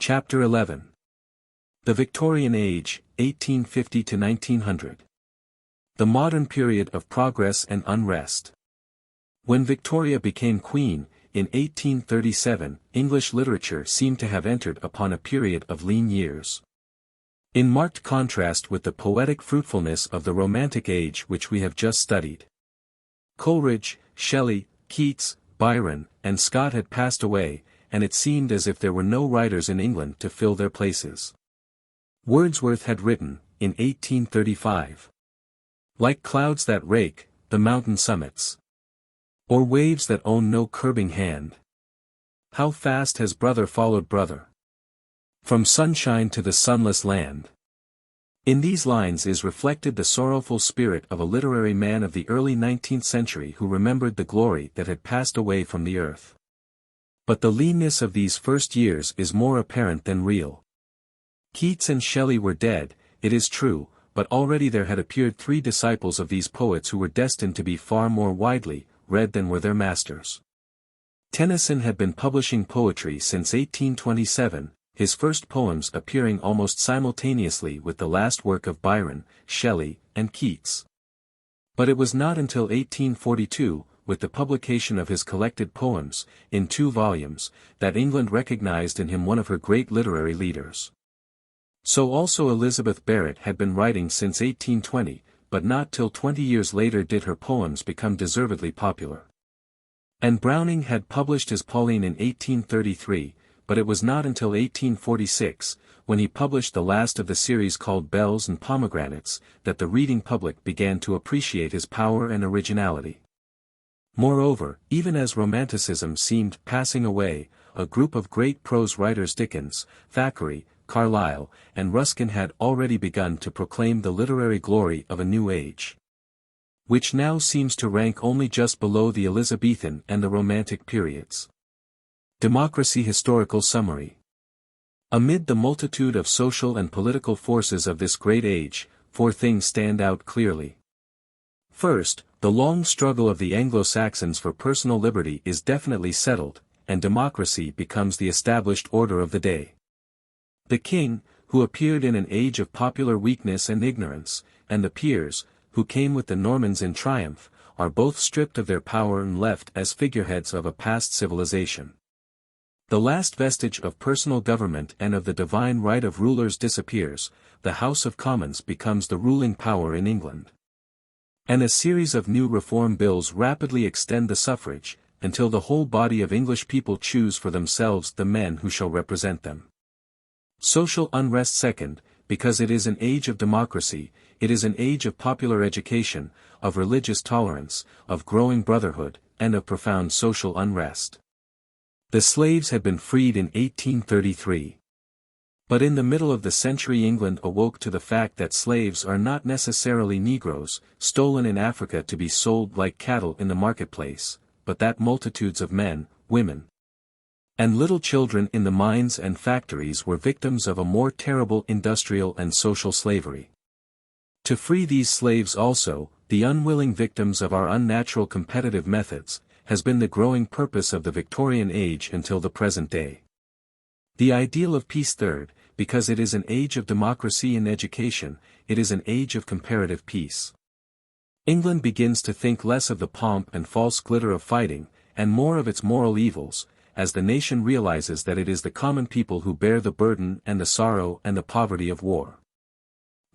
Chapter 11. The Victorian Age, 1850 to 1900. The modern period of progress and unrest. When Victoria became Queen, in 1837, English literature seemed to have entered upon a period of lean years. In marked contrast with the poetic fruitfulness of the Romantic Age which we have just studied. Coleridge, Shelley, Keats, Byron, and Scott had passed away, and it seemed as if there were no writers in England to fill their places. Wordsworth had written, in 1835. Like clouds that rake, the mountain summits. Or waves that own no curbing hand. How fast has brother followed brother. From sunshine to the sunless land. In these lines is reflected the sorrowful spirit of a literary man of the early 19th century who remembered the glory that had passed away from the earth. But the leanness of these first years is more apparent than real. Keats and Shelley were dead, it is true, but already there had appeared three disciples of these poets who were destined to be far more widely read than were their masters. Tennyson had been publishing poetry since 1827, his first poems appearing almost simultaneously with the last work of Byron, Shelley, and Keats. But it was not until 1842, with the publication of his collected poems, in 2 volumes, that England recognized in him one of her great literary leaders. So also Elizabeth Barrett had been writing since 1820, but not till 20 years later did her poems become deservedly popular. And Browning had published his Pauline in 1833, but it was not until 1846, when he published the last of the series called Bells and Pomegranates, that the reading public began to appreciate his power and originality. Moreover, even as Romanticism seemed passing away, a group of great prose writers Dickens, Thackeray, Carlyle, and Ruskin had already begun to proclaim the literary glory of a new age, which now seems to rank only just below the Elizabethan and the Romantic periods. Democracy Historical Summary. Amid the multitude of social and political forces of this great age, 4 things stand out clearly. First, the long struggle of the Anglo-Saxons for personal liberty is definitely settled, and democracy becomes the established order of the day. The king, who appeared in an age of popular weakness and ignorance, and the peers, who came with the Normans in triumph, are both stripped of their power and left as figureheads of a past civilization. The last vestige of personal government and of the divine right of rulers disappears, the House of Commons becomes the ruling power in England. And a series of new reform bills rapidly extend the suffrage, until the whole body of English people choose for themselves the men who shall represent them. Social unrest second, because it is an age of democracy, it is an age of popular education, of religious tolerance, of growing brotherhood, and of profound social unrest. The slaves had been freed in 1833. But in the middle of the century England awoke to the fact that slaves are not necessarily Negroes, stolen in Africa to be sold like cattle in the marketplace, but that multitudes of men, women, and little children in the mines and factories were victims of a more terrible industrial and social slavery. To free these slaves also, the unwilling victims of our unnatural competitive methods, has been the growing purpose of the Victorian age until the present day. The ideal of peace third, because it is an age of democracy and education, it is an age of comparative peace. England begins to think less of the pomp and false glitter of fighting, and more of its moral evils, as the nation realizes that it is the common people who bear the burden and the sorrow and the poverty of war,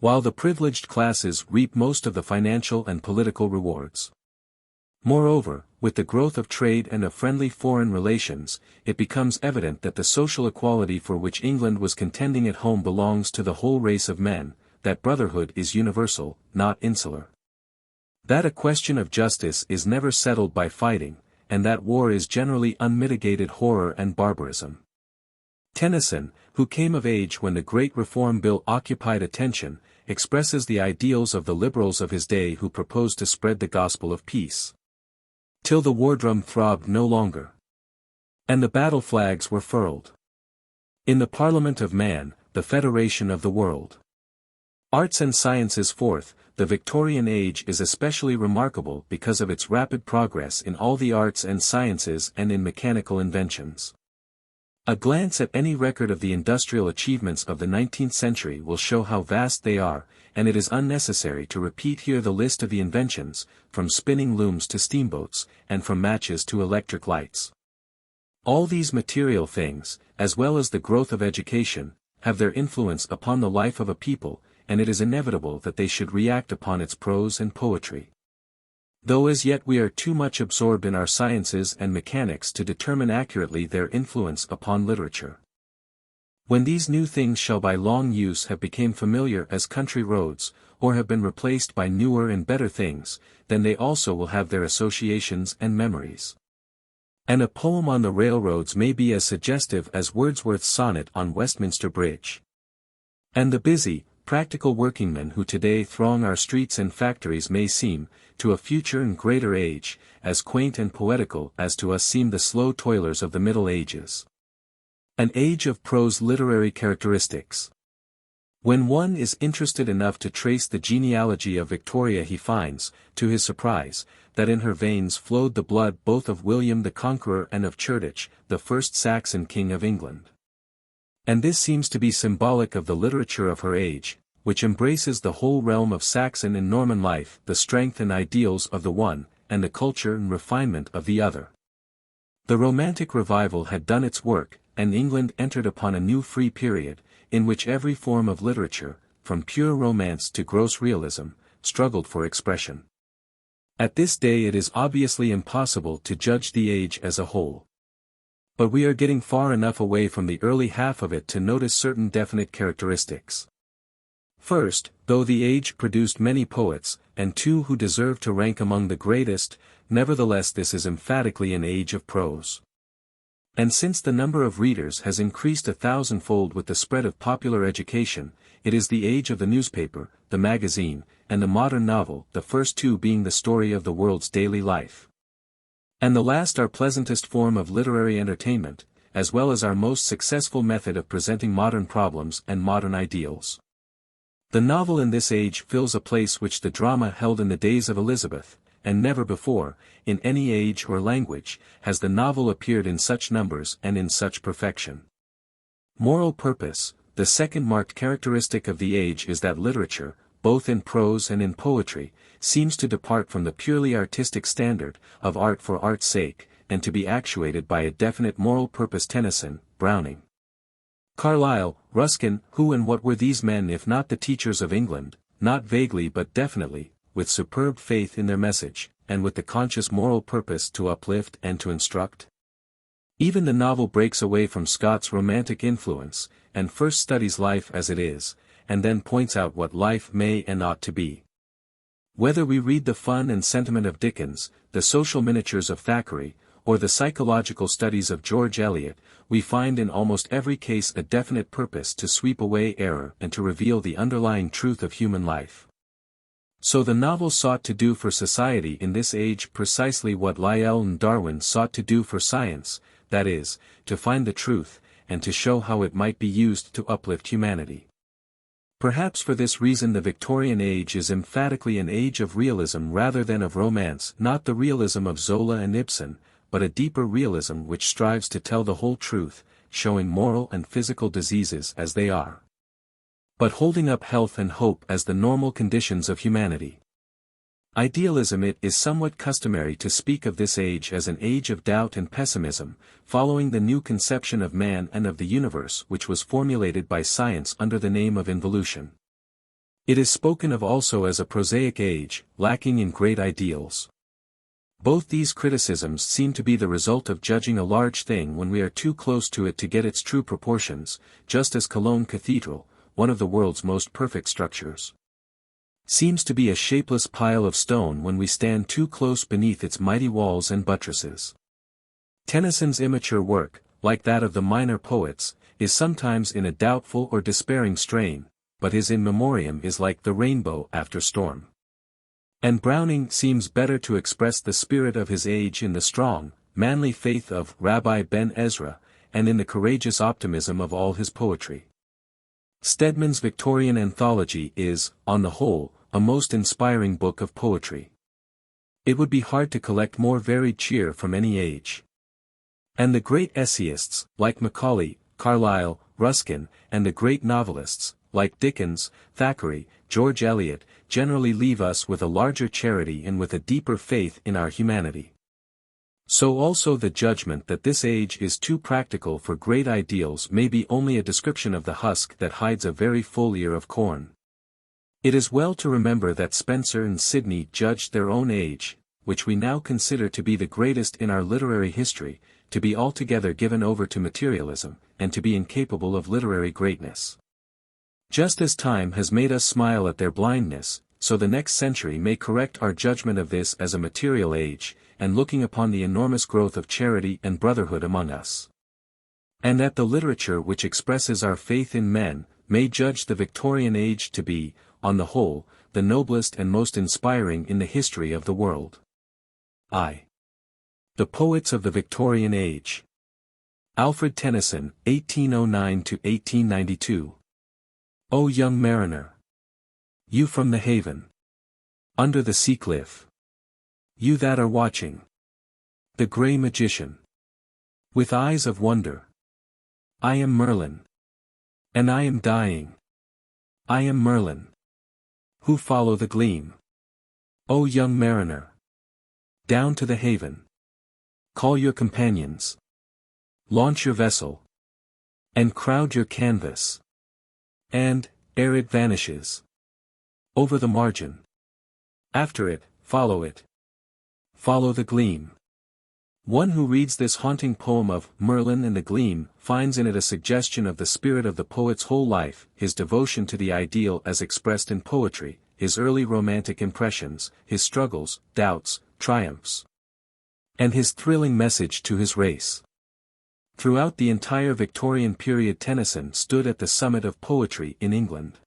while the privileged classes reap most of the financial and political rewards. Moreover, with the growth of trade and of friendly foreign relations, it becomes evident that the social equality for which England was contending at home belongs to the whole race of men, that brotherhood is universal, not insular. That a question of justice is never settled by fighting, and that war is generally unmitigated horror and barbarism. Tennyson, who came of age when the great Reform Bill occupied attention, expresses the ideals of the liberals of his day who proposed to spread the gospel of peace, till the war drum throbbed no longer, and the battle flags were furled. In the Parliament of Man, the Federation of the World. Arts and Sciences fourth, the Victorian age is especially remarkable because of its rapid progress in all the arts and sciences and in mechanical inventions. A glance at any record of the industrial achievements of the 19th century will show how vast they are, and it is unnecessary to repeat here the list of the inventions, from spinning looms to steamboats, and from matches to electric lights. All these material things, as well as the growth of education, have their influence upon the life of a people, and it is inevitable that they should react upon its prose and poetry. Though as yet we are too much absorbed in our sciences and mechanics to determine accurately their influence upon literature. When these new things shall by long use have become familiar as country roads, or have been replaced by newer and better things, then they also will have their associations and memories. And a poem on the railroads may be as suggestive as Wordsworth's sonnet on Westminster Bridge. And the busy, practical workingmen who today throng our streets and factories may seem, to a future and greater age, as quaint and poetical as to us seem the slow toilers of the Middle Ages. An age of prose literary characteristics. When one is interested enough to trace the genealogy of Victoria, he finds, to his surprise, that in her veins flowed the blood both of William the Conqueror and of Cerdic, the first Saxon king of England. And this seems to be symbolic of the literature of her age, which embraces the whole realm of Saxon and Norman life, the strength and ideals of the one, and the culture and refinement of the other. The Romantic Revival had done its work, and England entered upon a new free period, in which every form of literature, from pure romance to gross realism, struggled for expression. At this day it is obviously impossible to judge the age as a whole. But we are getting far enough away from the early half of it to notice certain definite characteristics. First, though the age produced many poets, and two who deserve to rank among the greatest, nevertheless this is emphatically an age of prose. And since the number of readers has increased 1,000-fold with the spread of popular education, it is the age of the newspaper, the magazine, and the modern novel, the first two being the story of the world's daily life. And the last our pleasantest form of literary entertainment, as well as our most successful method of presenting modern problems and modern ideals. The novel in this age fills a place which the drama held in the days of Elizabeth, and never before, in any age or language, has the novel appeared in such numbers and in such perfection. Moral purpose. The second marked characteristic of the age is that literature, both in prose and in poetry, seems to depart from the purely artistic standard, of art for art's sake, and to be actuated by a definite moral purpose. Tennyson, Browning, Carlyle, Ruskin. Who and what were these men if not the teachers of England, not vaguely but definitely, with superb faith in their message, and with the conscious moral purpose to uplift and to instruct? Even the novel breaks away from Scott's romantic influence, and first studies life as it is, and then points out what life may and ought to be. Whether we read the fun and sentiment of Dickens, the social miniatures of Thackeray, or the psychological studies of George Eliot, we find in almost every case a definite purpose to sweep away error and to reveal the underlying truth of human life. So the novel sought to do for society in this age precisely what Lyell and Darwin sought to do for science, that is, to find the truth, and to show how it might be used to uplift humanity. Perhaps for this reason the Victorian age is emphatically an age of realism rather than of romance, not the realism of Zola and Ibsen, but a deeper realism which strives to tell the whole truth, showing moral and physical diseases as they are, but holding up health and hope as the normal conditions of humanity. Idealism. It is somewhat customary to speak of this age as an age of doubt and pessimism, following the new conception of man and of the universe which was formulated by science under the name of involution. It is spoken of also as a prosaic age, lacking in great ideals. Both these criticisms seem to be the result of judging a large thing when we are too close to it to get its true proportions, just as Cologne Cathedral, one of the world's most perfect structures, seems to be a shapeless pile of stone when we stand too close beneath its mighty walls and buttresses. Tennyson's immature work, like that of the minor poets, is sometimes in a doubtful or despairing strain, but his In Memoriam is like the rainbow after storm. And Browning seems better to express the spirit of his age in the strong, manly faith of Rabbi Ben Ezra, and in the courageous optimism of all his poetry. Stedman's Victorian Anthology is, on the whole, a most inspiring book of poetry. It would be hard to collect more varied cheer from any age. And the great essayists, like Macaulay, Carlyle, Ruskin, and the great novelists, like Dickens, Thackeray, George Eliot, generally leave us with a larger charity and with a deeper faith in our humanity. So also the judgment that this age is too practical for great ideals may be only a description of the husk that hides a very full ear of corn. It is well to remember that Spencer and Sidney judged their own age, which we now consider to be the greatest in our literary history, to be altogether given over to materialism, and to be incapable of literary greatness. Just as time has made us smile at their blindness, so the next century may correct our judgment of this as a material age, and looking upon the enormous growth of charity and brotherhood among us. And that the literature which expresses our faith in men, may judge the Victorian age to be, on the whole, the noblest and most inspiring in the history of the world. The Poets of the Victorian Age. Alfred Tennyson, 1809–1892. O young mariner! You from the haven, under the sea cliff, you that are watching the grey magician, with eyes of wonder. I am Merlin, and I am dying. I am Merlin, who follow the gleam. O young mariner! Down to the haven, call your companions, launch your vessel, and crowd your canvas. And, ere it vanishes over the margin, after it, follow it. Follow the gleam. One who reads this haunting poem of Merlin and the Gleam finds in it a suggestion of the spirit of the poet's whole life, his devotion to the ideal as expressed in poetry, his early romantic impressions, his struggles, doubts, triumphs, and his thrilling message to his race. Throughout the entire Victorian period Tennyson stood at the summit of poetry in England.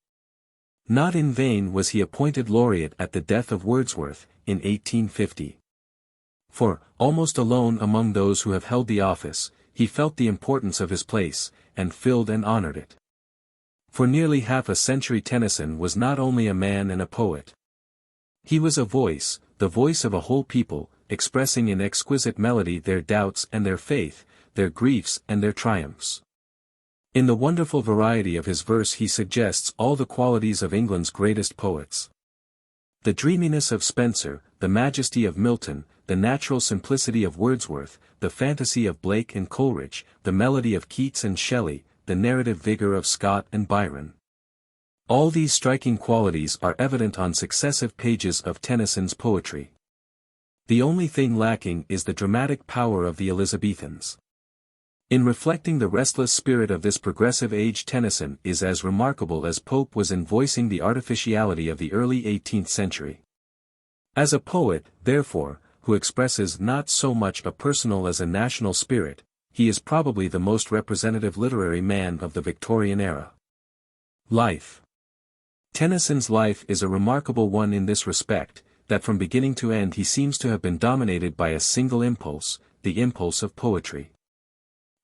Not in vain was he appointed laureate at the death of Wordsworth, in 1850. For, almost alone among those who have held the office, he felt the importance of his place, and filled and honored it. For nearly half a century Tennyson was not only a man and a poet. He was a voice, the voice of a whole people, expressing in exquisite melody their doubts and their faith, their griefs and their triumphs. In the wonderful variety of his verse he suggests all the qualities of England's greatest poets. The dreaminess of Spencer, the majesty of Milton, the natural simplicity of Wordsworth, the fantasy of Blake and Coleridge, the melody of Keats and Shelley, the narrative vigor of Scott and Byron. All these striking qualities are evident on successive pages of Tennyson's poetry. The only thing lacking is the dramatic power of the Elizabethans. In reflecting the restless spirit of this progressive age Tennyson is as remarkable as Pope was in voicing the artificiality of the early 18th century. As a poet, therefore, who expresses not so much a personal as a national spirit, he is probably the most representative literary man of the Victorian era. Life. Tennyson's life is a remarkable one in this respect, that from beginning to end he seems to have been dominated by a single impulse, the impulse of poetry.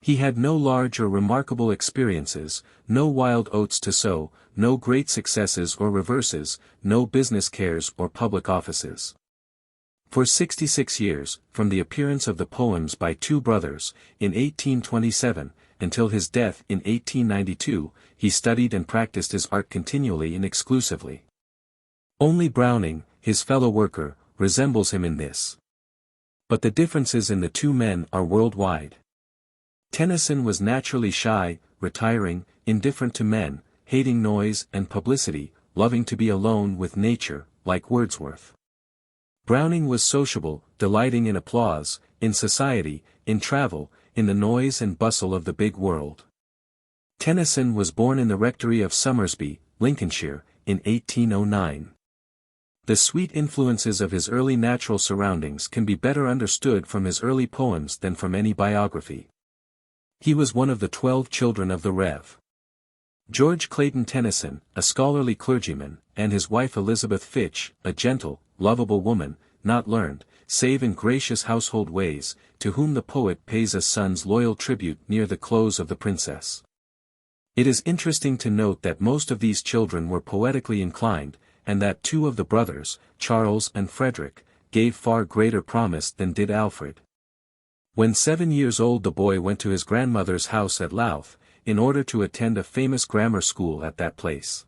He had no large or remarkable experiences, no wild oats to sow, no great successes or reverses, no business cares or public offices. For 66 years, from the appearance of the poems by two brothers, in 1827, until his death in 1892, he studied and practiced his art continually and exclusively. Only Browning, his fellow worker, resembles him in this. But the differences in the two men are worldwide. Tennyson was naturally shy, retiring, indifferent to men, hating noise and publicity, loving to be alone with nature, like Wordsworth. Browning was sociable, delighting in applause, in society, in travel, in the noise and bustle of the big world. Tennyson was born in the rectory of Somersby, Lincolnshire, in 1809. The sweet influences of his early natural surroundings can be better understood from his early poems than from any biography. He was one of the 12 children of the Rev. George Clayton Tennyson, a scholarly clergyman, and his wife Elizabeth Fitch, a gentle, lovable woman, not learned, save in gracious household ways, to whom the poet pays a son's loyal tribute near the close of The Princess. It is interesting to note that most of these children were poetically inclined, and that two of the brothers, Charles and Frederick, gave far greater promise than did Alfred. When 7 years old the boy went to his grandmother's house at Louth, in order to attend a famous grammar school at that place.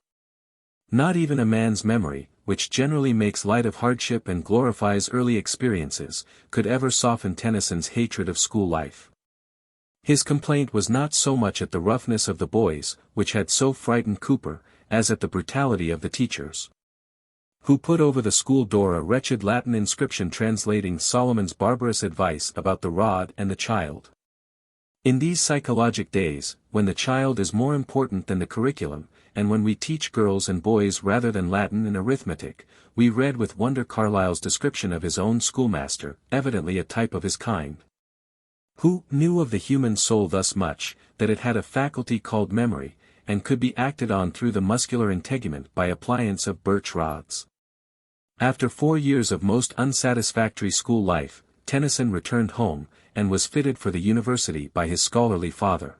Not even a man's memory, which generally makes light of hardship and glorifies early experiences, could ever soften Tennyson's hatred of school life. His complaint was not so much at the roughness of the boys, which had so frightened Cooper, as at the brutality of the teachers, who put over the school door a wretched Latin inscription translating Solomon's barbarous advice about the rod and the child. In these psychologic days, when the child is more important than the curriculum, and when we teach girls and boys rather than Latin and arithmetic, we read with wonder Carlyle's description of his own schoolmaster, evidently a type of his kind, who knew of the human soul thus much, that it had a faculty called memory, and could be acted on through the muscular integument by appliance of birch rods. After 4 years of most unsatisfactory school life, Tennyson returned home, and was fitted for the university by his scholarly father.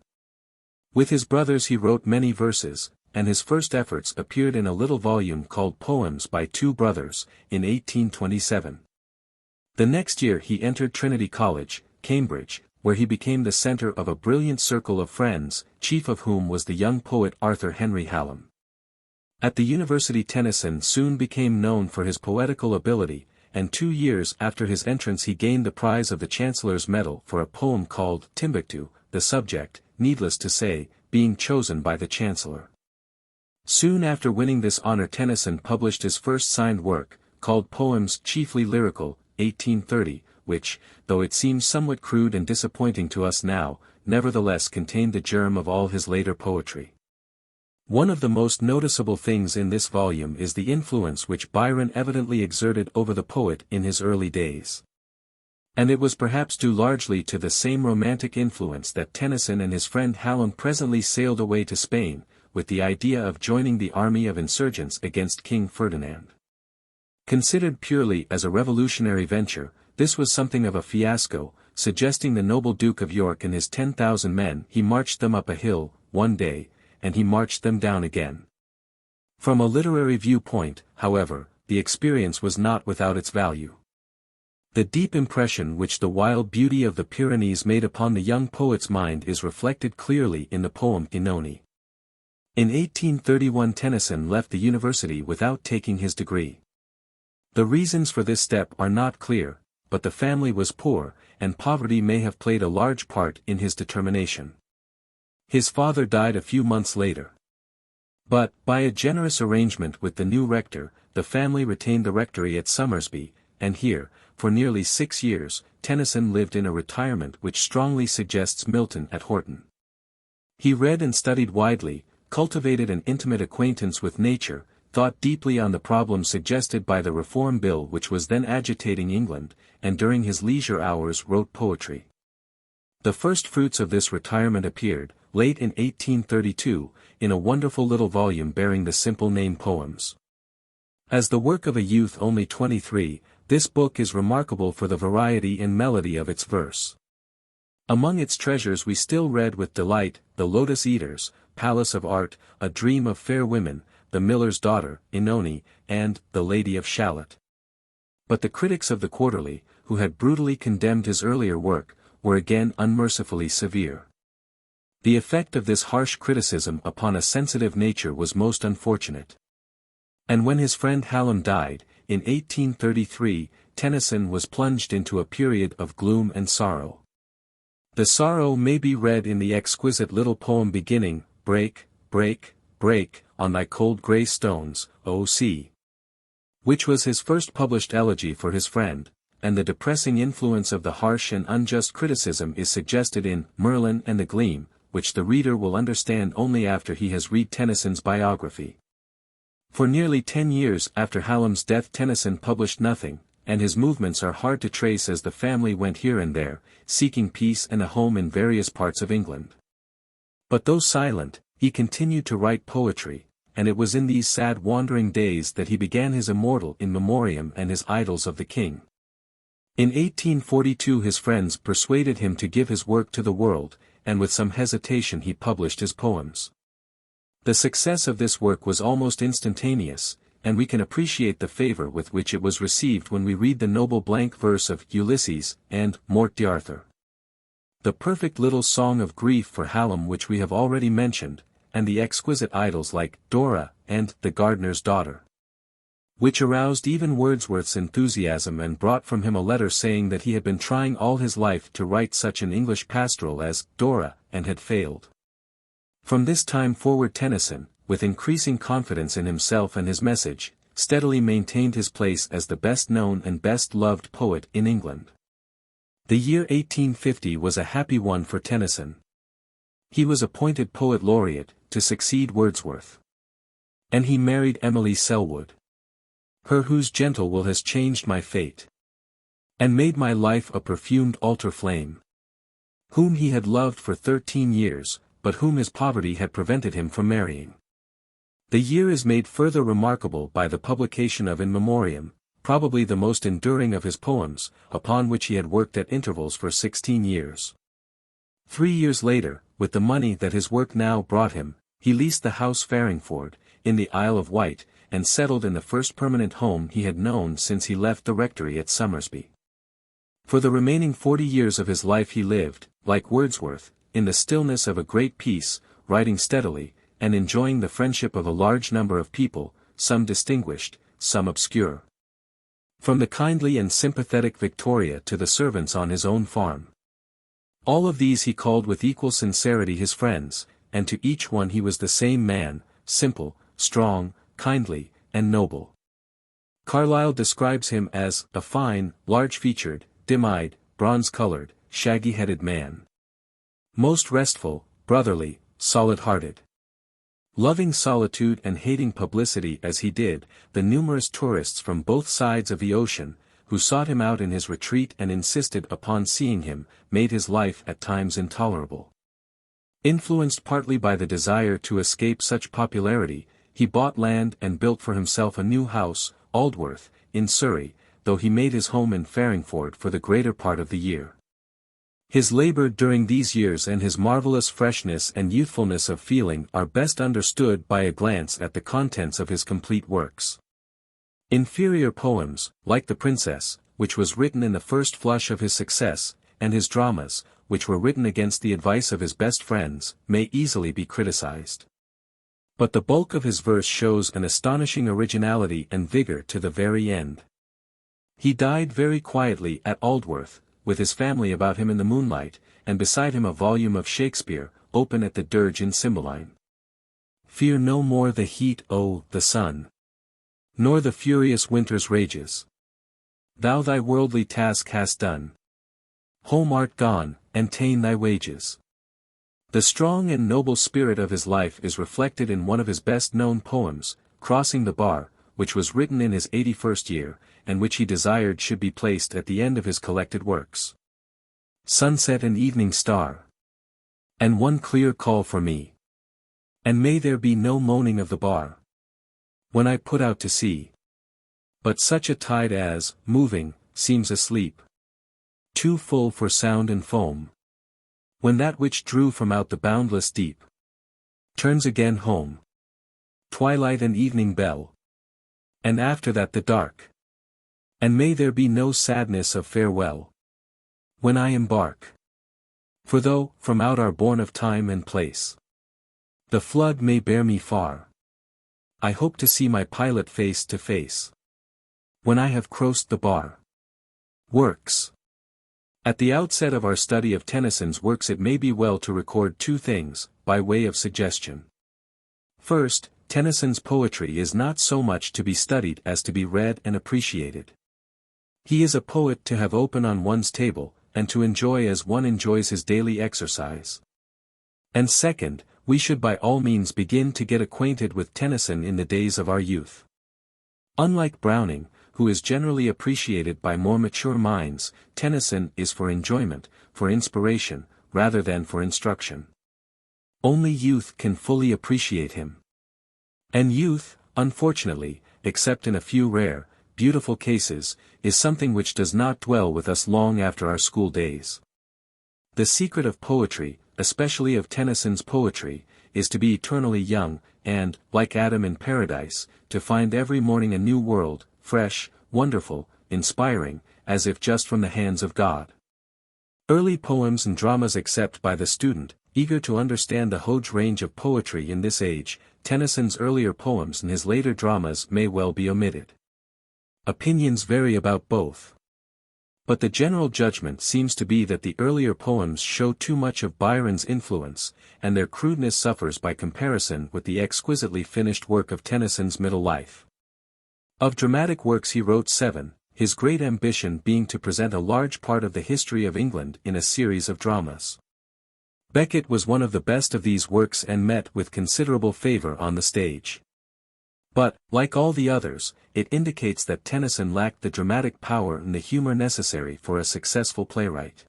With his brothers he wrote many verses, and his first efforts appeared in a little volume called Poems by Two Brothers, in 1827. The next year he entered Trinity College, Cambridge, where he became the centre of a brilliant circle of friends, chief of whom was the young poet Arthur Henry Hallam. At the university Tennyson soon became known for his poetical ability, and 2 years after his entrance he gained the prize of the Chancellor's Medal for a poem called Timbuktu, the subject, needless to say, being chosen by the Chancellor. Soon after winning this honour Tennyson published his first signed work, called Poems Chiefly Lyrical, 1830, which, though it seems somewhat crude and disappointing to us now, nevertheless contained the germ of all his later poetry. One of the most noticeable things in this volume is the influence which Byron evidently exerted over the poet in his early days. And it was perhaps due largely to the same romantic influence that Tennyson and his friend Hallam presently sailed away to Spain, with the idea of joining the army of insurgents against King Ferdinand. Considered purely as a revolutionary venture, this was something of a fiasco, suggesting the noble Duke of York and his 10,000 men. He marched them up a hill, one day, and he marched them down again. From a literary viewpoint, however, the experience was not without its value. The deep impression which the wild beauty of the Pyrenees made upon the young poet's mind is reflected clearly in the poem Oenone. In 1831 Tennyson left the university without taking his degree. The reasons for this step are not clear, but the family was poor, and poverty may have played a large part in his determination. His father died a few months later. But, by a generous arrangement with the new rector, the family retained the rectory at Somersby, and here, for nearly 6 years, Tennyson lived in a retirement which strongly suggests Milton at Horton. He read and studied widely, cultivated an intimate acquaintance with nature, thought deeply on the problems suggested by the Reform Bill which was then agitating England, and during his leisure hours wrote poetry. The first fruits of this retirement appeared, late in 1832, in a wonderful little volume bearing the simple name Poems. As the work of a youth only 23, this book is remarkable for the variety and melody of its verse. Among its treasures we still read with delight, The Lotus Eaters, Palace of Art, A Dream of Fair Women, The Miller's Daughter, Oenone, and The Lady of Shalott. But the critics of the Quarterly, who had brutally condemned his earlier work, were again unmercifully severe. The effect of this harsh criticism upon a sensitive nature was most unfortunate. And when his friend Hallam died, in 1833, Tennyson was plunged into a period of gloom and sorrow. The sorrow may be read in the exquisite little poem beginning, Break, break, break, on thy cold grey stones, O sea, which was his first published elegy for his friend, and the depressing influence of the harsh and unjust criticism is suggested in Merlin and the Gleam, which the reader will understand only after he has read Tennyson's biography. For nearly 10 years after Hallam's death Tennyson published nothing, and his movements are hard to trace as the family went here and there, seeking peace and a home in various parts of England. But though silent, he continued to write poetry, and it was in these sad wandering days that he began his Immortal In Memoriam and his Idylls of the King. In 1842 his friends persuaded him to give his work to the world, and with some hesitation he published his poems. The success of this work was almost instantaneous, and we can appreciate the favour with which it was received when we read the noble blank verse of Ulysses and Morte d'Arthur. The perfect little song of grief for Hallam which we have already mentioned, and the exquisite idylls like Dora and The Gardener's Daughter, which aroused even Wordsworth's enthusiasm and brought from him a letter saying that he had been trying all his life to write such an English pastoral as Dora, and had failed. From this time forward Tennyson, with increasing confidence in himself and his message, steadily maintained his place as the best-known and best-loved poet in England. The year 1850 was a happy one for Tennyson. He was appointed Poet Laureate, to succeed Wordsworth. And he married Emily Selwood. Her whose gentle will has changed my fate, and made my life a perfumed altar flame. Whom he had loved for 13 years, but whom his poverty had prevented him from marrying. The year is made further remarkable by the publication of In Memoriam, probably the most enduring of his poems, upon which he had worked at intervals for 16 years. 3 years later, with the money that his work now brought him, he leased the house Farringford, in the Isle of Wight, and settled in the first permanent home he had known since he left the rectory at Somersby. For the remaining 40 years of his life he lived, like Wordsworth, in the stillness of a great peace, writing steadily, and enjoying the friendship of a large number of people, some distinguished, some obscure. From the kindly and sympathetic Victoria to the servants on his own farm. All of these he called with equal sincerity his friends, and to each one he was the same man, simple, strong, kindly, and noble. Carlyle describes him as a fine, large-featured, dim-eyed, bronze-colored, shaggy-headed man. Most restful, brotherly, solid-hearted. Loving solitude and hating publicity as he did, the numerous tourists from both sides of the ocean, who sought him out in his retreat and insisted upon seeing him, made his life at times intolerable. Influenced partly by the desire to escape such popularity, he bought land and built for himself a new house, Aldworth, in Surrey, though he made his home in Farringford for the greater part of the year. His labor during these years and his marvelous freshness and youthfulness of feeling are best understood by a glance at the contents of his complete works. Inferior poems, like The Princess, which was written in the first flush of his success, and his dramas, which were written against the advice of his best friends, may easily be criticized. But the bulk of his verse shows an astonishing originality and vigor to the very end. He died very quietly at Aldworth, with his family about him in the moonlight, and beside him a volume of Shakespeare, open at the dirge in Cymbeline. Fear no more the heat, O, the sun, nor the furious winter's rages. Thou thy worldly task hast done. Home art gone, and ta'en thy wages. The strong and noble spirit of his life is reflected in one of his best-known poems, Crossing the Bar, which was written in his 81st year, and which he desired should be placed at the end of his collected works. Sunset and evening star. And one clear call for me. And may there be no moaning of the bar, when I put out to sea. But such a tide as, moving, seems asleep. Too full for sound and foam. When that which drew from out the boundless deep turns again home. Twilight and evening bell. And after that the dark. And may there be no sadness of farewell, when I embark. For though, from out our bourne of time and place, the flood may bear me far, I hope to see my pilot face to face, when I have crossed the bar. Works. At the outset of our study of Tennyson's works it may be well to record two things, by way of suggestion. First, Tennyson's poetry is not so much to be studied as to be read and appreciated. He is a poet to have open on one's table, and to enjoy as one enjoys his daily exercise. And second, we should by all means begin to get acquainted with Tennyson in the days of our youth. Unlike Browning, who is generally appreciated by more mature minds, Tennyson is for enjoyment, for inspiration, rather than for instruction. Only youth can fully appreciate him. And youth, unfortunately, except in a few rare, beautiful cases, is something which does not dwell with us long after our school days. The secret of poetry, especially of Tennyson's poetry, is to be eternally young, and, like Adam in paradise, to find every morning a new world, fresh, wonderful, inspiring, as if just from the hands of God. Early poems and dramas accepted by the student, eager to understand the huge range of poetry in this age, Tennyson's earlier poems and his later dramas may well be omitted. Opinions vary about both. But the general judgment seems to be that the earlier poems show too much of Byron's influence, and their crudeness suffers by comparison with the exquisitely finished work of Tennyson's middle life. Of dramatic works he wrote 7, his great ambition being to present a large part of the history of England in a series of dramas. Becket was one of the best of these works and met with considerable favour on the stage. But, like all the others, it indicates that Tennyson lacked the dramatic power and the humour necessary for a successful playwright.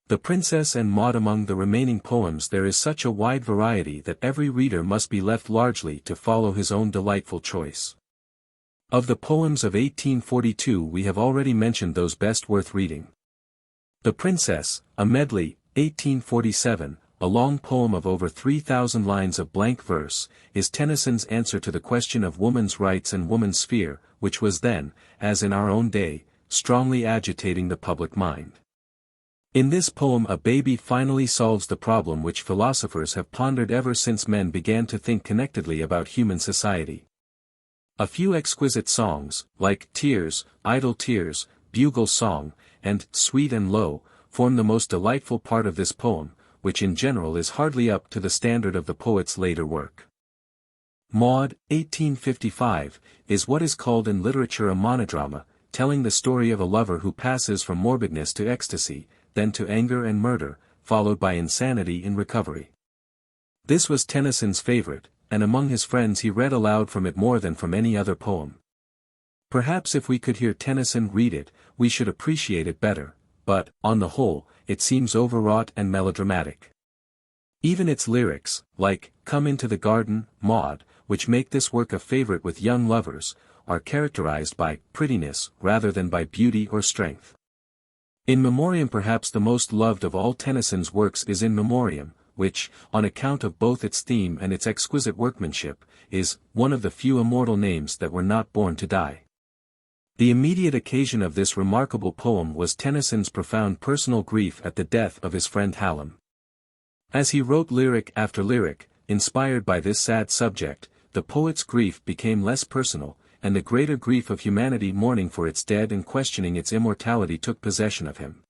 The Princess and Maud. Among the remaining poems there is such a wide variety that every reader must be left largely to follow his own delightful choice. Of the poems of 1842 we have already mentioned those best worth reading. The Princess, a medley, 1847, a long poem of over 3,000 lines of blank verse, is Tennyson's answer to the question of woman's rights and woman's sphere, which was then, as in our own day, strongly agitating the public mind. In this poem a baby finally solves the problem which philosophers have pondered ever since men began to think connectedly about human society. A few exquisite songs, like Tears, Idle Tears, Bugle Song, and Sweet and Low, form the most delightful part of this poem, which in general is hardly up to the standard of the poet's later work. Maud, 1855, is what is called in literature a monodrama, telling the story of a lover who passes from morbidness to ecstasy, then to anger and murder, followed by insanity in recovery. This was Tennyson's favorite, and among his friends he read aloud from it more than from any other poem. Perhaps if we could hear Tennyson read it, we should appreciate it better, but, on the whole, it seems overwrought and melodramatic. Even its lyrics, like, Come into the Garden, Maud, which make this work a favorite with young lovers, are characterized by prettiness rather than by beauty or strength. In Memoriam. Perhaps the most loved of all Tennyson's works is In Memoriam, which, on account of both its theme and its exquisite workmanship, is one of the few immortal names that were not born to die. The immediate occasion of this remarkable poem was Tennyson's profound personal grief at the death of his friend Hallam. As he wrote lyric after lyric, inspired by this sad subject, the poet's grief became less personal, and the greater grief of humanity mourning for its dead and questioning its immortality took possession of him.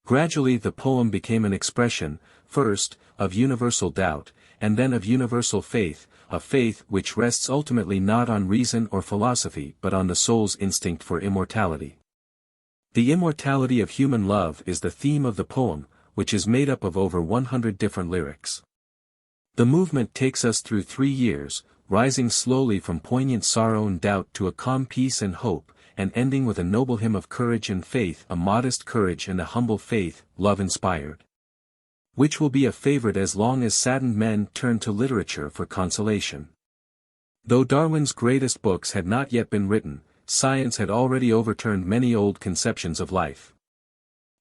Gradually the poem became an expression, first, of universal doubt, and then of universal faith, a faith which rests ultimately not on reason or philosophy but on the soul's instinct for immortality. The immortality of human love is the theme of the poem, which is made up of over 100 different lyrics. The movement takes us through 3 years, rising slowly from poignant sorrow and doubt to a calm peace and hope, and ending with a noble hymn of courage and faith, a modest courage and a humble faith, love-inspired. Which will be a favorite as long as saddened men turn to literature for consolation. Though Darwin's greatest books had not yet been written, science had already overturned many old conceptions of life.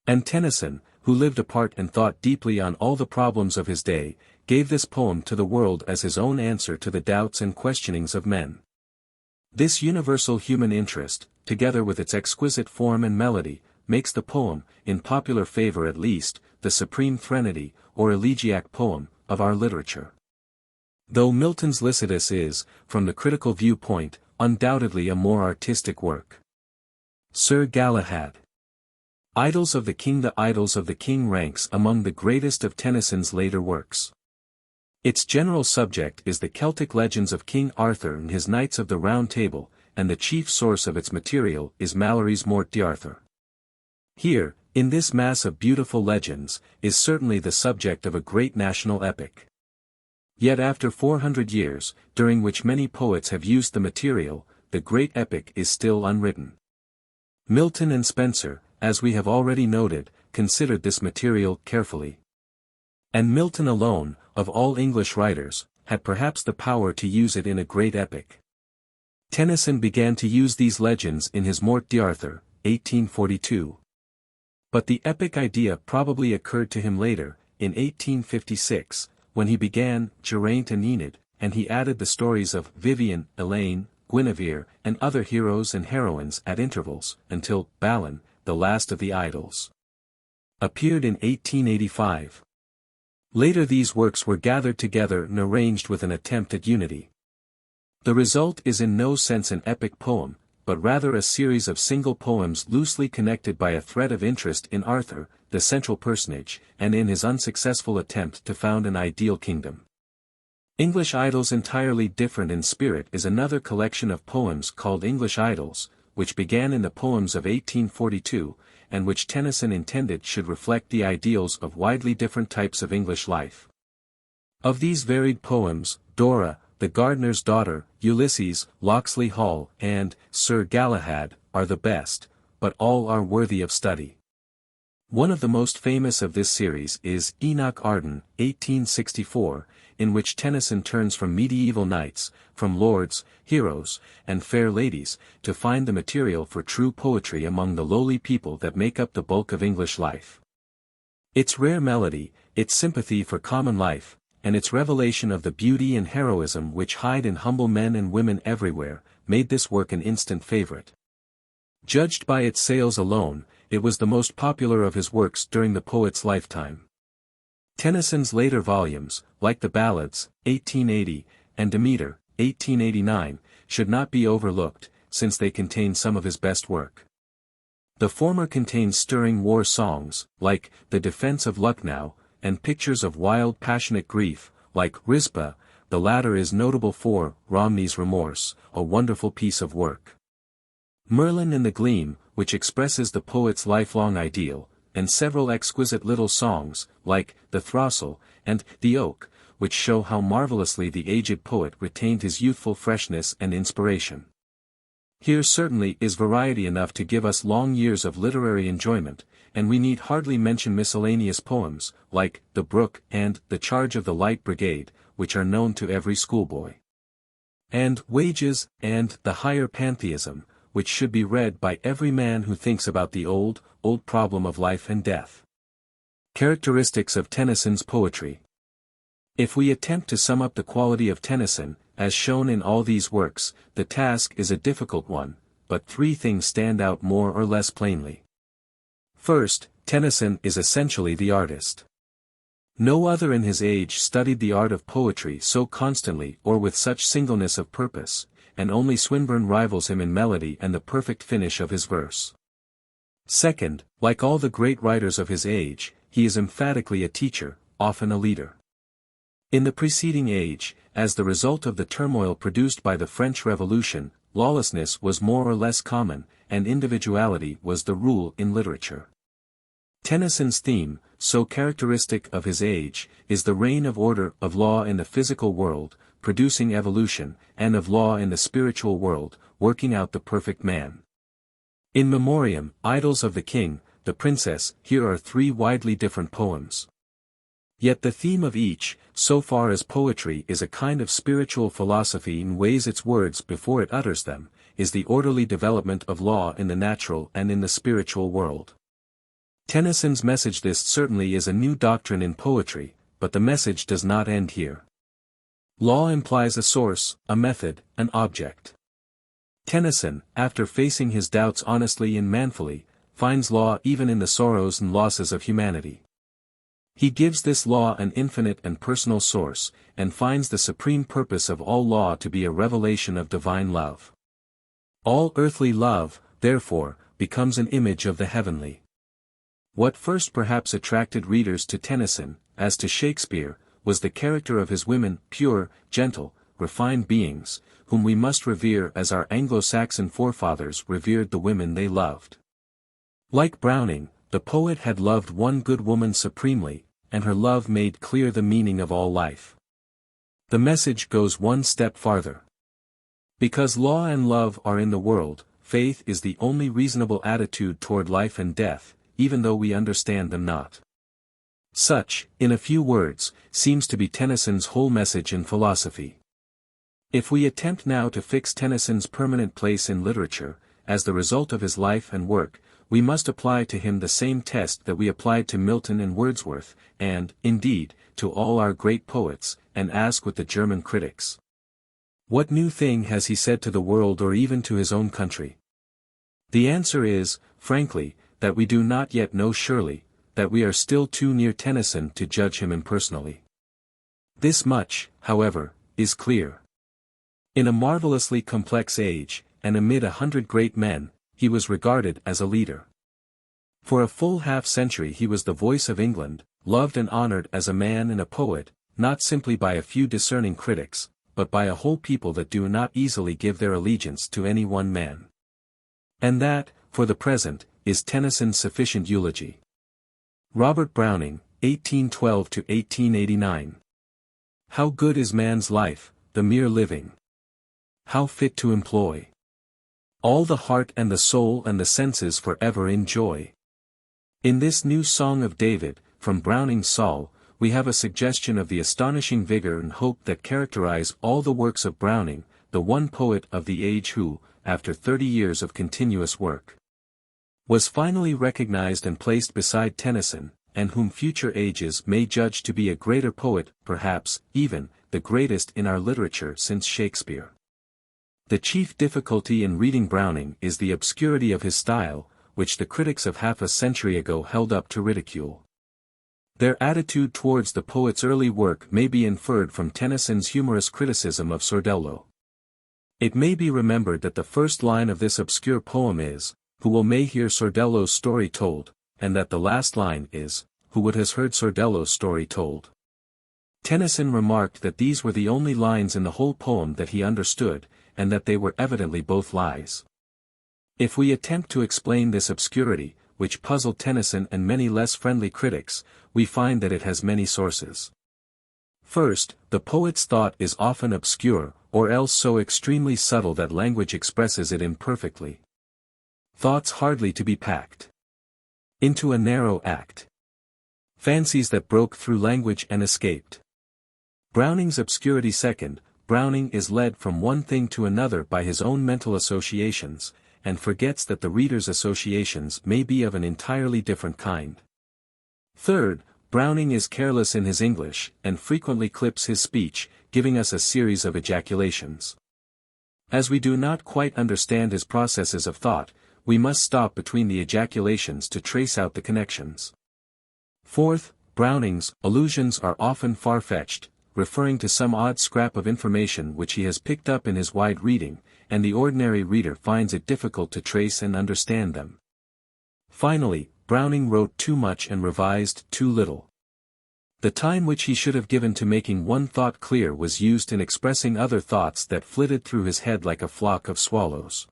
And Tennyson, who lived apart and thought deeply on all the problems of his day, gave this poem to the world as his own answer to the doubts and questionings of men. This universal human interest, together with its exquisite form and melody, makes the poem, in popular favor at least, the supreme threnody, or elegiac poem, of our literature. Though Milton's Lycidas is, from the critical viewpoint, undoubtedly a more artistic work. Sir Galahad. Idylls of the King. The Idylls of the King ranks among the greatest of Tennyson's later works. Its general subject is the Celtic legends of King Arthur and his Knights of the Round Table, and the chief source of its material is Malory's Morte d'Arthur. Here, in this mass of beautiful legends, is certainly the subject of a great national epic. Yet after 400 years, during which many poets have used the material, the great epic is still unwritten. Milton and Spenser, as we have already noted, considered this material carefully. And Milton alone, of all English writers, had perhaps the power to use it in a great epic. Tennyson began to use these legends in his Morte d'Arthur, 1842. But the epic idea probably occurred to him later, in 1856, when he began Geraint and Enid, and he added the stories of Vivian, Elaine, Guinevere, and other heroes and heroines at intervals, until Balin, the last of the Idylls. appeared in 1885. Later these works were gathered together and arranged with an attempt at unity. The result is in no sense an epic poem, but rather a series of single poems loosely connected by a thread of interest in Arthur, the central personage, and in his unsuccessful attempt to found an ideal kingdom. English Idylls Entirely Different in Spirit is another collection of poems called English Idylls, which began in the poems of 1842, and which Tennyson intended should reflect the ideals of widely different types of English life. Of these varied poems, Dora, the Gardener's Daughter, Ulysses, Locksley Hall, and Sir Galahad are the best, but all are worthy of study. One of the most famous of this series is Enoch Arden, 1864, in which Tennyson turns from medieval knights, from lords, heroes, and fair ladies, to find the material for true poetry among the lowly people that make up the bulk of English life. Its rare melody, its sympathy for common life, and its revelation of the beauty and heroism which hide in humble men and women everywhere, made this work an instant favorite. Judged by its sales alone, it was the most popular of his works during the poet's lifetime. Tennyson's later volumes, like the Ballads, 1880, and Demeter, 1889, should not be overlooked, since they contain some of his best work. The former contains stirring war songs, like The Defense of Lucknow, and pictures of wild passionate grief, like Rizpah. The latter is notable for Romney's Remorse, a wonderful piece of work. Merlin and the Gleam, which expresses the poet's lifelong ideal, and several exquisite little songs, like The Throstle, and The Oak, which show how marvelously the aged poet retained his youthful freshness and inspiration. Here certainly is variety enough to give us long years of literary enjoyment, and we need hardly mention miscellaneous poems, like The Brook and The Charge of the Light Brigade, which are known to every schoolboy. And Wages, and The Higher Pantheism, which should be read by every man who thinks about the old problem of life and death. Characteristics of Tennyson's poetry. If we attempt to sum up the quality of Tennyson, as shown in all these works, the task is a difficult one, but three things stand out more or less plainly. First, Tennyson is essentially the artist. No other in his age studied the art of poetry so constantly or with such singleness of purpose, and only Swinburne rivals him in melody and the perfect finish of his verse. Second, like all the great writers of his age, he is emphatically a teacher, often a leader. In the preceding age, as the result of the turmoil produced by the French Revolution, lawlessness was more or less common, and individuality was the rule in literature. Tennyson's theme, so characteristic of his age, is the reign of order of law in the physical world, producing evolution, and of law in the spiritual world, working out the perfect man. In Memoriam, Idylls of the King, the Princess, here are three widely different poems. Yet the theme of each, so far as poetry is a kind of spiritual philosophy and weighs its words before it utters them, is the orderly development of law in the natural and in the spiritual world. Tennyson's message. This certainly is a new doctrine in poetry, but the message does not end here. Law implies a source, a method, an object. Tennyson, after facing his doubts honestly and manfully, finds law even in the sorrows and losses of humanity. He gives this law an infinite and personal source, and finds the supreme purpose of all law to be a revelation of divine love. All earthly love, therefore, becomes an image of the heavenly. What first perhaps attracted readers to Tennyson, as to Shakespeare, was the character of his women, pure, gentle, refined beings, whom we must revere as our Anglo-Saxon forefathers revered the women they loved. Like Browning, the poet had loved one good woman supremely, and her love made clear the meaning of all life. The message goes one step farther. Because law and love are in the world, faith is the only reasonable attitude toward life and death, even though we understand them not. Such, in a few words, seems to be Tennyson's whole message in philosophy. If we attempt now to fix Tennyson's permanent place in literature, as the result of his life and work, we must apply to him the same test that we applied to Milton and Wordsworth, and, indeed, to all our great poets, and ask with the German critics. What new thing has he said to the world or even to his own country? The answer is, frankly, that we do not yet know surely, that we are still too near Tennyson to judge him impersonally. This much, however, is clear. In a marvelously complex age, and amid 100 great men, he was regarded as a leader. For a full half-century he was the voice of England, loved and honored as a man and a poet, not simply by a few discerning critics, but by a whole people that do not easily give their allegiance to any one man. And that, for the present, is Tennyson's sufficient eulogy. Robert Browning, 1812–1889. How good is man's life, the mere living! How fit to employ all the heart and the soul and the senses for ever in joy! In this new Song of David, from Browning's Saul, we have a suggestion of the astonishing vigor and hope that characterize all the works of Browning, the one poet of the age who, after 30 years of continuous work, was finally recognized and placed beside Tennyson, and whom future ages may judge to be a greater poet, perhaps, even, the greatest in our literature since Shakespeare. The chief difficulty in reading Browning is the obscurity of his style, which the critics of half a century ago held up to ridicule. Their attitude towards the poet's early work may be inferred from Tennyson's humorous criticism of Sordello. It may be remembered that the first line of this obscure poem is, "Who will may hear Sordello's story told," and that the last line is, "Who would has heard Sordello's story told." Tennyson remarked that these were the only lines in the whole poem that he understood, and that they were evidently both lies. If we attempt to explain this obscurity, which puzzled Tennyson and many less friendly critics, we find that it has many sources. First, the poet's thought is often obscure, or else so extremely subtle that language expresses it imperfectly. Thoughts hardly to be packed into a narrow act. Fancies that broke through language and escaped. Browning's obscurity. Second, Browning is led from one thing to another by his own mental associations, and forgets that the reader's associations may be of an entirely different kind. Third, Browning is careless in his English, and frequently clips his speech, giving us a series of ejaculations. As we do not quite understand his processes of thought, we must stop between the ejaculations to trace out the connections. Fourth, Browning's allusions are often far-fetched, referring to some odd scrap of information which he has picked up in his wide reading, and the ordinary reader finds it difficult to trace and understand them. Finally, Browning wrote too much and revised too little. The time which he should have given to making one thought clear was used in expressing other thoughts that flitted through his head like a flock of swallows.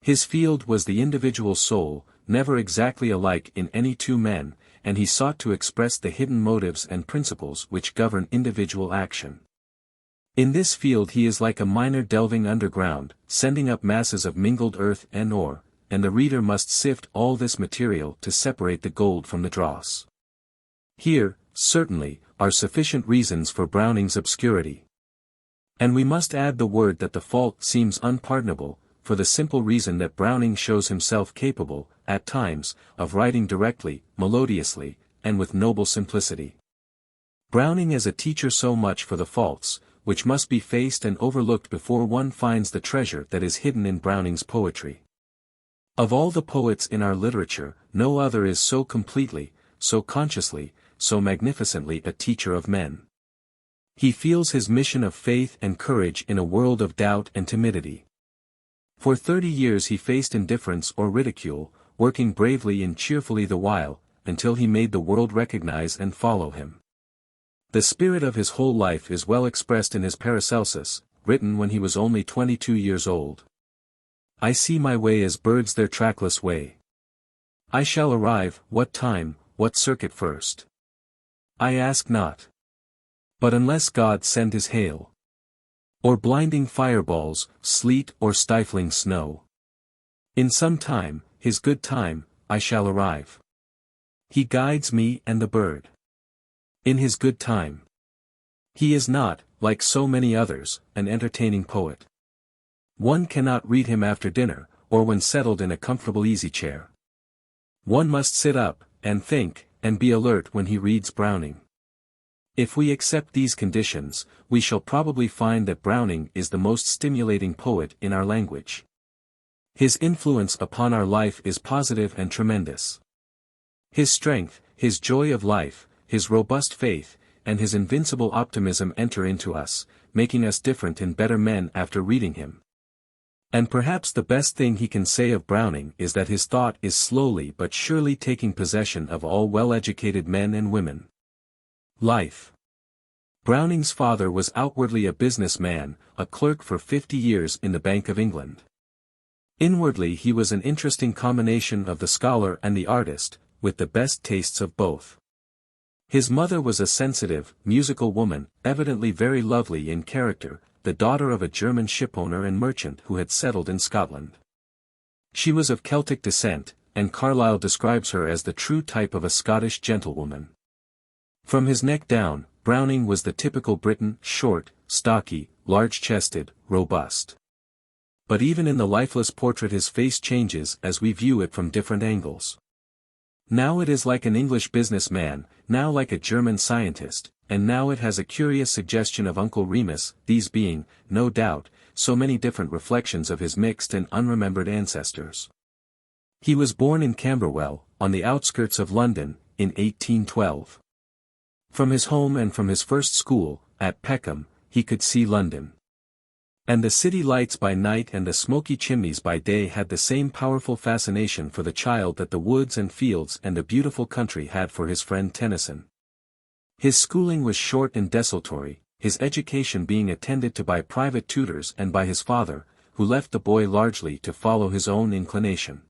His field was the individual soul, never exactly alike in any two men, and he sought to express the hidden motives and principles which govern individual action. In this field he is like a miner delving underground, sending up masses of mingled earth and ore, and the reader must sift all this material to separate the gold from the dross. Here, certainly, are sufficient reasons for Browning's obscurity. And we must add the word that the fault seems unpardonable, for the simple reason that Browning shows himself capable, at times, of writing directly, melodiously, and with noble simplicity. Browning as a teacher so much for the faults, which must be faced and overlooked before one finds the treasure that is hidden in Browning's poetry. Of all the poets in our literature, no other is so completely, so consciously, so magnificently a teacher of men. He feels his mission of faith and courage in a world of doubt and timidity. For 30 years he faced indifference or ridicule, working bravely and cheerfully the while, until he made the world recognize and follow him. The spirit of his whole life is well expressed in his Paracelsus, written when he was only 22 years old. I see my way as birds their trackless way. I shall arrive, what time, what circuit first. I ask not. But unless God send his hail, or blinding fireballs, sleet or stifling snow, in some time, his good time, I shall arrive. He guides me and the bird. In his good time. He is not, like so many others, an entertaining poet. One cannot read him after dinner, or when settled in a comfortable easy chair. One must sit up, and think, and be alert when he reads Browning. If we accept these conditions, we shall probably find that Browning is the most stimulating poet in our language. His influence upon our life is positive and tremendous. His strength, his joy of life, his robust faith, and his invincible optimism enter into us, making us different and better men after reading him. And perhaps the best thing he can say of Browning is that his thought is slowly but surely taking possession of all well-educated men and women. Life. Browning's father was outwardly a businessman, a clerk for 50 years in the Bank of England. Inwardly he was an interesting combination of the scholar and the artist, with the best tastes of both. His mother was a sensitive, musical woman, evidently very lovely in character, the daughter of a German shipowner and merchant who had settled in Scotland. She was of Celtic descent, and Carlyle describes her as the true type of a Scottish gentlewoman. From his neck down, Browning was the typical Briton, short, stocky, large-chested, robust. But even in the lifeless portrait his face changes as we view it from different angles. Now it is like an English businessman, now like a German scientist, and now it has a curious suggestion of Uncle Remus, these being, no doubt, so many different reflections of his mixed and unremembered ancestors. He was born in Camberwell, on the outskirts of London, in 1812. From his home and from his first school, at Peckham, he could see London. And the city lights by night and the smoky chimneys by day had the same powerful fascination for the child that the woods and fields and the beautiful country had for his friend Tennyson. His schooling was short and desultory, his education being attended to by private tutors and by his father, who left the boy largely to follow his own inclination.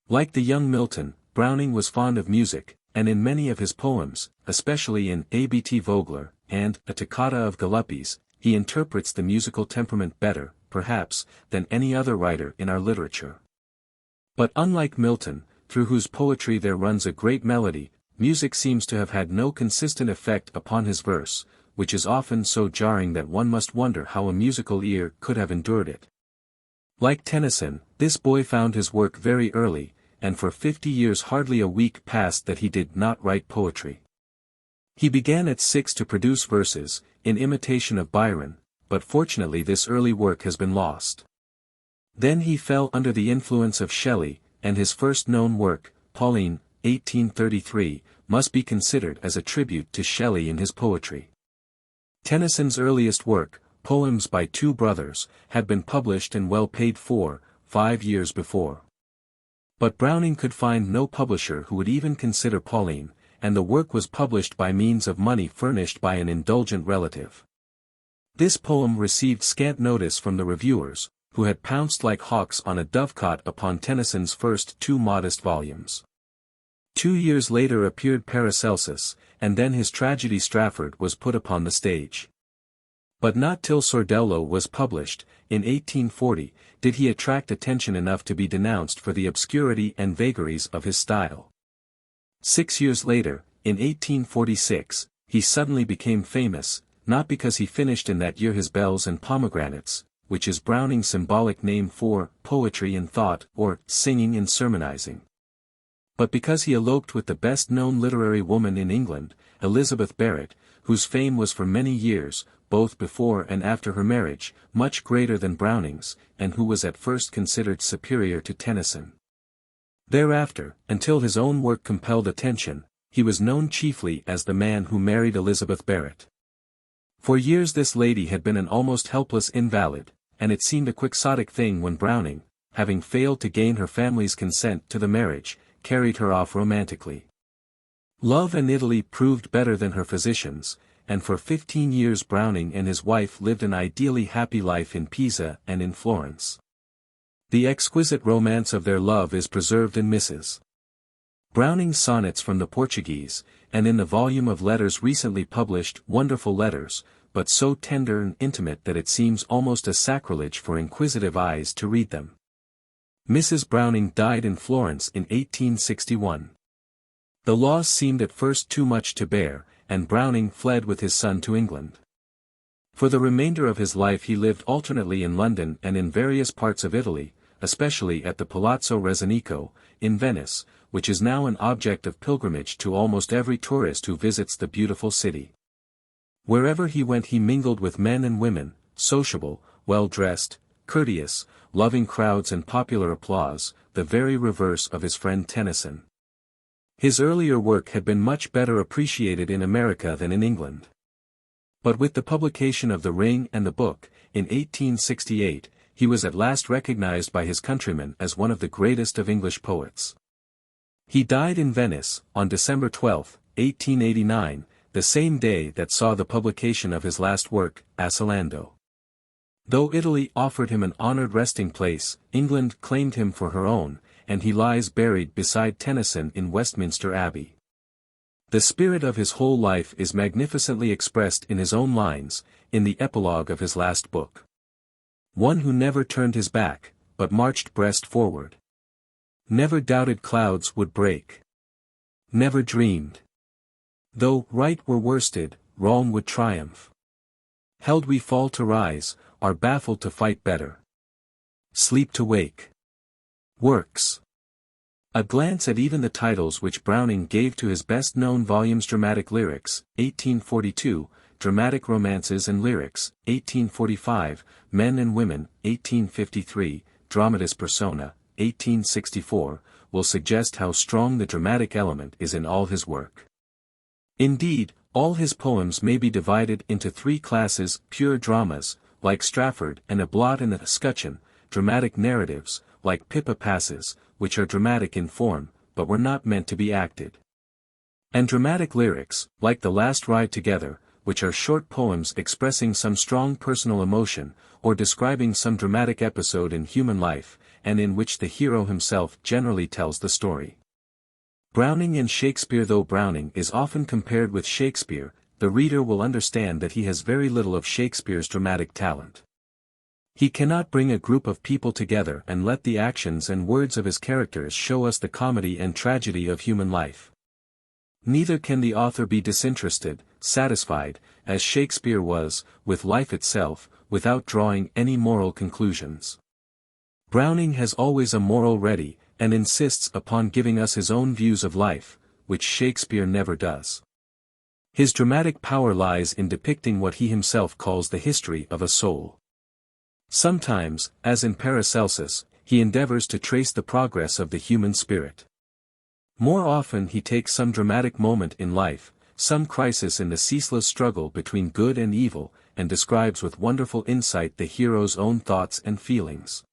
Like the young Milton, Browning was fond of music, and in many of his poems, especially in A.B.T. Vogler, and A Toccata of Galuppi's, he interprets the musical temperament better, perhaps, than any other writer in our literature. But unlike Milton, through whose poetry there runs a great melody, music seems to have had no consistent effect upon his verse, which is often so jarring that one must wonder how a musical ear could have endured it. Like Tennyson, this boy found his work very early, and for 50 years hardly a week passed that he did not write poetry. He began at 6 to produce verses, in imitation of Byron, but fortunately this early work has been lost. Then he fell under the influence of Shelley, and his first known work, Pauline, 1833, must be considered as a tribute to Shelley in his poetry. Tennyson's earliest work, Poems by Two Brothers, had been published and well paid for, 5 years before. But Browning could find no publisher who would even consider Pauline, and the work was published by means of money furnished by an indulgent relative. This poem received scant notice from the reviewers, who had pounced like hawks on a dovecot upon Tennyson's first 2 modest volumes. 2 years later appeared Paracelsus, and then his tragedy Strafford was put upon the stage. But not till Sordello was published, in 1840, did he attract attention enough to be denounced for the obscurity and vagaries of his style. 6 years later, in 1846, he suddenly became famous, not because he finished in that year his Bells and Pomegranates, which is Browning's symbolic name for poetry and thought, or singing and sermonizing, but because he eloped with the best-known literary woman in England, Elizabeth Barrett, whose fame was for many years, both before and after her marriage, much greater than Browning's, and who was at first considered superior to Tennyson. Thereafter, until his own work compelled attention, he was known chiefly as the man who married Elizabeth Barrett. For years this lady had been an almost helpless invalid, and it seemed a quixotic thing when Browning, having failed to gain her family's consent to the marriage, carried her off romantically. Love and Italy proved better than her physicians, and for 15 years Browning and his wife lived an ideally happy life in Pisa and in Florence. The exquisite romance of their love is preserved in Mrs. Browning's Sonnets from the Portuguese, and in the volume of letters recently published, Wonderful Letters, but so tender and intimate that it seems almost a sacrilege for inquisitive eyes to read them. Mrs. Browning died in Florence in 1861. The loss seemed at first too much to bear, and Browning fled with his son to England. For the remainder of his life he lived alternately in London and in various parts of Italy, especially at the Palazzo Rezzonico, in Venice, which is now an object of pilgrimage to almost every tourist who visits the beautiful city. Wherever he went he mingled with men and women, sociable, well-dressed, courteous, loving crowds and popular applause, the very reverse of his friend Tennyson. His earlier work had been much better appreciated in America than in England. But with the publication of The Ring and the Book, in 1868, he was at last recognized by his countrymen as one of the greatest of English poets. He died in Venice, on December 12, 1889, the same day that saw the publication of his last work, Asolando. Though Italy offered him an honored resting place, England claimed him for her own, and he lies buried beside Tennyson in Westminster Abbey. The spirit of his whole life is magnificently expressed in his own lines, in the epilogue of his last book. One who never turned his back, but marched breast forward. Never doubted clouds would break. Never dreamed. Though right were worsted, wrong would triumph. Held we fall to rise, are baffled to fight better. Sleep to wake. Works. A glance at even the titles which Browning gave to his best-known volumes: Dramatic Lyrics, 1842, Dramatic Romances and Lyrics, 1845, Men and Women, 1853, Dramatis Persona, 1864, will suggest how strong the dramatic element is in all his work. Indeed, all his poems may be divided into three classes: pure dramas, like Strafford and A Blot in the Escutcheon; dramatic narratives, like Pippa Passes, which are dramatic in form, but were not meant to be acted; and dramatic lyrics, like The Last Ride Together, which are short poems expressing some strong personal emotion, or describing some dramatic episode in human life, and in which the hero himself generally tells the story. Browning and Shakespeare. Though Browning is often compared with Shakespeare, the reader will understand that he has very little of Shakespeare's dramatic talent. He cannot bring a group of people together and let the actions and words of his characters show us the comedy and tragedy of human life. Neither can the author be disinterested, satisfied, as Shakespeare was, with life itself, without drawing any moral conclusions. Browning has always a moral ready, and insists upon giving us his own views of life, which Shakespeare never does. His dramatic power lies in depicting what he himself calls the history of a soul. Sometimes, as in Paracelsus, he endeavors to trace the progress of the human spirit. More often he takes some dramatic moment in life, some crisis in the ceaseless struggle between good and evil, and describes with wonderful insight the hero's own thoughts and feelings.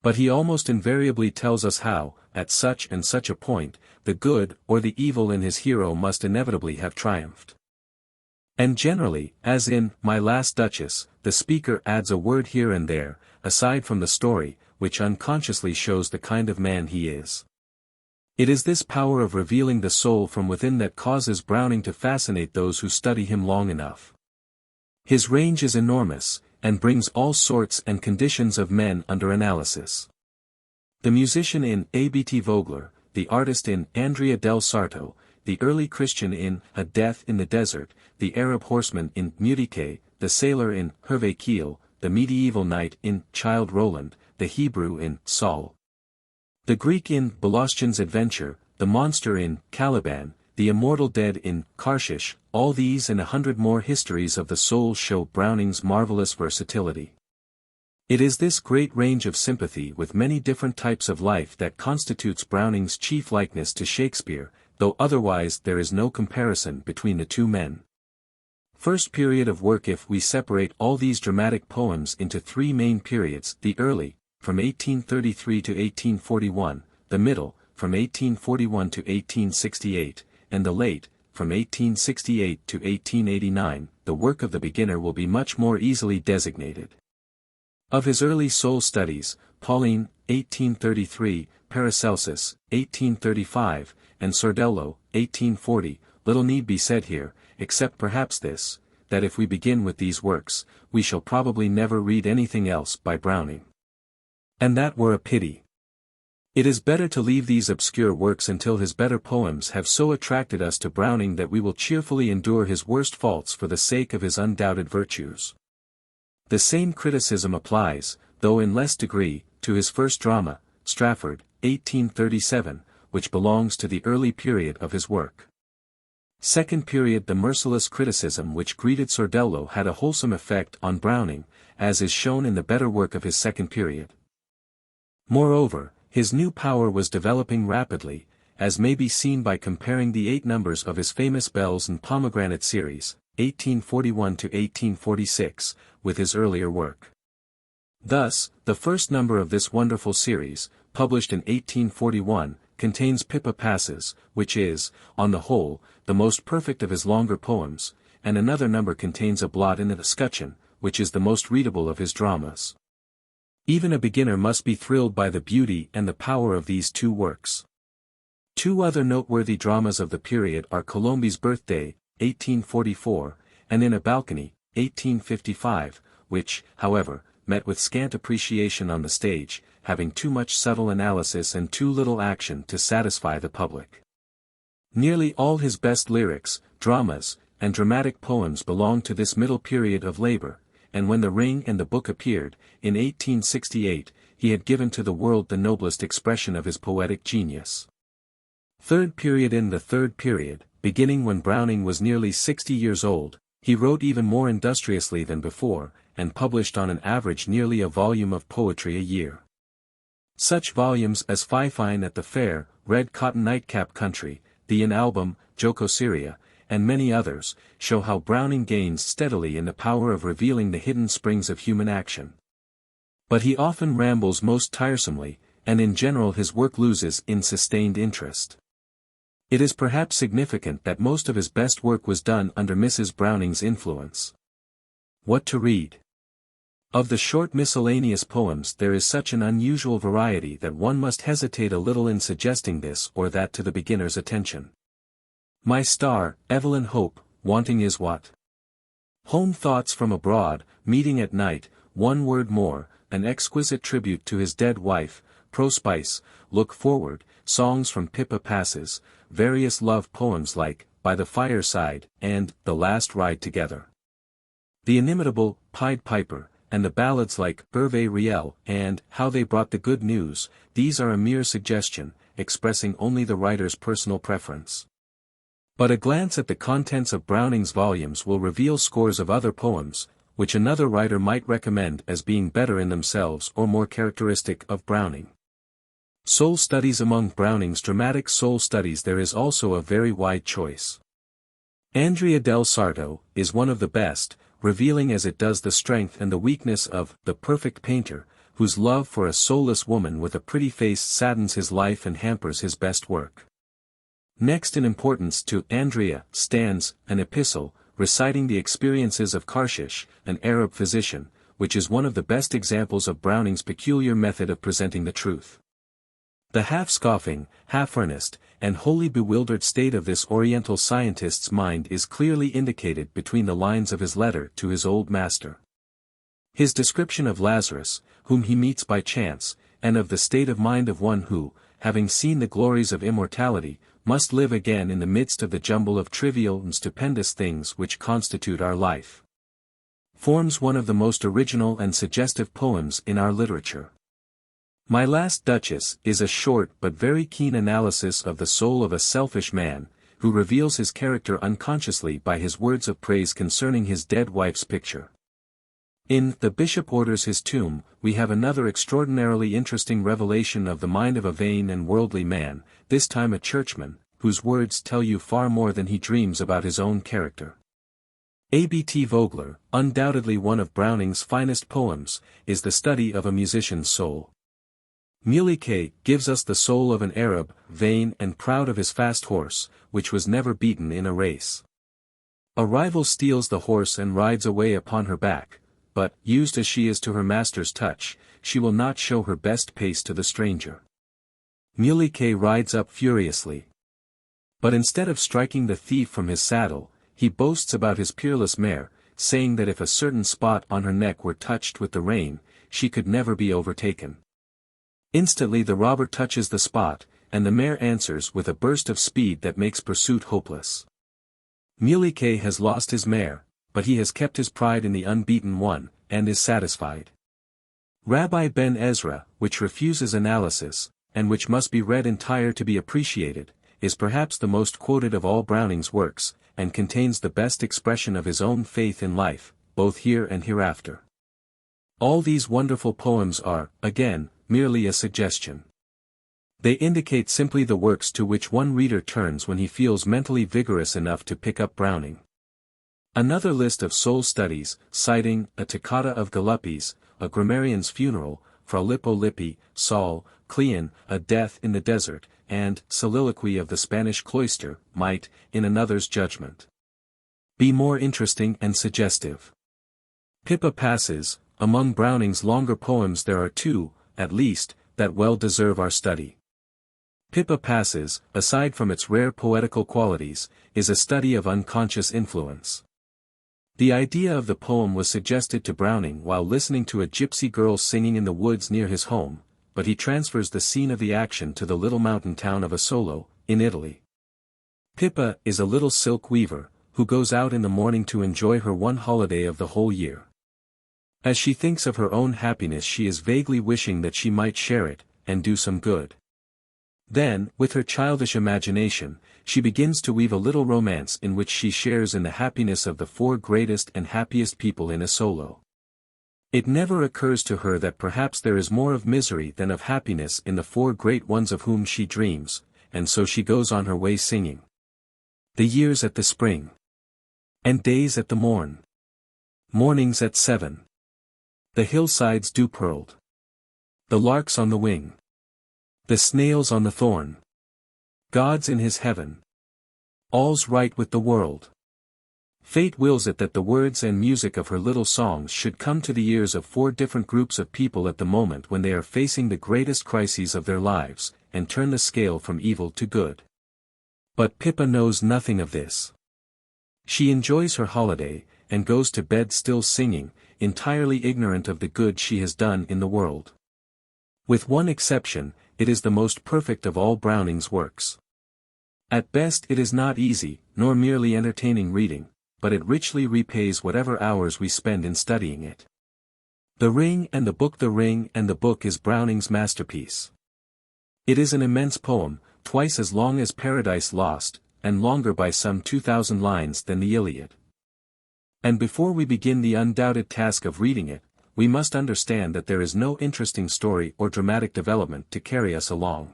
But he almost invariably tells us how, at such and such a point, the good or the evil in his hero must inevitably have triumphed. And generally, as in My Last Duchess, the speaker adds a word here and there, aside from the story, which unconsciously shows the kind of man he is. It is this power of revealing the soul from within that causes Browning to fascinate those who study him long enough. His range is enormous, and brings all sorts and conditions of men under analysis. The musician in A.B.T. Vogler, the artist in Andrea del Sarto, the early Christian in A Death in the Desert, the Arab horseman in Mudique, the sailor in Hervé Kiel, the medieval knight in Childe Roland, the Hebrew in Saul, the Greek in Balastian's Adventure, the monster in Caliban, the immortal dead in Karshish, all these and 100 more histories of the soul show Browning's marvelous versatility. It is this great range of sympathy with many different types of life that constitutes Browning's chief likeness to Shakespeare, though otherwise there is no comparison between the two men. First period of work. If we separate all these dramatic poems into three main periods: the early, from 1833 to 1841, the middle, from 1841 to 1868, and the late, from 1868 to 1889, the work of the beginner will be much more easily designated. Of his early soul studies, Pauline, 1833, Paracelsus, 1835, and Sordello, 1840, little need be said here, except perhaps this, that if we begin with these works, we shall probably never read anything else by Browning. And that were a pity. It is better to leave these obscure works until his better poems have so attracted us to Browning that we will cheerfully endure his worst faults for the sake of his undoubted virtues. The same criticism applies, though in less degree, to his first drama, Strafford, 1837, which belongs to the early period of his work. Second period. The merciless criticism which greeted Sordello had a wholesome effect on Browning, as is shown in the better work of his second period. Moreover, his new power was developing rapidly, as may be seen by comparing the 8 numbers of his famous Bells and Pomegranate series, 1841 to 1846, with his earlier work. Thus, the first number of this wonderful series, published in 1841, contains Pippa Passes, which is, on the whole, the most perfect of his longer poems, and another number contains A Blot in the Escutcheon, which is the most readable of his dramas. Even a beginner must be thrilled by the beauty and the power of these 2 works. 2 other noteworthy dramas of the period are Colombe's Birthday, 1844, and In a Balcony, 1855, which, however, met with scant appreciation on the stage, having too much subtle analysis and too little action to satisfy the public. Nearly all his best lyrics, dramas, and dramatic poems belong to this middle period of labor, and when The Ring and the Book appeared, in 1868, he had given to the world the noblest expression of his poetic genius. Third period. In the third period, beginning when Browning was nearly 60 years old, he wrote even more industriously than before, and published on an average nearly a volume of poetry a year. Such volumes as Fifine at the Fair, Red Cotton Nightcap Country, the In Album, Jocoseria, and many others, show how Browning gains steadily in the power of revealing the hidden springs of human action. But he often rambles most tiresomely, and in general his work loses in sustained interest. It is perhaps significant that most of his best work was done under Mrs. Browning's influence. What to read? Of the short miscellaneous poems there is such an unusual variety that one must hesitate a little in suggesting this or that to the beginner's attention. My Star, Evelyn Hope, Wanting Is What? Home Thoughts from Abroad, Meeting at Night, One Word More, an exquisite tribute to his dead wife, Prospice, Look Forward, songs from Pippa Passes, various love poems like, By the Fireside, and, The Last Ride Together. The inimitable, Pied Piper, and the ballads like Hervé Riel and How They Brought the Good News, these are a mere suggestion, expressing only the writer's personal preference. But a glance at the contents of Browning's volumes will reveal scores of other poems, which another writer might recommend as being better in themselves or more characteristic of Browning. Soul studies. Among Browning's dramatic soul studies there is also a very wide choice. Andrea del Sarto is one of the best, revealing as it does the strength and the weakness of the perfect painter, whose love for a soulless woman with a pretty face saddens his life and hampers his best work. Next in importance to Andrea stands An Epistle, reciting the experiences of Karshish, an Arab physician, which is one of the best examples of Browning's peculiar method of presenting the truth. The half-scoffing, half-earnest, and wholly bewildered state of this Oriental scientist's mind is clearly indicated between the lines of his letter to his old master. His description of Lazarus, whom he meets by chance, and of the state of mind of one who, having seen the glories of immortality, must live again in the midst of the jumble of trivial and stupendous things which constitute our life, forms one of the most original and suggestive poems in our literature. My Last Duchess is a short but very keen analysis of the soul of a selfish man, who reveals his character unconsciously by his words of praise concerning his dead wife's picture. In The Bishop Orders His Tomb, we have another extraordinarily interesting revelation of the mind of a vain and worldly man, this time a churchman, whose words tell you far more than he dreams about his own character. A.B.T. Vogler, undoubtedly one of Browning's finest poems, is the study of a musician's soul. Mulike gives us the soul of an Arab, vain and proud of his fast horse, which was never beaten in a race. A rival steals the horse and rides away upon her back, but, used as she is to her master's touch, she will not show her best pace to the stranger. Mulike rides up furiously. But instead of striking the thief from his saddle, he boasts about his peerless mare, saying that if a certain spot on her neck were touched with the rein, she could never be overtaken. Instantly the robber touches the spot, and the mare answers with a burst of speed that makes pursuit hopeless. Mulike has lost his mare, but he has kept his pride in the unbeaten one, and is satisfied. Rabbi Ben Ezra, which refuses analysis, and which must be read entire to be appreciated, is perhaps the most quoted of all Browning's works, and contains the best expression of his own faith in life, both here and hereafter. All these wonderful poems are, again, merely a suggestion. They indicate simply the works to which one reader turns when he feels mentally vigorous enough to pick up Browning. Another list of soul studies, citing A Toccata of Galuppi's, A Grammarian's Funeral, Fra Lippo Lippi, Saul, Cleon, A Death in the Desert, and Soliloquy of the Spanish Cloister, might, in another's judgment, be more interesting and suggestive. Pippa Passes. Among Browning's longer poems there are two, at least, that well deserve our study. Pippa Passes, aside from its rare poetical qualities, is a study of unconscious influence. The idea of the poem was suggested to Browning while listening to a gypsy girl singing in the woods near his home, but he transfers the scene of the action to the little mountain town of Asolo, in Italy. Pippa is a little silk weaver, who goes out in the morning to enjoy her one holiday of the whole year. As she thinks of her own happiness she is vaguely wishing that she might share it, and do some good. Then, with her childish imagination, she begins to weave a little romance in which she shares in the happiness of the four greatest and happiest people in Asolo. It never occurs to her that perhaps there is more of misery than of happiness in the four great ones of whom she dreams, and so she goes on her way singing. The years at the spring. And days at the morn. Mornings at 7. The hillsides dew pearled. The larks on the wing. The snails on the thorn. God's in his heaven. All's right with the world. Fate wills it that the words and music of her little songs should come to the ears of four different groups of people at the moment when they are facing the greatest crises of their lives, and turn the scale from evil to good. But Pippa knows nothing of this. She enjoys her holiday, and goes to bed still singing, entirely ignorant of the good she has done in the world. With one exception, it is the most perfect of all Browning's works. At best it is not easy, nor merely entertaining reading, but it richly repays whatever hours we spend in studying it. The Ring and the Book. The Ring and the Book is Browning's masterpiece. It is an immense poem, twice as long as Paradise Lost, and longer by some 2,000 lines than the Iliad. And before we begin the undoubted task of reading it, we must understand that there is no interesting story or dramatic development to carry us along.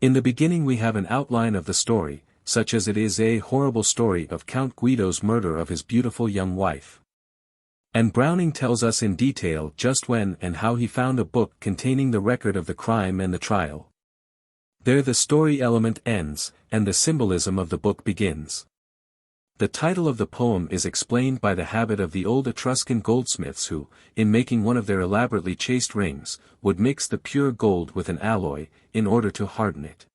In the beginning we have an outline of the story, such as it is a horrible story of Count Guido's murder of his beautiful young wife. And Browning tells us in detail just when and how he found a book containing the record of the crime and the trial. There the story element ends, and the symbolism of the book begins. The title of the poem is explained by the habit of the old Etruscan goldsmiths who, in making one of their elaborately chased rings, would mix the pure gold with an alloy, in order to harden it.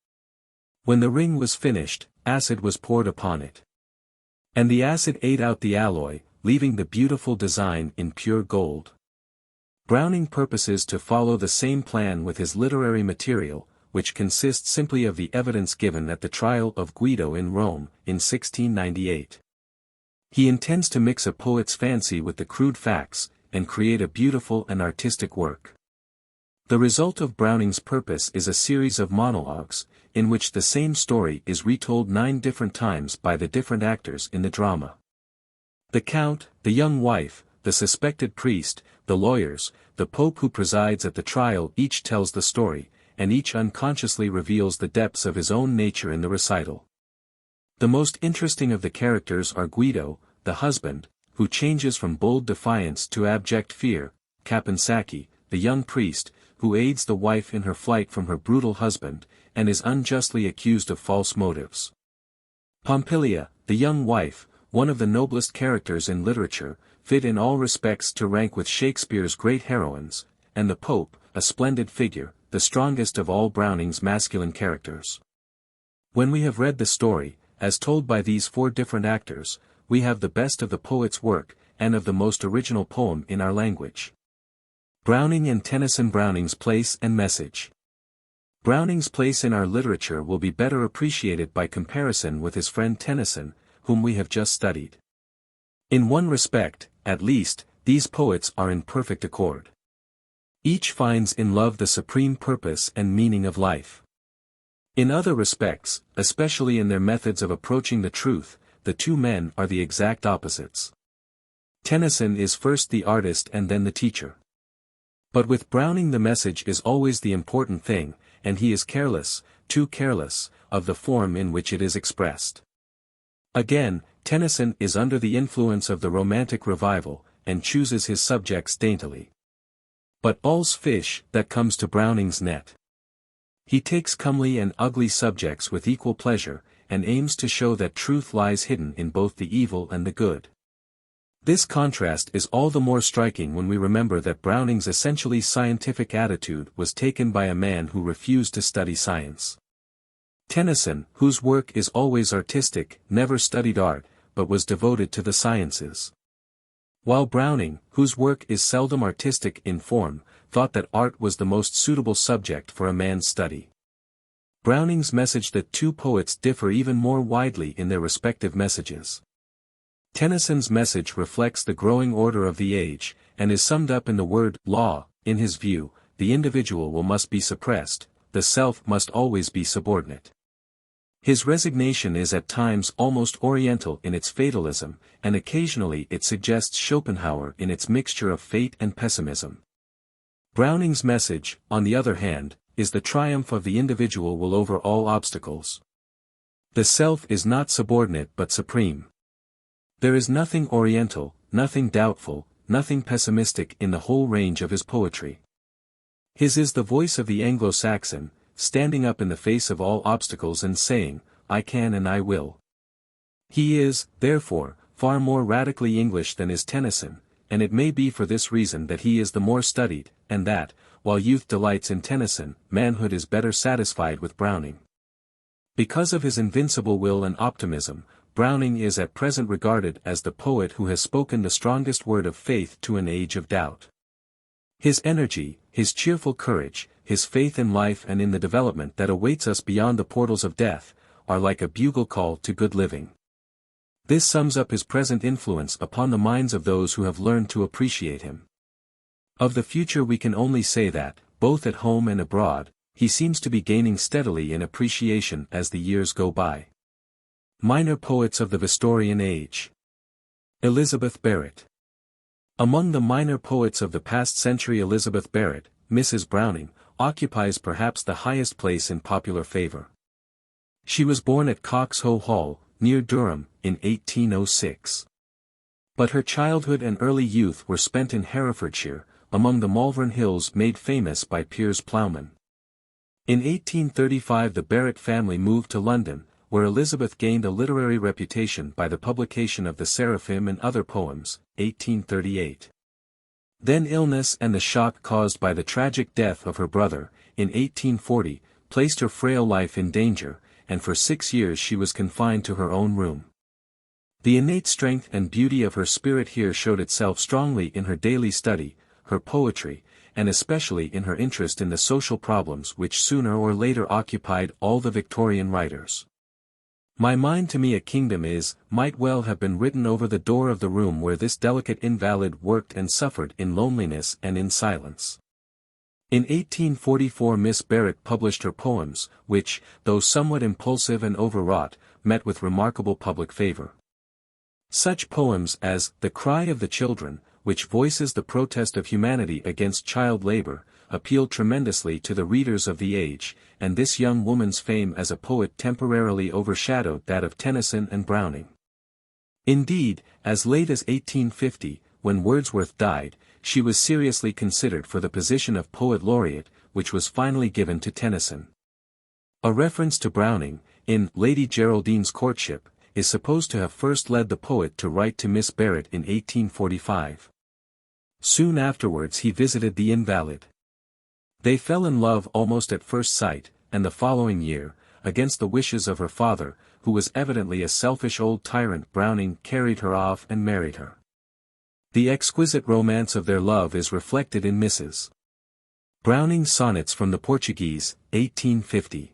When the ring was finished, acid was poured upon it. And the acid ate out the alloy, leaving the beautiful design in pure gold. Browning purposes to follow the same plan with his literary material, which consists simply of the evidence given at the trial of Guido in Rome, in 1698. He intends to mix a poet's fancy with the crude facts, and create a beautiful and artistic work. The result of Browning's purpose is a series of monologues, in which the same story is retold 9 different times by the different actors in the drama. The Count, the young wife, the suspected priest, the lawyers, the Pope who presides at the trial each tells the story, and each unconsciously reveals the depths of his own nature in the recital. The most interesting of the characters are Guido, the husband, who changes from bold defiance to abject fear, Caponsacchi, the young priest, who aids the wife in her flight from her brutal husband, and is unjustly accused of false motives. Pompilia, the young wife, one of the noblest characters in literature, fit in all respects to rank with Shakespeare's great heroines, and the Pope, a splendid figure, the strongest of all Browning's masculine characters. When we have read the story, as told by these 4 different actors, we have the best of the poet's work, and of the most original poem in our language. Browning and Tennyson. Browning's place and message. Browning's place in our literature will be better appreciated by comparison with his friend Tennyson, whom we have just studied. In one respect, at least, these poets are in perfect accord. Each finds in love the supreme purpose and meaning of life. In other respects, especially in their methods of approaching the truth, the two men are the exact opposites. Tennyson is first the artist and then the teacher. But with Browning the message is always the important thing, and he is careless, too careless, of the form in which it is expressed. Again, Tennyson is under the influence of the Romantic Revival, and chooses his subjects daintily. But all's fish that comes to Browning's net. He takes comely and ugly subjects with equal pleasure, and aims to show that truth lies hidden in both the evil and the good. This contrast is all the more striking when we remember that Browning's essentially scientific attitude was taken by a man who refused to study science. Tennyson, whose work is always artistic, never studied art, but was devoted to the sciences. While Browning, whose work is seldom artistic in form, thought that art was the most suitable subject for a man's study. Browning's message that two poets differ even more widely in their respective messages. Tennyson's message reflects the growing order of the age, and is summed up in the word law. In his view, the individual will must be suppressed, the self must always be subordinate. His resignation is at times almost oriental in its fatalism, and occasionally it suggests Schopenhauer in its mixture of fate and pessimism. Browning's message, on the other hand, is the triumph of the individual will over all obstacles. The self is not subordinate but supreme. There is nothing oriental, nothing doubtful, nothing pessimistic in the whole range of his poetry. His is the voice of the Anglo-Saxon, standing up in the face of all obstacles and saying, I can and I will. He is, therefore, far more radically English than is Tennyson, and it may be for this reason that he is the more studied, and that, while youth delights in Tennyson, manhood is better satisfied with Browning. Because of his invincible will and optimism, Browning is at present regarded as the poet who has spoken the strongest word of faith to an age of doubt. His energy, his cheerful courage, his faith in life and in the development that awaits us beyond the portals of death, are like a bugle call to good living. This sums up his present influence upon the minds of those who have learned to appreciate him. Of the future we can only say that, both at home and abroad, he seems to be gaining steadily in appreciation as the years go by. Minor poets of the Victorian age. Elizabeth Barrett. Among the minor poets of the past century, Elizabeth Barrett, Mrs. Browning, occupies perhaps the highest place in popular favor. She was born at Coxhoe Hall, near Durham, in 1806. But her childhood and early youth were spent in Herefordshire, among the Malvern Hills made famous by Piers Plowman. In 1835 the Barrett family moved to London, where Elizabeth gained a literary reputation by the publication of the Seraphim and Other Poems, 1838. Then illness and the shock caused by the tragic death of her brother, in 1840, placed her frail life in danger, and for 6 years she was confined to her own room. The innate strength and beauty of her spirit here showed itself strongly in her daily study, her poetry, and especially in her interest in the social problems which sooner or later occupied all the Victorian writers. My mind to me a kingdom is, might well have been written over the door of the room where this delicate invalid worked and suffered in loneliness and in silence. In 1844 Miss Barrett published her poems, which, though somewhat impulsive and overwrought, met with remarkable public favor. Such poems as The Cry of the Children, which voices the protest of humanity against child labor, appealed tremendously to the readers of the age, and this young woman's fame as a poet temporarily overshadowed that of Tennyson and Browning. Indeed, as late as 1850, when Wordsworth died, she was seriously considered for the position of poet laureate, which was finally given to Tennyson. A reference to Browning, in Lady Geraldine's Courtship, is supposed to have first led the poet to write to Miss Barrett in 1845. Soon afterwards he visited the invalid. They fell in love almost at first sight, and the following year, against the wishes of her father, who was evidently a selfish old tyrant, Browning carried her off and married her. The exquisite romance of their love is reflected in Mrs. Browning's Sonnets from the Portuguese, 1850.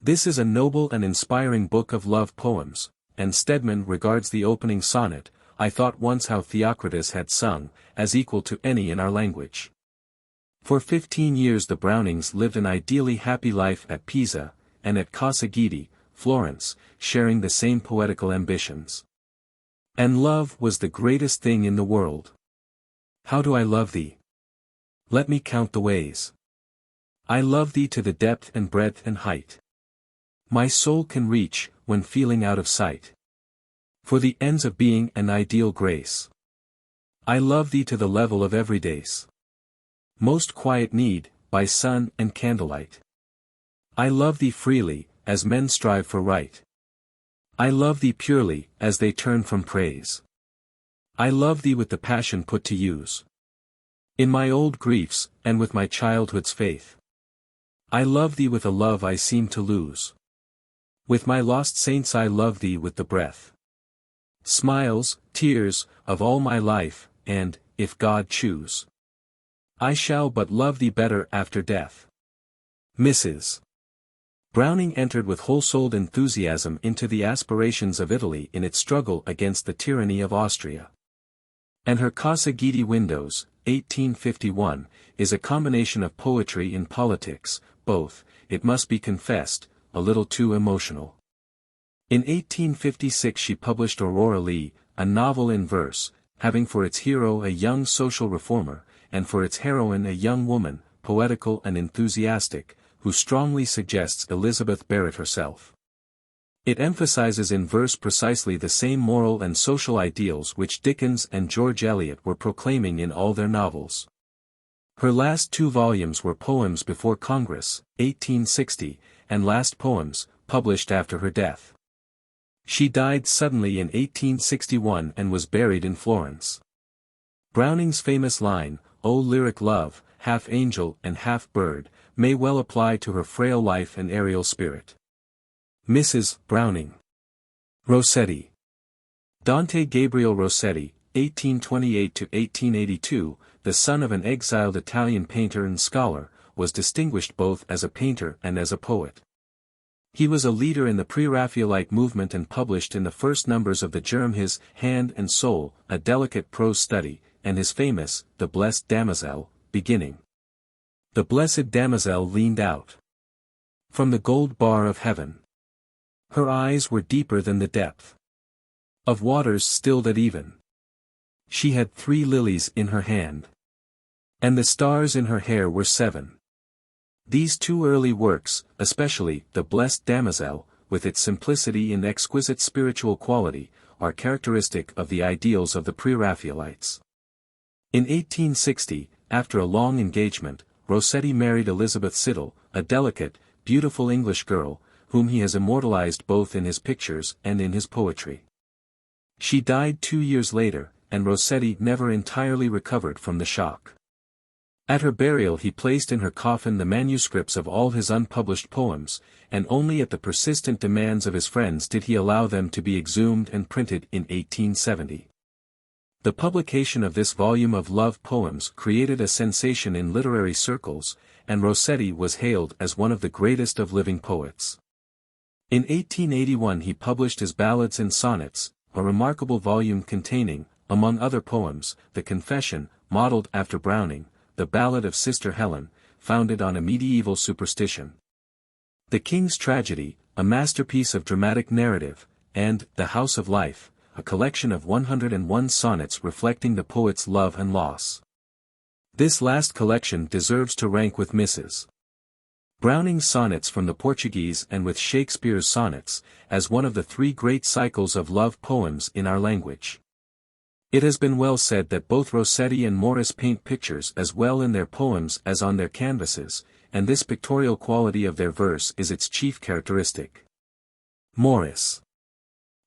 This is a noble and inspiring book of love poems, and Stedman regards the opening sonnet, I thought once how Theocritus had sung, as equal to any in our language. For 15 years the Brownings lived an ideally happy life at Pisa, and at Casa Guidi, Florence, sharing the same poetical ambitions. And love was the greatest thing in the world. How do I love thee? Let me count the ways. I love thee to the depth and breadth and height my soul can reach, when feeling out of sight. For the ends of being and ideal grace. I love thee to the level of everyday's most quiet need, by sun and candlelight. I love thee freely, as men strive for right. I love thee purely, as they turn from praise. I love thee with the passion put to use in my old griefs, and with my childhood's faith. I love thee with a love I seem to lose. With my lost saints I love thee with the breath, smiles, tears, of all my life, and, if God choose, I shall but love thee better after death. Mrs. Browning entered with whole-souled enthusiasm into the aspirations of Italy in its struggle against the tyranny of Austria. And her Casa Guidi Windows, 1851, is a combination of poetry and politics, both, it must be confessed, a little too emotional. In 1856 she published Aurora Leigh, a novel in verse, having for its hero a young social reformer, and for its heroine a young woman, poetical and enthusiastic, who strongly suggests Elizabeth Barrett herself. It emphasizes in verse precisely the same moral and social ideals which Dickens and George Eliot were proclaiming in all their novels. Her last two volumes were Poems Before Congress, 1860, and Last Poems, published after her death. She died suddenly in 1861 and was buried in Florence. Browning's famous line, "O lyric love, half angel and half bird," may well apply to her frail life and aerial spirit. Mrs. Browning. Rossetti. Dante Gabriel Rossetti, 1828–1882, the son of an exiled Italian painter and scholar, was distinguished both as a painter and as a poet. He was a leader in the Pre-Raphaelite movement and published in the first numbers of the Germ his Hand and Soul, a delicate prose study, and his famous, The Blessed Damozel, beginning. The blessed damozel leaned out from the gold bar of heaven. Her eyes were deeper than the depth of waters stilled at even. She had 3 lilies in her hand, and the stars in her hair were 7. These two early works, especially The Blessed Damozel, with its simplicity and exquisite spiritual quality, are characteristic of the ideals of the Pre-Raphaelites. In 1860, after a long engagement, Rossetti married Elizabeth Siddal, a delicate, beautiful English girl, whom he has immortalized both in his pictures and in his poetry. She died 2 years later, and Rossetti never entirely recovered from the shock. At her burial he placed in her coffin the manuscripts of all his unpublished poems, and only at the persistent demands of his friends did he allow them to be exhumed and printed in 1870. The publication of this volume of love poems created a sensation in literary circles, and Rossetti was hailed as one of the greatest of living poets. In 1881 he published his Ballads and Sonnets, a remarkable volume containing, among other poems, The Confession, modeled after Browning, The Ballad of Sister Helen, founded on a medieval superstition, The King's Tragedy, a masterpiece of dramatic narrative, and The House of Life, a collection of 101 sonnets reflecting the poet's love and loss. This last collection deserves to rank with Mrs. Browning's sonnets from the Portuguese and with Shakespeare's sonnets, as one of the 3 great cycles of love poems in our language. It has been well said that both Rossetti and Morris paint pictures as well in their poems as on their canvases, and this pictorial quality of their verse is its chief characteristic. Morris.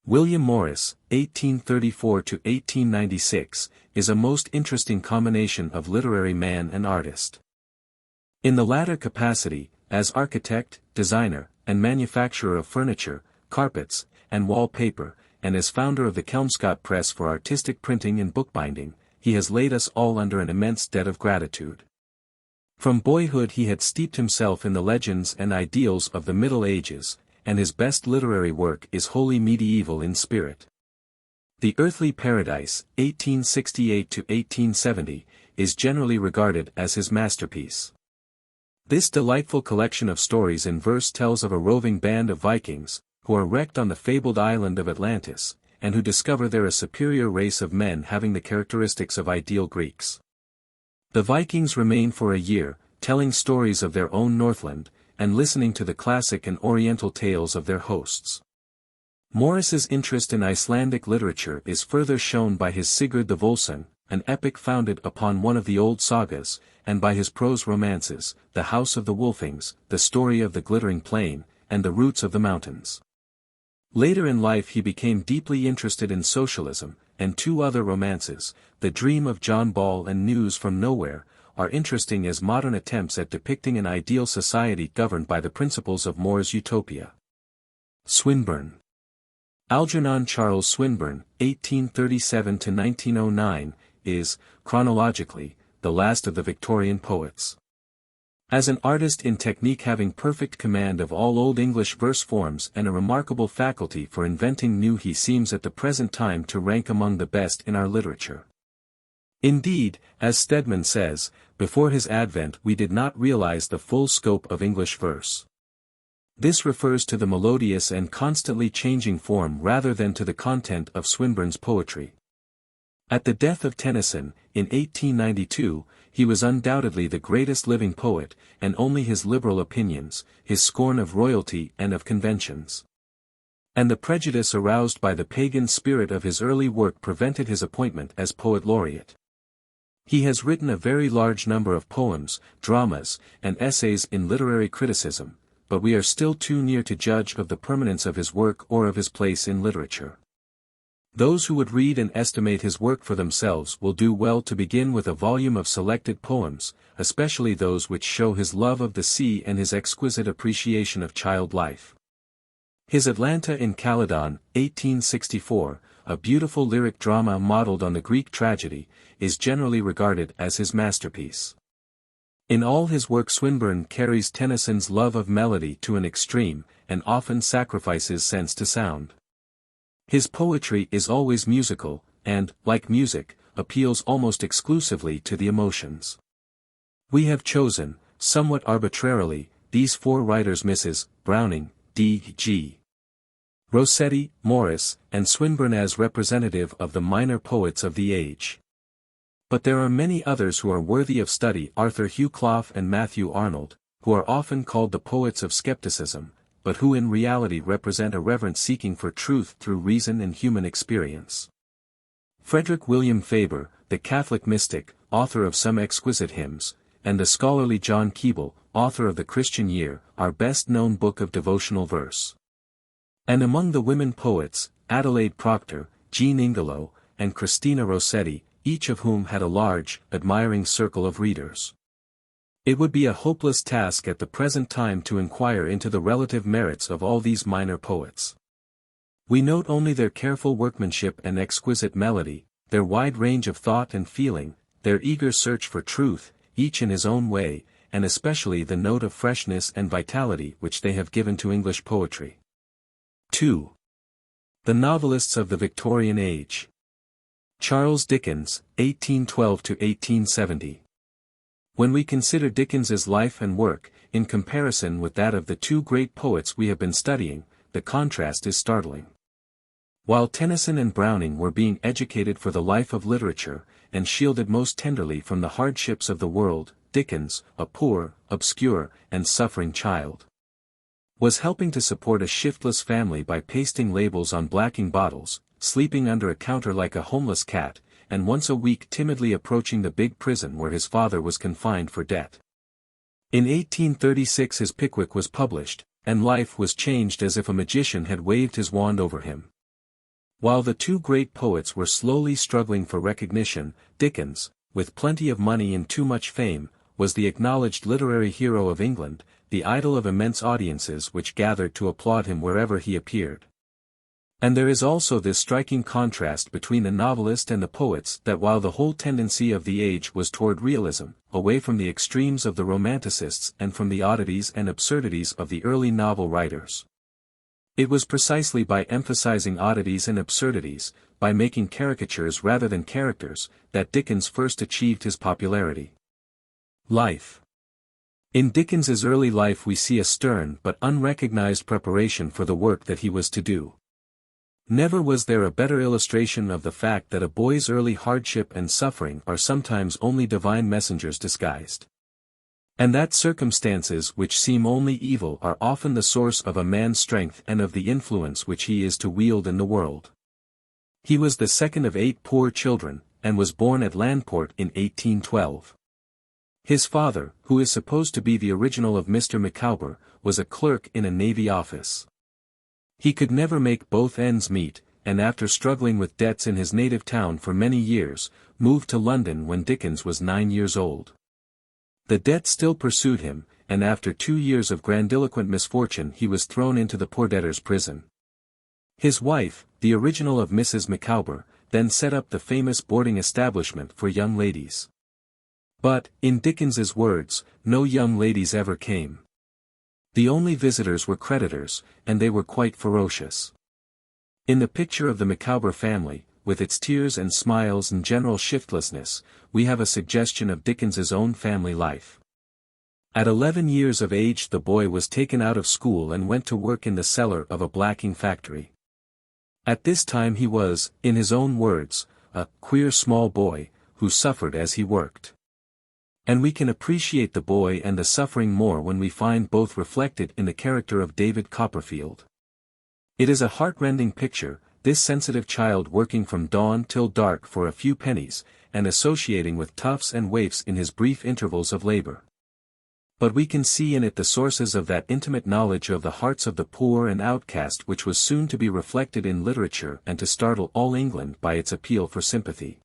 William Morris, 1834–1896, is a most interesting combination of literary man and artist. In the latter capacity, as architect, designer, and manufacturer of furniture, carpets, and wallpaper, and as founder of the Kelmscott Press for artistic printing and bookbinding, he has laid us all under an immense debt of gratitude. From boyhood he had steeped himself in the legends and ideals of the Middle Ages, and his best literary work is wholly medieval in spirit. The Earthly Paradise, 1868–1870, is generally regarded as his masterpiece. This delightful collection of stories in verse tells of a roving band of Vikings, who are wrecked on the fabled island of Atlantis, and who discover there a superior race of men having the characteristics of ideal Greeks. The Vikings remain for a year, telling stories of their own Northland, and listening to the classic and oriental tales of their hosts. Morris's interest in Icelandic literature is further shown by his Sigurd the Volsung, an epic founded upon one of the old sagas, and by his prose romances, The House of the Wolfings, The Story of the Glittering Plain, and The Roots of the Mountains. Later in life he became deeply interested in socialism, and two other romances, The Dream of John Ball and News from Nowhere, are interesting as modern attempts at depicting an ideal society governed by the principles of More's utopia. Swinburne. Algernon Charles Swinburne, 1837–1909, is, chronologically, the last of the Victorian poets. As an artist in technique having perfect command of all Old English verse forms and a remarkable faculty for inventing new, he seems at the present time to rank among the best in our literature. Indeed, as Stedman says, before his advent we did not realize the full scope of English verse. This refers to the melodious and constantly changing form rather than to the content of Swinburne's poetry. At the death of Tennyson, in 1892, he was undoubtedly the greatest living poet, and only his liberal opinions, his scorn of royalty and of conventions, and the prejudice aroused by the pagan spirit of his early work prevented his appointment as poet laureate. He has written a very large number of poems, dramas, and essays in literary criticism, but we are still too near to judge of the permanence of his work or of his place in literature. Those who would read and estimate his work for themselves will do well to begin with a volume of selected poems, especially those which show his love of the sea and his exquisite appreciation of child life. His Atlanta in Calydon, 1864, a beautiful lyric drama modeled on the Greek tragedy, is generally regarded as his masterpiece. In all his work Swinburne carries Tennyson's love of melody to an extreme, and often sacrifices sense to sound. His poetry is always musical, and, like music, appeals almost exclusively to the emotions. We have chosen, somewhat arbitrarily, these four writers: Mrs. Browning, D.G. Rossetti, Morris, and Swinburne as representative of the minor poets of the age. But there are many others who are worthy of study: Arthur Hugh Clough and Matthew Arnold, who are often called the poets of skepticism, but who in reality represent a reverent seeking for truth through reason and human experience. Frederick William Faber, the Catholic mystic, author of some exquisite hymns, and the scholarly John Keble, author of the Christian Year, our best-known book of devotional verse. And among the women poets, Adelaide Proctor, Jean Ingelow, and Christina Rossetti, each of whom had a large, admiring circle of readers. It would be a hopeless task at the present time to inquire into the relative merits of all these minor poets. We note only their careful workmanship and exquisite melody, their wide range of thought and feeling, their eager search for truth, each in his own way, and especially the note of freshness and vitality which they have given to English poetry. 2. The novelists of the Victorian Age. Charles Dickens, 1812–1870. When we consider Dickens's life and work, in comparison with that of the two great poets we have been studying, the contrast is startling. While Tennyson and Browning were being educated for the life of literature, and shielded most tenderly from the hardships of the world, Dickens, a poor, obscure, and suffering child, was helping to support a shiftless family by pasting labels on blacking bottles, sleeping under a counter like a homeless cat, and once a week timidly approaching the big prison where his father was confined for debt. In 1836 his Pickwick was published, and life was changed as if a magician had waved his wand over him. While the two great poets were slowly struggling for recognition, Dickens, with plenty of money and too much fame, was the acknowledged literary hero of England, the idol of immense audiences which gathered to applaud him wherever he appeared. And there is also this striking contrast between the novelist and the poets, that while the whole tendency of the age was toward realism, away from the extremes of the romanticists and from the oddities and absurdities of the early novel writers, it was precisely by emphasizing oddities and absurdities, by making caricatures rather than characters, that Dickens first achieved his popularity. Life. In Dickens's early life we see a stern but unrecognized preparation for the work that he was to do. Never was there a better illustration of the fact that a boy's early hardship and suffering are sometimes only divine messengers disguised. And that circumstances which seem only evil are often the source of a man's strength and of the influence which he is to wield in the world. He was the second of 8 poor children, and was born at Landport in 1812. His father, who is supposed to be the original of Mr. Micawber, was a clerk in a navy office. He could never make both ends meet, and after struggling with debts in his native town for many years, moved to London when Dickens was 9 years old. The debt still pursued him, and after 2 years of grandiloquent misfortune he was thrown into the poor debtors' prison. His wife, the original of Mrs. Micawber, then set up the famous boarding establishment for young ladies. But, in Dickens's words, no young ladies ever came. The only visitors were creditors, and they were quite ferocious. In the picture of the Micawber family, with its tears and smiles and general shiftlessness, we have a suggestion of Dickens's own family life. At 11 years of age the boy was taken out of school and went to work in the cellar of a blacking factory. At this time he was, in his own words, a queer small boy, who suffered as he worked. And we can appreciate the boy and the suffering more when we find both reflected in the character of David Copperfield. It is a heart-rending picture, this sensitive child working from dawn till dark for a few pennies, and associating with toughs and waifs in his brief intervals of labor. But we can see in it the sources of that intimate knowledge of the hearts of the poor and outcast which was soon to be reflected in literature and to startle all England by its appeal for sympathy.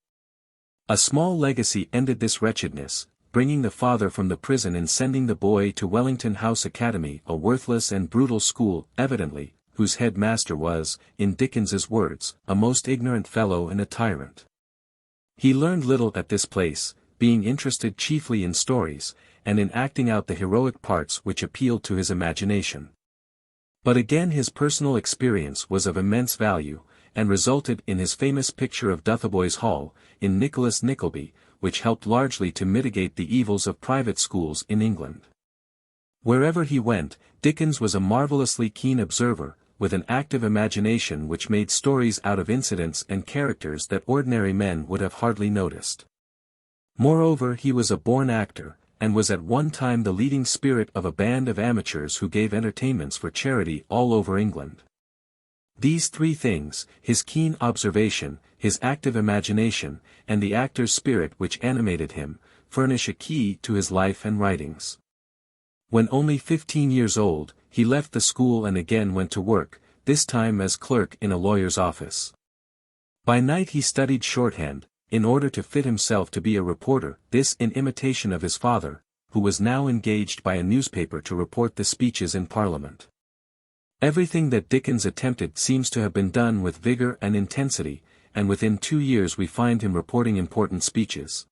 A small legacy ended this wretchedness, bringing the father from the prison and sending the boy to Wellington House Academy, a worthless and brutal school, evidently, whose head-master was, in Dickens's words, a most ignorant fellow and a tyrant. He learned little at this place, being interested chiefly in stories, and in acting out the heroic parts which appealed to his imagination. But again his personal experience was of immense value, and resulted in his famous picture of Dotheboys Hall, in Nicholas Nickleby, which helped largely to mitigate the evils of private schools in England. Wherever he went, Dickens was a marvellously keen observer, with an active imagination which made stories out of incidents and characters that ordinary men would have hardly noticed. Moreover he was a born actor, and was at one time the leading spirit of a band of amateurs who gave entertainments for charity all over England. These 3 things, his keen observation, his active imagination, and the actor's spirit which animated him, furnish a key to his life and writings. When only 15 years old, he left the school and again went to work, this time as clerk in a lawyer's office. By night he studied shorthand, in order to fit himself to be a reporter, this in imitation of his father, who was now engaged by a newspaper to report the speeches in Parliament. Everything that Dickens attempted seems to have been done with vigor and intensity, and within 2 years we find him reporting important speeches,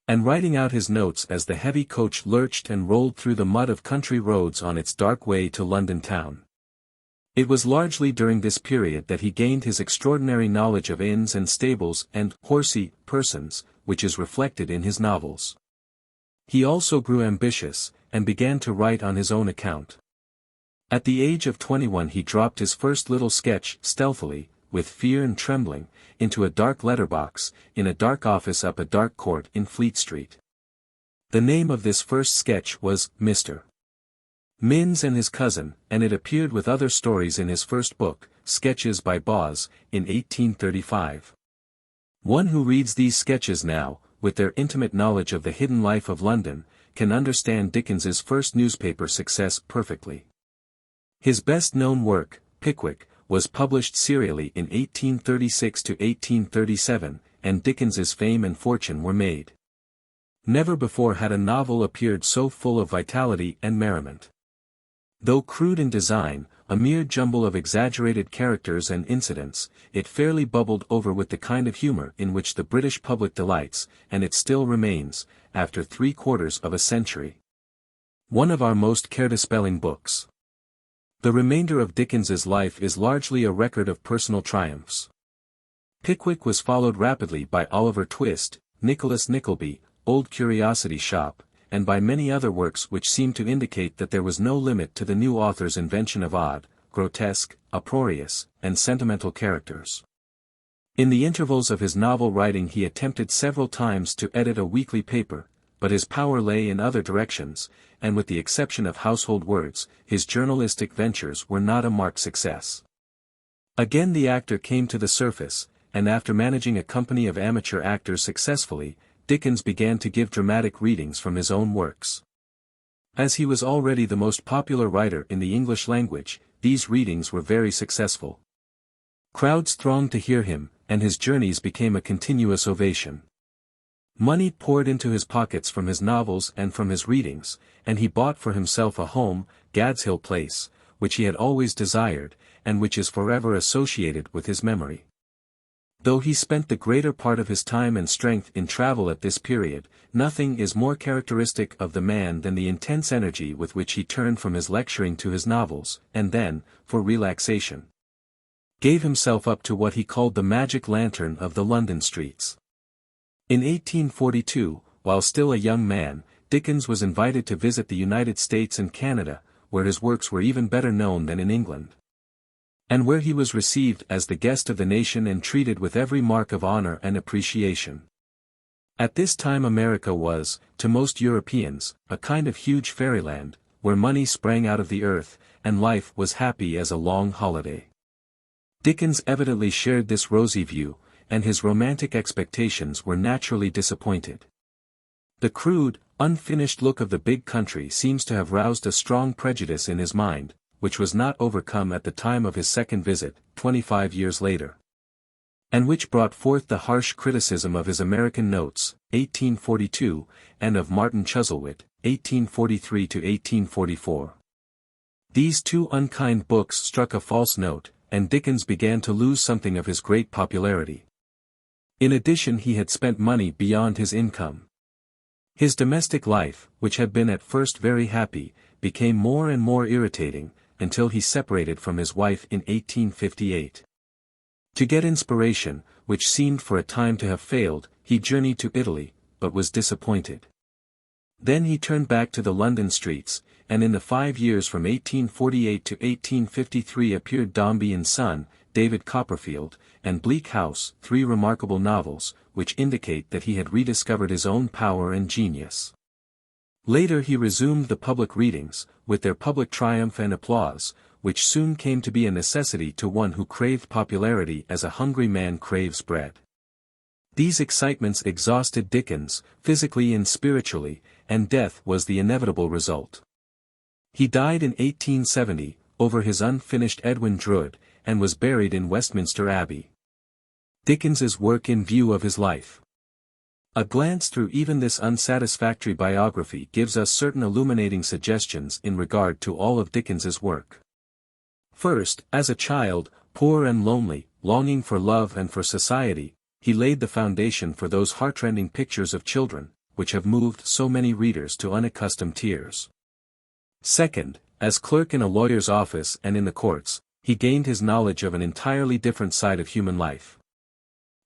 and writing out his notes as the heavy coach lurched and rolled through the mud of country roads on its dark way to London town. It was largely during this period that he gained his extraordinary knowledge of inns and stables and horsey persons, which is reflected in his novels. He also grew ambitious, and began to write on his own account. At the age of 21 he dropped his first little sketch stealthily, with fear and trembling, into a dark letterbox, in a dark office up a dark court in Fleet Street. The name of this first sketch was Mr. Minns and His Cousin, and it appeared with other stories in his first book, Sketches by Boz, in 1835. One who reads these sketches now, with their intimate knowledge of the hidden life of London, can understand Dickens's first newspaper success perfectly. His best-known work, Pickwick, was published serially in 1836 to 1837, and Dickens's fame and fortune were made. Never before had a novel appeared so full of vitality and merriment. Though crude in design, a mere jumble of exaggerated characters and incidents, it fairly bubbled over with the kind of humor in which the British public delights, and it still remains, after 3/4 of a century, one of our most care-dispelling books. The remainder of Dickens's life is largely a record of personal triumphs. Pickwick was followed rapidly by Oliver Twist, Nicholas Nickleby, Old Curiosity Shop, and by many other works which seem to indicate that there was no limit to the new author's invention of odd, grotesque, uproarious, and sentimental characters. In the intervals of his novel writing he attempted several times to edit a weekly paper, but his power lay in other directions, and with the exception of household words, his journalistic ventures were not a marked success. Again the actor came to the surface, and after managing a company of amateur actors successfully, Dickens began to give dramatic readings from his own works. As he was already the most popular writer in the English language, these readings were very successful. Crowds thronged to hear him, and his journeys became a continuous ovation. Money poured into his pockets from his novels and from his readings, and he bought for himself a home, Gadshill Place, which he had always desired, and which is forever associated with his memory. Though he spent the greater part of his time and strength in travel at this period, nothing is more characteristic of the man than the intense energy with which he turned from his lecturing to his novels, and then, for relaxation, gave himself up to what he called the magic lantern of the London streets. In 1842, while still a young man, Dickens was invited to visit the United States and Canada, where his works were even better known than in England, and where he was received as the guest of the nation and treated with every mark of honor and appreciation. At this time America was, to most Europeans, a kind of huge fairyland, where money sprang out of the earth, and life was happy as a long holiday. Dickens evidently shared this rosy view, and his romantic expectations were naturally disappointed. The crude, unfinished look of the big country seems to have roused a strong prejudice in his mind, which was not overcome at the time of his second visit, 25 years later, and which brought forth the harsh criticism of his American Notes, 1842, and of Martin Chuzzlewit, 1843–1844. These two unkind books struck a false note, and Dickens began to lose something of his great popularity. In addition, he had spent money beyond his income. His domestic life, which had been at first very happy, became more and more irritating, until he separated from his wife in 1858. To get inspiration, which seemed for a time to have failed, he journeyed to Italy, but was disappointed. Then he turned back to the London streets, and in the 5 years from 1848 to 1853 appeared Dombey and Son, David Copperfield, and Bleak House, 3 remarkable novels, which indicate that he had rediscovered his own power and genius. Later he resumed the public readings, with their public triumph and applause, which soon came to be a necessity to one who craved popularity as a hungry man craves bread. These excitements exhausted Dickens, physically and spiritually, and death was the inevitable result. He died in 1870, over his unfinished Edwin Drood, and was buried in Westminster Abbey. Dickens's work in view of his life. A glance through even this unsatisfactory biography gives us certain illuminating suggestions in regard to all of Dickens's work. First, as a child, poor and lonely, longing for love and for society, he laid the foundation for those heartrending pictures of children, which have moved so many readers to unaccustomed tears. Second, as clerk in a lawyer's office and in the courts, he gained his knowledge of an entirely different side of human life.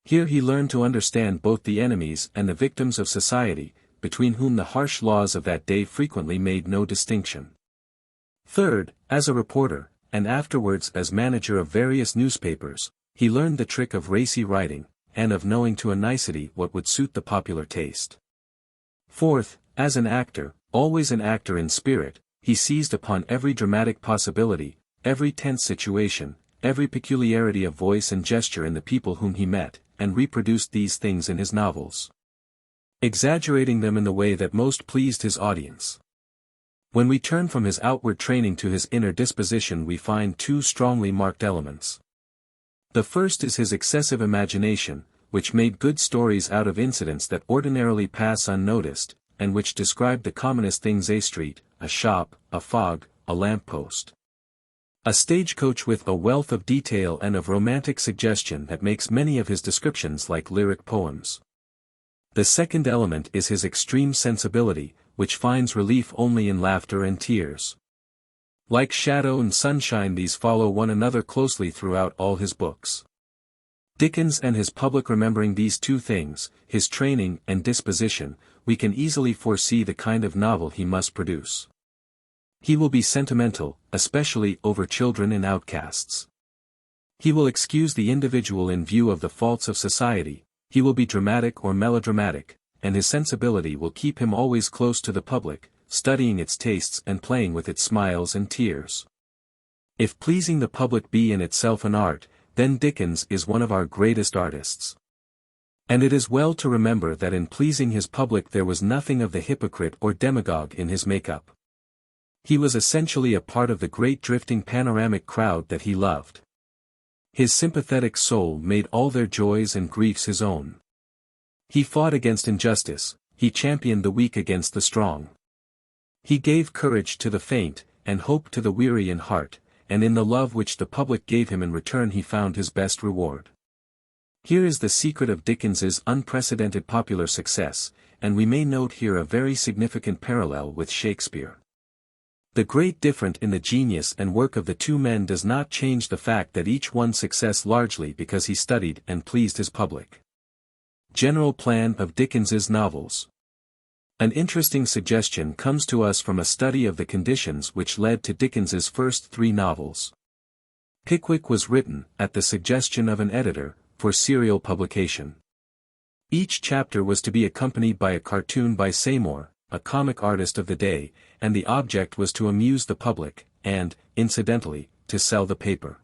Here he learned to understand both the enemies and the victims of society, between whom the harsh laws of that day frequently made no distinction. Third, as a reporter, and afterwards as manager of various newspapers, he learned the trick of racy writing, and of knowing to a nicety what would suit the popular taste. Fourth, as an actor, always an actor in spirit, he seized upon every dramatic possibility, every tense situation, every peculiarity of voice and gesture in the people whom he met, and reproduced these things in his novels, exaggerating them in the way that most pleased his audience. When we turn from his outward training to his inner disposition, we find 2 strongly marked elements. The first is his excessive imagination, which made good stories out of incidents that ordinarily pass unnoticed, and which described the commonest things: a street, a shop, a fog, a lamp-post, a stagecoach, with a wealth of detail and of romantic suggestion that makes many of his descriptions like lyric poems. The second element is his extreme sensibility, which finds relief only in laughter and tears. Like shadow and sunshine, these follow one another closely throughout all his books. Dickens and his public remembering these 2 things, his training and disposition, we can easily foresee the kind of novel he must produce. He will be sentimental, especially over children and outcasts. He will excuse the individual in view of the faults of society. He will be dramatic or melodramatic, and his sensibility will keep him always close to the public, studying its tastes and playing with its smiles and tears. If pleasing the public be in itself an art, then Dickens is one of our greatest artists. And it is well to remember that in pleasing his public there was nothing of the hypocrite or demagogue in his makeup. He was essentially a part of the great drifting panoramic crowd that he loved. His sympathetic soul made all their joys and griefs his own. He fought against injustice, he championed the weak against the strong. He gave courage to the faint, and hope to the weary in heart, and in the love which the public gave him in return he found his best reward. Here is the secret of Dickens's unprecedented popular success, and we may note here a very significant parallel with Shakespeare. The great difference in the genius and work of the two men does not change the fact that each won success largely because he studied and pleased his public. General plan of Dickens's novels. An interesting suggestion comes to us from a study of the conditions which led to Dickens's first 3 novels. Pickwick was written, at the suggestion of an editor, for serial publication. Each chapter was to be accompanied by a cartoon by Seymour, a comic artist of the day, and the object was to amuse the public, and, incidentally, to sell the paper.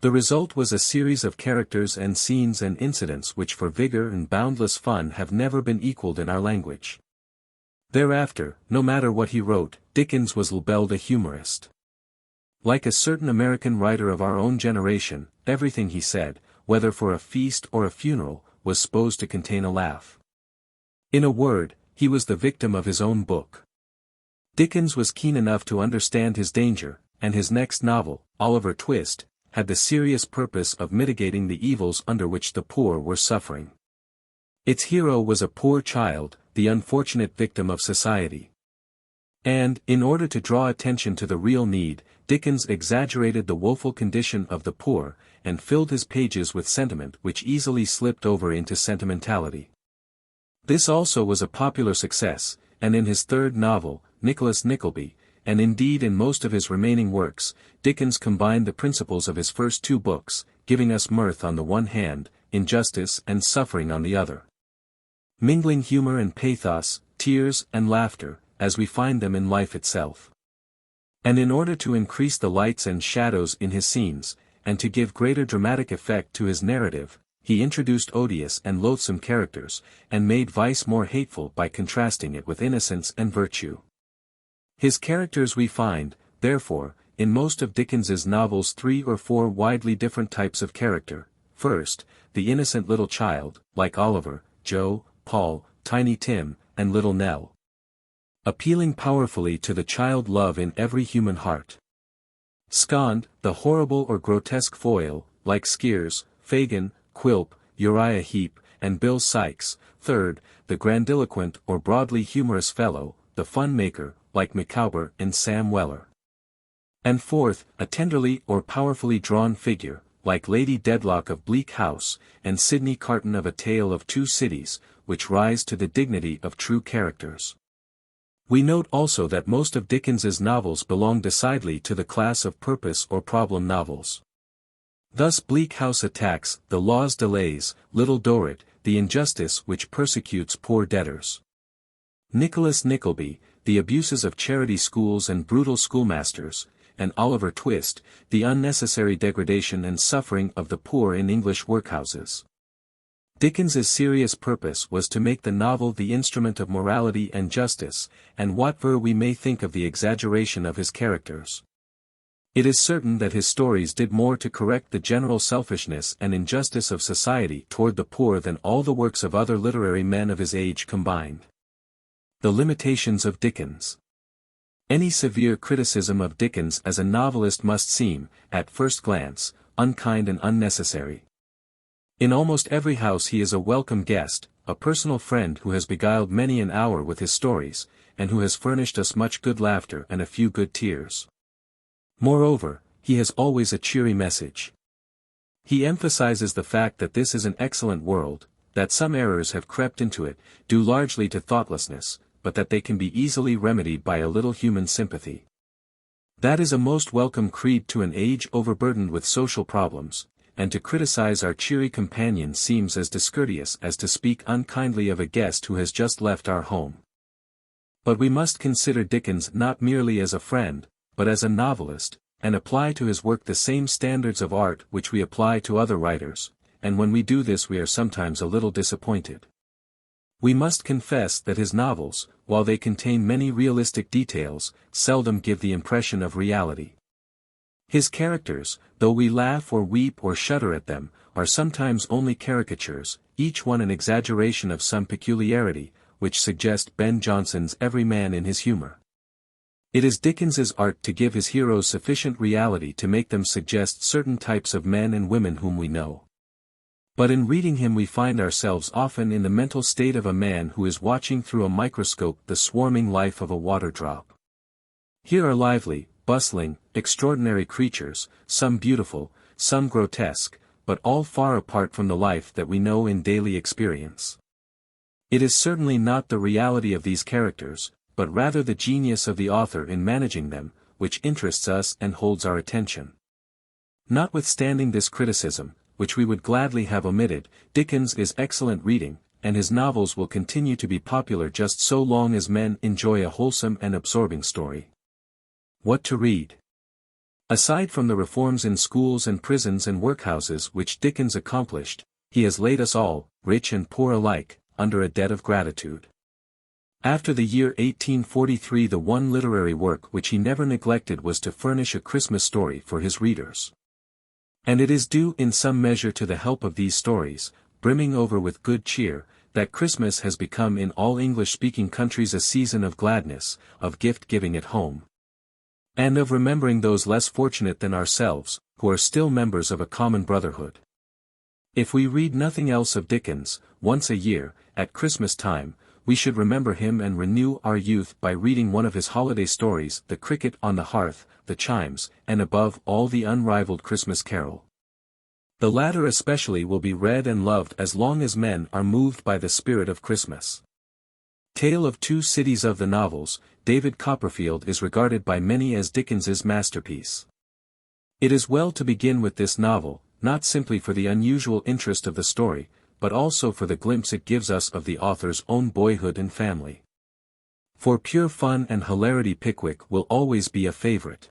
The result was a series of characters and scenes and incidents which for vigor and boundless fun have never been equaled in our language. Thereafter, no matter what he wrote, Dickens was labelled a humorist. Like a certain American writer of our own generation, everything he said, whether for a feast or a funeral, was supposed to contain a laugh. In a word, he was the victim of his own book. Dickens was keen enough to understand his danger, and his next novel, Oliver Twist, had the serious purpose of mitigating the evils under which the poor were suffering. Its hero was a poor child, the unfortunate victim of society. And, in order to draw attention to the real need, Dickens exaggerated the woeful condition of the poor, and filled his pages with sentiment which easily slipped over into sentimentality. This also was a popular success, and in his third novel, Nicholas Nickleby, and indeed in most of his remaining works, Dickens combined the principles of his first 2 books, giving us mirth on the one hand, injustice and suffering on the other. Mingling humor and pathos, tears and laughter, as we find them in life itself. And in order to increase the lights and shadows in his scenes, and to give greater dramatic effect to his narrative, he introduced odious and loathsome characters, and made vice more hateful by contrasting it with innocence and virtue. His characters we find, therefore, in most of Dickens's novels 3 or 4 widely different types of character. First, the innocent little child, like Oliver, Joe, Paul, Tiny Tim, and Little Nell. Appealing powerfully to the child love in every human heart. Scond, the horrible or grotesque foil, like Skeers, Fagin, Quilp, Uriah Heep, and Bill Sikes. Third, the grandiloquent or broadly humorous fellow, the fun-maker, like Micawber and Sam Weller. And fourth, a tenderly or powerfully drawn figure, like Lady Dedlock of Bleak House, and Sidney Carton of A Tale of Two Cities, which rise to the dignity of true characters. We note also that most of Dickens's novels belong decidedly to the class of purpose or problem novels. Thus Bleak House attacks the law's delays, Little Dorrit, the injustice which persecutes poor debtors. Nicholas Nickleby, the abuses of charity schools and brutal schoolmasters, and Oliver Twist, the unnecessary degradation and suffering of the poor in English workhouses. Dickens's serious purpose was to make the novel the instrument of morality and justice, and whatever we may think of the exaggeration of his characters. It is certain that his stories did more to correct the general selfishness and injustice of society toward the poor than all the works of other literary men of his age combined. The limitations of Dickens. Any severe criticism of Dickens as a novelist must seem, at first glance, unkind and unnecessary. In almost every house he is a welcome guest, a personal friend who has beguiled many an hour with his stories, and who has furnished us much good laughter and a few good tears. Moreover, he has always a cheery message. He emphasizes the fact that this is an excellent world, that some errors have crept into it, due largely to thoughtlessness, but that they can be easily remedied by a little human sympathy. That is a most welcome creed to an age overburdened with social problems, and to criticize our cheery companion seems as discourteous as to speak unkindly of a guest who has just left our home. But we must consider Dickens not merely as a friend, but as a novelist, and apply to his work the same standards of art which we apply to other writers, and when we do this we are sometimes a little disappointed. We must confess that his novels, while they contain many realistic details, seldom give the impression of reality. His characters, though we laugh or weep or shudder at them, are sometimes only caricatures, each one an exaggeration of some peculiarity, which suggest Ben Jonson's every man in his humor. It is Dickens's art to give his heroes sufficient reality to make them suggest certain types of men and women whom we know. But in reading him we find ourselves often in the mental state of a man who is watching through a microscope the swarming life of a water drop. Here are lively, bustling, extraordinary creatures, some beautiful, some grotesque, but all far apart from the life that we know in daily experience. It is certainly not the reality of these characters, but rather the genius of the author in managing them, which interests us and holds our attention. Notwithstanding this criticism, which we would gladly have omitted, Dickens is excellent reading, and his novels will continue to be popular just so long as men enjoy a wholesome and absorbing story. What to read? Aside from the reforms in schools and prisons and workhouses which Dickens accomplished, he has laid us all, rich and poor alike, under a debt of gratitude. After the year 1843 the one literary work which he never neglected was to furnish a Christmas story for his readers. And it is due in some measure to the help of these stories, brimming over with good cheer, that Christmas has become in all English-speaking countries a season of gladness, of gift-giving at home, and of remembering those less fortunate than ourselves, who are still members of a common brotherhood. If we read nothing else of Dickens, once a year, at Christmas time, we should remember him and renew our youth by reading one of his holiday stories, The Cricket on the Hearth, The Chimes, and above all the unrivaled Christmas Carol. The latter especially will be read and loved as long as men are moved by the spirit of Christmas. Tale of Two Cities of the novels, David Copperfield is regarded by many as Dickens's masterpiece. It is well to begin with this novel, not simply for the unusual interest of the story, but also for the glimpse it gives us of the author's own boyhood and family. For pure fun and hilarity Pickwick will always be a favorite.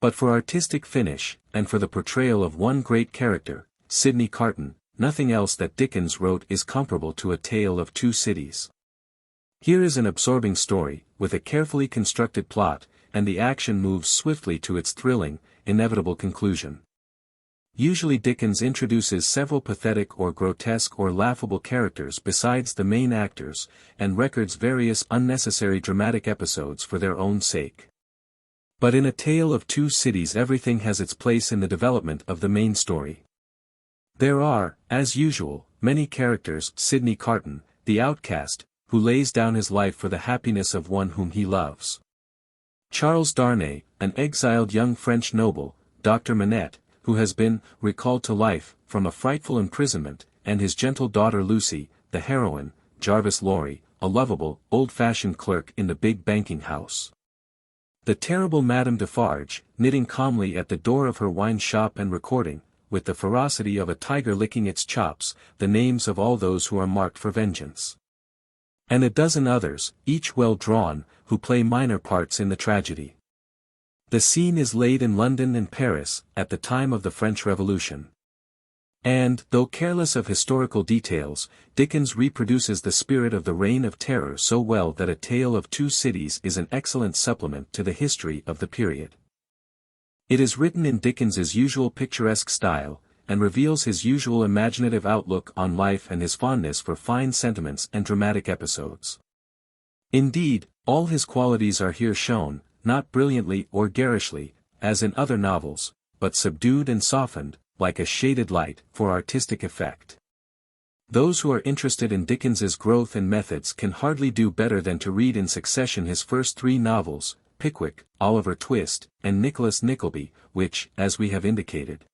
But for artistic finish, and for the portrayal of one great character, Sidney Carton, nothing else that Dickens wrote is comparable to A Tale of Two Cities. Here is an absorbing story, with a carefully constructed plot, and the action moves swiftly to its thrilling, inevitable conclusion. Usually Dickens introduces several pathetic or grotesque or laughable characters besides the main actors, and records various unnecessary dramatic episodes for their own sake. But in A Tale of Two Cities everything has its place in the development of the main story. There are, as usual, many characters: Sidney Carton, the outcast, who lays down his life for the happiness of one whom he loves. Charles Darnay, an exiled young French noble, Dr. Manette, who has been recalled to life from a frightful imprisonment, and his gentle daughter Lucy, the heroine, Jarvis Lorry, a lovable, old-fashioned clerk in the big banking house. The terrible Madame Defarge, knitting calmly at the door of her wine shop and recording, with the ferocity of a tiger licking its chops, the names of all those who are marked for vengeance. And a dozen others, each well drawn, who play minor parts in the tragedy. The scene is laid in London and Paris, at the time of the French Revolution. And, though careless of historical details, Dickens reproduces the spirit of the Reign of Terror so well that A Tale of Two Cities is an excellent supplement to the history of the period. It is written in Dickens's usual picturesque style, and reveals his usual imaginative outlook on life and his fondness for fine sentiments and dramatic episodes. Indeed, all his qualities are here shown, not brilliantly or garishly, as in other novels, but subdued and softened, like a shaded light, for artistic effect. Those who are interested in Dickens's growth and methods can hardly do better than to read in succession his first three novels, Pickwick, Oliver Twist, and Nicholas Nickleby, which, as we have indicated,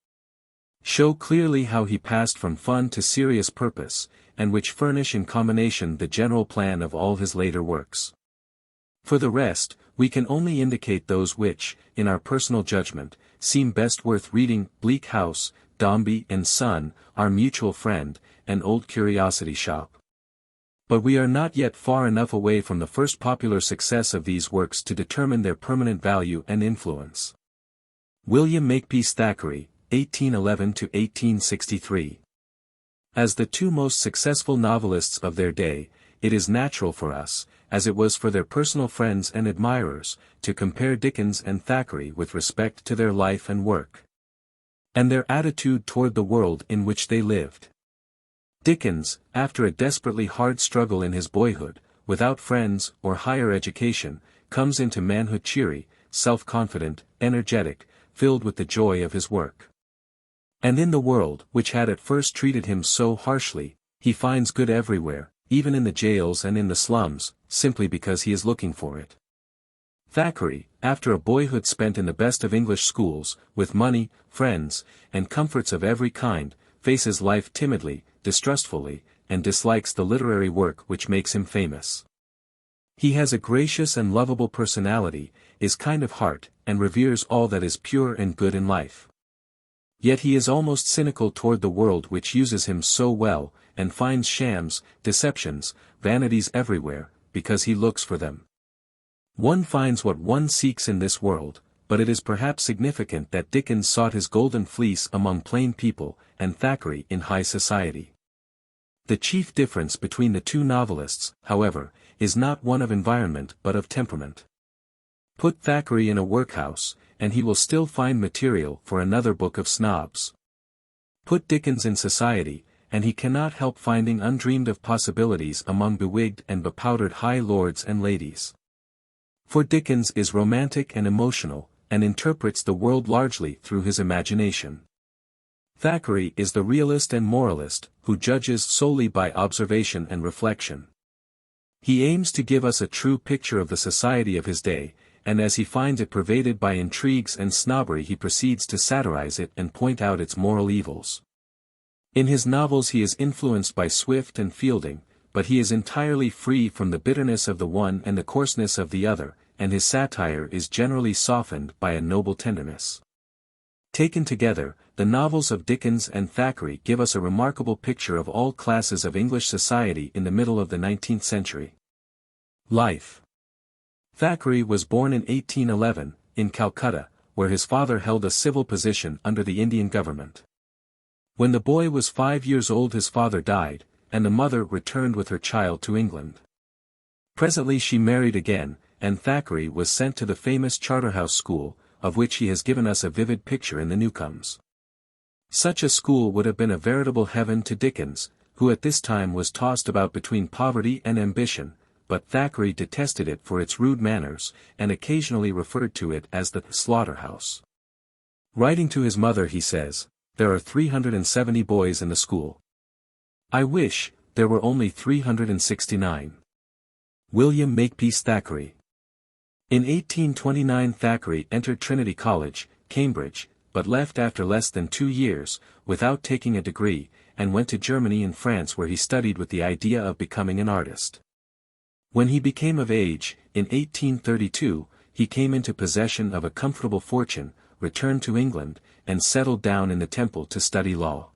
show clearly how he passed from fun to serious purpose, and which furnish in combination the general plan of all his later works. For the rest, we can only indicate those which, in our personal judgment, seem best worth reading: Bleak House, Dombey and Son, Our Mutual Friend, and Old Curiosity Shop. But we are not yet far enough away from the first popular success of these works to determine their permanent value and influence. William Makepeace Thackeray, 1811–1863. As the two most successful novelists of their day, it is natural for us, as it was for their personal friends and admirers, to compare Dickens and Thackeray with respect to their life and work, and their attitude toward the world in which they lived. Dickens, after a desperately hard struggle in his boyhood, without friends or higher education, comes into manhood cheery, self-confident, energetic, filled with the joy of his work. And in the world, which had at first treated him so harshly, he finds good everywhere, even in the jails and in the slums, simply because he is looking for it. Thackeray, after a boyhood spent in the best of English schools, with money, friends, and comforts of every kind, faces life timidly, distrustfully, and dislikes the literary work which makes him famous. He has a gracious and lovable personality, is kind of heart, and reveres all that is pure and good in life. Yet he is almost cynical toward the world which uses him so well, and finds shams, deceptions, vanities everywhere, because he looks for them. One finds what one seeks in this world, but it is perhaps significant that Dickens sought his golden fleece among plain people, and Thackeray in high society. The chief difference between the two novelists, however, is not one of environment but of temperament. Put Thackeray in a workhouse, and he will still find material for another book of snobs. Put Dickens in society, and he cannot help finding undreamed-of possibilities among bewigged and bepowdered high lords and ladies. For Dickens is romantic and emotional, and interprets the world largely through his imagination. Thackeray is the realist and moralist, who judges solely by observation and reflection. He aims to give us a true picture of the society of his day, and as he finds it pervaded by intrigues and snobbery he proceeds to satirize it and point out its moral evils. In his novels he is influenced by Swift and Fielding, but he is entirely free from the bitterness of the one and the coarseness of the other, and his satire is generally softened by a noble tenderness. Taken together, the novels of Dickens and Thackeray give us a remarkable picture of all classes of English society in the middle of the 19th century. Life. Thackeray was born in 1811, in Calcutta, where his father held a civil position under the Indian government. When the boy was 5 years old his father died, and the mother returned with her child to England. Presently she married again, and Thackeray was sent to the famous Charterhouse School, of which he has given us a vivid picture in the Newcomes. Such a school would have been a veritable heaven to Dickens, who at this time was tossed about between poverty and ambition, but Thackeray detested it for its rude manners, and occasionally referred to it as the slaughterhouse. Writing to his mother he says, "There are 370 boys in the school. I wish there were only 369. William Makepeace Thackeray. In 1829 Thackeray entered Trinity College, Cambridge, but left after less than 2 years, without taking a degree, and went to Germany and France where he studied with the idea of becoming an artist. When he became of age, in 1832, he came into possession of a comfortable fortune, returned to England, and settled down in the Temple to study law.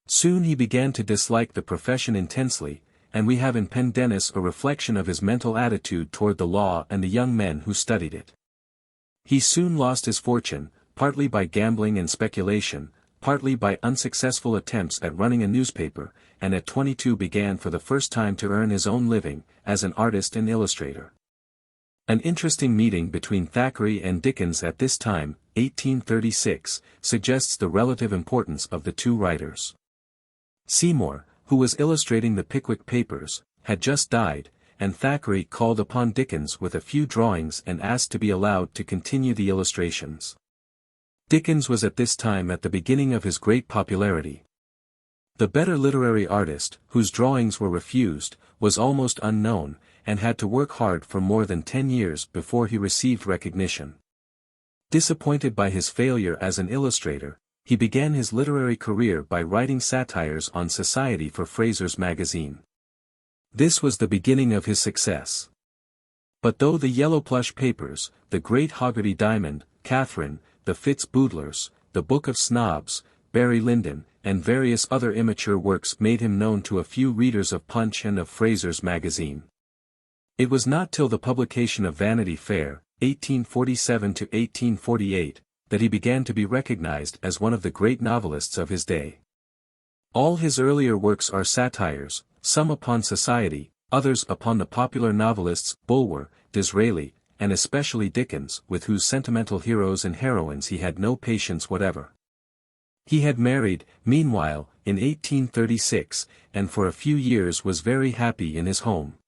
Soon he began to dislike the profession intensely, and we have in Pendennis a reflection of his mental attitude toward the law and the young men who studied it. He soon lost his fortune, partly by gambling and speculation, partly by unsuccessful attempts at running a newspaper, and at 22 began for the first time to earn his own living, as an artist and illustrator. An interesting meeting between Thackeray and Dickens at this time, 1836, suggests the relative importance of the two writers. Seymour, who was illustrating the Pickwick Papers, had just died, and Thackeray called upon Dickens with a few drawings and asked to be allowed to continue the illustrations. Dickens was at this time at the beginning of his great popularity. The better literary artist, whose drawings were refused, was almost unknown, and had to work hard for more than 10 years before he received recognition. Disappointed by his failure as an illustrator, he began his literary career by writing satires on society for Fraser's magazine. This was the beginning of his success. But though the Yellow Plush Papers, the Great Hoggarty Diamond, Catherine, the Fitz Boodlers, the Book of Snobs, Barry Lyndon, and various other immature works made him known to a few readers of Punch and of Fraser's magazine. It was not till the publication of Vanity Fair, 1847 to 1848, that he began to be recognized as one of the great novelists of his day. All his earlier works are satires, some upon society, others upon the popular novelists Bulwer, Disraeli, and especially Dickens, with whose sentimental heroes and heroines he had no patience whatever. He had married, meanwhile, in 1836, and for a few years was very happy in his home.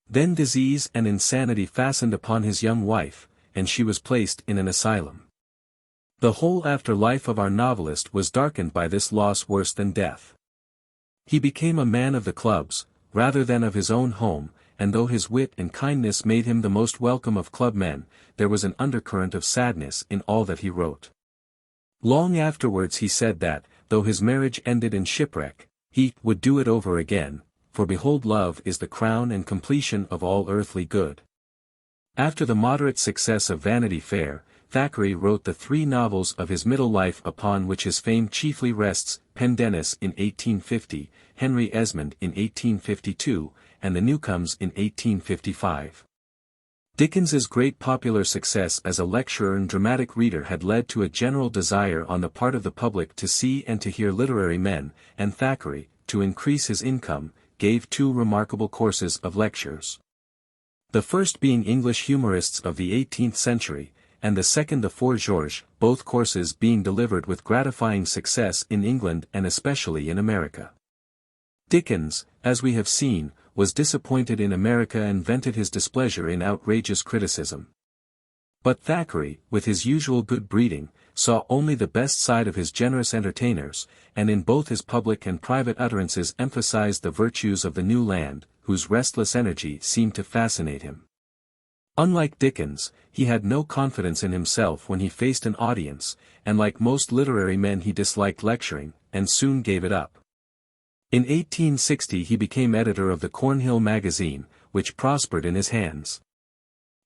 Then disease and insanity fastened upon his young wife, and she was placed in an asylum. The whole after life of our novelist was darkened by this loss worse than death. He became a man of the clubs, rather than of his own home, and though his wit and kindness made him the most welcome of club men, there was an undercurrent of sadness in all that he wrote. Long afterwards he said that, though his marriage ended in shipwreck, he would do it over again, for behold love is the crown and completion of all earthly good. After the moderate success of Vanity Fair, Thackeray wrote the 3 novels of his middle life upon which his fame chiefly rests, Pendennis in 1850, Henry Esmond in 1852, and The Newcomes in 1855. Dickens's great popular success as a lecturer and dramatic reader had led to a general desire on the part of the public to see and to hear literary men, and Thackeray, to increase his income, gave 2 remarkable courses of lectures. The first being English humorists of the 18th century, and the second the Four Georges, both courses being delivered with gratifying success in England and especially in America. Dickens, as we have seen, was disappointed in America and vented his displeasure in outrageous criticism. But Thackeray, with his usual good breeding, saw only the best side of his generous entertainers, and in both his public and private utterances emphasized the virtues of the new land, whose restless energy seemed to fascinate him. Unlike Dickens, he had no confidence in himself when he faced an audience, and like most literary men he disliked lecturing, and soon gave it up. In 1860 he became editor of the Cornhill magazine, which prospered in his hands.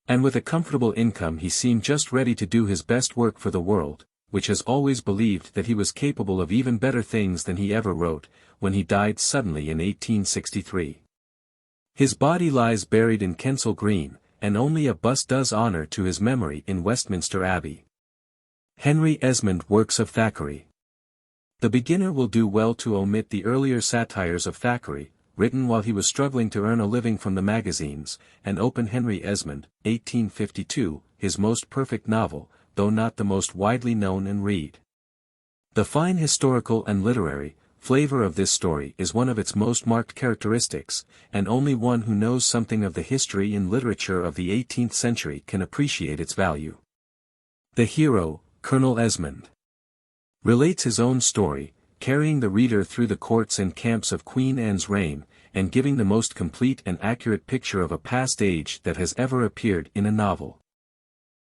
And with a comfortable income he seemed just ready to do his best work for the world, which has always believed that he was capable of even better things than he ever wrote, when he died suddenly in 1863. His body lies buried in Kensal Green, and only a bust does honor to his memory in Westminster Abbey. Henry Esmond Works of Thackeray. The beginner will do well to omit the earlier satires of Thackeray, written while he was struggling to earn a living from the magazines, and open Henry Esmond, 1852, his most perfect novel, though not the most widely known and read. The fine historical and literary flavor of this story is one of its most marked characteristics, and only one who knows something of the history and literature of the 18th century can appreciate its value. The hero, Colonel Esmond, relates his own story, carrying the reader through the courts and camps of Queen Anne's reign, and giving the most complete and accurate picture of a past age that has ever appeared in a novel.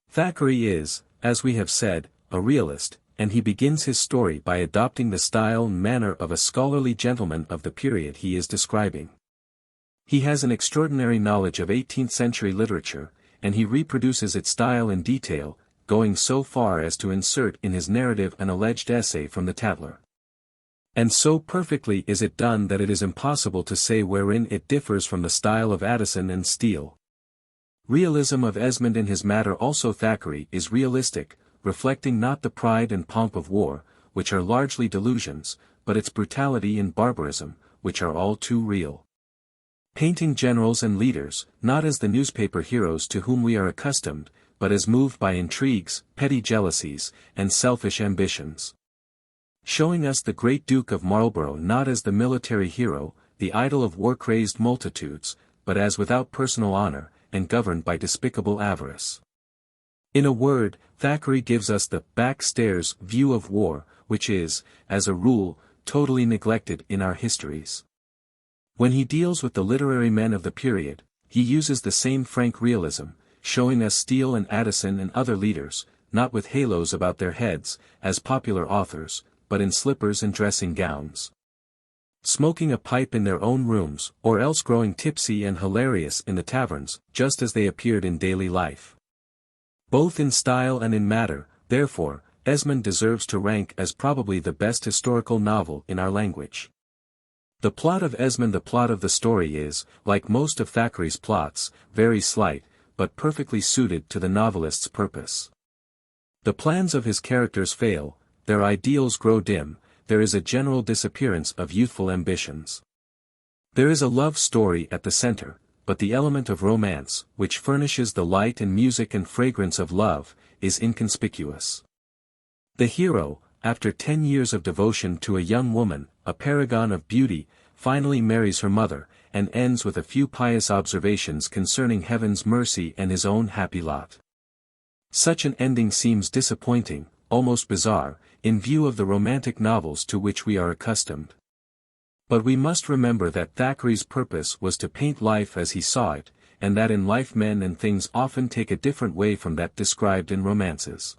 Thackeray is, as we have said, a realist, and he begins his story by adopting the style and manner of a scholarly gentleman of the period he is describing. He has an extraordinary knowledge of 18th-century literature, and he reproduces its style in detail, going so far as to insert in his narrative an alleged essay from the Tatler. And so perfectly is it done that it is impossible to say wherein it differs from the style of Addison and Steele. Realism of Esmond in his matter also Thackeray is realistic, reflecting not the pride and pomp of war, which are largely delusions, but its brutality and barbarism, which are all too real. Painting generals and leaders, not as the newspaper heroes to whom we are accustomed, but as moved by intrigues, petty jealousies, and selfish ambitions. Showing us the great Duke of Marlborough not as the military hero, the idol of war-crazed multitudes, but as without personal honor, and governed by despicable avarice. In a word, Thackeray gives us the back-stairs view of war, which is, as a rule, totally neglected in our histories. When he deals with the literary men of the period, he uses the same frank realism, showing us Steele and Addison and other leaders, not with halos about their heads, as popular authors, but in slippers and dressing gowns, smoking a pipe in their own rooms, or else growing tipsy and hilarious in the taverns, just as they appeared in daily life. Both in style and in matter, therefore, Esmond deserves to rank as probably the best historical novel in our language. The plot of Esmond. The plot of the story is, like most of Thackeray's plots, very slight, but perfectly suited to the novelist's purpose. The plans of his characters fail, their ideals grow dim, there is a general disappearance of youthful ambitions. There is a love story at the center, but the element of romance, which furnishes the light and music and fragrance of love, is inconspicuous. The hero, after 10 years of devotion to a young woman, a paragon of beauty, finally marries her mother, and ends with a few pious observations concerning heaven's mercy and his own happy lot. Such an ending seems disappointing, almost bizarre, in view of the romantic novels to which we are accustomed. But we must remember that Thackeray's purpose was to paint life as he saw it, and that in life men and things often take a different way from that described in romances.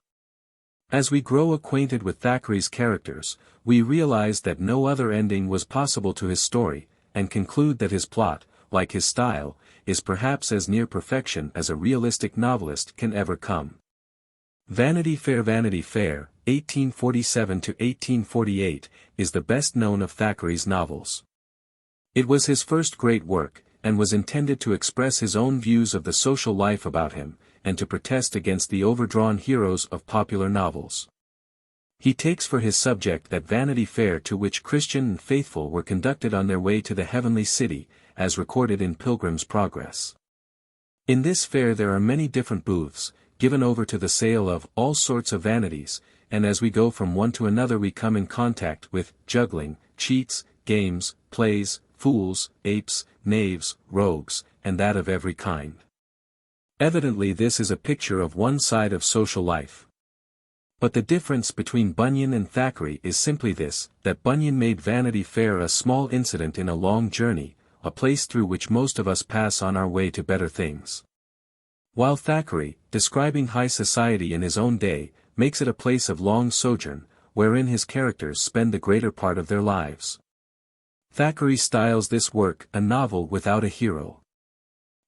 As we grow acquainted with Thackeray's characters, we realize that no other ending was possible to his story, and conclude that his plot, like his style, is perhaps as near perfection as a realistic novelist can ever come. Vanity Fair, 1847–1848, is the best known of Thackeray's novels. It was his first great work, and was intended to express his own views of the social life about him, and to protest against the overdrawn heroes of popular novels. He takes for his subject that Vanity Fair to which Christian and faithful were conducted on their way to the heavenly city, as recorded in Pilgrim's Progress. In this fair there are many different booths, given over to the sale of all sorts of vanities, and as we go from one to another we come in contact with juggling, cheats, games, plays, fools, apes, knaves, rogues, and that of every kind. Evidently this is a picture of one side of social life. But the difference between Bunyan and Thackeray is simply this, that Bunyan made Vanity Fair a small incident in a long journey, a place through which most of us pass on our way to better things. While Thackeray, describing high society in his own day, makes it a place of long sojourn, wherein his characters spend the greater part of their lives. Thackeray styles this work a novel without a hero.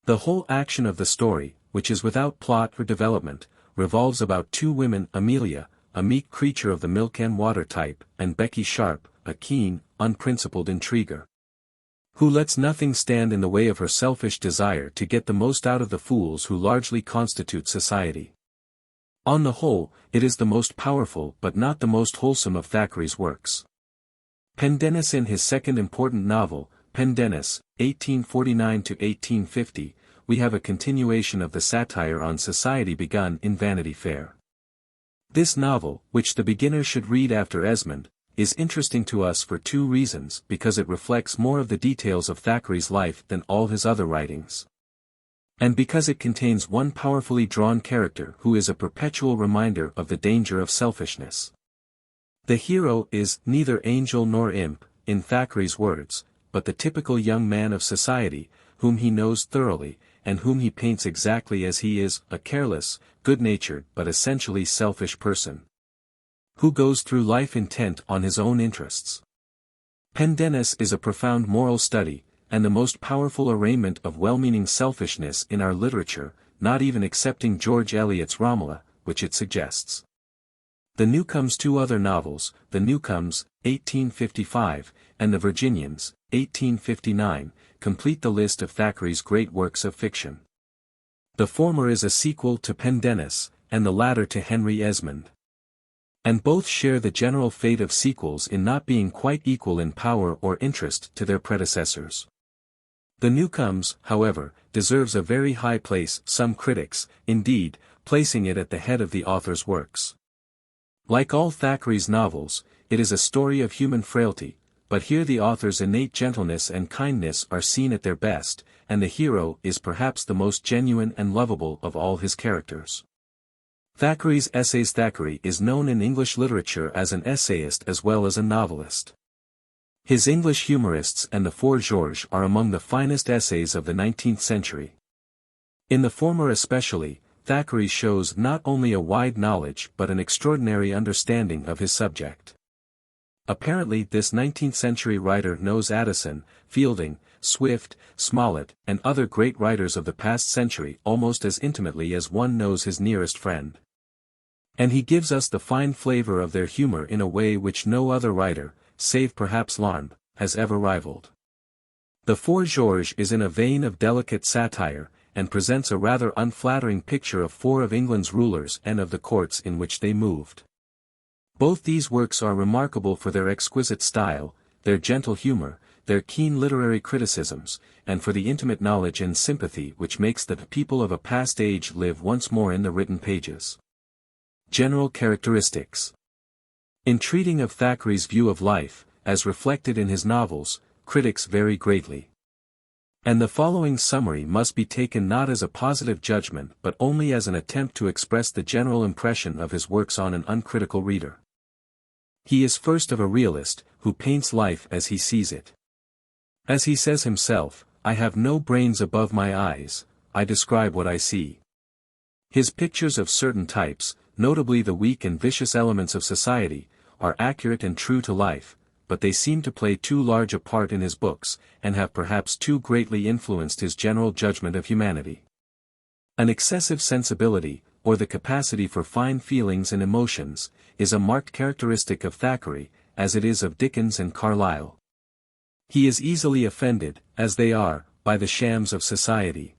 The whole action of the story, which is without plot or development, revolves about two women, Amelia, a meek creature of the milk and water type, and Becky Sharp, a keen, unprincipled intriguer, who lets nothing stand in the way of her selfish desire to get the most out of the fools who largely constitute society. On the whole, it is the most powerful but not the most wholesome of Thackeray's works. Pendennis, in his second important novel, Pendennis, 1849–1850, we have a continuation of the satire on society begun in Vanity Fair. This novel, which the beginner should read after Esmond, is interesting to us for two reasons: because it reflects more of the details of Thackeray's life than all his other writings, and because it contains one powerfully drawn character who is a perpetual reminder of the danger of selfishness. The hero is neither angel nor imp, in Thackeray's words, but the typical young man of society, whom he knows thoroughly, and whom he paints exactly as he is, a careless, good-natured but essentially selfish person, who goes through life intent on his own interests. Pendennis is a profound moral study, and the most powerful arraignment of well-meaning selfishness in our literature, not even excepting George Eliot's Romola, which it suggests. The Newcomes' two other novels, The Newcomes, 1855, and The Virginians, 1859, complete the list of Thackeray's great works of fiction. The former is a sequel to Pendennis, and the latter to Henry Esmond. And both share the general fate of sequels in not being quite equal in power or interest to their predecessors. The Newcomes, however, deserves a very high place, some critics, indeed, placing it at the head of the author's works. Like all Thackeray's novels, it is a story of human frailty, but here the author's innate gentleness and kindness are seen at their best, and the hero is perhaps the most genuine and lovable of all his characters. Thackeray's essays. Thackeray is known in English literature as an essayist as well as a novelist. His English humorists and the Four Georges are among the finest essays of the 19th century. In the former especially, Thackeray shows not only a wide knowledge but an extraordinary understanding of his subject. Apparently this 19th-century writer knows Addison, Fielding, Swift, Smollett, and other great writers of the past century almost as intimately as one knows his nearest friend. And he gives us the fine flavor of their humor in a way which no other writer, save perhaps Larnbe, has ever rivaled. The Four Georges is in a vein of delicate satire, and presents a rather unflattering picture of four of England's rulers and of the courts in which they moved. Both these works are remarkable for their exquisite style, their gentle humor, their keen literary criticisms, and for the intimate knowledge and sympathy which makes the people of a past age live once more in the written pages. General characteristics. In treating of Thackeray's view of life, as reflected in his novels, critics vary greatly. And the following summary must be taken not as a positive judgment but only as an attempt to express the general impression of his works on an uncritical reader. He is first of a realist, who paints life as he sees it. As he says himself, "I have no brains above my eyes, I describe what I see." His pictures of certain types, notably the weak and vicious elements of society, are accurate and true to life, but they seem to play too large a part in his books, and have perhaps too greatly influenced his general judgment of humanity. An excessive sensibility, or the capacity for fine feelings and emotions, is a marked characteristic of Thackeray, as it is of Dickens and Carlyle. He is easily offended, as they are, by the shams of society.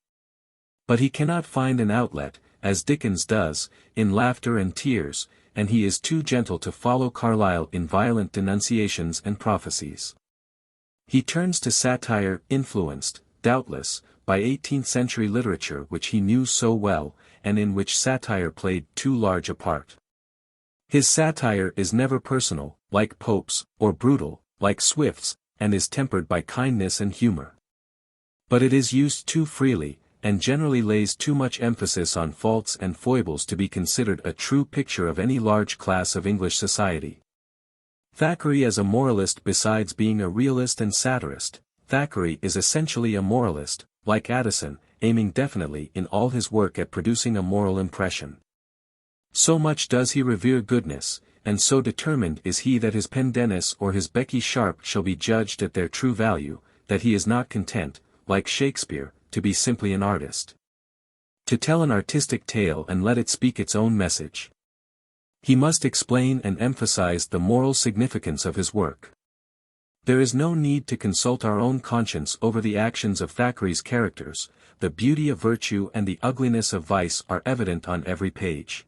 But he cannot find an outlet, as Dickens does, in laughter and tears, and he is too gentle to follow Carlyle in violent denunciations and prophecies. He turns to satire, influenced, doubtless, by 18th-century literature which he knew so well, and in which satire played too large a part. His satire is never personal, like Pope's, or brutal, like Swift's, and is tempered by kindness and humor. But it is used too freely, and generally lays too much emphasis on faults and foibles to be considered a true picture of any large class of English society. Thackeray as a moralist. Besides being a realist and satirist, Thackeray is essentially a moralist, like Addison, aiming definitely in all his work at producing a moral impression. So much does he revere goodness, and so determined is he that his Pendennis or his Becky Sharp shall be judged at their true value, that he is not content, like Shakespeare, to be simply an artist. To tell an artistic tale and let it speak its own message. He must explain and emphasize the moral significance of his work. There is no need to consult our own conscience over the actions of Thackeray's characters. The beauty of virtue and the ugliness of vice are evident on every page.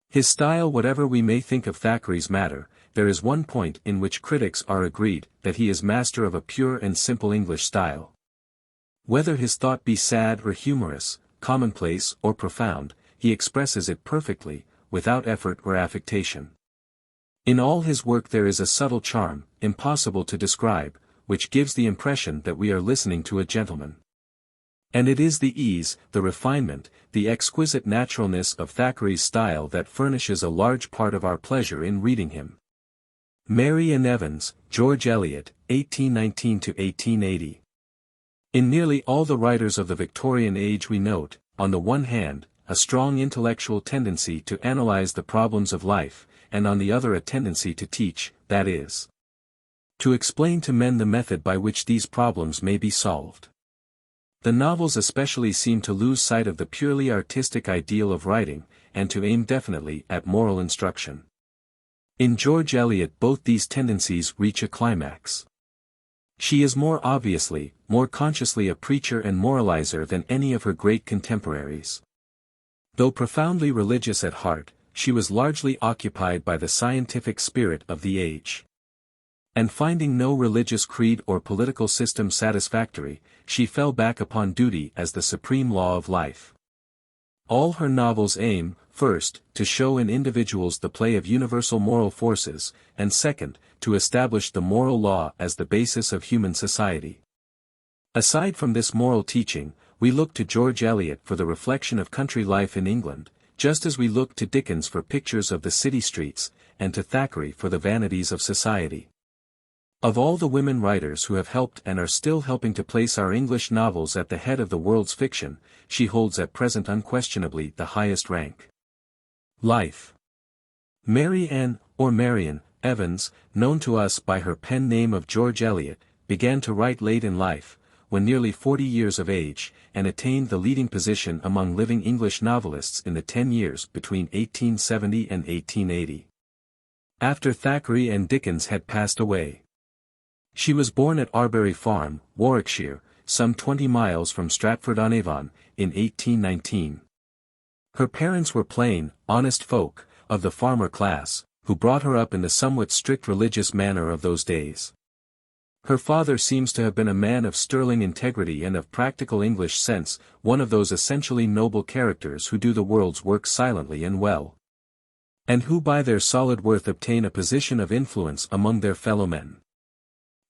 His style. Whatever we may think of Thackeray's matter, there is one point in which critics are agreed, that he is master of a pure and simple English style. Whether his thought be sad or humorous, commonplace or profound, he expresses it perfectly, without effort or affectation. In all his work there is a subtle charm, impossible to describe, which gives the impression that we are listening to a gentleman. And it is the ease, the refinement, the exquisite naturalness of Thackeray's style that furnishes a large part of our pleasure in reading him. Mary and Evans, George Eliot, 1819–1880. In nearly all the writers of the Victorian age we note, on the one hand, a strong intellectual tendency to analyze the problems of life, and on the other a tendency to teach, that is, to explain to men the method by which these problems may be solved. The novels especially seem to lose sight of the purely artistic ideal of writing, and to aim definitely at moral instruction. In George Eliot both these tendencies reach a climax. She is more obviously, more consciously a preacher and moralizer than any of her great contemporaries. Though profoundly religious at heart, she was largely occupied by the scientific spirit of the age. And finding no religious creed or political system satisfactory, she fell back upon duty as the supreme law of life. All her novels aim, first, to show in individuals the play of universal moral forces, and second, to establish the moral law as the basis of human society. Aside from this moral teaching, we look to George Eliot for the reflection of country life in England, just as we look to Dickens for pictures of the city streets, and to Thackeray for the vanities of society. Of all the women writers who have helped and are still helping to place our English novels at the head of the world's fiction, she holds at present unquestionably the highest rank. Life. Mary Ann, or Marian, Evans, known to us by her pen name of George Eliot, began to write late in life, when nearly 40 years of age, and attained the leading position among living English novelists in the 10 years between 1870 and 1880. After Thackeray and Dickens had passed away. She was born at Arbury Farm, Warwickshire, some 20 miles from Stratford-on-Avon, in 1819. Her parents were plain, honest folk, of the farmer class, who brought her up in the somewhat strict religious manner of those days. Her father seems to have been a man of sterling integrity and of practical English sense, one of those essentially noble characters who do the world's work silently and well, and who by their solid worth obtain a position of influence among their fellow men.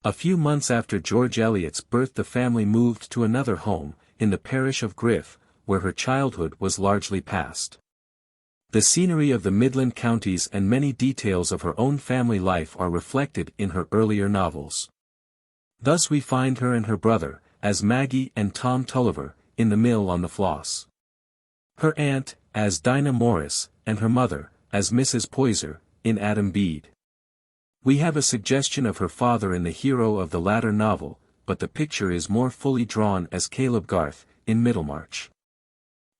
A few months after George Eliot's birth the family moved to another home, in the parish of Griff, where her childhood was largely passed. The scenery of the Midland counties and many details of her own family life are reflected in her earlier novels. Thus we find her and her brother, as Maggie and Tom Tulliver, in The Mill on the Floss. Her aunt, as Dinah Morris, and her mother, as Mrs. Poyser, in Adam Bede. We have a suggestion of her father in the hero of the latter novel, but the picture is more fully drawn as Caleb Garth, in Middlemarch.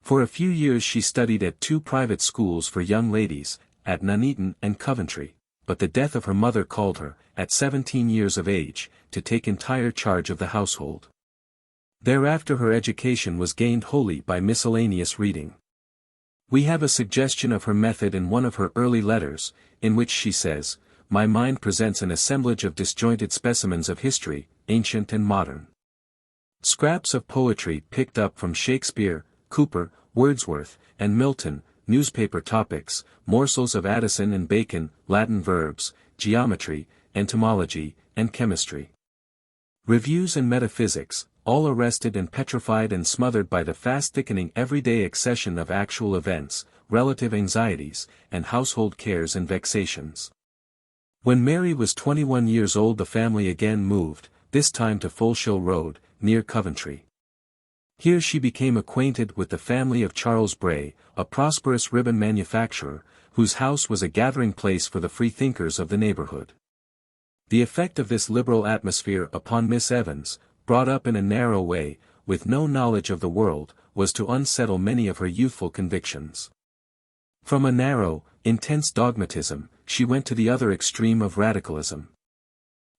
For a few years she studied at 2 private schools for young ladies, at Nuneaton and Coventry, but the death of her mother called her, at 17 years of age, to take entire charge of the household. Thereafter her education was gained wholly by miscellaneous reading. We have a suggestion of her method in one of her early letters, in which she says, "My mind presents an assemblage of disjointed specimens of history, ancient and modern. Scraps of poetry picked up from Shakespeare, Cooper, Wordsworth, and Milton, newspaper topics, morsels of Addison and Bacon, Latin verbs, geometry, entomology, and chemistry. Reviews and metaphysics, all arrested and petrified and smothered by the fast-thickening everyday accession of actual events, relative anxieties, and household cares and vexations." When Mary was 21 years old the family again moved, this time to Fulshill Road, near Coventry. Here she became acquainted with the family of Charles Bray, a prosperous ribbon manufacturer, whose house was a gathering place for the freethinkers of the neighborhood. The effect of this liberal atmosphere upon Miss Evans, brought up in a narrow way, with no knowledge of the world, was to unsettle many of her youthful convictions. From a narrow, intense dogmatism, she went to the other extreme of radicalism.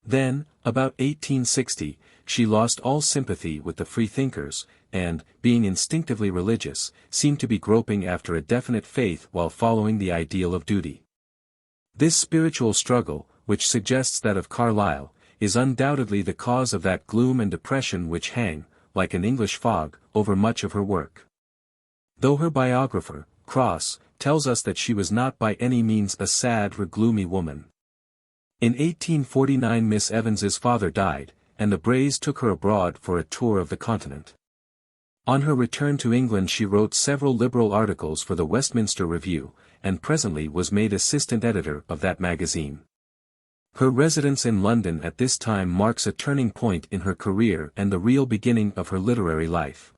Then, about 1860, she lost all sympathy with the freethinkers, and, being instinctively religious, seemed to be groping after a definite faith while following the ideal of duty. This spiritual struggle, which suggests that of Carlyle, is undoubtedly the cause of that gloom and depression which hang, like an English fog, over much of her work. Though her biographer, Cross, tells us that she was not by any means a sad or gloomy woman. In 1849 Miss Evans's father died, and the Brays took her abroad for a tour of the continent. On her return to England she wrote several liberal articles for the Westminster Review, and presently was made assistant editor of that magazine. Her residence in London at this time marks a turning point in her career and the real beginning of her literary life.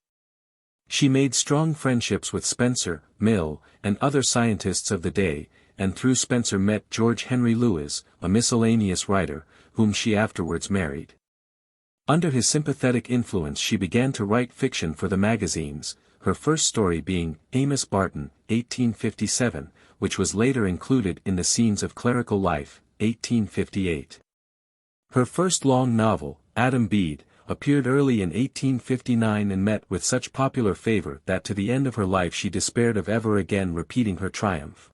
She made strong friendships with Spencer, Mill, and other scientists of the day, and through Spencer met George Henry Lewes, a miscellaneous writer, whom she afterwards married. Under his sympathetic influence she began to write fiction for the magazines, her first story being Amos Barton, 1857, which was later included in the Scenes of Clerical Life, 1858. Her first long novel, Adam Bede, appeared early in 1859 and met with such popular favor that to the end of her life she despaired of ever again repeating her triumph.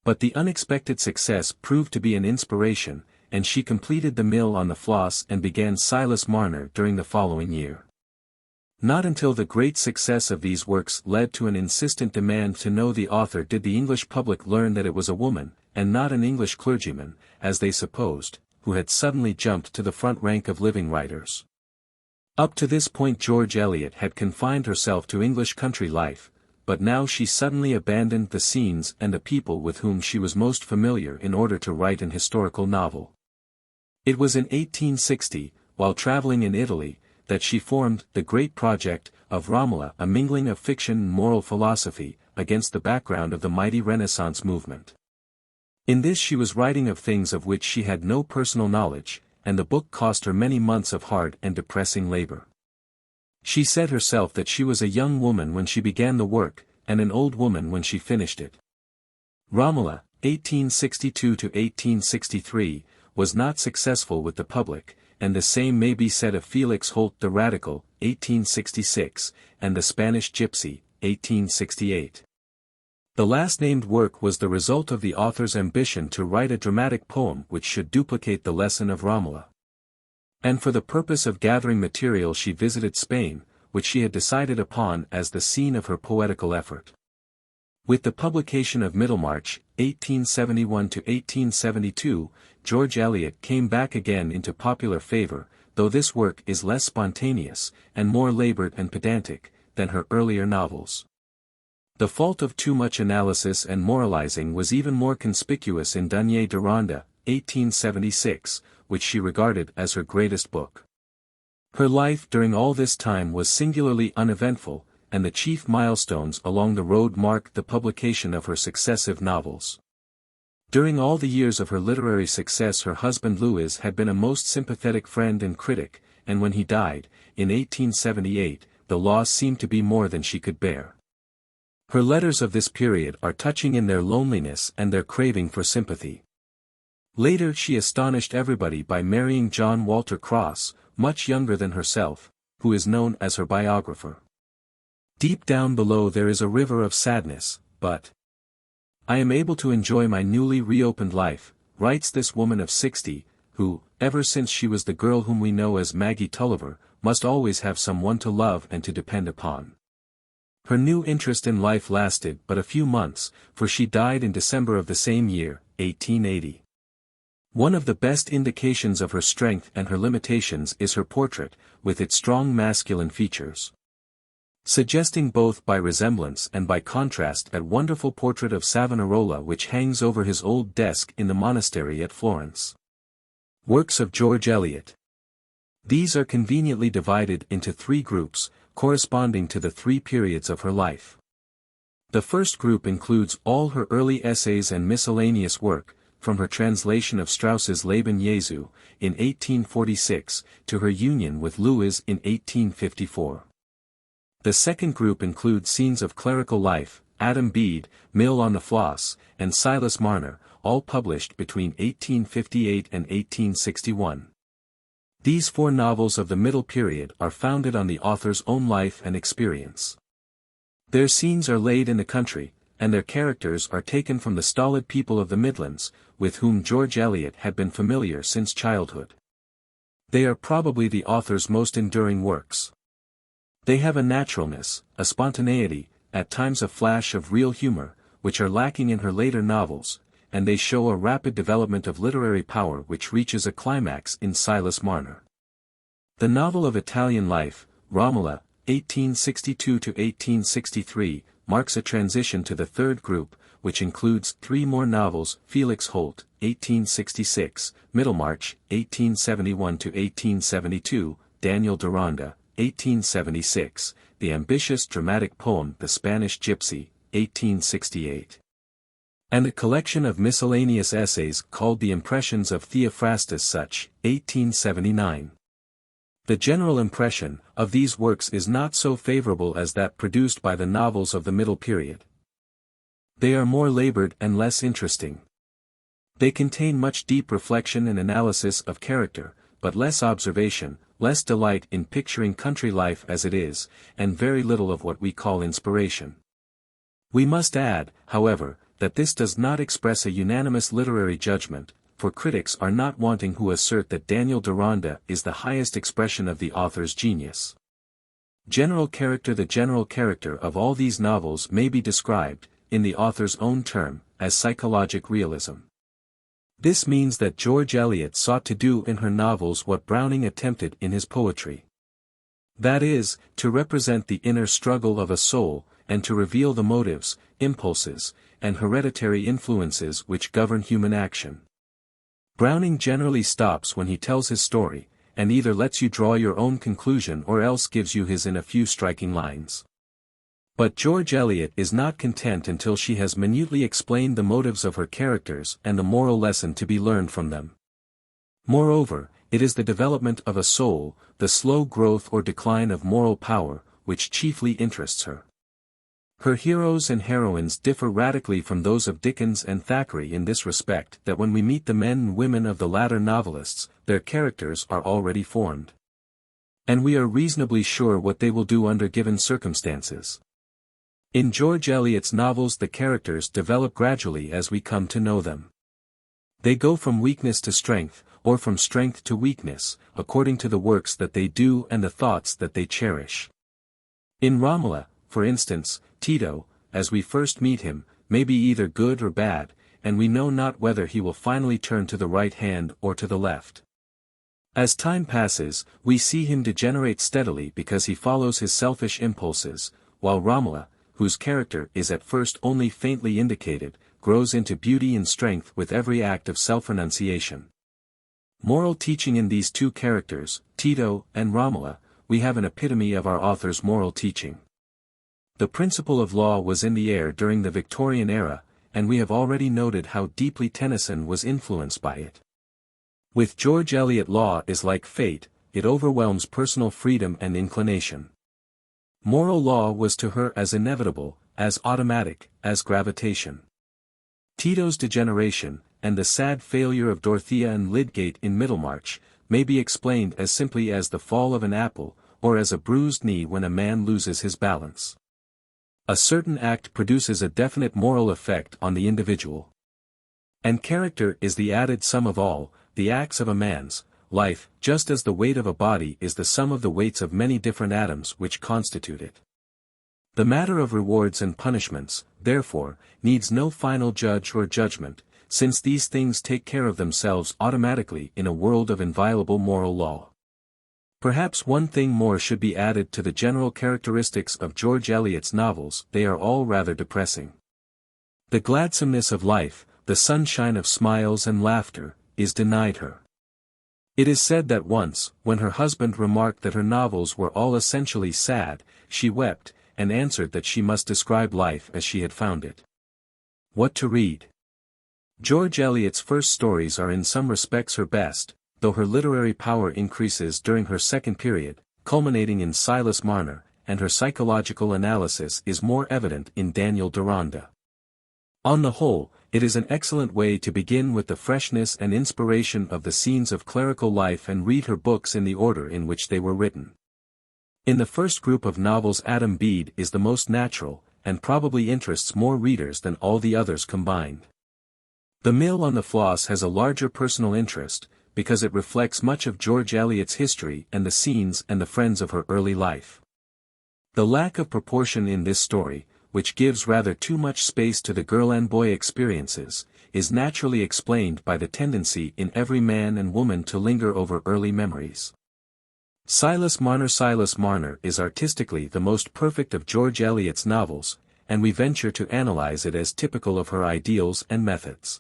But the unexpected success proved to be an inspiration, and she completed The Mill on the Floss and began Silas Marner during the following year. Not until the great success of these works led to an insistent demand to know the author did the English public learn that it was a woman, and not an English clergyman, as they supposed, who had suddenly jumped to the front rank of living writers. Up to this point George Eliot had confined herself to English country life, but now she suddenly abandoned the scenes and the people with whom she was most familiar in order to write an historical novel. It was in 1860, while traveling in Italy, that she formed the great project of Romola, a mingling of fiction and moral philosophy, against the background of the mighty Renaissance movement. In this she was writing of things of which she had no personal knowledge, and the book cost her many months of hard and depressing labor. She said herself that she was a young woman when she began the work, and an old woman when she finished it. Romola, 1862–1863, was not successful with the public, and the same may be said of Felix Holt the Radical, 1866, and the Spanish Gypsy, 1868. The last-named work was the result of the author's ambition to write a dramatic poem which should duplicate the lesson of Romola. And for the purpose of gathering material she visited Spain, which she had decided upon as the scene of her poetical effort. With the publication of Middlemarch, 1871–1872, George Eliot came back again into popular favor, though this work is less spontaneous, and more labored and pedantic, than her earlier novels. The fault of too much analysis and moralizing was even more conspicuous in Daniel Deronda, 1876, which she regarded as her greatest book. Her life during all this time was singularly uneventful, and the chief milestones along the road marked the publication of her successive novels. During all the years of her literary success her husband Louis had been a most sympathetic friend and critic, and when he died, in 1878, the loss seemed to be more than she could bear. Her letters of this period are touching in their loneliness and their craving for sympathy. Later she astonished everybody by marrying John Walter Cross, much younger than herself, who is known as her biographer. Deep down below there is a river of sadness, but I am able to enjoy my newly reopened life, writes this woman of 60, who, ever since she was the girl whom we know as Maggie Tulliver, must always have someone to love and to depend upon. Her new interest in life lasted but a few months, for she died in December of the same year, 1880. One of the best indications of her strength and her limitations is her portrait, with its strong masculine features. Suggesting both by resemblance and by contrast that wonderful portrait of Savonarola which hangs over his old desk in the monastery at Florence. Works of George Eliot. These are conveniently divided into three groups, corresponding to the three periods of her life. The first group includes all her early essays and miscellaneous work, from her translation of Strauss's Leben Jesu, in 1846, to her union with Louis in 1854. The second group includes scenes of clerical life, Adam Bede, Mill on the Floss, and Silas Marner, all published between 1858 and 1861. These four novels of the middle period are founded on the author's own life and experience. Their scenes are laid in the country, and their characters are taken from the stolid people of the Midlands, with whom George Eliot had been familiar since childhood. They are probably the author's most enduring works. They have a naturalness, a spontaneity, at times a flash of real humor, which are lacking in her later novels, and they show a rapid development of literary power which reaches a climax in Silas Marner. The novel of Italian life, Romola, 1862–1863, marks a transition to the third group, which includes three more novels: Felix Holt, 1866, Middlemarch, 1871–1872, Daniel Deronda, 1876, the ambitious dramatic poem The Spanish Gypsy, 1868. And a collection of miscellaneous essays called The Impressions of Theophrastus Such, 1879. The general impression of these works is not so favorable as that produced by the novels of the middle period. They are more labored and less interesting. They contain much deep reflection and analysis of character, but less observation, less delight in picturing country life as it is, and very little of what we call inspiration. We must add, however, that this does not express a unanimous literary judgment, for critics are not wanting who assert that Daniel Deronda is the highest expression of the author's genius. The general character of all these novels may be described, in the author's own term, as psychologic realism. This means that George Eliot sought to do in her novels what Browning attempted in his poetry. That is, to represent the inner struggle of a soul, and to reveal the motives, impulses, and hereditary influences which govern human action. Browning generally stops when he tells his story, and either lets you draw your own conclusion or else gives you his in a few striking lines. But George Eliot is not content until she has minutely explained the motives of her characters and the moral lesson to be learned from them. Moreover, it is the development of a soul, the slow growth or decline of moral power, which chiefly interests her. Her heroes and heroines differ radically from those of Dickens and Thackeray in this respect, that when we meet the men and women of the latter novelists, their characters are already formed. And we are reasonably sure what they will do under given circumstances. In George Eliot's novels the characters develop gradually as we come to know them. They go from weakness to strength, or from strength to weakness, according to the works that they do and the thoughts that they cherish. In Romola, for instance, Tito, as we first meet him, may be either good or bad, and we know not whether he will finally turn to the right hand or to the left. As time passes, we see him degenerate steadily because he follows his selfish impulses, while Romola, whose character is at first only faintly indicated, grows into beauty and strength with every act of self-renunciation. Moral teaching in these two characters, Tito and Romola, we have an epitome of our author's moral teaching. The principle of law was in the air during the Victorian era, and we have already noted how deeply Tennyson was influenced by it. With George Eliot law is like fate, it overwhelms personal freedom and inclination. Moral law was to her as inevitable, as automatic, as gravitation. Tito's degeneration, and the sad failure of Dorothea and Lydgate in Middlemarch, may be explained as simply as the fall of an apple, or as a bruised knee when a man loses his balance. A certain act produces a definite moral effect on the individual. And character is the added sum of all the acts of a man's life, just as the weight of a body is the sum of the weights of many different atoms which constitute it. The matter of rewards and punishments, therefore, needs no final judge or judgment, since these things take care of themselves automatically in a world of inviolable moral law. Perhaps one thing more should be added to the general characteristics of George Eliot's novels: they are all rather depressing. The gladsomeness of life, the sunshine of smiles and laughter, is denied her. It is said that once, when her husband remarked that her novels were all essentially sad, she wept, and answered that she must describe life as she had found it. What to read? George Eliot's first stories are in some respects her best, though her literary power increases during her second period, culminating in Silas Marner, and her psychological analysis is more evident in Daniel Deronda. On the whole, it is an excellent way to begin with the freshness and inspiration of the scenes of clerical life and read her books in the order in which they were written. In the first group of novels Adam Bede is the most natural, and probably interests more readers than all the others combined. The Mill on the Floss has a larger personal interest, because it reflects much of George Eliot's history and the scenes and the friends of her early life. The lack of proportion in this story, which gives rather too much space to the girl and boy experiences, is naturally explained by the tendency in every man and woman to linger over early memories. Silas Marner is artistically the most perfect of George Eliot's novels, and we venture to analyze it as typical of her ideals and methods.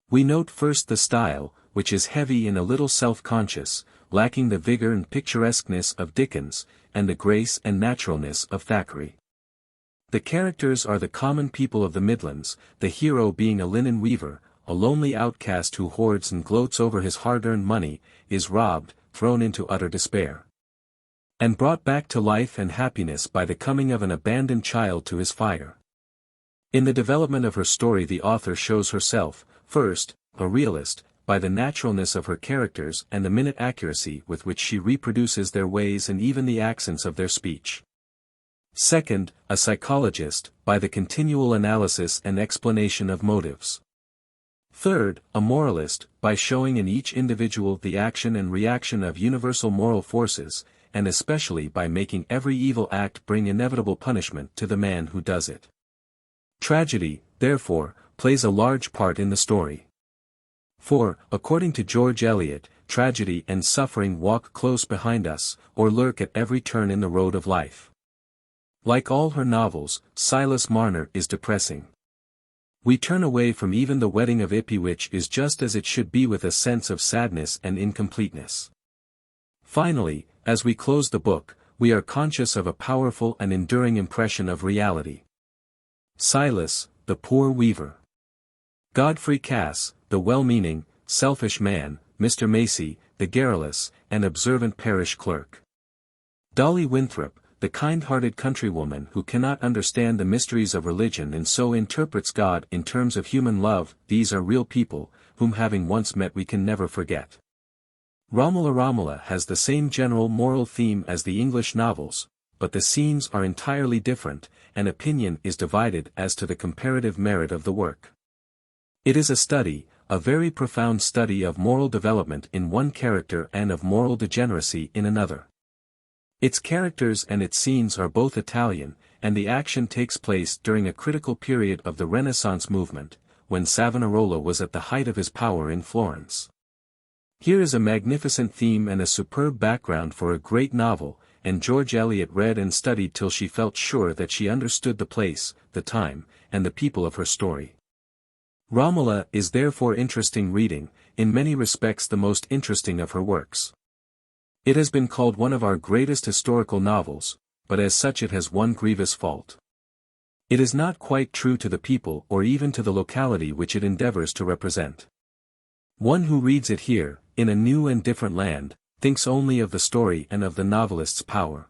We note first the style, which is heavy and a little self-conscious, lacking the vigor and picturesqueness of Dickens, and the grace and naturalness of Thackeray. The characters are the common people of the Midlands, the hero being a linen weaver, a lonely outcast who hoards and gloats over his hard-earned money, is robbed, thrown into utter despair, and brought back to life and happiness by the coming of an abandoned child to his fire. In the development of her story the author shows herself, first, a realist, by the naturalness of her characters and the minute accuracy with which she reproduces their ways and even the accents of their speech. Second, a psychologist, by the continual analysis and explanation of motives. Third, a moralist, by showing in each individual the action and reaction of universal moral forces, and especially by making every evil act bring inevitable punishment to the man who does it. Tragedy, therefore, plays a large part in the story. For, according to George Eliot, tragedy and suffering walk close behind us, or lurk at every turn in the road of life. Like all her novels, Silas Marner is depressing. We turn away from even the wedding of Ipswich is just as it should be with a sense of sadness and incompleteness. Finally, as we close the book, we are conscious of a powerful and enduring impression of reality. Silas, the poor weaver. Godfrey Cass, the well-meaning, selfish man, Mr. Macy, the garrulous, and observant parish clerk. Dolly Winthrop, the kind-hearted countrywoman who cannot understand the mysteries of religion and so interprets God in terms of human love. These are real people, whom having once met we can never forget. Romola has the same general moral theme as the English novels, but the scenes are entirely different, and opinion is divided as to the comparative merit of the work. It is a study, a very profound study of moral development in one character and of moral degeneracy in another. Its characters and its scenes are both Italian, and the action takes place during a critical period of the Renaissance movement, when Savonarola was at the height of his power in Florence. Here is a magnificent theme and a superb background for a great novel, and George Eliot read and studied till she felt sure that she understood the place, the time, and the people of her story. Romola is therefore interesting reading, in many respects the most interesting of her works. It has been called one of our greatest historical novels, but as such it has one grievous fault. It is not quite true to the people or even to the locality which it endeavors to represent. One who reads it here, in a new and different land, thinks only of the story and of the novelist's power.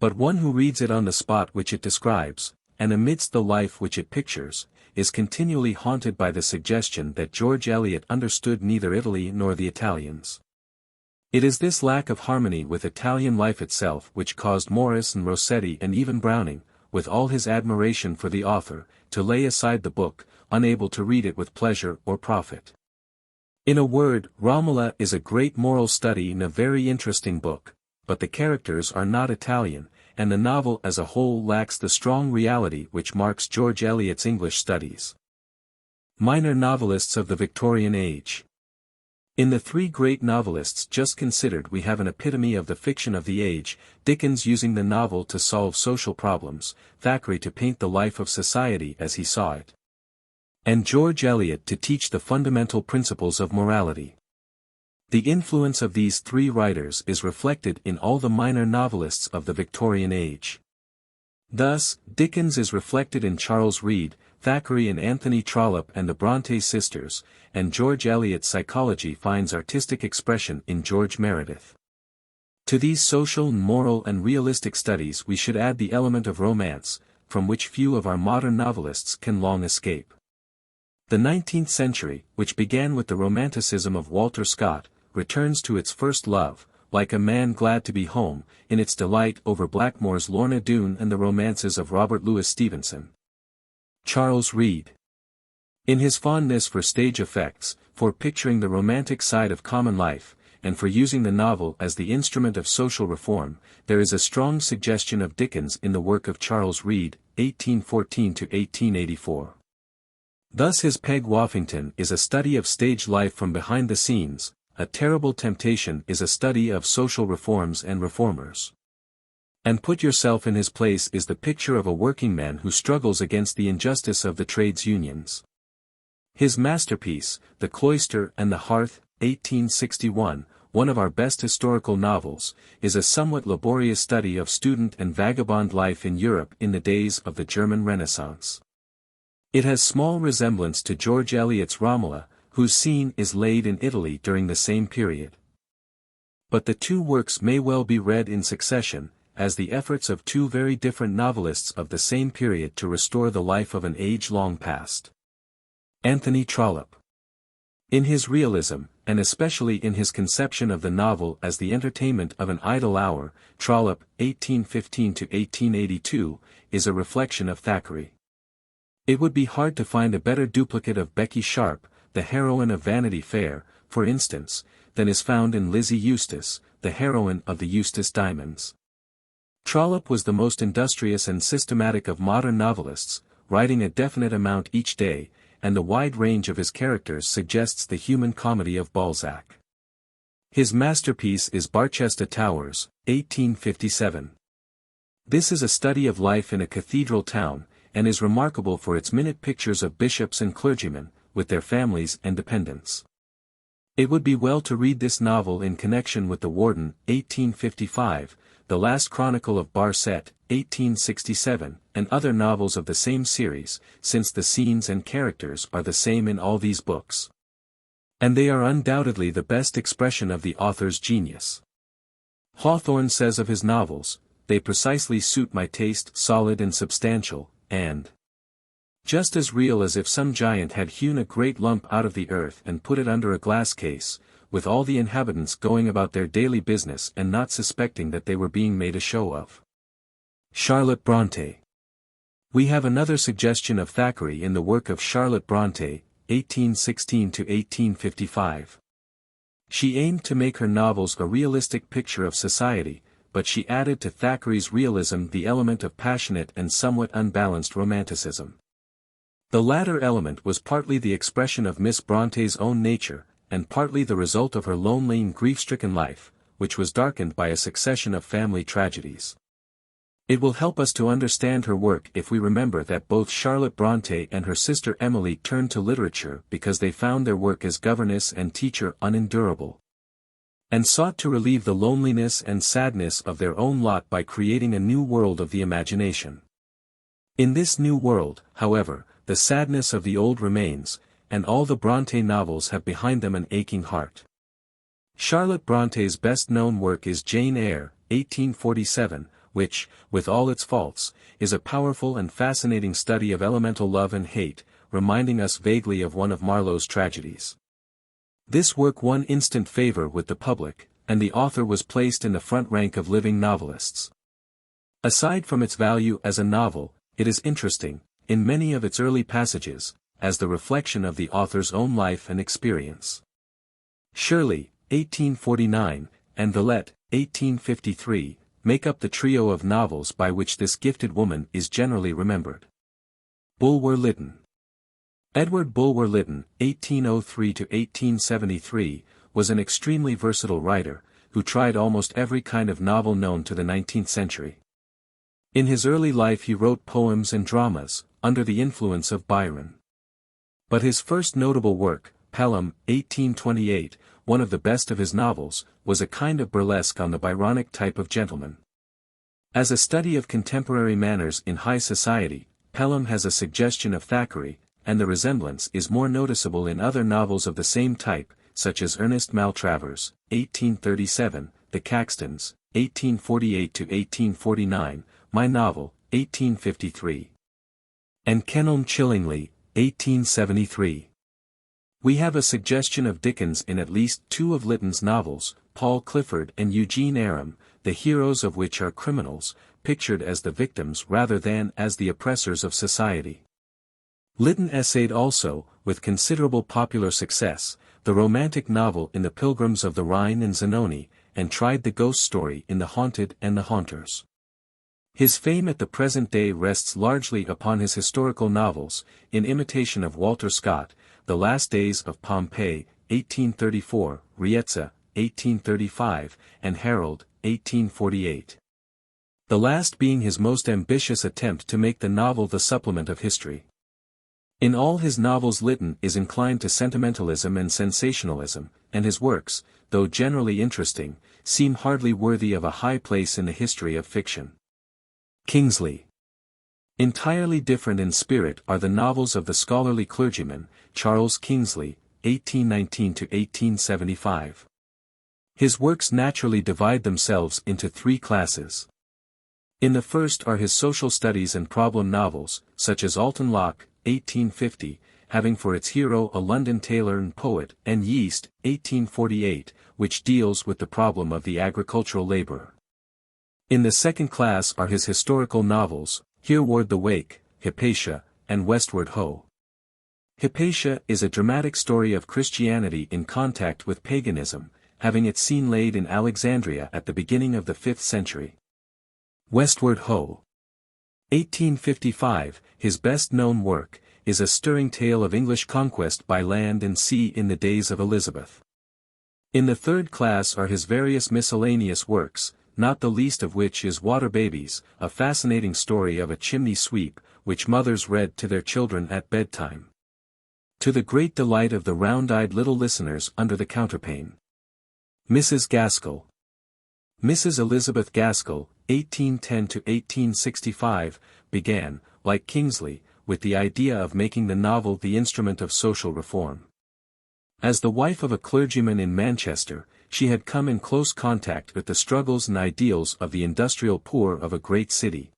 But one who reads it on the spot which it describes, and amidst the life which it pictures, is continually haunted by the suggestion that George Eliot understood neither Italy nor the Italians. It is this lack of harmony with Italian life itself which caused Morris and Rossetti and even Browning, with all his admiration for the author, to lay aside the book, unable to read it with pleasure or profit. In a word, Romola is a great moral study and a very interesting book, but the characters are not Italian, and the novel as a whole lacks the strong reality which marks George Eliot's English studies. Minor novelists of the Victorian Age. In the three great novelists just considered we have an epitome of the fiction of the age, Dickens using the novel to solve social problems, Thackeray to paint the life of society as he saw it, and George Eliot to teach the fundamental principles of morality. The influence of these three writers is reflected in all the minor novelists of the Victorian age. Thus, Dickens is reflected in Charles Reade, Thackeray in Anthony Trollope and the Bronte sisters, and George Eliot's psychology finds artistic expression in George Meredith. To these social, moral and realistic studies we should add the element of romance, from which few of our modern novelists can long escape. The 19th century, which began with the romanticism of Walter Scott, returns to its first love, like a man glad to be home, in its delight over Blackmore's Lorna Doone and the romances of Robert Louis Stevenson. Charles Reade. In his fondness for stage effects, for picturing the romantic side of common life, and for using the novel as the instrument of social reform, there is a strong suggestion of Dickens in the work of Charles Reade, 1814–1884. Thus his Peg Woffington is a study of stage life from behind the scenes, A Terrible Temptation is a study of social reforms and reformers. And Put Yourself in His Place is the picture of a working man who struggles against the injustice of the trades unions. His masterpiece, The Cloister and the Hearth, 1861, one of our best historical novels, is a somewhat laborious study of student and vagabond life in Europe in the days of the German Renaissance. It has small resemblance to George Eliot's Romola, whose scene is laid in Italy during the same period. But the two works may well be read in succession, as the efforts of two very different novelists of the same period to restore the life of an age long past. Anthony Trollope. In his realism, and especially in his conception of the novel as the entertainment of an idle hour, Trollope, 1815–1882, is a reflection of Thackeray. It would be hard to find a better duplicate of Becky Sharp, the heroine of Vanity Fair, for instance, than is found in Lizzie Eustace, the heroine of the Eustace Diamonds. Trollope was the most industrious and systematic of modern novelists, writing a definite amount each day, and the wide range of his characters suggests the human comedy of Balzac. His masterpiece is Barchester Towers, 1857. This is a study of life in a cathedral town, and is remarkable for its minute pictures of bishops and clergymen, with their families and dependents. It would be well to read this novel in connection with The Warden, 1855, The Last Chronicle of Barset, 1867, and other novels of the same series, since the scenes and characters are the same in all these books. And they are undoubtedly the best expression of the author's genius. Hawthorne says of his novels, "They precisely suit my taste, solid and substantial, and just as real as if some giant had hewn a great lump out of the earth and put it under a glass case, with all the inhabitants going about their daily business and not suspecting that they were being made a show of." Charlotte Brontë. We have another suggestion of Thackeray in the work of Charlotte Brontë, 1816–1855. She aimed to make her novels a realistic picture of society, but she added to Thackeray's realism the element of passionate and somewhat unbalanced romanticism. The latter element was partly the expression of Miss Bronte's own nature, and partly the result of her lonely and grief-stricken life, which was darkened by a succession of family tragedies. It will help us to understand her work if we remember that both Charlotte Brontë and her sister Emily turned to literature because they found their work as governess and teacher unendurable, and sought to relieve the loneliness and sadness of their own lot by creating a new world of the imagination. In this new world, however, the sadness of the old remains, and all the Brontë novels have behind them an aching heart. Charlotte Bronte's best-known work is Jane Eyre, 1847, which, with all its faults, is a powerful and fascinating study of elemental love and hate, reminding us vaguely of one of Marlowe's tragedies. This work won instant favor with the public, and the author was placed in the front rank of living novelists. Aside from its value as a novel, it is interesting, in many of its early passages, as the reflection of the author's own life and experience. Shirley, 1849, and Villette, 1853, make up the trio of novels by which this gifted woman is generally remembered. Bulwer-Lytton. Edward Bulwer-Lytton, 1803–1873, was an extremely versatile writer, who tried almost every kind of novel known to the 19th century. In his early life he wrote poems and dramas, under the influence of Byron. But his first notable work, Pelham, 1828, one of the best of his novels, was a kind of burlesque on the Byronic type of gentleman. As a study of contemporary manners in high society, Pelham has a suggestion of Thackeray, and the resemblance is more noticeable in other novels of the same type, such as Ernest Maltravers, 1837, The Caxtons, 1848–1849, My Novel, 1853. And Kenelm Chillingly, 1873. We have a suggestion of Dickens in at least two of Lytton's novels, Paul Clifford and Eugene Aram, the heroes of which are criminals, pictured as the victims rather than as the oppressors of society. Lytton essayed also, with considerable popular success, the romantic novel in The Pilgrims of the Rhine and Zanoni, and tried the ghost story in The Haunted and the Haunters. His fame at the present day rests largely upon his historical novels, in imitation of Walter Scott, The Last Days of Pompeii, 1834, Riezza, 1835, and Harold, 1848. The last being his most ambitious attempt to make the novel the supplement of history. In all his novels Lytton is inclined to sentimentalism and sensationalism, and his works, though generally interesting, seem hardly worthy of a high place in the history of fiction. Kingsley. Entirely different in spirit are the novels of the scholarly clergyman, Charles Kingsley, 1819–1875. His works naturally divide themselves into three classes. In the first are his social studies and problem novels, such as Alton Locke, 1850, having for its hero a London tailor and poet, and Yeast, 1848, which deals with the problem of the agricultural laborer. In the second class are his historical novels, Hereward the Wake, Hypatia, and Westward Ho! Hypatia is a dramatic story of Christianity in contact with paganism, having its scene laid in Alexandria at the beginning of the 5th century. Westward Ho! 1855, his best-known work, is a stirring tale of English conquest by land and sea in the days of Elizabeth. In the third class are his various miscellaneous works, not the least of which is Water Babies, a fascinating story of a chimney sweep, which mothers read to their children at bedtime, to the great delight of the round-eyed little listeners under the counterpane. Mrs. Gaskell. Mrs. Elizabeth Gaskell, 1810–1865, began, like Kingsley, with the idea of making the novel the instrument of social reform. As the wife of a clergyman in Manchester, she had come in close contact with the struggles and ideals of the industrial poor of a great city.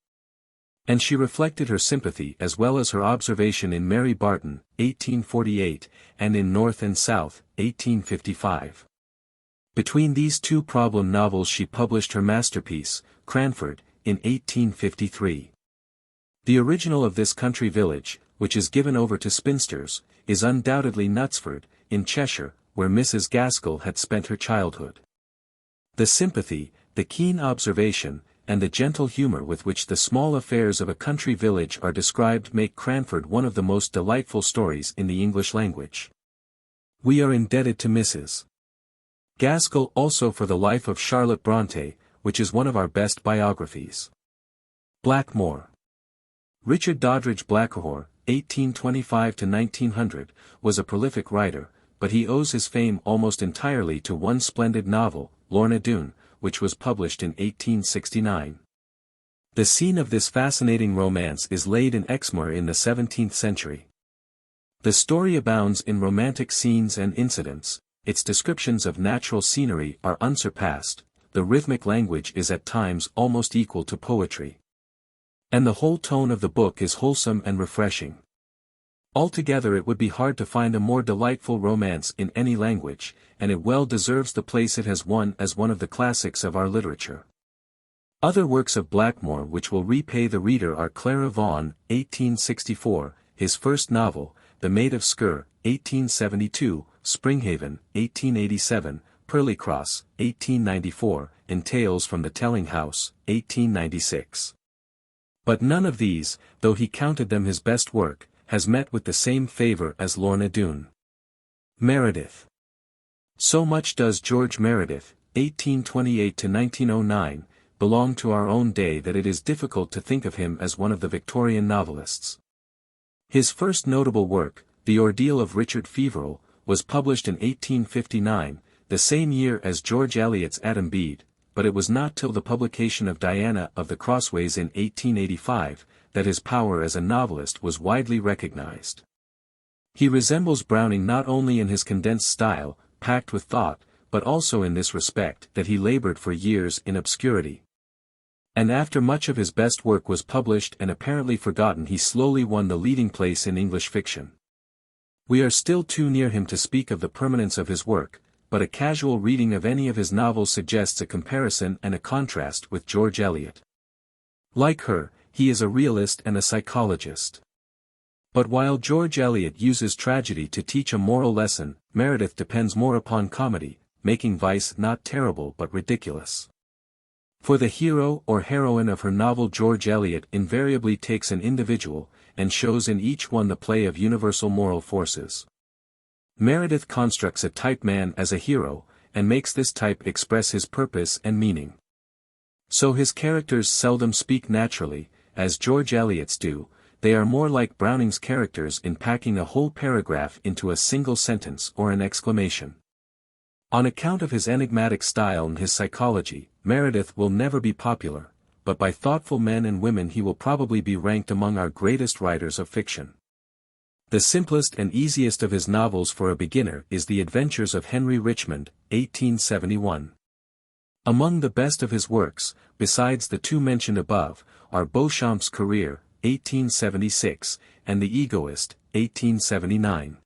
And she reflected her sympathy as well as her observation in Mary Barton, 1848, and in North and South, 1855. Between these two problem novels she published her masterpiece, Cranford, in 1853. The original of this country village, which is given over to spinsters, is undoubtedly Knutsford, in Cheshire, where Mrs. Gaskell had spent her childhood. The sympathy, the keen observation, and the gentle humor with which the small affairs of a country village are described make Cranford one of the most delightful stories in the English language. We are indebted to Mrs. Gaskell also for the life of Charlotte Brontë, which is one of our best biographies. Blackmore. Richard Doddridge Blackmore, 1825–1900, was a prolific writer, but he owes his fame almost entirely to one splendid novel, Lorna Doone, which was published in 1869. The scene of this fascinating romance is laid in Exmoor in the 17th century. The story abounds in romantic scenes and incidents, its descriptions of natural scenery are unsurpassed, the rhythmic language is at times almost equal to poetry. And the whole tone of the book is wholesome and refreshing. Altogether it would be hard to find a more delightful romance in any language, and it well deserves the place it has won as one of the classics of our literature. Other works of Blackmore which will repay the reader are Clara Vaughan, 1864, his first novel, The Maid of Sker, 1872, Springhaven, 1887, Perlicross, 1894, and Tales from the Telling House, 1896. But none of these, though he counted them his best work, has met with the same favor as Lorna Doone. Meredith. So much does George Meredith, 1828–1909, belong to our own day that it is difficult to think of him as one of the Victorian novelists. His first notable work, The Ordeal of Richard Feverel, was published in 1859, the same year as George Eliot's Adam Bede, but it was not till the publication of Diana of the Crossways in 1885, that his power as a novelist was widely recognized. He resembles Browning not only in his condensed style, packed with thought, but also in this respect that he labored for years in obscurity. And after much of his best work was published and apparently forgotten, he slowly won the leading place in English fiction. We are still too near him to speak of the permanence of his work, but a casual reading of any of his novels suggests a comparison and a contrast with George Eliot. Like her, he is a realist and a psychologist. But while George Eliot uses tragedy to teach a moral lesson, Meredith depends more upon comedy, making vice not terrible but ridiculous. For the hero or heroine of her novel, George Eliot invariably takes an individual, and shows in each one the play of universal moral forces. Meredith constructs a type man as a hero, and makes this type express his purpose and meaning. So his characters seldom speak naturally, as George Eliot's do, they are more like Browning's characters in packing a whole paragraph into a single sentence or an exclamation. On account of his enigmatic style and his psychology, Meredith will never be popular, but by thoughtful men and women he will probably be ranked among our greatest writers of fiction. The simplest and easiest of his novels for a beginner is The Adventures of Henry Richmond, 1871. Among the best of his works, besides the two mentioned above, are Beauchamp's Career, 1876, and The Egoist, 1879.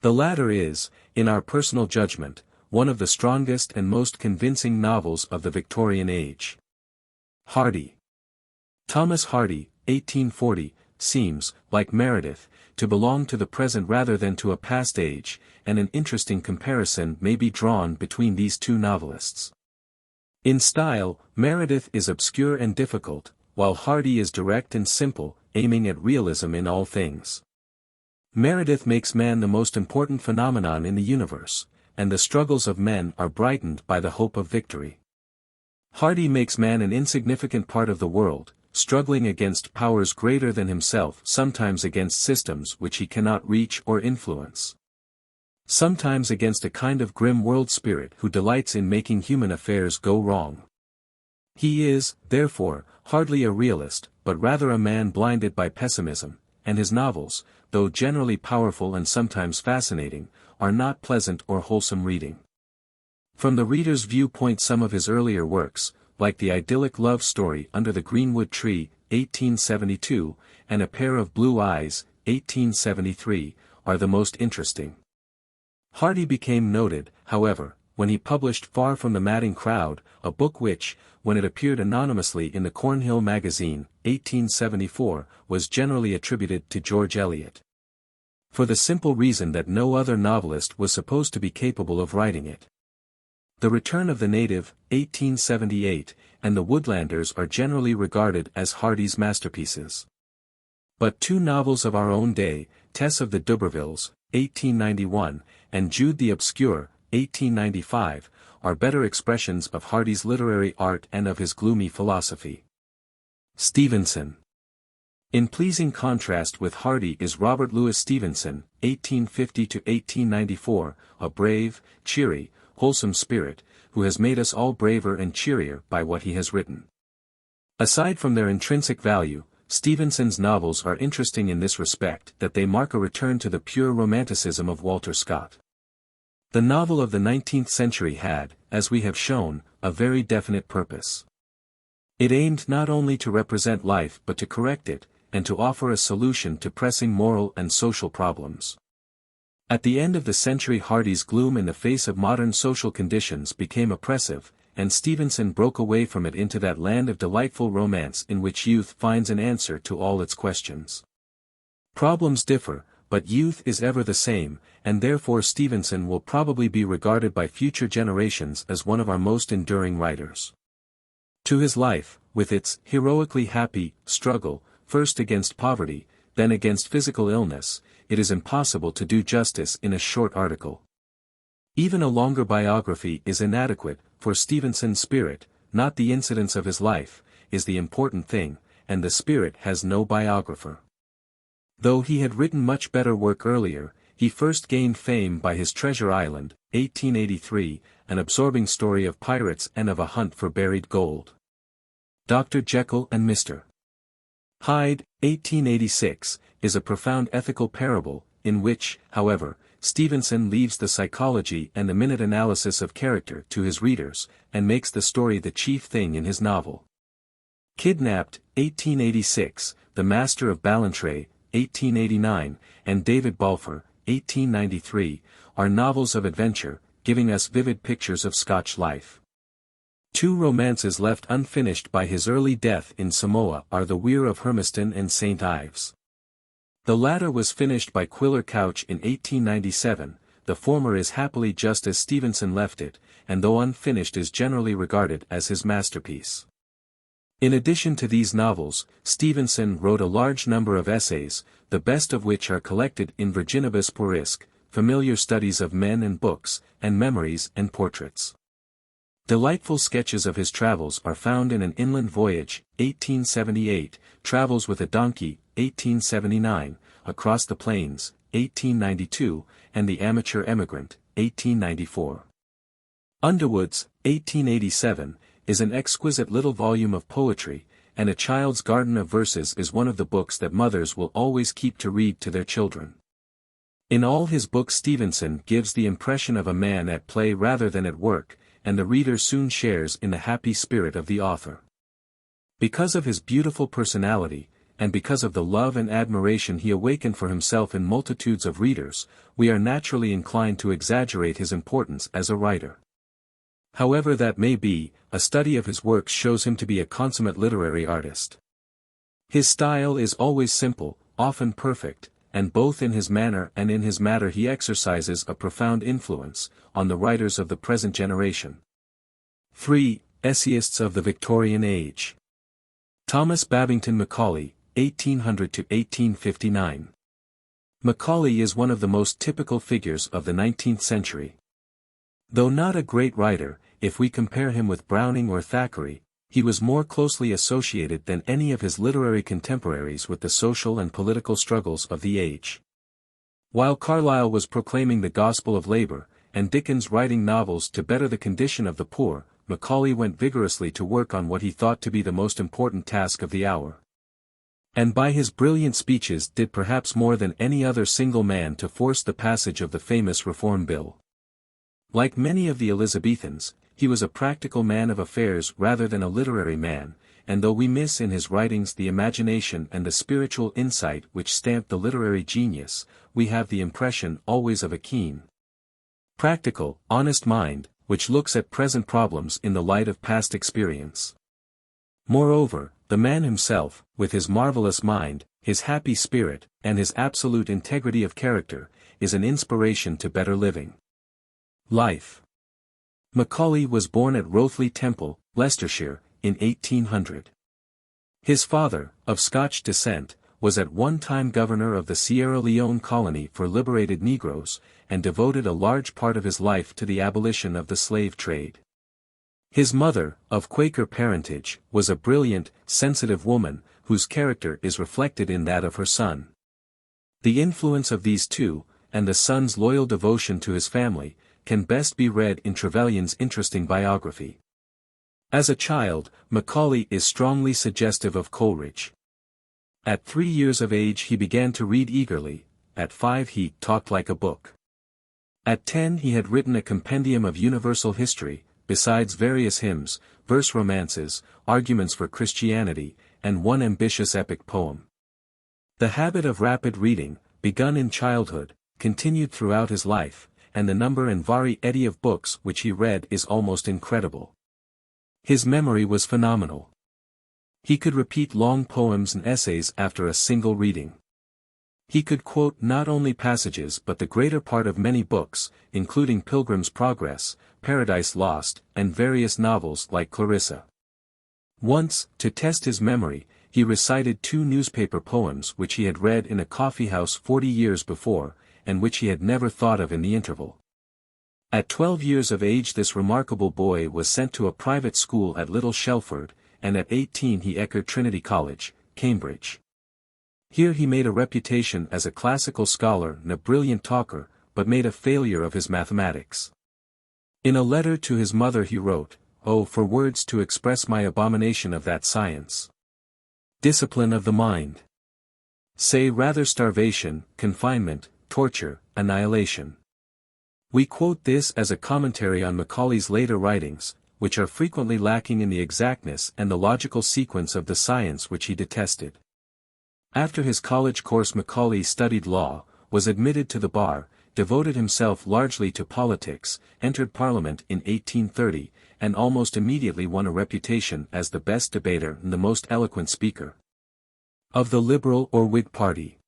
The latter is, in our personal judgment, one of the strongest and most convincing novels of the Victorian age. Hardy. Thomas Hardy, 1840, seems, like Meredith, to belong to the present rather than to a past age, and an interesting comparison may be drawn between these two novelists. In style, Meredith is obscure and difficult, while Hardy is direct and simple, aiming at realism in all things. Meredith makes man the most important phenomenon in the universe, and the struggles of men are brightened by the hope of victory. Hardy makes man an insignificant part of the world, struggling against powers greater than himself, sometimes against systems which he cannot reach or influence. Sometimes against a kind of grim world spirit who delights in making human affairs go wrong. He is, therefore, hardly a realist, but rather a man blinded by pessimism, and his novels, though generally powerful and sometimes fascinating, are not pleasant or wholesome reading. From the reader's viewpoint, some of his earlier works, like the idyllic love story Under the Greenwood Tree, 1872, and A Pair of Blue Eyes, 1873, are the most interesting. Hardy became noted, however, when he published Far from the Madding Crowd, a book which, when it appeared anonymously in the Cornhill magazine, 1874, was generally attributed to George Eliot. For the simple reason that no other novelist was supposed to be capable of writing it. The Return of the Native, 1878, and The Woodlanders are generally regarded as Hardy's masterpieces. But two novels of our own day, Tess of the D'Urbervilles, 1891, and Jude the Obscure, 1895, are better expressions of Hardy's literary art and of his gloomy philosophy. Stevenson. In pleasing contrast with Hardy is Robert Louis Stevenson, 1850–1894, a brave, cheery, wholesome spirit, who has made us all braver and cheerier by what he has written. Aside from their intrinsic value, Stevenson's novels are interesting in this respect that they mark a return to the pure romanticism of Walter Scott. The novel of the 19th century had, as we have shown, a very definite purpose. It aimed not only to represent life but to correct it, and to offer a solution to pressing moral and social problems. At the end of the century, Hardy's gloom in the face of modern social conditions became oppressive, and Stevenson broke away from it into that land of delightful romance in which youth finds an answer to all its questions. Problems differ, but youth is ever the same, and therefore Stevenson will probably be regarded by future generations as one of our most enduring writers. To his life, with its heroically happy struggle, first against poverty, then against physical illness, it is impossible to do justice in a short article. Even a longer biography is inadequate, for Stevenson's spirit, not the incidents of his life, is the important thing, and the spirit has no biographer. Though he had written much better work earlier, he first gained fame by his Treasure Island, 1883, an absorbing story of pirates and of a hunt for buried gold. Dr. Jekyll and Mr. Hyde, 1886, is a profound ethical parable, in which, however, Stevenson leaves the psychology and the minute analysis of character to his readers, and makes the story the chief thing in his novel. Kidnapped, 1886, The Master of Ballantrae, 1889, and David Balfour, 1893, are novels of adventure, giving us vivid pictures of Scotch life. Two romances left unfinished by his early death in Samoa are The Weir of Hermiston and St. Ives. The latter was finished by Quiller Couch in 1897, the former is happily just as Stevenson left it, and though unfinished is generally regarded as his masterpiece. In addition to these novels, Stevenson wrote a large number of essays, the best of which are collected in Virginibus Puerisque, Familiar Studies of Men and Books, and Memories and Portraits. Delightful sketches of his travels are found in An Inland Voyage, 1878, Travels with a Donkey, 1879, Across the Plains, 1892, and The Amateur Emigrant, 1894. Underwoods, 1887, is an exquisite little volume of poetry, and A Child's Garden of Verses is one of the books that mothers will always keep to read to their children. In all his books Stevenson gives the impression of a man at play rather than at work, and the reader soon shares in the happy spirit of the author. Because of his beautiful personality, and because of the love and admiration he awakened for himself in multitudes of readers, we are naturally inclined to exaggerate his importance as a writer. However that may be, a study of his works shows him to be a consummate literary artist. His style is always simple, often perfect, and both in his manner and in his matter he exercises a profound influence on the writers of the present generation. 3. Essayists of the Victorian Age. Thomas Babington Macaulay, 1800–1859. Macaulay is one of the most typical figures of the 19th century. Though not a great writer, if we compare him with Browning or Thackeray, he was more closely associated than any of his literary contemporaries with the social and political struggles of the age. While Carlyle was proclaiming the gospel of labor, and Dickens writing novels to better the condition of the poor, Macaulay went vigorously to work on what he thought to be the most important task of the hour. and by his brilliant speeches did perhaps more than any other single man to force the passage of the famous Reform Bill. Like many of the Elizabethans, he was a practical man of affairs rather than a literary man, and though we miss in his writings the imagination and the spiritual insight which stamped the literary genius, we have the impression always of a keen, practical, honest mind, which looks at present problems in the light of past experience. Moreover, the man himself, with his marvelous mind, his happy spirit, and his absolute integrity of character, is an inspiration to better living. Life. Macaulay was born at Rothley Temple, Leicestershire, in 1800. His father, of Scotch descent, was at one time governor of the Sierra Leone colony for liberated Negroes, and devoted a large part of his life to the abolition of the slave trade. His mother, of Quaker parentage, was a brilliant, sensitive woman, whose character is reflected in that of her son. The influence of these two, and the son's loyal devotion to his family, can best be read in Trevelyan's interesting biography. As a child, Macaulay is strongly suggestive of Coleridge. At 3 years of age he began to read eagerly, at 5 he talked like a book. At 10 he had written a compendium of universal history, besides various hymns, verse romances, arguments for Christianity, and one ambitious epic poem. The habit of rapid reading, begun in childhood, continued throughout his life, and the number and variety of books which he read is almost incredible. His memory was phenomenal. He could repeat long poems and essays after a single reading. He could quote not only passages but the greater part of many books, including Pilgrim's Progress, Paradise Lost, and various novels like Clarissa. Once, to test his memory, he recited 2 newspaper poems which he had read in a coffee-house 40 years before, and which he had never thought of in the interval. At 12 years of age this remarkable boy was sent to a private school at Little Shelford, and at 18 he entered Trinity College, Cambridge. Here he made a reputation as a classical scholar and a brilliant talker, but made a failure of his mathematics. In a letter to his mother he wrote, "Oh, for words to express my abomination of that science. Discipline of the mind. Say rather starvation, confinement, torture, annihilation." We quote this as a commentary on Macaulay's later writings, which are frequently lacking in the exactness and the logical sequence of the science which he detested. After his college course Macaulay studied law, was admitted to the bar, devoted himself largely to politics, entered Parliament in 1830, and almost immediately won a reputation as the best debater and the most eloquent speaker of the Liberal or Whig party.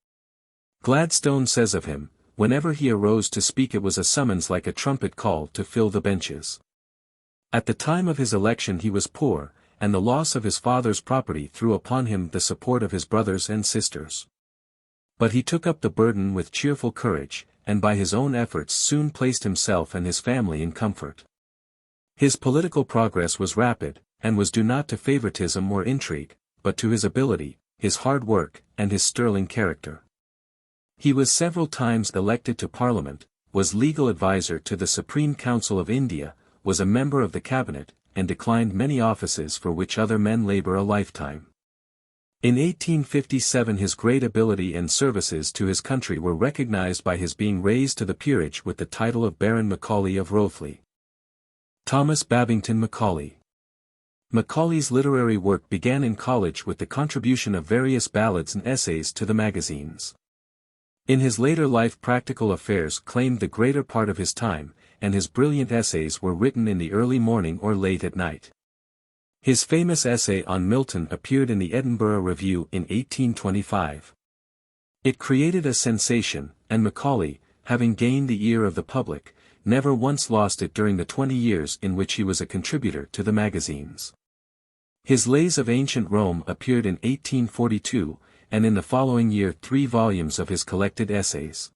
Gladstone says of him, whenever he arose to speak it was a summons like a trumpet call to fill the benches. At the time of his election he was poor, and the loss of his father's property threw upon him the support of his brothers and sisters. But he took up the burden with cheerful courage, and by his own efforts soon placed himself and his family in comfort. His political progress was rapid, and was due not to favoritism or intrigue, but to his ability, his hard work, and his sterling character. He was several times elected to Parliament, was legal adviser to the Supreme Council of India, was a member of the cabinet, and declined many offices for which other men labor a lifetime. In 1857 his great ability and services to his country were recognized by his being raised to the peerage with the title of Baron Macaulay of Rothley. Thomas Babington Macaulay. Macaulay's literary work began in college with the contribution of various ballads and essays to the magazines. In his later life practical affairs claimed the greater part of his time, and his brilliant essays were written in the early morning or late at night. His famous essay on Milton appeared in the Edinburgh Review in 1825. It created a sensation, and Macaulay, having gained the ear of the public, never once lost it during the 20 years in which he was a contributor to the magazines. His Lays of Ancient Rome appeared in 1842, and in the following year 3 volumes of his collected essays.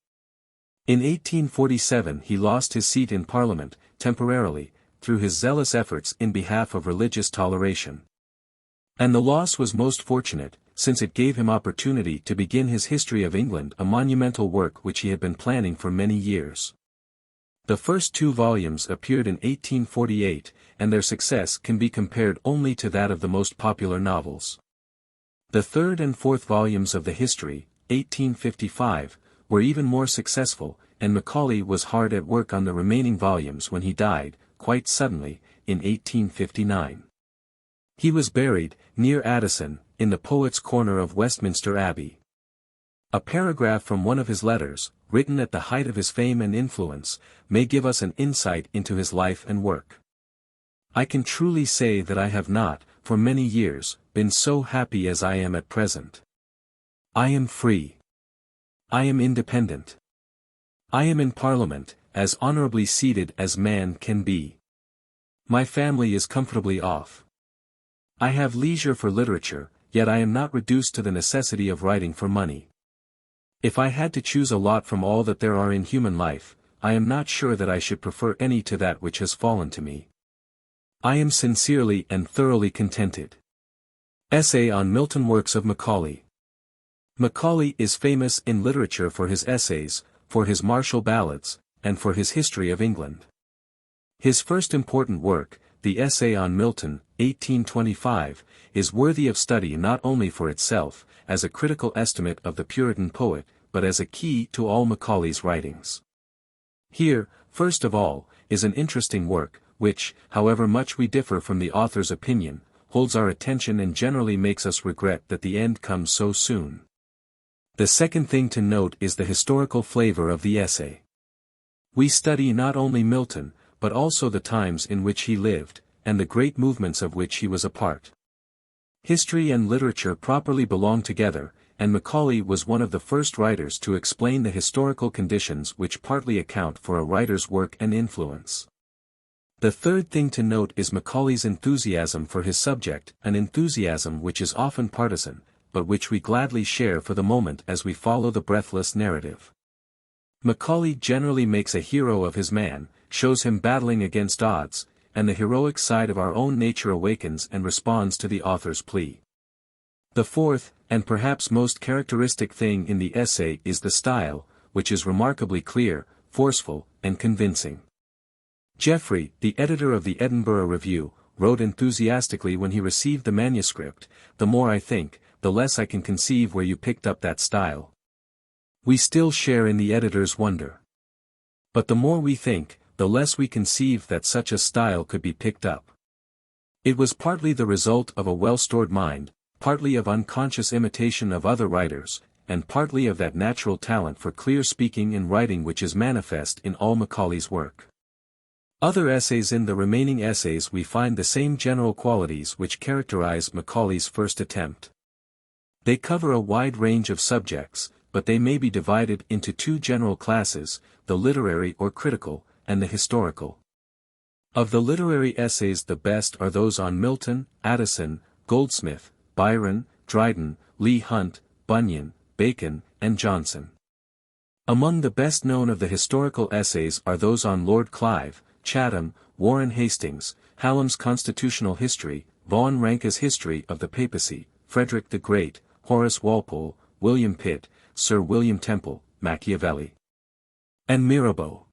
In 1847 he lost his seat in Parliament, temporarily, through his zealous efforts in behalf of religious toleration. And the loss was most fortunate, since it gave him opportunity to begin his History of England, a monumental work which he had been planning for many years. The first 2 volumes appeared in 1848, and their success can be compared only to that of the most popular novels. The third and fourth volumes of the History, 1855, were even more successful, and Macaulay was hard at work on the remaining volumes when he died, quite suddenly, in 1859. He was buried, near Addison, in the Poets' Corner of Westminster Abbey. A paragraph from one of his letters, written at the height of his fame and influence, may give us an insight into his life and work. I can truly say that I have not, for many years, been so happy as I am at present. I am free. I am independent. I am in Parliament, as honourably seated as man can be. My family is comfortably off. I have leisure for literature, yet I am not reduced to the necessity of writing for money. If I had to choose a lot from all that there are in human life, I am not sure that I should prefer any to that which has fallen to me. I am sincerely and thoroughly contented. Essay on Milton. Works of Macaulay. Macaulay is famous in literature for his essays, for his martial ballads, and for his history of England. His first important work, the Essay on Milton, 1825, is worthy of study not only for itself, as a critical estimate of the Puritan poet, but as a key to all Macaulay's writings. Here, first of all, is an interesting work, which, however much we differ from the author's opinion, holds our attention and generally makes us regret that the end comes so soon. The second thing to note is the historical flavor of the essay. We study not only Milton, but also the times in which he lived, and the great movements of which he was a part. History and literature properly belong together, and Macaulay was one of the first writers to explain the historical conditions which partly account for a writer's work and influence. The third thing to note is Macaulay's enthusiasm for his subject, an enthusiasm which is often partisan, but which we gladly share for the moment as we follow the breathless narrative. Macaulay generally makes a hero of his man, shows him battling against odds, and the heroic side of our own nature awakens and responds to the author's plea. The fourth, and perhaps most characteristic thing in the essay is the style, which is remarkably clear, forceful, and convincing. Geoffrey, the editor of the Edinburgh Review, wrote enthusiastically when he received the manuscript, "The more I think, the less I can conceive where you picked up that style." We still share in the editor's wonder. But the more we think, the less we conceive that such a style could be picked up. It was partly the result of a well-stored mind, partly of unconscious imitation of other writers, and partly of that natural talent for clear speaking and writing which is manifest in all Macaulay's work. Other essays. In the remaining essays we find the same general qualities which characterize Macaulay's first attempt. They cover a wide range of subjects, but they may be divided into two general classes, the literary or critical, and the historical. Of the literary essays the best are those on Milton, Addison, Goldsmith, Byron, Dryden, Leigh Hunt, Bunyan, Bacon, and Johnson. Among the best known of the historical essays are those on Lord Clive, Chatham, Warren Hastings, Hallam's Constitutional History, Vaughan Ranke's History of the Papacy, Frederick the Great, Horace Walpole, William Pitt, Sir William Temple, Machiavelli, and Mirabeau.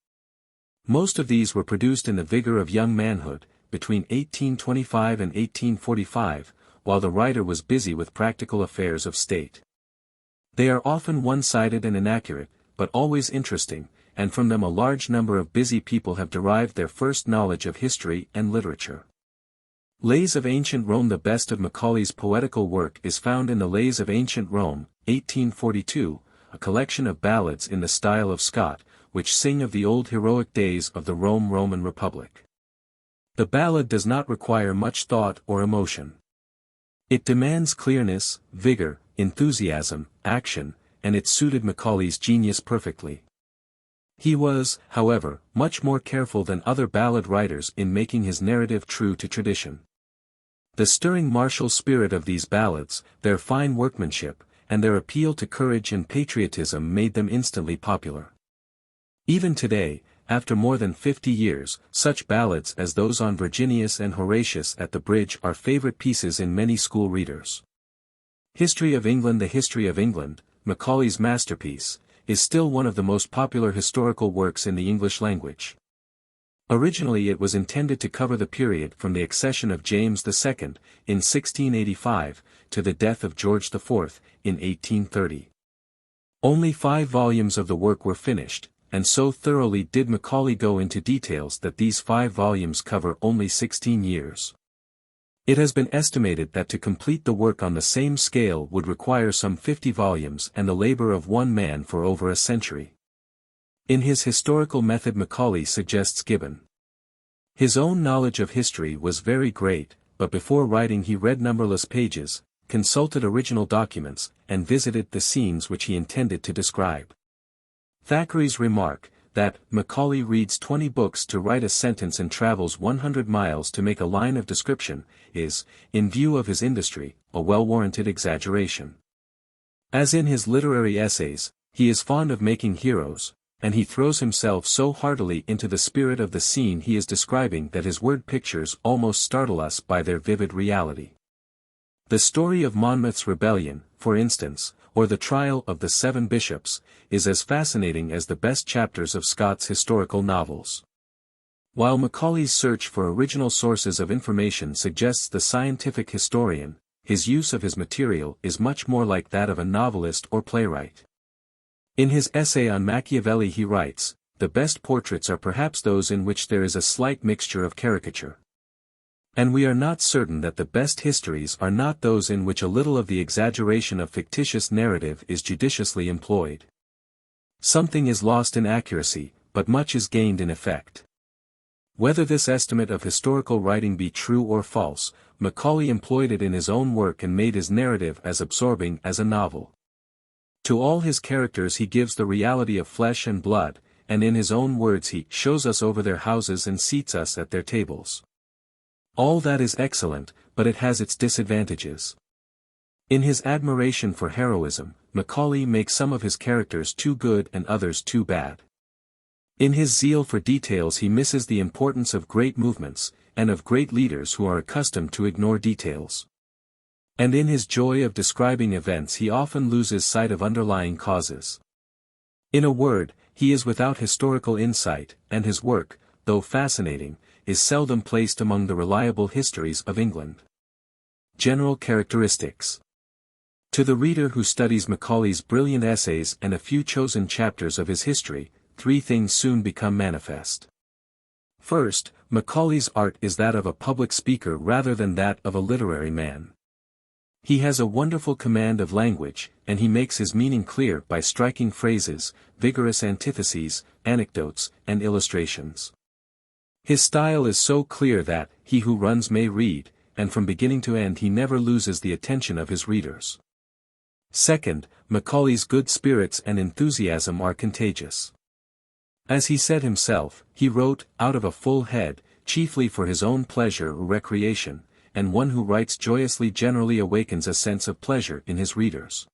Most of these were produced in the vigor of young manhood, between 1825 and 1845, while the writer was busy with practical affairs of state. They are often one-sided and inaccurate, but always interesting, and from them a large number of busy people have derived their first knowledge of history and literature. Lays of Ancient Rome. The best of Macaulay's poetical work is found in the Lays of Ancient Rome, 1842, a collection of ballads in the style of Scott, which sing of the old heroic days of the Roman Republic. The ballad does not require much thought or emotion. It demands clearness, vigor, enthusiasm, action, and it suited Macaulay's genius perfectly. He was, however, much more careful than other ballad writers in making his narrative true to tradition. The stirring martial spirit of these ballads, their fine workmanship, and their appeal to courage and patriotism made them instantly popular. Even today, after more than 50 years, such ballads as those on Virginius and Horatius at the Bridge are favorite pieces in many school readers. History of England. The History of England, Macaulay's masterpiece, is still one of the most popular historical works in the English language. Originally it was intended to cover the period from the accession of James II, in 1685, to the death of George IV, in 1830. Only 5 volumes of the work were finished, and so thoroughly did Macaulay go into details that these 5 volumes cover only 16 years. It has been estimated that to complete the work on the same scale would require some 50 volumes and the labor of one man for over a century. In his historical method Macaulay suggests Gibbon. His own knowledge of history was very great, but before writing he read numberless pages, consulted original documents, and visited the scenes which he intended to describe. Thackeray's remark, that Macaulay reads 20 books to write a sentence and travels 100 miles to make a line of description, is, in view of his industry, a well-warranted exaggeration. As in his literary essays, he is fond of making heroes, and he throws himself so heartily into the spirit of the scene he is describing that his word pictures almost startle us by their vivid reality. The story of Monmouth's rebellion, for instance, or the trial of the 7 bishops, is as fascinating as the best chapters of Scott's historical novels. While Macaulay's search for original sources of information suggests the scientific historian, his use of his material is much more like that of a novelist or playwright. In his essay on Machiavelli he writes, "The best portraits are perhaps those in which there is a slight mixture of caricature. And we are not certain that the best histories are not those in which a little of the exaggeration of fictitious narrative is judiciously employed. Something is lost in accuracy, but much is gained in effect." Whether this estimate of historical writing be true or false, Macaulay employed it in his own work and made his narrative as absorbing as a novel. To all his characters he gives the reality of flesh and blood, and in his own words he shows us over their houses and seats us at their tables. All that is excellent, but it has its disadvantages. In his admiration for heroism, Macaulay makes some of his characters too good and others too bad. In his zeal for details he misses the importance of great movements, and of great leaders who are accustomed to ignore details. And in his joy of describing events he often loses sight of underlying causes. In a word, he is without historical insight, and his work, though fascinating, is seldom placed among the reliable histories of England. General characteristics. To the reader who studies Macaulay's brilliant essays and a few chosen chapters of his history, 3 things soon become manifest. First, Macaulay's art is that of a public speaker rather than that of a literary man. He has a wonderful command of language, and he makes his meaning clear by striking phrases, vigorous antitheses, anecdotes, and illustrations. His style is so clear that he who runs may read, and from beginning to end he never loses the attention of his readers. Second, Macaulay's good spirits and enthusiasm are contagious. As he said himself, he wrote, out of a full head, chiefly for his own pleasure or recreation, and one who writes joyously generally awakens a sense of pleasure in his readers.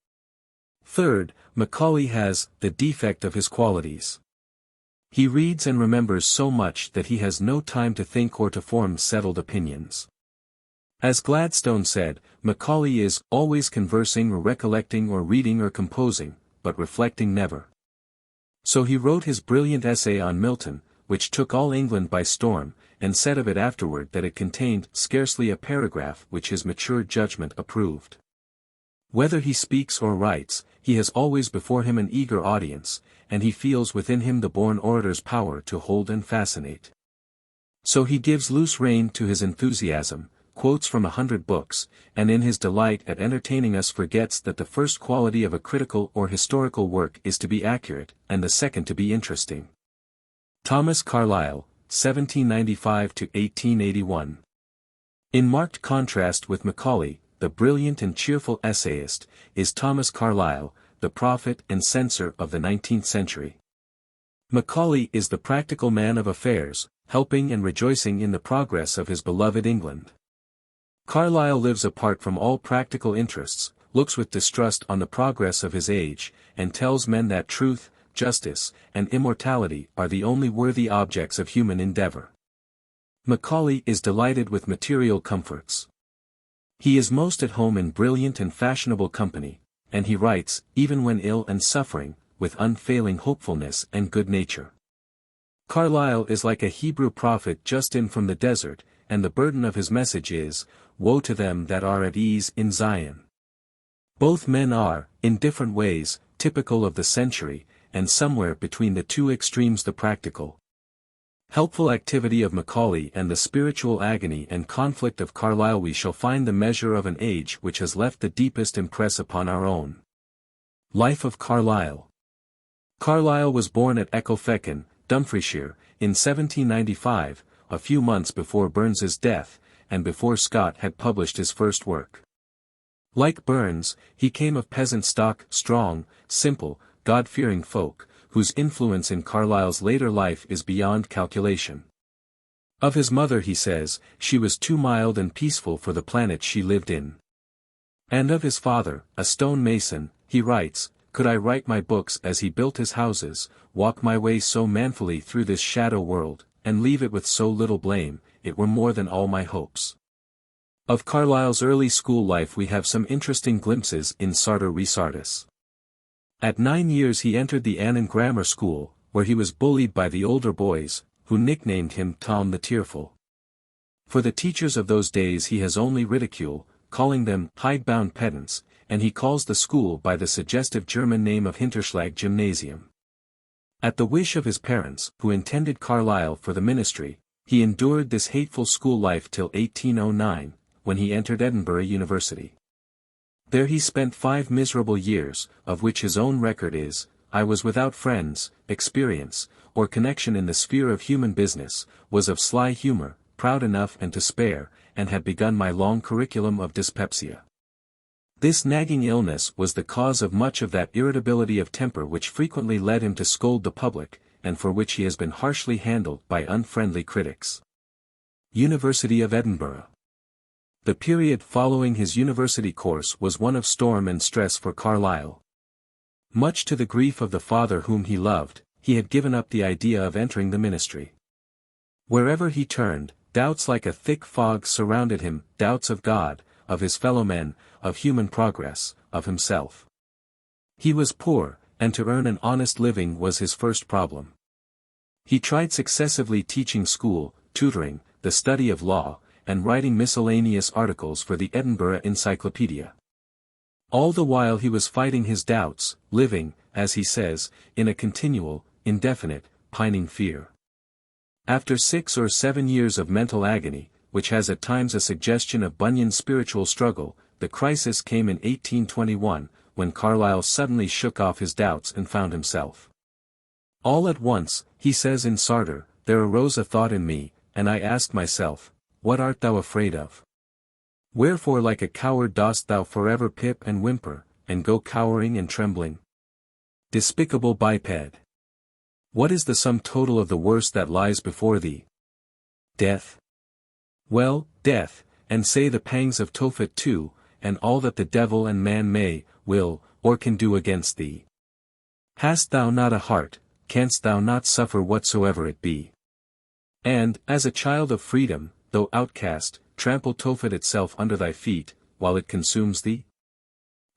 Third, Macaulay has the defect of his qualities. He reads and remembers so much that he has no time to think or to form settled opinions. As Gladstone said, Macaulay is always conversing or recollecting or reading or composing, but reflecting never. So he wrote his brilliant essay on Milton, which took all England by storm, and said of it afterward that it contained scarcely a paragraph which his mature judgment approved. Whether he speaks or writes, he has always before him an eager audience, and he feels within him the born orator's power to hold and fascinate. So he gives loose rein to his enthusiasm, quotes from 100 books, and in his delight at entertaining us forgets that the first quality of a critical or historical work is to be accurate, and the second to be interesting. Thomas Carlyle, 1795–1881. In marked contrast with Macaulay, the brilliant and cheerful essayist, is Thomas Carlyle, the prophet and censor of the 19th century. Macaulay is the practical man of affairs, helping and rejoicing in the progress of his beloved England. Carlyle lives apart from all practical interests, looks with distrust on the progress of his age, and tells men that truth, justice, and immortality are the only worthy objects of human endeavor. Macaulay is delighted with material comforts. He is most at home in brilliant and fashionable company, and he writes, even when ill and suffering, with unfailing hopefulness and good nature. Carlyle is like a Hebrew prophet just in from the desert, and the burden of his message is, "Woe to them that are at ease in Zion." Both men are, in different ways, typical of the century, and somewhere between the two extremes the practical, helpful activity of Macaulay and the spiritual agony and conflict of Carlyle we shall find the measure of an age which has left the deepest impress upon our own. Life of Carlyle. Carlyle was born at Ecclefechan, Dumfriesshire, in 1795, a few months before Burns's death, and before Scott had published his first work. Like Burns, he came of peasant stock, strong, simple, God-fearing folk, whose influence in Carlyle's later life is beyond calculation. Of his mother he says, she was too mild and peaceful for the planet she lived in. And of his father, a stone mason, he writes, "Could I write my books as he built his houses, walk my way so manfully through this shadow world, and leave it with so little blame, it were more than all my hopes." Of Carlyle's early school life we have some interesting glimpses in Sartor Resartus. At 9 years he entered the Annan Grammar School, where he was bullied by the older boys, who nicknamed him Tom the Tearful. For the teachers of those days he has only ridicule, calling them hidebound pedants, and he calls the school by the suggestive German name of Hinterschlag Gymnasium. At the wish of his parents, who intended Carlyle for the ministry, he endured this hateful school life till 1809, when he entered Edinburgh University. There he spent 5 miserable years, of which his own record is, "I was without friends, experience, or connection in the sphere of human business, was of sly humor, proud enough and to spare, and had begun my long curriculum of dyspepsia." This nagging illness was the cause of much of that irritability of temper which frequently led him to scold the public, and for which he has been harshly handled by unfriendly critics. University of Edinburgh. The period following his university course was one of storm and stress for Carlyle. Much to the grief of the father whom he loved, he had given up the idea of entering the ministry. Wherever he turned, doubts like a thick fog surrounded him, doubts of God, of his fellow men, of human progress, of himself. He was poor, and to earn an honest living was his first problem. He tried successively teaching school, tutoring, the study of law, and writing miscellaneous articles for the Edinburgh Encyclopedia. All the while he was fighting his doubts, living, as he says, in a continual, indefinite, pining fear. After 6 or 7 years of mental agony, which has at times a suggestion of Bunyan's spiritual struggle, the crisis came in 1821, when Carlyle suddenly shook off his doubts and found himself. "All at once," he says in Sartor, "there arose a thought in me, and I asked myself, what art thou afraid of? Wherefore like a coward dost thou forever pip and whimper, and go cowering and trembling? Despicable biped! What is the sum total of the worst that lies before thee? Death? Well, death, and say the pangs of Tophet too, and all that the devil and man may, will, or can do against thee. Hast thou not a heart, canst thou not suffer whatsoever it be? And, as a child of freedom, though outcast, trample Tophet itself under thy feet, while it consumes thee?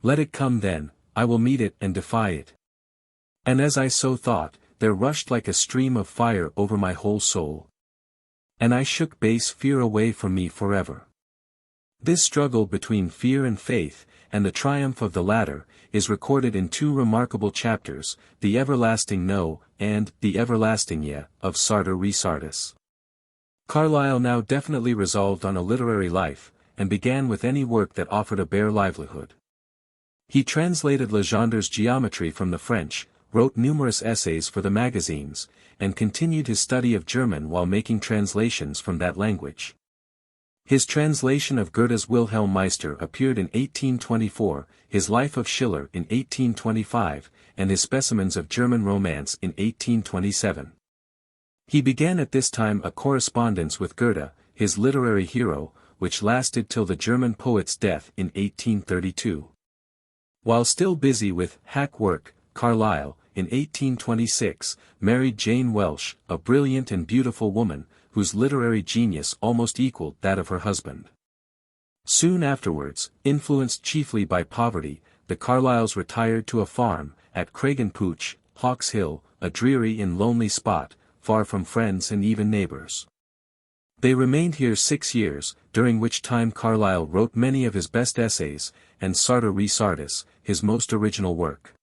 Let it come then, I will meet it and defy it." And as I so thought, there rushed like a stream of fire over my whole soul. And I shook base fear away from me forever. This struggle between fear and faith, and the triumph of the latter, is recorded in 2 remarkable chapters, The Everlasting No, and The Everlasting Ye, of Sartor Resartus. Carlyle now definitely resolved on a literary life, and began with any work that offered a bare livelihood. He translated Legendre's Geometry from the French, wrote numerous essays for the magazines, and continued his study of German while making translations from that language. His translation of Goethe's Wilhelm Meister appeared in 1824, his Life of Schiller in 1825, and his Specimens of German Romance in 1827. He began at this time a correspondence with Goethe, his literary hero, which lasted till the German poet's death in 1832. While still busy with hack work, Carlyle, in 1826, married Jane Welsh, a brilliant and beautiful woman, whose literary genius almost equaled that of her husband. Soon afterwards, influenced chiefly by poverty, the Carlyles retired to a farm, at Craigenpooch, Hawks Hill, a dreary and lonely spot, far from friends and even neighbors. They remained here 6 years, during which time Carlyle wrote many of his best essays, and Sartor Resartus, his most original work.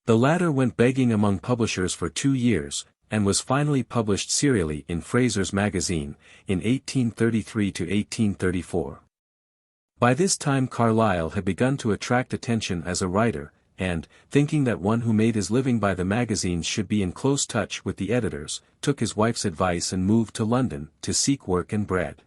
The latter went begging among publishers for 2 years, and was finally published serially in Fraser's Magazine, in 1833 to 1834. By this time Carlyle had begun to attract attention as a writer, and, thinking that one who made his living by the magazines should be in close touch with the editors, took his wife's advice and moved to London, to seek work and bread.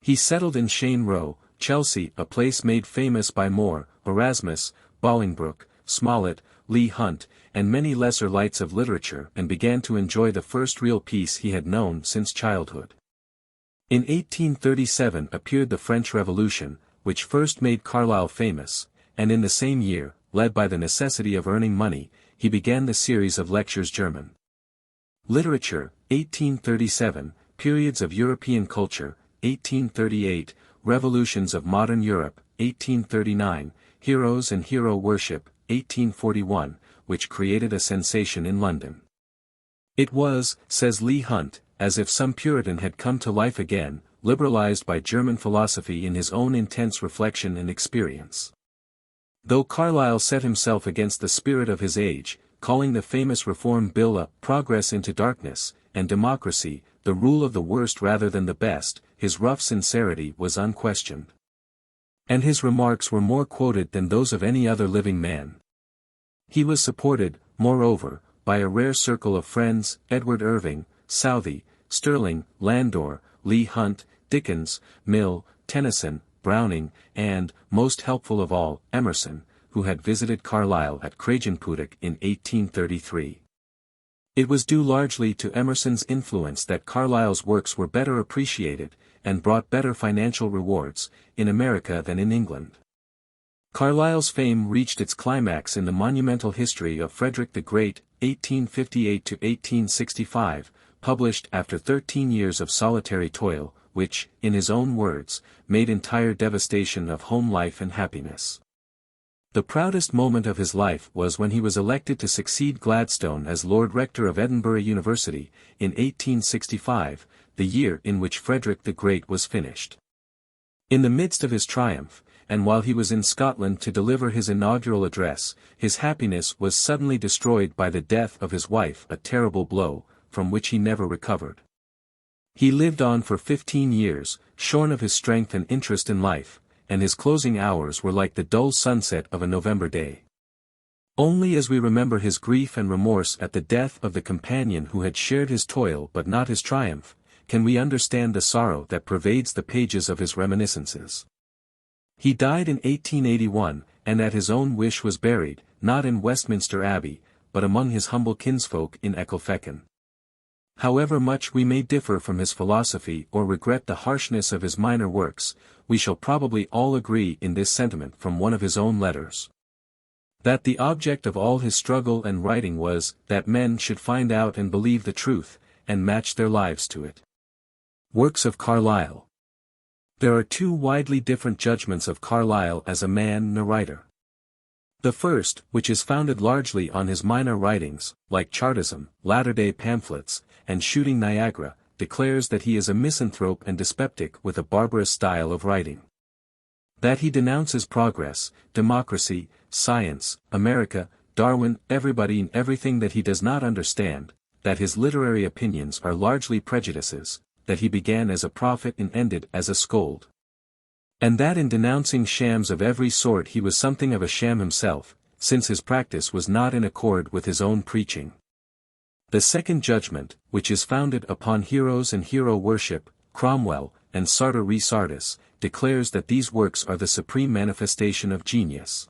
He settled in Cheyne Row, Chelsea, a place made famous by Moore, Erasmus, Bolingbroke, Smollett, Leigh Hunt, and many lesser lights of literature, and began to enjoy the first real peace he had known since childhood. In 1837 appeared the French Revolution, which first made Carlyle famous, and in the same year, led by the necessity of earning money, he began the series of lectures German Literature, 1837, Periods of European Culture, 1838, Revolutions of Modern Europe, 1839, Heroes and Hero Worship, 1841, which created a sensation in London. It was, says Leigh Hunt, as if some Puritan had come to life again, liberalized by German philosophy in his own intense reflection and experience. Though Carlyle set himself against the spirit of his age, calling the famous Reform Bill a "progress into darkness," and democracy, the rule of the worst rather than the best, his rough sincerity was unquestioned. And his remarks were more quoted than those of any other living man. He was supported, moreover, by a rare circle of friends: Edward Irving, Southey, Sterling, Landor, Leigh Hunt, Dickens, Mill, Tennyson, Browning, and, most helpful of all, Emerson, who had visited Carlyle at Kragenputtoch in 1833. It was due largely to Emerson's influence that Carlyle's works were better appreciated, and brought better financial rewards, in America than in England. Carlyle's fame reached its climax in the monumental history of Frederick the Great, 1858 to 1865, published after 13 years of solitary toil, which, in his own words, made entire devastation of home life and happiness. The proudest moment of his life was when he was elected to succeed Gladstone as Lord Rector of Edinburgh University, in 1865, the year in which Frederick the Great was finished. In the midst of his triumph, and while he was in Scotland to deliver his inaugural address, his happiness was suddenly destroyed by the death of his wife, a terrible blow, from which he never recovered. He lived on for 15 years, shorn of his strength and interest in life, and his closing hours were like the dull sunset of a November day. Only as we remember his grief and remorse at the death of the companion who had shared his toil but not his triumph, can we understand the sorrow that pervades the pages of his reminiscences. He died in 1881, and at his own wish was buried, not in Westminster Abbey, but among his humble kinsfolk in Ecclefechan. However much we may differ from his philosophy or regret the harshness of his minor works, we shall probably all agree in this sentiment from one of his own letters: that the object of all his struggle and writing was, that men should find out and believe the truth, and match their lives to it. Works of Carlyle. There are two widely different judgments of Carlyle as a man and a writer. The first, which is founded largely on his minor writings, like Chartism, Latter-day Pamphlets, and Shooting Niagara, declares that he is a misanthrope and dyspeptic with a barbarous style of writing. That he denounces progress, democracy, science, America, Darwin, everybody and everything that he does not understand, that his literary opinions are largely prejudices, that he began as a prophet and ended as a scold. And that in denouncing shams of every sort he was something of a sham himself, since his practice was not in accord with his own preaching. The second judgment, which is founded upon Heroes and Hero Worship, Cromwell, and Sartor Resartus, declares that these works are the supreme manifestation of genius.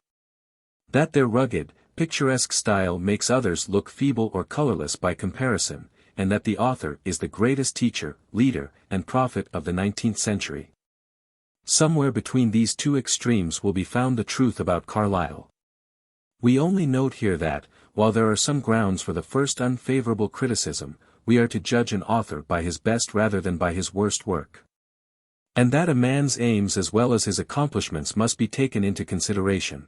That their rugged, picturesque style makes others look feeble or colorless by comparison, and that the author is the greatest teacher, leader, and prophet of the 19th century. Somewhere between these two extremes will be found the truth about Carlyle. We only note here that, while there are some grounds for the first unfavorable criticism, we are to judge an author by his best rather than by his worst work. And that a man's aims as well as his accomplishments must be taken into consideration.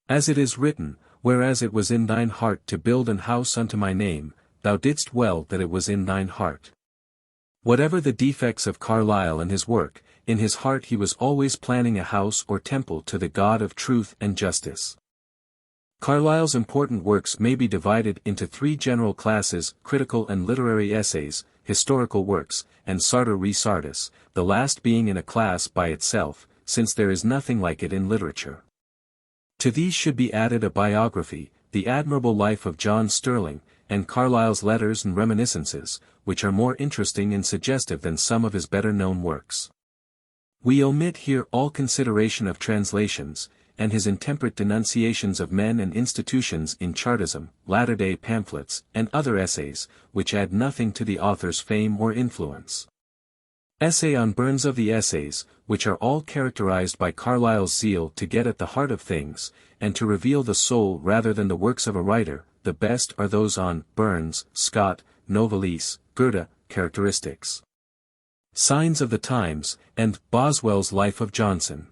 As it is written, "Whereas it was in thine heart to build an house unto my name, thou didst well that it was in thine heart. Whatever the defects of Carlyle and his work, in his heart he was always planning a house or temple to the God of truth and justice. Carlyle's important works may be divided into three general classes: critical and literary essays, historical works, and Sartor Resartus, the last being in a class by itself, since there is nothing like it in literature. To these should be added a biography, The Admirable Life of John Sterling, and Carlyle's Letters and Reminiscences, which are more interesting and suggestive than some of his better-known works. We omit here all consideration of translations, and his intemperate denunciations of men and institutions in Chartism, Latter-day Pamphlets, and other essays, which add nothing to the author's fame or influence. Essay on Burns. Of the essays, which are all characterized by Carlyle's zeal to get at the heart of things, and to reveal the soul rather than the works of a writer, the best are those on Burns, Scott, Novalis, Goethe, Characteristics, Signs of the Times, and Boswell's Life of Johnson.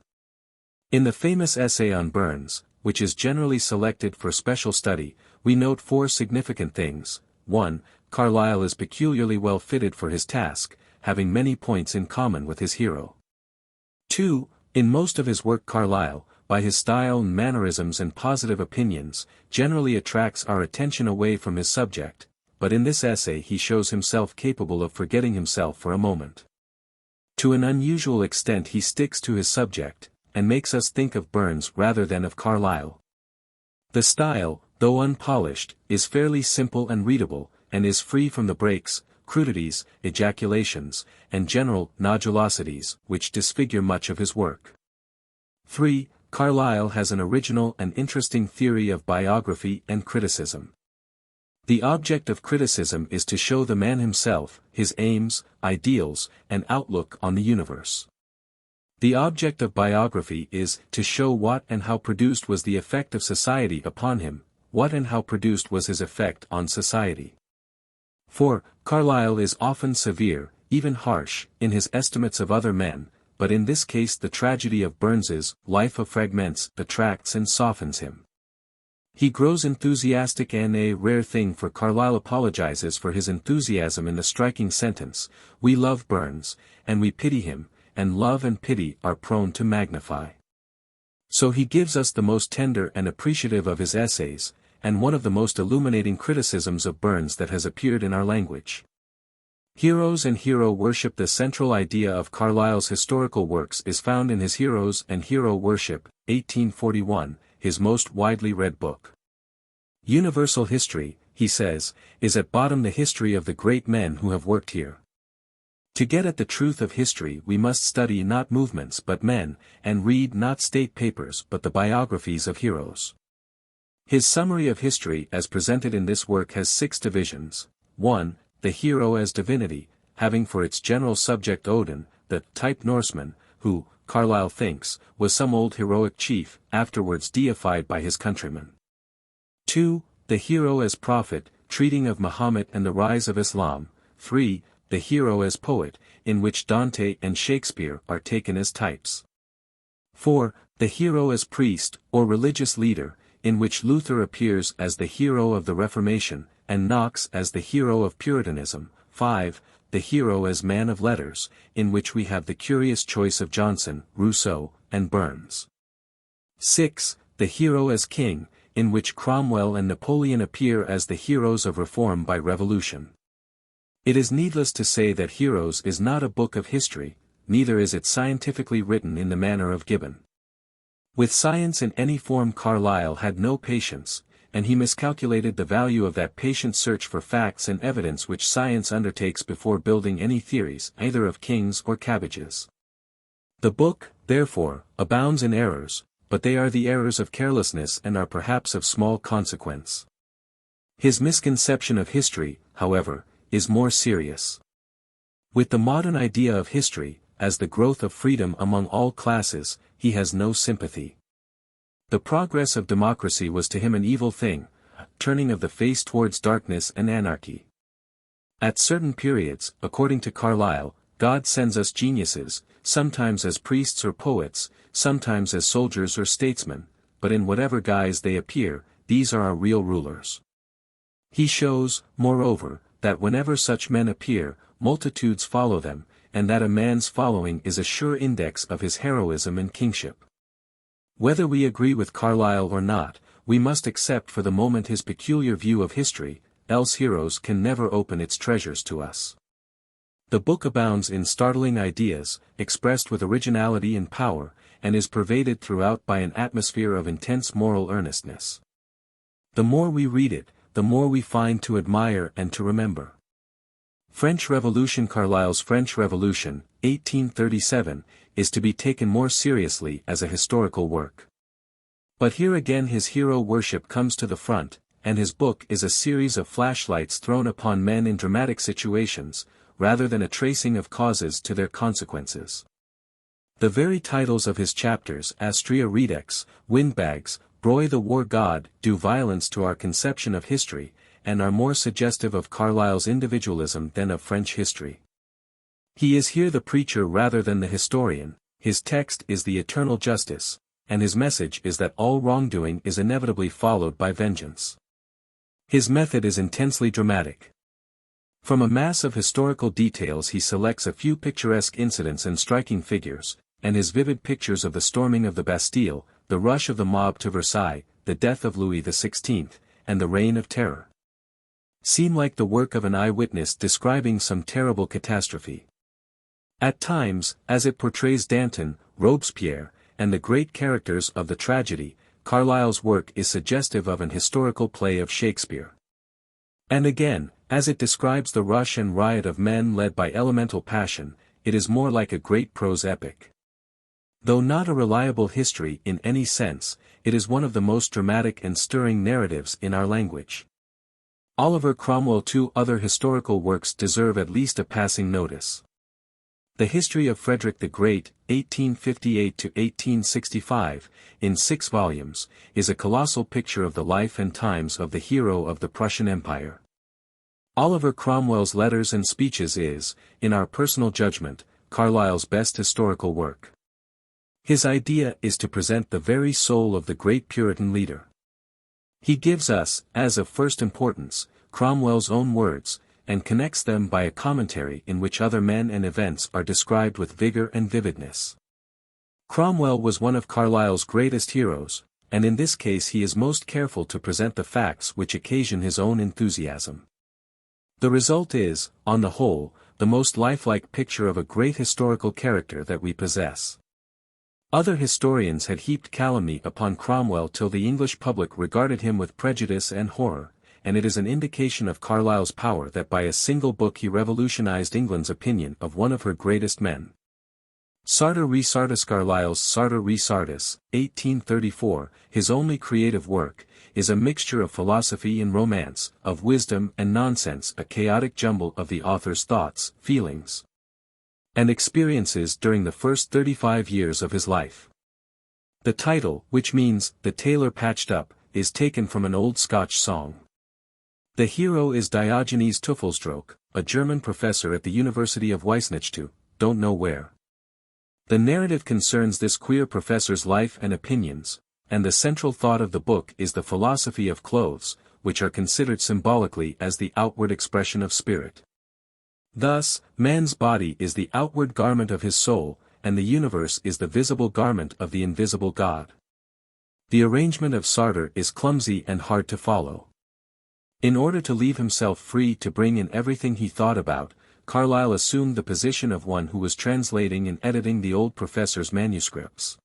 In the famous essay on Burns, which is generally selected for special study, we note four significant things. 1. Carlyle is peculiarly well fitted for his task, having many points in common with his hero. 2. In most of his work Carlyle, by his style and mannerisms and positive opinions, generally attracts our attention away from his subject, but in this essay he shows himself capable of forgetting himself for a moment. To an unusual extent he sticks to his subject, and makes us think of Burns rather than of Carlyle. The style, though unpolished, is fairly simple and readable, and is free from the breaks, crudities, ejaculations, and general nodulosities, which disfigure much of his work. 3. Carlyle has an original and interesting theory of biography and criticism. The object of criticism is to show the man himself, his aims, ideals, and outlook on the universe. The object of biography is to show what and how produced was the effect of society upon him, what and how produced was his effect on society. 4. Carlyle is often severe, even harsh, in his estimates of other men, but in this case the tragedy of Burns's Life of Fragments attracts and softens him. He grows enthusiastic, and a rare thing, for Carlyle apologizes for his enthusiasm in the striking sentence, "We love Burns, and we pity him, and love and pity are prone to magnify." So he gives us the most tender and appreciative of his essays, and one of the most illuminating criticisms of Burns that has appeared in our language. Heroes and hero worship. The central idea of Carlyle's historical works is found in his Heroes and Hero Worship, 1841, his most widely read book. Universal history, he says, is at bottom the history of the great men who have worked here. To get at the truth of history we must study not movements but men, and read not state papers but the biographies of heroes. His summary of history as presented in this work has 6 divisions. 1. The hero as divinity, having for its general subject Odin, the type Norseman, who, Carlyle thinks, was some old heroic chief, afterwards deified by his countrymen. 2. The hero as prophet, treating of Muhammad and the rise of Islam. 3. The hero as poet, in which Dante and Shakespeare are taken as types. 4. The hero as priest, or religious leader, in which Luther appears as the hero of the Reformation, and Knox as the hero of Puritanism. 5. The hero as man of letters, in which we have the curious choice of Johnson, Rousseau, and Burns. 6. The hero as king, in which Cromwell and Napoleon appear as the heroes of reform by revolution. It is needless to say that Heroes is not a book of history, neither is it scientifically written in the manner of Gibbon. With science in any form Carlyle had no patience, and he miscalculated the value of that patient search for facts and evidence which science undertakes before building any theories either of kings or cabbages. The book, therefore, abounds in errors, but they are the errors of carelessness and are perhaps of small consequence. His misconception of history, however, is more serious. With the modern idea of history, as the growth of freedom among all classes, he has no sympathy. The progress of democracy was to him an evil thing, a turning of the face towards darkness and anarchy. At certain periods, according to Carlyle, God sends us geniuses, sometimes as priests or poets, sometimes as soldiers or statesmen, but in whatever guise they appear, these are our real rulers. He shows, moreover, that whenever such men appear, multitudes follow them, and that a man's following is a sure index of his heroism and kingship. Whether we agree with Carlyle or not, we must accept for the moment his peculiar view of history, else heroes can never open its treasures to us. The book abounds in startling ideas, expressed with originality and power, and is pervaded throughout by an atmosphere of intense moral earnestness. The more we read it, the more we find to admire and to remember. French Revolution. Carlyle's French Revolution, 1837, is to be taken more seriously as a historical work. But here again his hero worship comes to the front, and his book is a series of flashlights thrown upon men in dramatic situations, rather than a tracing of causes to their consequences. The very titles of his chapters, Astrea Redex, Windbags, Broy the War God, do violence to our conception of history, and are more suggestive of Carlyle's individualism than of French history. He is here the preacher rather than the historian, his text is the eternal justice, and his message is that all wrongdoing is inevitably followed by vengeance. His method is intensely dramatic. From a mass of historical details he selects a few picturesque incidents and striking figures, and his vivid pictures of the storming of the Bastille, the rush of the mob to Versailles, the death of Louis XVI, and the Reign of Terror, seem like the work of an eyewitness describing some terrible catastrophe. At times, as it portrays Danton, Robespierre, and the great characters of the tragedy, Carlyle's work is suggestive of an historical play of Shakespeare. And again, as it describes the rush and riot of men led by elemental passion, it is more like a great prose epic. Though not a reliable history in any sense, it is one of the most dramatic and stirring narratives in our language. Oliver Cromwell. Two other historical works deserve at least a passing notice. The History of Frederick the Great, 1858–1865, in 6 volumes, is a colossal picture of the life and times of the hero of the Prussian Empire. Oliver Cromwell's Letters and Speeches is, in our personal judgment, Carlyle's best historical work. His idea is to present the very soul of the great Puritan leader. He gives us, as of first importance, Cromwell's own words, and connects them by a commentary in which other men and events are described with vigor and vividness. Cromwell was one of Carlyle's greatest heroes, and in this case he is most careful to present the facts which occasion his own enthusiasm. The result is, on the whole, the most lifelike picture of a great historical character that we possess. Other historians had heaped calumny upon Cromwell till the English public regarded him with prejudice and horror, and it is an indication of Carlyle's power that by a single book he revolutionized England's opinion of one of her greatest men. Sartor Resartus. Carlyle's Sartor Resartus, 1834, his only creative work, is a mixture of philosophy and romance, of wisdom and nonsense, a chaotic jumble of the author's thoughts, feelings, and experiences during the first 35 years of his life. The title, which means, "The Tailor Patched Up," is taken from an old Scotch song. The hero is Diogenes Teufelsdrockh, a German professor at the University of Weisnichte, don't know where. The narrative concerns this queer professor's life and opinions, and the central thought of the book is the philosophy of clothes, which are considered symbolically as the outward expression of spirit. Thus, man's body is the outward garment of his soul, and the universe is the visible garment of the invisible God. The arrangement of Sartor is clumsy and hard to follow. In order to leave himself free to bring in everything he thought about, Carlyle assumed the position of one who was translating and editing the old professor's manuscripts,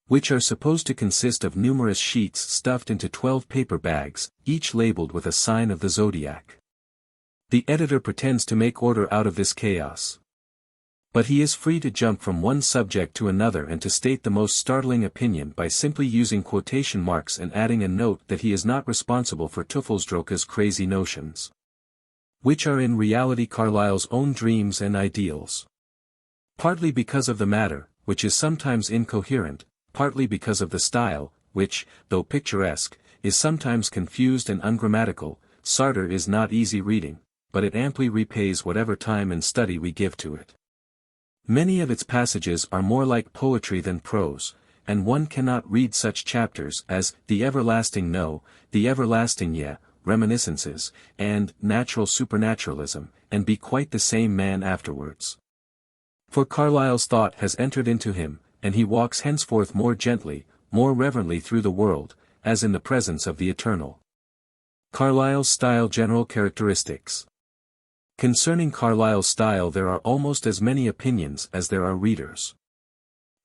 which are supposed to consist of numerous sheets stuffed into 12 paper bags, each labeled with a sign of the zodiac. The editor pretends to make order out of this chaos. But he is free to jump from one subject to another and to state the most startling opinion by simply using quotation marks and adding a note that he is not responsible for Teufelsdrock's crazy notions, which are in reality Carlyle's own dreams and ideals. Partly because of the matter, which is sometimes incoherent, partly because of the style, which, though picturesque, is sometimes confused and ungrammatical, Sartor is not easy reading, but it amply repays whatever time and study we give to it. Many of its passages are more like poetry than prose, and one cannot read such chapters as "The Everlasting No, The Everlasting Yea," reminiscences, and natural supernaturalism, and be quite the same man afterwards. For Carlyle's thought has entered into him, and he walks henceforth more gently, more reverently through the world, as in the presence of the eternal. Carlyle's style. General characteristics. Concerning Carlyle's style there are almost as many opinions as there are readers.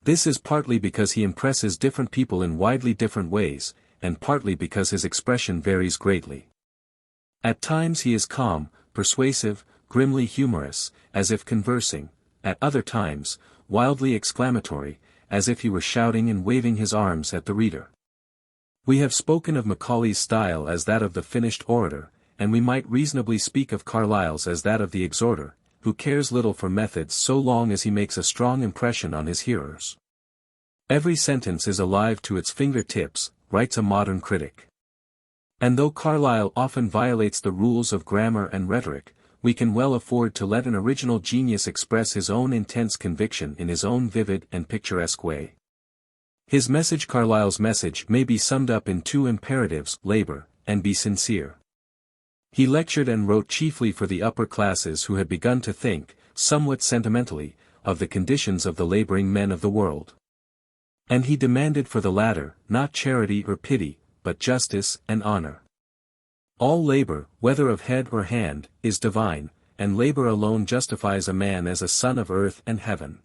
This is partly because he impresses different people in widely different ways, and partly because his expression varies greatly. At times he is calm, persuasive, grimly humorous, as if conversing; at other times, wildly exclamatory, as if he were shouting and waving his arms at the reader. We have spoken of Macaulay's style as that of the finished orator, and we might reasonably speak of Carlyle's as that of the exhorter, who cares little for methods so long as he makes a strong impression on his hearers. Every sentence is alive to its fingertips, writes a modern critic. And though Carlyle often violates the rules of grammar and rhetoric, we can well afford to let an original genius express his own intense conviction in his own vivid and picturesque way. His message. Carlyle's message may be summed up in two imperatives: labor, and be sincere. He lectured and wrote chiefly for the upper classes who had begun to think, somewhat sentimentally, of the conditions of the laboring men of the world. And he demanded for the latter, not charity or pity, but justice and honor. All labor, whether of head or hand, is divine, and labor alone justifies a man as a son of earth and heaven.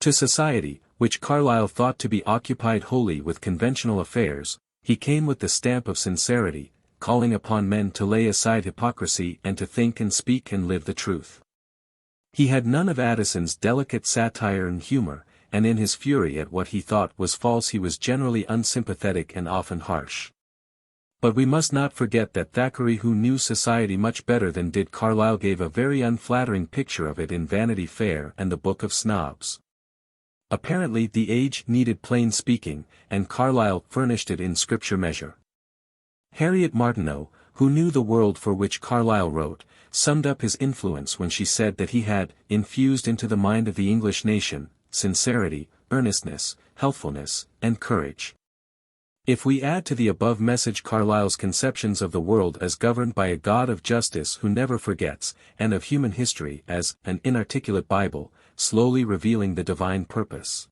To society, which Carlyle thought to be occupied wholly with conventional affairs, he came with the stamp of sincerity, calling upon men to lay aside hypocrisy and to think and speak and live the truth. He had none of Addison's delicate satire and humor, and in his fury at what he thought was false he was generally unsympathetic and often harsh. But we must not forget that Thackeray, who knew society much better than did Carlyle, gave a very unflattering picture of it in Vanity Fair and the Book of Snobs. Apparently the age needed plain speaking, and Carlyle furnished it in scripture measure. Harriet Martineau, who knew the world for which Carlyle wrote, summed up his influence when she said that he had infused into the mind of the English nation sincerity, earnestness, healthfulness, and courage. If we add to the above message Carlyle's conceptions of the world as governed by a God of justice who never forgets, and of human history as an inarticulate Bible, slowly revealing the divine purpose,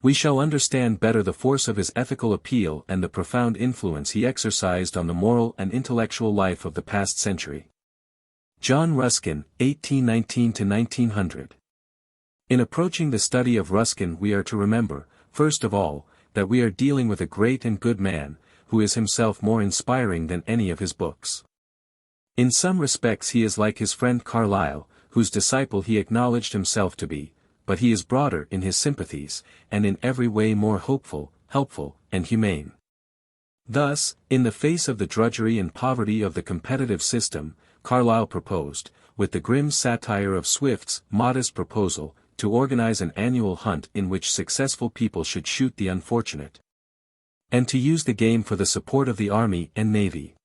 we shall understand better the force of his ethical appeal and the profound influence he exercised on the moral and intellectual life of the past century. John Ruskin, 1819–1900. In approaching the study of Ruskin we are to remember, first of all, that we are dealing with a great and good man, who is himself more inspiring than any of his books. In some respects he is like his friend Carlyle, whose disciple he acknowledged himself to be, but he is broader in his sympathies, and in every way more hopeful, helpful, and humane. Thus, in the face of the drudgery and poverty of the competitive system, Carlyle proposed, with the grim satire of Swift's modest proposal, to organize an annual hunt in which successful people should shoot the unfortunate, and to use the game for the support of the army and navy.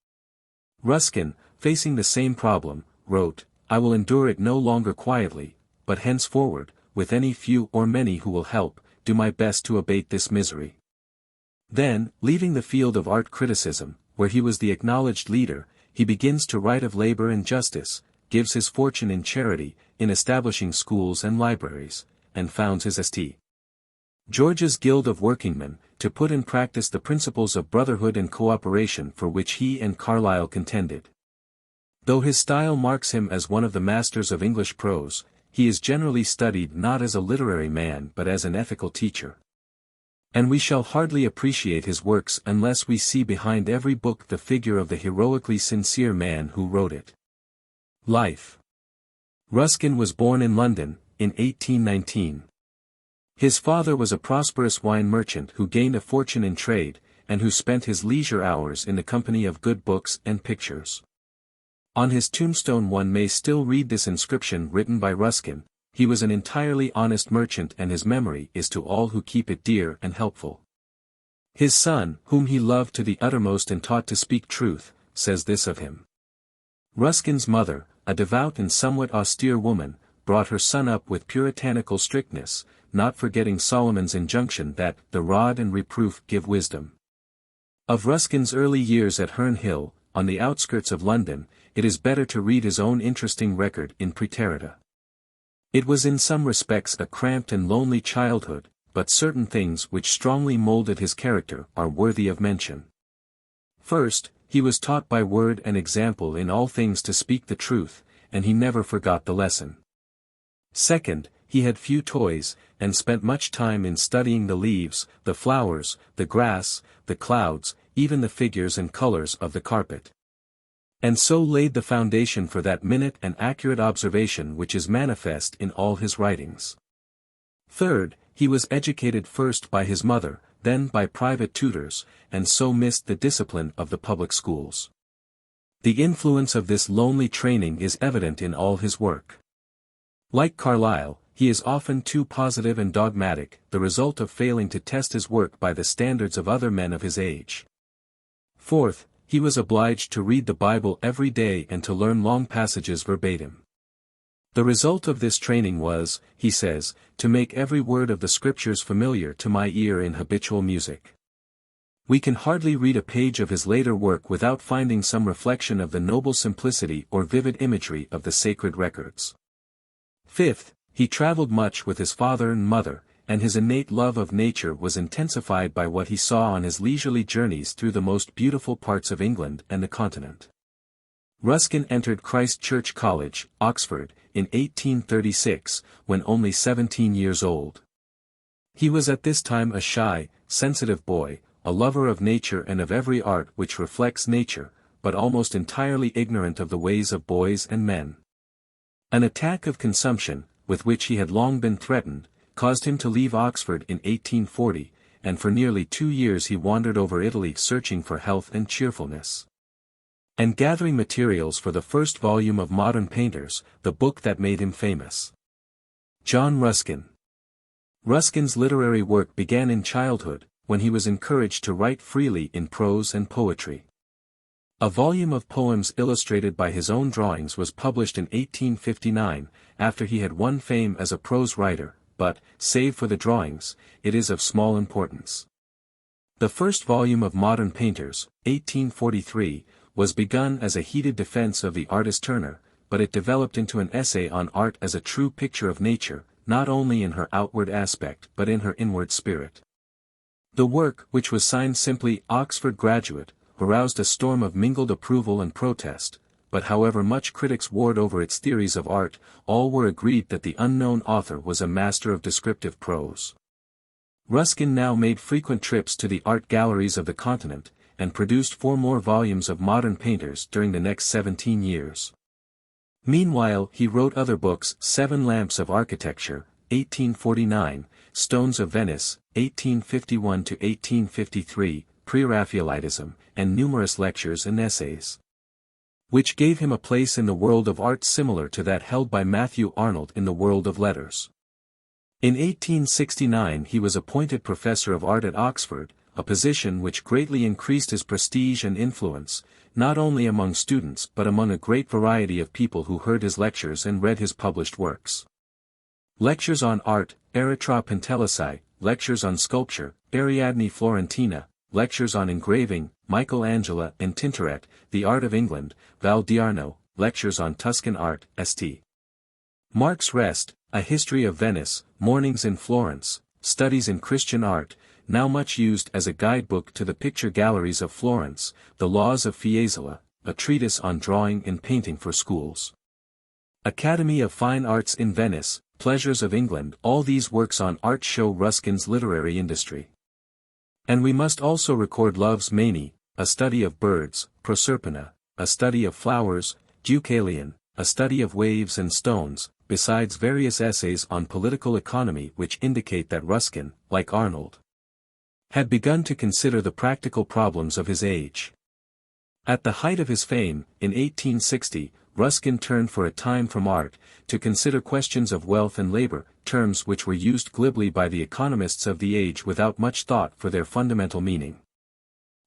Ruskin, facing the same problem, wrote, "I will endure it no longer quietly, but henceforward, with any few or many who will help, do my best to abate this misery." Then, leaving the field of art criticism, where he was the acknowledged leader, he begins to write of labor and justice, gives his fortune in charity, in establishing schools and libraries, and founds his St. George's Guild of Workingmen, to put in practice the principles of brotherhood and cooperation for which he and Carlyle contended. Though his style marks him as one of the masters of English prose, he is generally studied not as a literary man but as an ethical teacher. And we shall hardly appreciate his works unless we see behind every book the figure of the heroically sincere man who wrote it. Life. Ruskin was born in London, in 1819. His father was a prosperous wine merchant who gained a fortune in trade, and who spent his leisure hours in the company of good books and pictures. On his tombstone one may still read this inscription written by Ruskin: "He was an entirely honest merchant, and his memory is to all who keep it dear and helpful." His son, whom he loved to the uttermost and taught to speak truth, says this of him. Ruskin's mother, a devout and somewhat austere woman, brought her son up with puritanical strictness, not forgetting Solomon's injunction that the rod and reproof give wisdom. Of Ruskin's early years at Herne Hill, on the outskirts of London, it is better to read his own interesting record in Praeterita. It was in some respects a cramped and lonely childhood, but certain things which strongly molded his character are worthy of mention. First, he was taught by word and example in all things to speak the truth, and he never forgot the lesson. Second, he had few toys, and spent much time in studying the leaves, the flowers, the grass, the clouds, even the figures and colors of the carpet. And so laid the foundation for that minute and accurate observation which is manifest in all his writings. Third, he was educated first by his mother, then by private tutors, and so missed the discipline of the public schools. The influence of this lonely training is evident in all his work. Like Carlyle, he is often too positive and dogmatic, the result of failing to test his work by the standards of other men of his age. Fourth, he was obliged to read the Bible every day and to learn long passages verbatim. The result of this training was, he says, to make every word of the Scriptures familiar to my ear in habitual music. We can hardly read a page of his later work without finding some reflection of the noble simplicity or vivid imagery of the sacred records. Fifth, he traveled much with his father and mother, and his innate love of nature was intensified by what he saw on his leisurely journeys through the most beautiful parts of England and the continent. Ruskin entered Christ Church College, Oxford, in 1836, when only 17 years old. He was at this time a shy, sensitive boy, a lover of nature and of every art which reflects nature, but almost entirely ignorant of the ways of boys and men. An attack of consumption, with which he had long been threatened, caused him to leave Oxford in 1840, and for nearly 2 years he wandered over Italy searching for health and cheerfulness, and gathering materials for the first volume of Modern Painters, the book that made him famous. John Ruskin. Ruskin's literary work began in childhood, when he was encouraged to write freely in prose and poetry. A volume of poems illustrated by his own drawings was published in 1859, after he had won fame as a prose writer, but, save for the drawings, it is of small importance. The first volume of Modern Painters, 1843, was begun as a heated defense of the artist Turner, but it developed into an essay on art as a true picture of nature, not only in her outward aspect but in her inward spirit. The work, which was signed simply Oxford Graduate, aroused a storm of mingled approval and protest, but however much critics warred over its theories of art, all were agreed that the unknown author was a master of descriptive prose. Ruskin now made frequent trips to the art galleries of the continent, and produced 4 more volumes of Modern Painters during the next 17 years. Meanwhile he wrote other books: 7 Lamps of Architecture, 1849, Stones of Venice, 1851–1853, Pre-Raphaelitism, and numerous lectures and essays, which gave him a place in the world of art similar to that held by Matthew Arnold in the world of letters. In 1869 he was appointed Professor of Art at Oxford, a position which greatly increased his prestige and influence, not only among students but among a great variety of people who heard his lectures and read his published works. Lectures on art, Erythra Pentelicei, lectures on sculpture, Ariadne Florentina, lectures on engraving, Michelangelo and Tintoret, the art of England, Valdiarno, lectures on Tuscan art, St. Mark's Rest, a history of Venice, Mornings in Florence, Studies in Christian Art, now much used as a guidebook to the picture galleries of Florence, The Laws of Fiesole, a treatise on drawing and painting for schools. Academy of Fine Arts in Venice, Pleasures of England. All these works on art show Ruskin's literary industry. And we must also record Love's Manie, a study of birds, Proserpina, a study of flowers, Deucalion, a study of waves and stones, besides various essays on political economy which indicate that Ruskin, like Arnold, had begun to consider the practical problems of his age. At the height of his fame, in 1860, Ruskin turned for a time from art, to consider questions of wealth and labor, terms which were used glibly by the economists of the age without much thought for their fundamental meaning.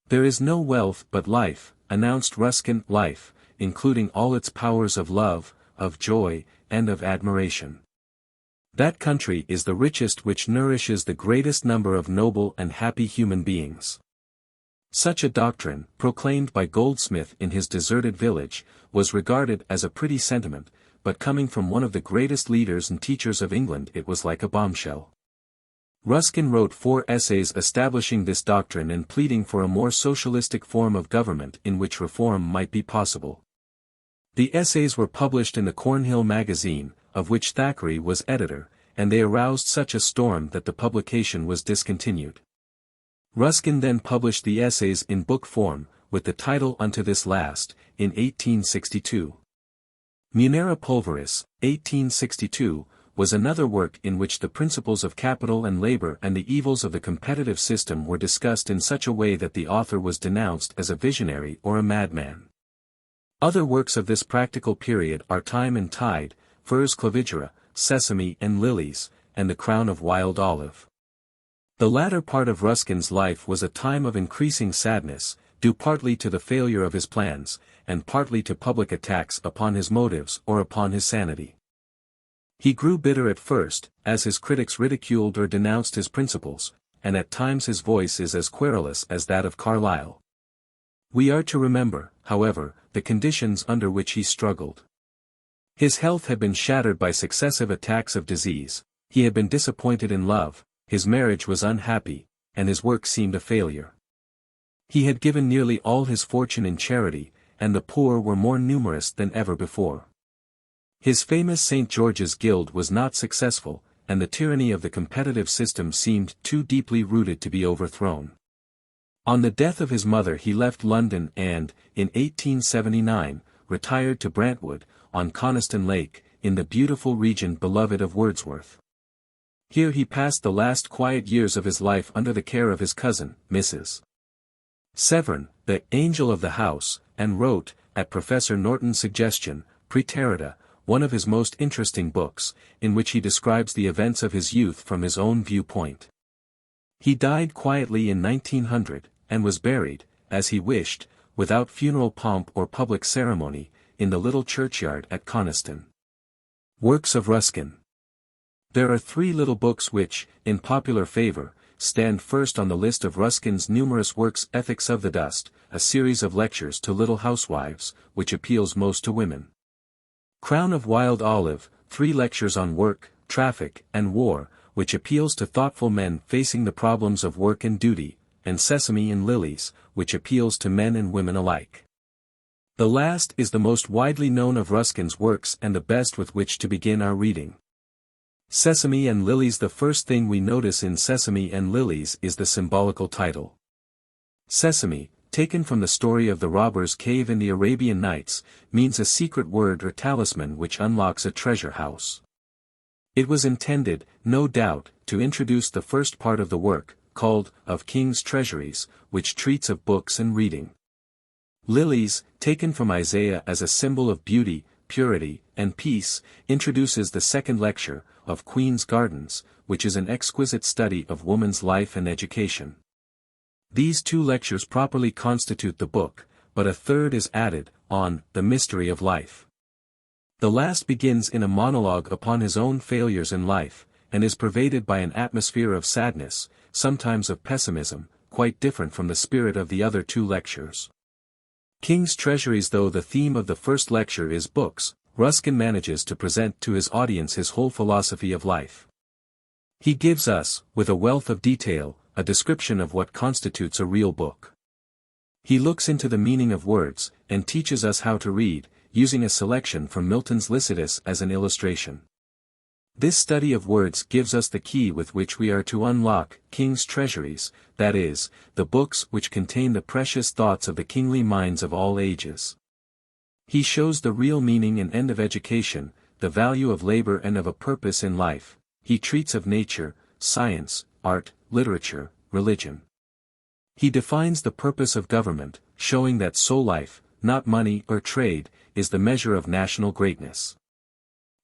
There is no wealth but life, announced Ruskin. Life, including all its powers of love, of joy, and of admiration. That country is the richest which nourishes the greatest number of noble and happy human beings. Such a doctrine, proclaimed by Goldsmith in his deserted village, was regarded as a pretty sentiment, but coming from one of the greatest leaders and teachers of England it was like a bombshell. Ruskin wrote 4 essays establishing this doctrine and pleading for a more socialistic form of government in which reform might be possible. The essays were published in the Cornhill magazine, of which Thackeray was editor, and they aroused such a storm that the publication was discontinued. Ruskin then published the essays in book form, with the title Unto This Last, in 1862. Munera Pulveris, 1862, was another work in which the principles of capital and labor and the evils of the competitive system were discussed in such a way that the author was denounced as a visionary or a madman. Other works of this practical period are Time and Tide, Furs Clavigera, Sesame and Lilies, and The Crown of Wild Olive. The latter part of Ruskin's life was a time of increasing sadness, due partly to the failure of his plans, and partly to public attacks upon his motives or upon his sanity. He grew bitter at first, as his critics ridiculed or denounced his principles, and at times his voice is as querulous as that of Carlyle. We are to remember, however, the conditions under which he struggled. His health had been shattered by successive attacks of disease, he had been disappointed in love, his marriage was unhappy, and his work seemed a failure. He had given nearly all his fortune in charity, and the poor were more numerous than ever before. His famous St. George's Guild was not successful, and the tyranny of the competitive system seemed too deeply rooted to be overthrown. On the death of his mother he left London and, in 1879, retired to Brantwood, on Coniston Lake, in the beautiful region beloved of Wordsworth. Here he passed the last quiet years of his life under the care of his cousin, Mrs. Severn, the angel of the house, and wrote, at Professor Norton's suggestion, Praeterita, one of his most interesting books, in which he describes the events of his youth from his own viewpoint. He died quietly in 1900, and was buried, as he wished, without funeral pomp or public ceremony, in the little churchyard at Coniston. Works of Ruskin. There are 3 little books which, in popular favor, stand first on the list of Ruskin's numerous works: Ethics of the Dust, a series of lectures to little housewives, which appeals most to women. Crown of Wild Olive, 3 lectures on work, traffic, and war, which appeals to thoughtful men facing the problems of work and duty, and Sesame and Lilies, which appeals to men and women alike. The last is the most widely known of Ruskin's works and the best with which to begin our reading. Sesame and Lilies. The first thing we notice in Sesame and Lilies is the symbolical title. Sesame, taken from the story of the robber's cave in the Arabian Nights, means a secret word or talisman which unlocks a treasure house. It was intended, no doubt, to introduce the first part of the work, called Of King's Treasuries, which treats of books and reading. Lilies, taken from Isaiah as a symbol of beauty, purity, and peace, introduces the second lecture, Of Queen's Gardens, which is an exquisite study of woman's life and education. These 2 lectures properly constitute the book, but a third is added, on The Mystery of Life. The last begins in a monologue upon his own failures in life, and is pervaded by an atmosphere of sadness, sometimes of pessimism, quite different from the spirit of the other 2 lectures. King's Treasuries. Though the theme of the first lecture is books, Ruskin manages to present to his audience his whole philosophy of life. He gives us, with a wealth of detail, a description of what constitutes a real book. He looks into the meaning of words, and teaches us how to read, using a selection from Milton's Lycidas as an illustration. This study of words gives us the key with which we are to unlock King's Treasuries, that is, the books which contain the precious thoughts of the kingly minds of all ages. He shows the real meaning and end of education, the value of labor and of a purpose in life. He treats of nature, science, art, literature, religion. He defines the purpose of government, showing that sole life, not money or trade, is the measure of national greatness.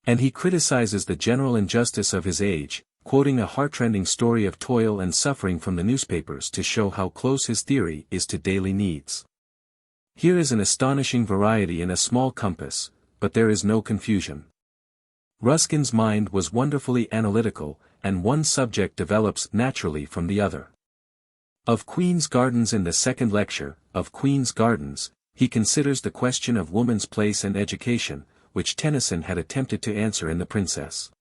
And he criticizes the general injustice of his age, quoting a heartrending story of toil and suffering from the newspapers to show how close his theory is to daily needs. Here is an astonishing variety in a small compass, but there is no confusion. Ruskin's mind was wonderfully analytical, and one subject develops naturally from the other. Of Queen's Gardens. In the second lecture, of Queen's Gardens, he considers the question of woman's place and education, which Tennyson had attempted to answer in The Princess.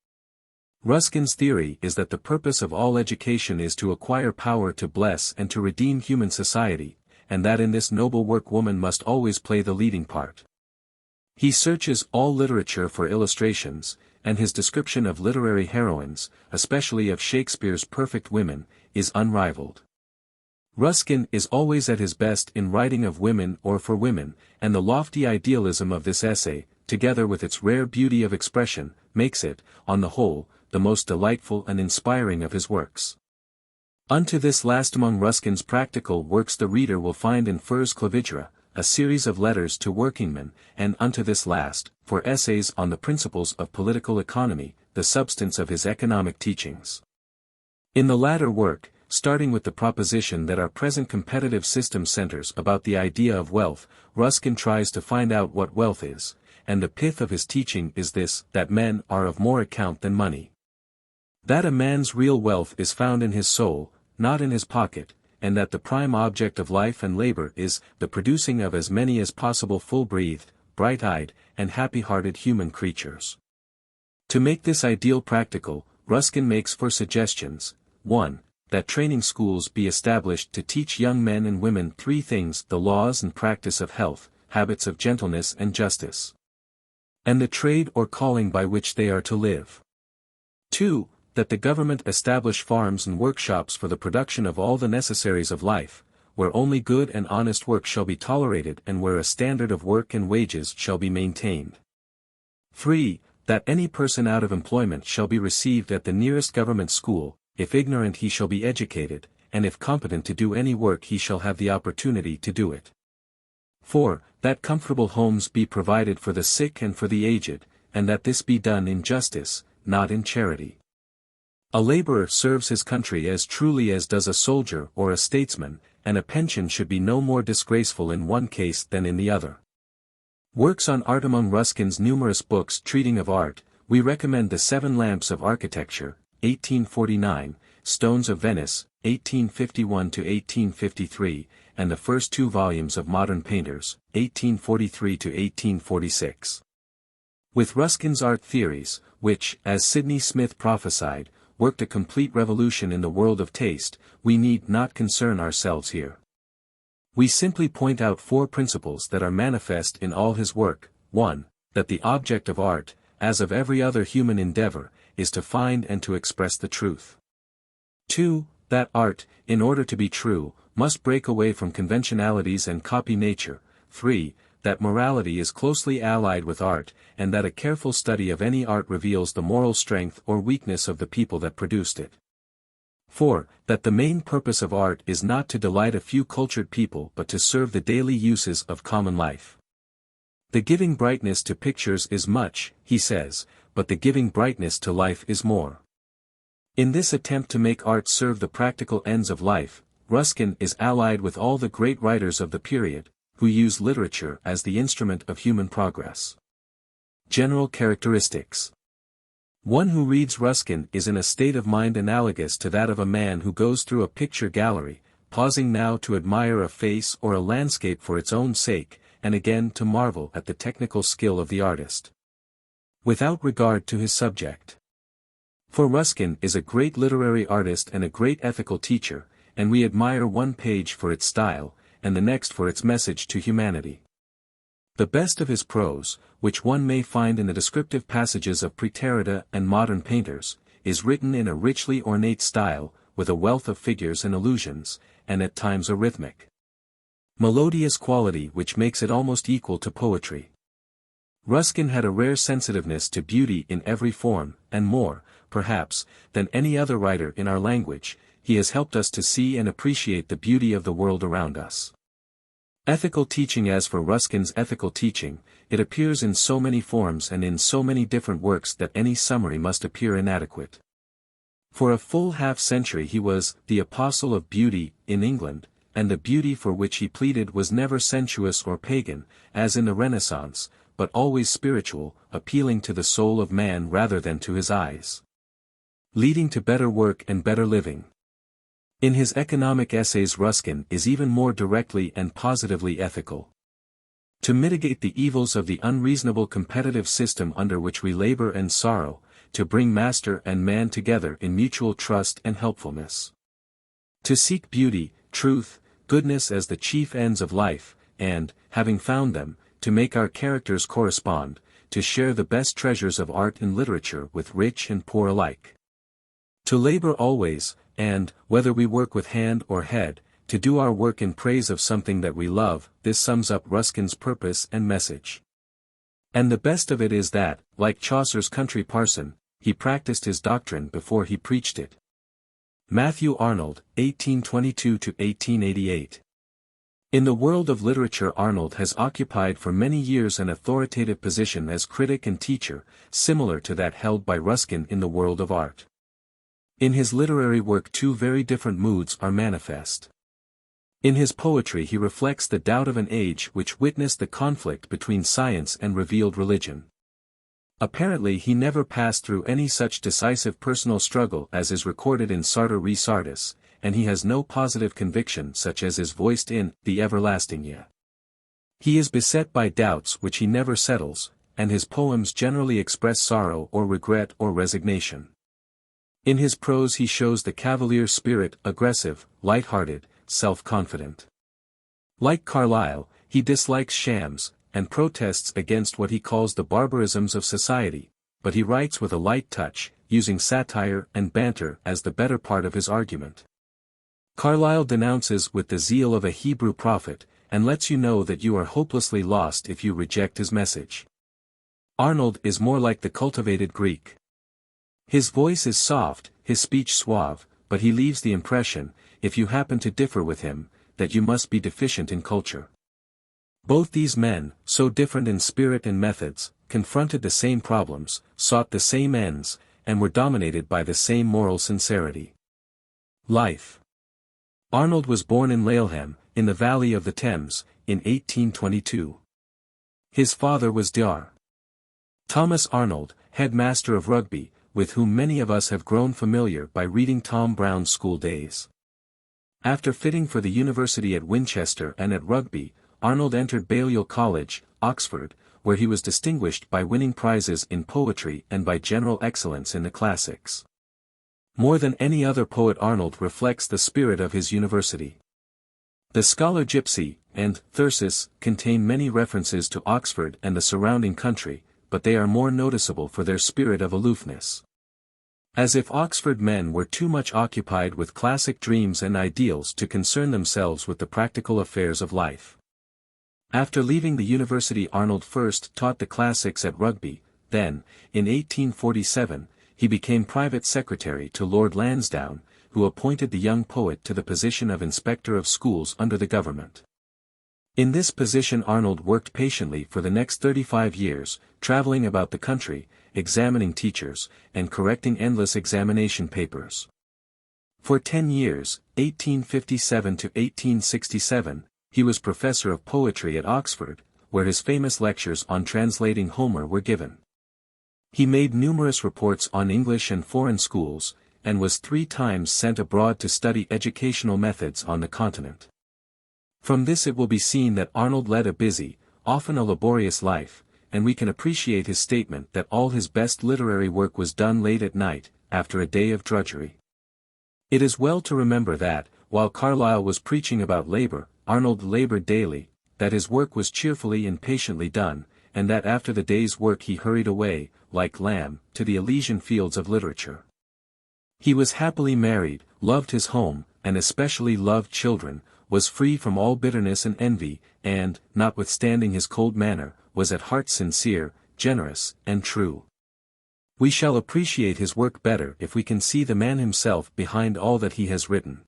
Ruskin's theory is that the purpose of all education is to acquire power to bless and to redeem human society, and that in this noble work woman must always play the leading part. He searches all literature for illustrations, and his description of literary heroines, especially of Shakespeare's perfect women, is unrivaled. Ruskin is always at his best in writing of women or for women, and the lofty idealism of this essay, together with its rare beauty of expression, makes it, on the whole, the most delightful and inspiring of his works. Unto this last among Ruskin's practical works the reader will find in Furs Clavigera, a series of letters to workingmen, and unto this last, for essays on the principles of political economy, the substance of his economic teachings. In the latter work, starting with the proposition that our present competitive system centers about the idea of wealth, Ruskin tries to find out what wealth is, and the pith of his teaching is this, that men are of more account than money. That a man's real wealth is found in his soul, not in his pocket, and that the prime object of life and labor is the producing of as many as possible full-breathed, bright-eyed, and happy-hearted human creatures. To make this ideal practical, Ruskin makes four suggestions. 1. That training schools be established to teach young men and women three things: the laws and practice of health, habits of gentleness and justice, and the trade or calling by which they are to live. 2. That the government establish farms and workshops for the production of all the necessaries of life, where only good and honest work shall be tolerated and where a standard of work and wages shall be maintained. 3. That any person out of employment shall be received at the nearest government school. If ignorant he shall be educated, and if competent to do any work he shall have the opportunity to do it. 4. That comfortable homes be provided for the sick and for the aged, and that this be done in justice, not in charity. A laborer serves his country as truly as does a soldier or a statesman, and a pension should be no more disgraceful in one case than in the other. Works on art. Among Ruskin's numerous books treating of art, we recommend The Seven Lamps of Architecture, 1849, Stones of Venice, 1851–1853, and the first two volumes of Modern Painters, 1843–1846. With Ruskin's art theories, which, as Sidney Smith prophesied, worked a complete revolution in the world of taste, we need not concern ourselves here. We simply point out four principles that are manifest in all his work. 1. That the object of art, as of every other human endeavor, is to find and to express the truth. 2. That art, in order to be true, must break away from conventionalities and copy nature. 3. That morality is closely allied with art, and that a careful study of any art reveals the moral strength or weakness of the people that produced it. 4. That the main purpose of art is not to delight a few cultured people but to serve the daily uses of common life. The giving brightness to pictures is much, he says, but the giving brightness to life is more. In this attempt to make art serve the practical ends of life, Ruskin is allied with all the great writers of the period, who use literature as the instrument of human progress. General characteristics. One who reads Ruskin is in a state of mind analogous to that of a man who goes through a picture gallery, pausing now to admire a face or a landscape for its own sake, and again to marvel at the technical skill of the artist, without regard to his subject. For Ruskin is a great literary artist and a great ethical teacher, and we admire one page for its style, and the next for its message to humanity. The best of his prose, which one may find in the descriptive passages of Praeterida and Modern Painters, is written in a richly ornate style, with a wealth of figures and allusions, and at times a rhythmic, melodious quality which makes it almost equal to poetry. Ruskin had a rare sensitiveness to beauty in every form, and more, perhaps, than any other writer in our language, he has helped us to see and appreciate the beauty of the world around us. Ethical teaching. As for Ruskin's ethical teaching, it appears in so many forms and in so many different works that any summary must appear inadequate. For a full half-century he was the apostle of beauty in England, and the beauty for which he pleaded was never sensuous or pagan, as in the Renaissance, but always spiritual, appealing to the soul of man rather than to his eyes, leading to better work and better living. In his economic essays Ruskin is even more directly and positively ethical. To mitigate the evils of the unreasonable competitive system under which we labor and sorrow, to bring master and man together in mutual trust and helpfulness. To seek beauty, truth, goodness as the chief ends of life, and, having found them, to make our characters correspond, to share the best treasures of art and literature with rich and poor alike. To labor always, and, whether we work with hand or head, to do our work in praise of something that we love, this sums up Ruskin's purpose and message. And the best of it is that, like Chaucer's country parson, he practiced his doctrine before he preached it. Matthew Arnold, 1822–1888. In the world of literature Arnold has occupied for many years an authoritative position as critic and teacher, similar to that held by Ruskin in the world of art. In his literary work two very different moods are manifest. In his poetry he reflects the doubt of an age which witnessed the conflict between science and revealed religion. Apparently he never passed through any such decisive personal struggle as is recorded in Sartor Re Sardis, and he has no positive conviction such as is voiced in The Everlasting Ye. He is beset by doubts which he never settles, and his poems generally express sorrow or regret or resignation. In his prose he shows the cavalier spirit, aggressive, light-hearted, self-confident. Like Carlyle, he dislikes shams, and protests against what he calls the barbarisms of society, but he writes with a light touch, using satire and banter as the better part of his argument. Carlyle denounces with the zeal of a Hebrew prophet, and lets you know that you are hopelessly lost if you reject his message. Arnold is more like the cultivated Greek. His voice is soft, his speech suave, but he leaves the impression, if you happen to differ with him, that you must be deficient in culture. Both these men, so different in spirit and methods, confronted the same problems, sought the same ends, and were dominated by the same moral sincerity. Life. Arnold was born in Laleham, in the valley of the Thames, in 1822. His father was Dr. Thomas Arnold, headmaster of Rugby, with whom many of us have grown familiar by reading Tom Brown's School Days. After fitting for the university at Winchester and at Rugby, Arnold entered Balliol College, Oxford, where he was distinguished by winning prizes in poetry and by general excellence in the classics. More than any other poet Arnold reflects the spirit of his university. The Scholar Gypsy and Thyrsis contain many references to Oxford and the surrounding country, but they are more noticeable for their spirit of aloofness. As if Oxford men were too much occupied with classic dreams and ideals to concern themselves with the practical affairs of life. After leaving the university Arnold first taught the classics at Rugby, then, in 1847, he became private secretary to Lord Lansdowne, who appointed the young poet to the position of inspector of schools under the government. In this position Arnold worked patiently for the next 35 years, traveling about the country, examining teachers, and correcting endless examination papers. For 10 years, 1857 to 1867, he was professor of poetry at Oxford, where his famous lectures on translating Homer were given. He made numerous reports on English and foreign schools, and was 3 times sent abroad to study educational methods on the continent. From this it will be seen that Arnold led a busy, often a laborious life, and we can appreciate his statement that all his best literary work was done late at night, after a day of drudgery. It is well to remember that, while Carlyle was preaching about labor, Arnold labored daily, that his work was cheerfully and patiently done, and that after the day's work he hurried away, like Lamb, to the Elysian fields of literature. He was happily married, loved his home, and especially loved children, was free from all bitterness and envy, and, notwithstanding his cold manner, was at heart sincere, generous, and true. We shall appreciate his work better if we can see the man himself behind all that he has written.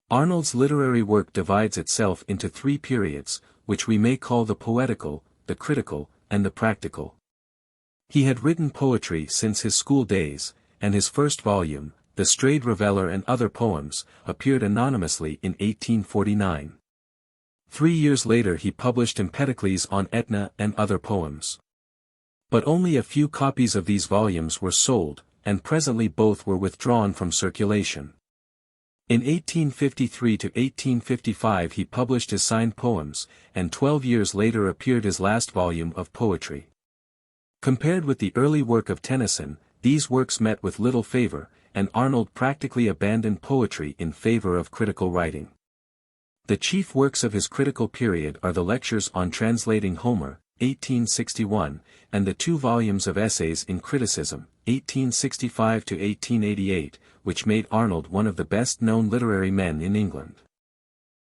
Arnold's literary work divides itself into 3 periods, which we may call the poetical, the critical, and the practical. He had written poetry since his school days, and his first volume, The Strayed Reveller and Other Poems, appeared anonymously in 1849. 3 years later he published Empedocles on Etna and Other Poems. But only a few copies of these volumes were sold, and presently both were withdrawn from circulation. In 1853 to 1855 he published his signed poems, and 12 years later appeared his last volume of poetry. Compared with the early work of Tennyson, these works met with little favor, and Arnold practically abandoned poetry in favor of critical writing. The chief works of his critical period are the Lectures on Translating Homer, 1861, and the 2 volumes of Essays in Criticism, 1865 to 1888, which made Arnold one of the best-known literary men in England.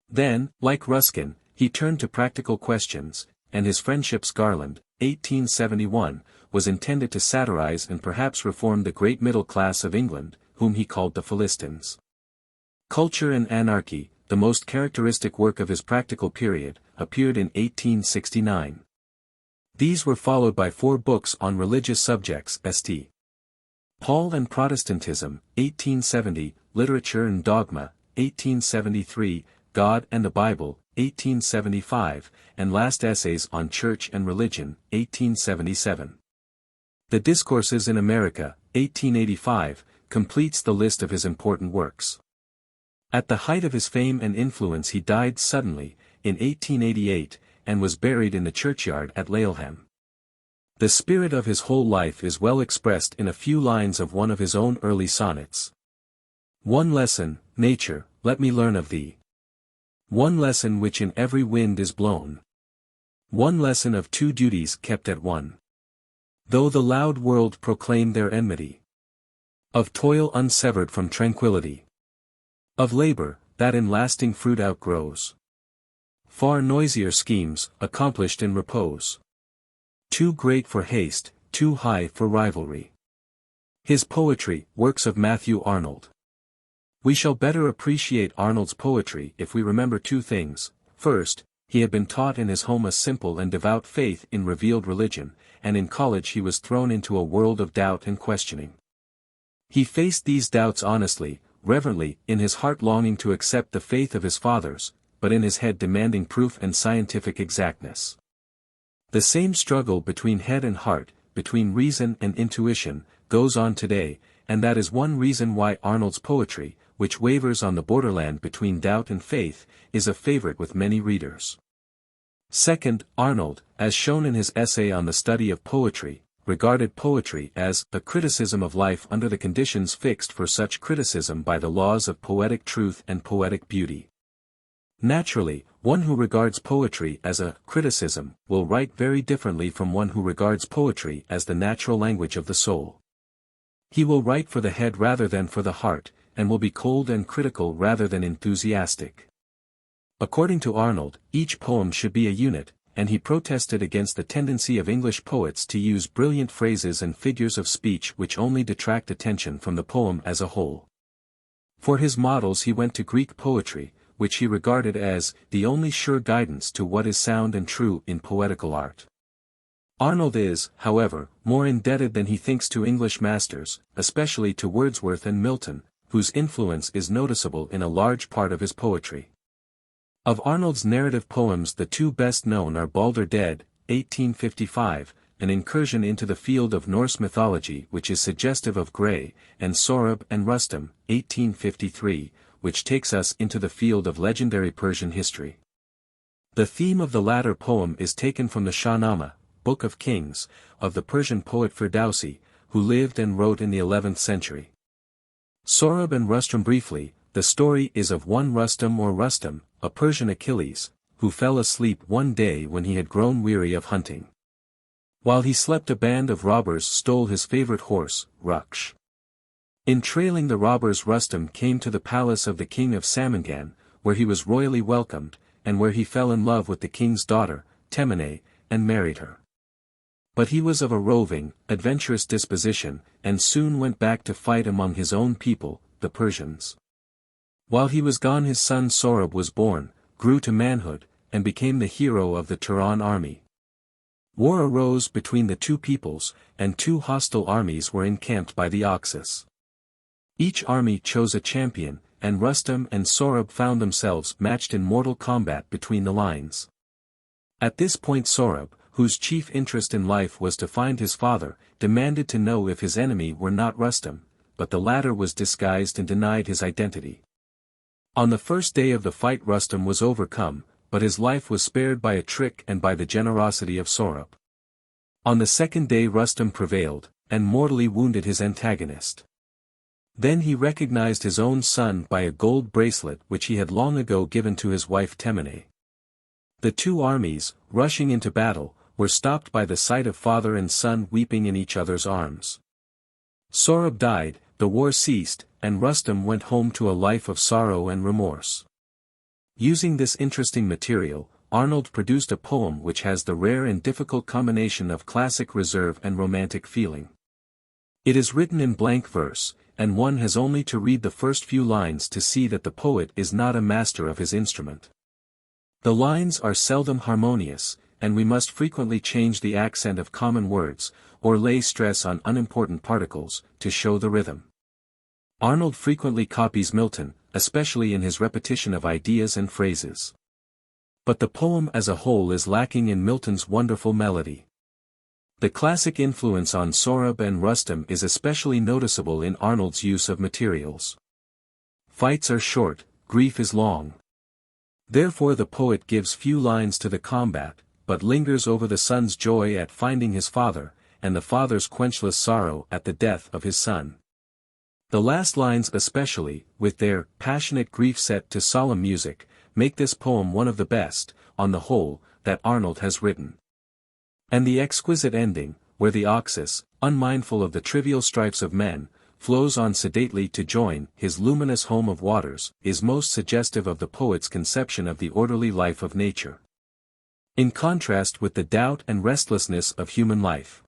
Then, like Ruskin, he turned to practical questions, and his Friendship's Garland, 1871, was intended to satirize and perhaps reform the great middle class of England, whom he called the Philistines. Culture and Anarchy, the most characteristic work of his practical period, appeared in 1869. These were followed by 4 books on religious subjects: St. Paul and Protestantism, 1870, Literature and Dogma, 1873, God and the Bible, 1875, and last Essays on Church and Religion, 1877. The Discourses in America, 1885, completes the list of his important works. At the height of his fame and influence he died suddenly, in 1888, and was buried in the churchyard at Laleham. The spirit of his whole life is well expressed in a few lines of one of his own early sonnets. One lesson, nature, let me learn of thee. One lesson which in every wind is blown. One lesson of 2 duties kept at one. Though the loud world proclaim their enmity. Of toil unsevered from tranquility. Of labor, that in lasting fruit outgrows. Far noisier schemes, accomplished in repose. Too great for haste, too high for rivalry. His poetry, works of Matthew Arnold. We shall better appreciate Arnold's poetry if we remember 2 things. First, he had been taught in his home a simple and devout faith in revealed religion, and in college he was thrown into a world of doubt and questioning. He faced these doubts honestly, reverently, in his heart longing to accept the faith of his fathers, but in his head demanding proof and scientific exactness. The same struggle between head and heart, between reason and intuition, goes on today, and that is one reason why Arnold's poetry, which wavers on the borderland between doubt and faith, is a favorite with many readers. Second, Arnold, as shown in his essay on the study of poetry, regarded poetry as a criticism of life under the conditions fixed for such criticism by the laws of poetic truth and poetic beauty. Naturally, one who regards poetry as a criticism will write very differently from one who regards poetry as the natural language of the soul. He will write for the head rather than for the heart, and will be cold and critical rather than enthusiastic. According to Arnold, each poem should be a unit, and he protested against the tendency of English poets to use brilliant phrases and figures of speech which only detract attention from the poem as a whole. For his models he went to Greek poetry, which he regarded as the only sure guidance to what is sound and true in poetical art. Arnold is, however, more indebted than he thinks to English masters, especially to Wordsworth and Milton, whose influence is noticeable in a large part of his poetry. Of Arnold's narrative poems the 2 best known are Balder Dead, 1855, an incursion into the field of Norse mythology which is suggestive of Gray, and Sohrab and Rustum, 1853, which takes us into the field of legendary Persian history. The theme of the latter poem is taken from the Shahnameh, Book of Kings, of the Persian poet Ferdowsi, who lived and wrote in the 11th century. Sohrab and Rustum briefly, the story is of one Rustum or Rustum, a Persian Achilles, who fell asleep one day when he had grown weary of hunting. While he slept a band of robbers stole his favorite horse, Ruksh. In trailing the robbers Rustum came to the palace of the king of Samangan, where he was royally welcomed, and where he fell in love with the king's daughter, Temene, and married her. But he was of a roving, adventurous disposition, and soon went back to fight among his own people, the Persians. While he was gone his son Sohrab was born, grew to manhood, and became the hero of the Turan army. War arose between the 2 peoples, and 2 hostile armies were encamped by the Oxus. Each army chose a champion, and Rustum and Sohrab found themselves matched in mortal combat between the lines. At this point Sohrab, whose chief interest in life was to find his father, demanded to know if his enemy were not Rustum, but the latter was disguised and denied his identity. On the first day of the fight Rustum was overcome, but his life was spared by a trick and by the generosity of Sohrab. On the second day Rustum prevailed, and mortally wounded his antagonist. Then he recognized his own son by a gold bracelet which he had long ago given to his wife Temene. The two armies, rushing into battle, were stopped by the sight of father and son weeping in each other's arms. Sohrab died, the war ceased, and Rustum went home to a life of sorrow and remorse. Using this interesting material, Arnold produced a poem which has the rare and difficult combination of classic reserve and romantic feeling. It is written in blank verse, and one has only to read the first few lines to see that the poet is not a master of his instrument. The lines are seldom harmonious, and we must frequently change the accent of common words, or lay stress on unimportant particles, to show the rhythm. Arnold frequently copies Milton, especially in his repetition of ideas and phrases. But the poem as a whole is lacking in Milton's wonderful melody. The classic influence on Sohrab and Rustum is especially noticeable in Arnold's use of materials. Fights are short, grief is long. Therefore the poet gives few lines to the combat, but lingers over the son's joy at finding his father, and the father's quenchless sorrow at the death of his son. The last lines especially, with their passionate grief set to solemn music, make this poem one of the best, on the whole, that Arnold has written. And the exquisite ending, where the Oxus, unmindful of the trivial strifes of men, flows on sedately to join his luminous home of waters, is most suggestive of the poet's conception of the orderly life of nature. In contrast with the doubt and restlessness of human life.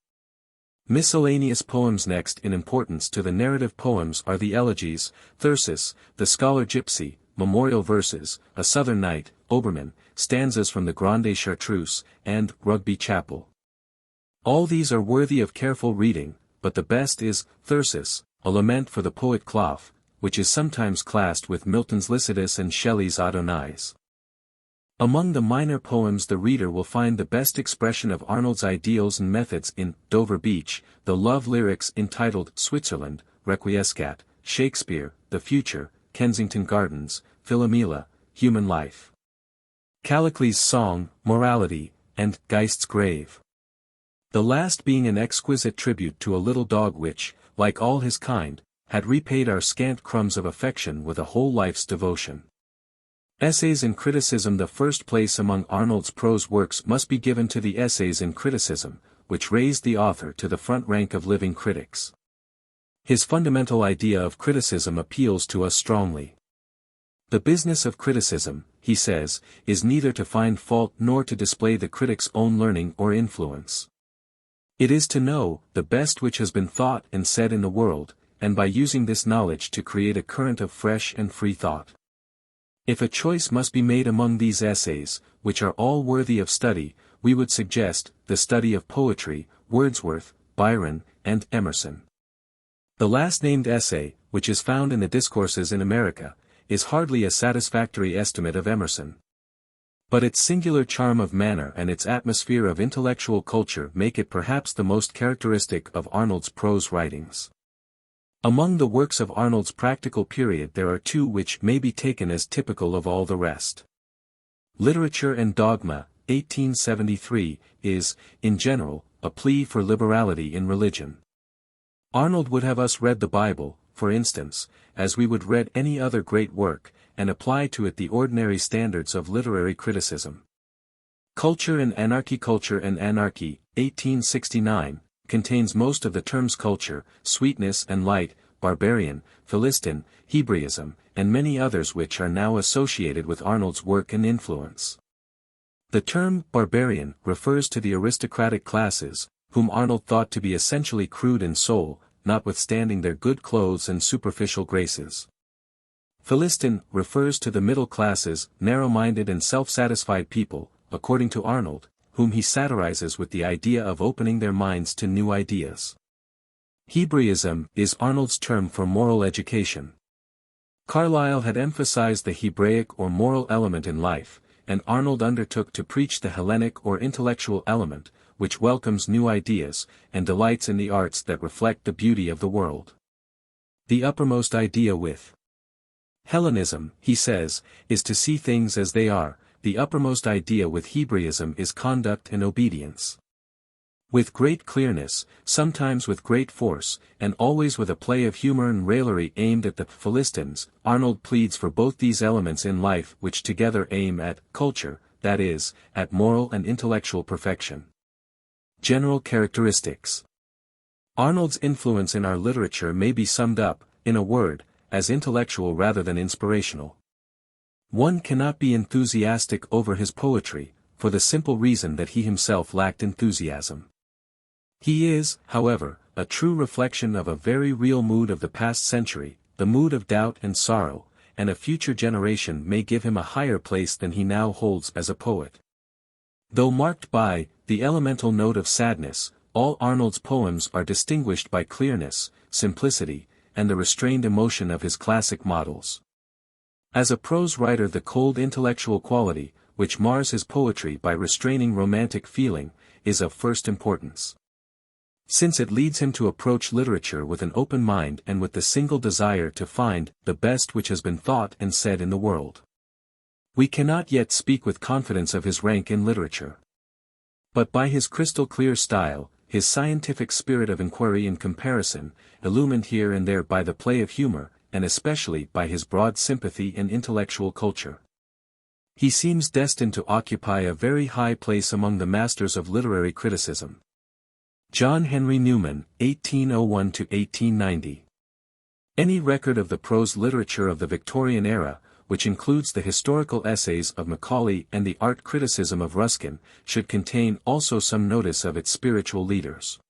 Miscellaneous poems next in importance to the narrative poems are the elegies, Thyrsis, the Scholar Gypsy, memorial verses, A Southern Night, Obermann, stanzas from the Grande Chartreuse, and Rugby Chapel. All these are worthy of careful reading, but the best is Thyrsis, a lament for the poet Clough, which is sometimes classed with Milton's Lycidas and Shelley's Adonais. Among the minor poems the reader will find the best expression of Arnold's ideals and methods in Dover Beach, the love lyrics entitled Switzerland, Requiescat, Shakespeare, The Future, Kensington Gardens, Philomela, Human Life. Callicles' Song, Morality, and Geist's Grave. The last being an exquisite tribute to a little dog which, like all his kind, had repaid our scant crumbs of affection with a whole life's devotion. Essays in Criticism. The first place among Arnold's prose works must be given to the Essays in Criticism, which raised the author to the front rank of living critics. His fundamental idea of criticism appeals to us strongly. The business of criticism, he says, is neither to find fault nor to display the critic's own learning or influence. It is to know the best which has been thought and said in the world, and by using this knowledge to create a current of fresh and free thought. If a choice must be made among these essays, which are all worthy of study, we would suggest the study of poetry, Wordsworth, Byron, and Emerson. The last named essay, which is found in the Discourses in America, is hardly a satisfactory estimate of Emerson. But its singular charm of manner and its atmosphere of intellectual culture make it perhaps the most characteristic of Arnold's prose writings. Among the works of Arnold's practical period there are two which may be taken as typical of all the rest. Literature and Dogma, 1873, is, in general, a plea for liberality in religion. Arnold would have us read the Bible, for instance, as we would read any other great work, and apply to it the ordinary standards of literary criticism. Culture and Anarchy, 1869, contains most of the terms culture, sweetness and light, barbarian, Philistine, Hebraism, and many others which are now associated with Arnold's work and influence. The term barbarian refers to the aristocratic classes, whom Arnold thought to be essentially crude in soul, notwithstanding their good clothes and superficial graces. Philistine refers to the middle classes, narrow-minded and self-satisfied people, according to Arnold, whom he satirizes with the idea of opening their minds to new ideas. Hebraism is Arnold's term for moral education. Carlyle had emphasized the Hebraic or moral element in life, and Arnold undertook to preach the Hellenic or intellectual element, which welcomes new ideas, and delights in the arts that reflect the beauty of the world. The uppermost idea with Hellenism, he says, is to see things as they are, the uppermost idea with Hebraism is conduct and obedience. With great clearness, sometimes with great force, and always with a play of humor and raillery aimed at the Philistines, Arnold pleads for both these elements in life which together aim at culture, that is, at moral and intellectual perfection. General characteristics. Arnold's influence in our literature may be summed up, in a word, as intellectual rather than inspirational. One cannot be enthusiastic over his poetry, for the simple reason that he himself lacked enthusiasm. He is, however, a true reflection of a very real mood of the past century, the mood of doubt and sorrow, and a future generation may give him a higher place than he now holds as a poet. Though marked by the elemental note of sadness, all Arnold's poems are distinguished by clearness, simplicity, and the restrained emotion of his classic models. As a prose writer, the cold intellectual quality, which mars his poetry by restraining romantic feeling, is of first importance. Since it leads him to approach literature with an open mind and with the single desire to find the best which has been thought and said in the world. We cannot yet speak with confidence of his rank in literature. But by his crystal clear style, his scientific spirit of inquiry and comparison, illumined here and there by the play of humor, and especially by his broad sympathy and intellectual culture, he seems destined to occupy a very high place among the masters of literary criticism. John Henry Newman, 1801–1890. Any record of the prose literature of the Victorian era, which includes the historical essays of Macaulay and the art criticism of Ruskin, should contain also some notice of its spiritual leaders.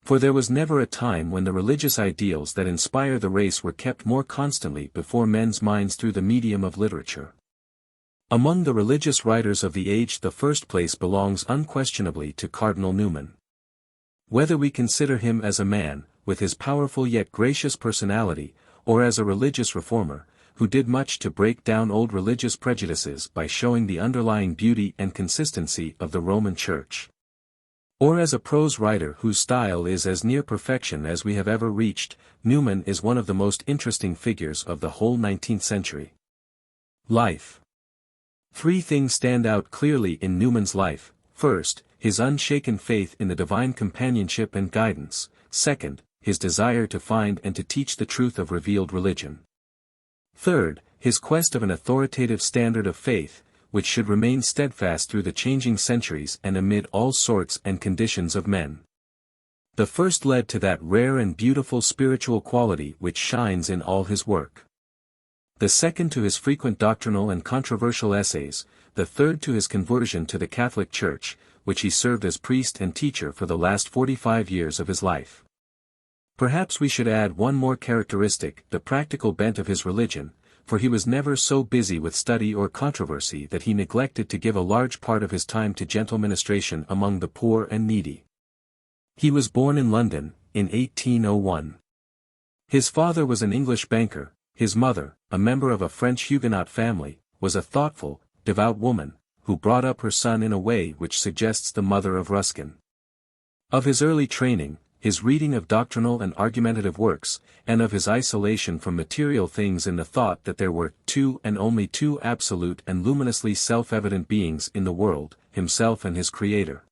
For there was never a time when the religious ideals that inspire the race were kept more constantly before men's minds through the medium of literature. Among the religious writers of the age the first place belongs unquestionably to Cardinal Newman. Whether we consider him as a man, with his powerful yet gracious personality, or as a religious reformer, who did much to break down old religious prejudices by showing the underlying beauty and consistency of the Roman Church, or as a prose writer whose style is as near perfection as we have ever reached, Newman is one of the most interesting figures of the whole 19th century. Life. Three things stand out clearly in Newman's life: first, his unshaken faith in the divine companionship and guidance; second, his desire to find and to teach the truth of revealed religion; third, his quest of an authoritative standard of faith, which should remain steadfast through the changing centuries and amid all sorts and conditions of men. The first led to that rare and beautiful spiritual quality which shines in all his work. The second to his frequent doctrinal and controversial essays, the third to his conversion to the Catholic Church, which he served as priest and teacher for the last 45 years of his life. Perhaps we should add one more characteristic, the practical bent of his religion, for he was never so busy with study or controversy that he neglected to give a large part of his time to gentle ministration among the poor and needy. He was born in London, in 1801. His father was an English banker, his mother, a member of a French Huguenot family, was a thoughtful, devout woman, who brought up her son in a way which suggests the mother of Ruskin. Of his early training, his reading of doctrinal and argumentative works, and of his isolation from material things in the thought that there were two and only two absolute and luminously self-evident beings in the world, himself and his Creator.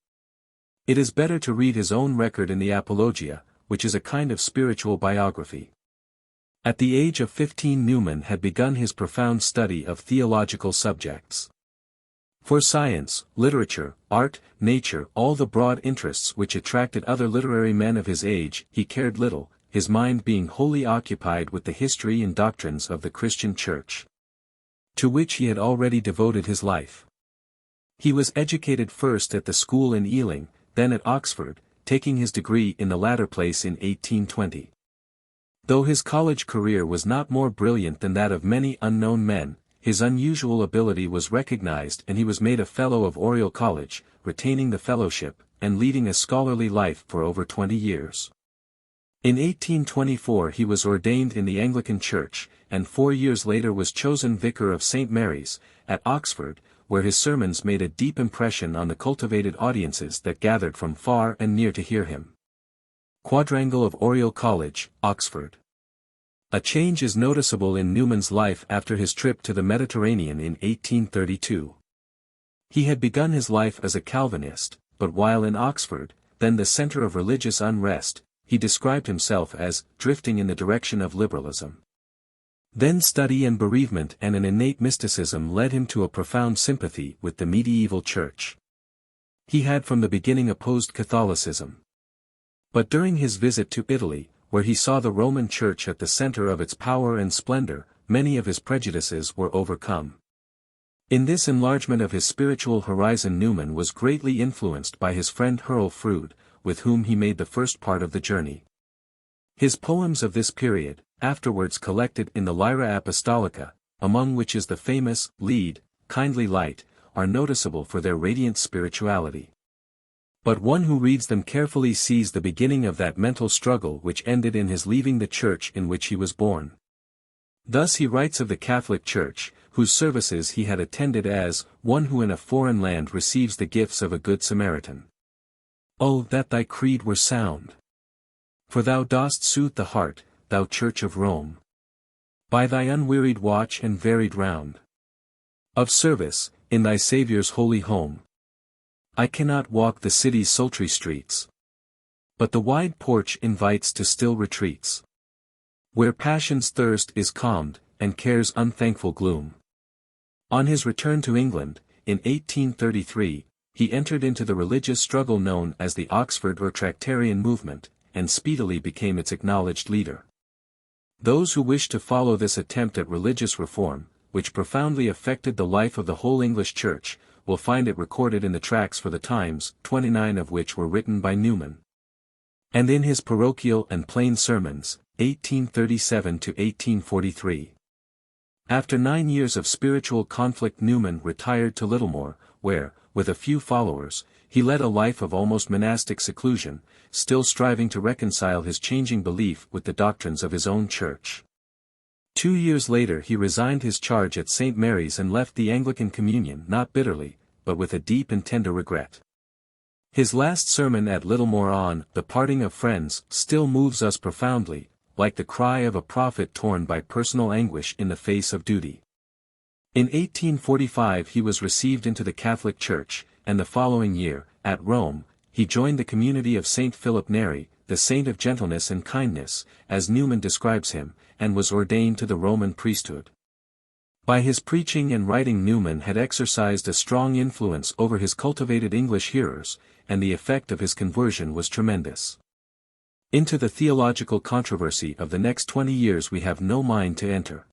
It is better to read his own record in the Apologia, which is a kind of spiritual biography. At the age of 15 Newman had begun his profound study of theological subjects. For science, literature, art, nature, all the broad interests which attracted other literary men of his age, he cared little, his mind being wholly occupied with the history and doctrines of the Christian Church, to which he had already devoted his life. He was educated first at the school in Ealing, then at Oxford, taking his degree in the latter place in 1820. Though his college career was not more brilliant than that of many unknown men, his unusual ability was recognized and he was made a Fellow of Oriel College, retaining the fellowship, and leading a scholarly life for over 20 years. In 1824 he was ordained in the Anglican Church, and 4 years later was chosen Vicar of St. Mary's, at Oxford, where his sermons made a deep impression on the cultivated audiences that gathered from far and near to hear him. Quadrangle of Oriel College, Oxford. A change is noticeable in Newman's life after his trip to the Mediterranean in 1832. He had begun his life as a Calvinist, but while in Oxford, then the center of religious unrest, he described himself as drifting in the direction of liberalism. Then study and bereavement and an innate mysticism led him to a profound sympathy with the medieval church. He had from the beginning opposed Catholicism. But during his visit to Italy, where he saw the Roman Church at the center of its power and splendor, many of his prejudices were overcome. In this enlargement of his spiritual horizon, Newman was greatly influenced by his friend Hurrell Froude, with whom he made the first part of the journey. His poems of this period, afterwards collected in the Lyra Apostolica, among which is the famous Lied, Kindly Light, are noticeable for their radiant spirituality. But one who reads them carefully sees the beginning of that mental struggle which ended in his leaving the church in which he was born. Thus he writes of the Catholic Church, whose services he had attended as one who in a foreign land receives the gifts of a good Samaritan. Oh, that thy creed were sound! For thou dost soothe the heart, thou Church of Rome. By thy unwearied watch and varied round of service, in thy Saviour's holy home. I cannot walk the city's sultry streets, but the wide porch invites to still retreats, where passion's thirst is calmed, and care's unthankful gloom. On his return to England, in 1833, he entered into the religious struggle known as the Oxford or Tractarian movement, and speedily became its acknowledged leader. Those who wish to follow this attempt at religious reform, which profoundly affected the life of the whole English Church, will find it recorded in the Tracts for the Times, 29 of which were written by Newman. And in his Parochial and Plain Sermons, 1837 to 1843. After 9 years of spiritual conflict, Newman retired to Littlemore, where, with a few followers, he led a life of almost monastic seclusion, still striving to reconcile his changing belief with the doctrines of his own church. 2 years later he resigned his charge at St. Mary's and left the Anglican communion not bitterly, but with a deep and tender regret. His last sermon at Littlemore on the parting of friends still moves us profoundly, like the cry of a prophet torn by personal anguish in the face of duty. In 1845 he was received into the Catholic Church, and the following year, at Rome, he joined the community of St. Philip Neri, the saint of gentleness and kindness, as Newman describes him, and was ordained to the Roman priesthood. By his preaching and writing, Newman had exercised a strong influence over his cultivated English hearers, and the effect of his conversion was tremendous. Into the theological controversy of the next 20 years we have no mind to enter.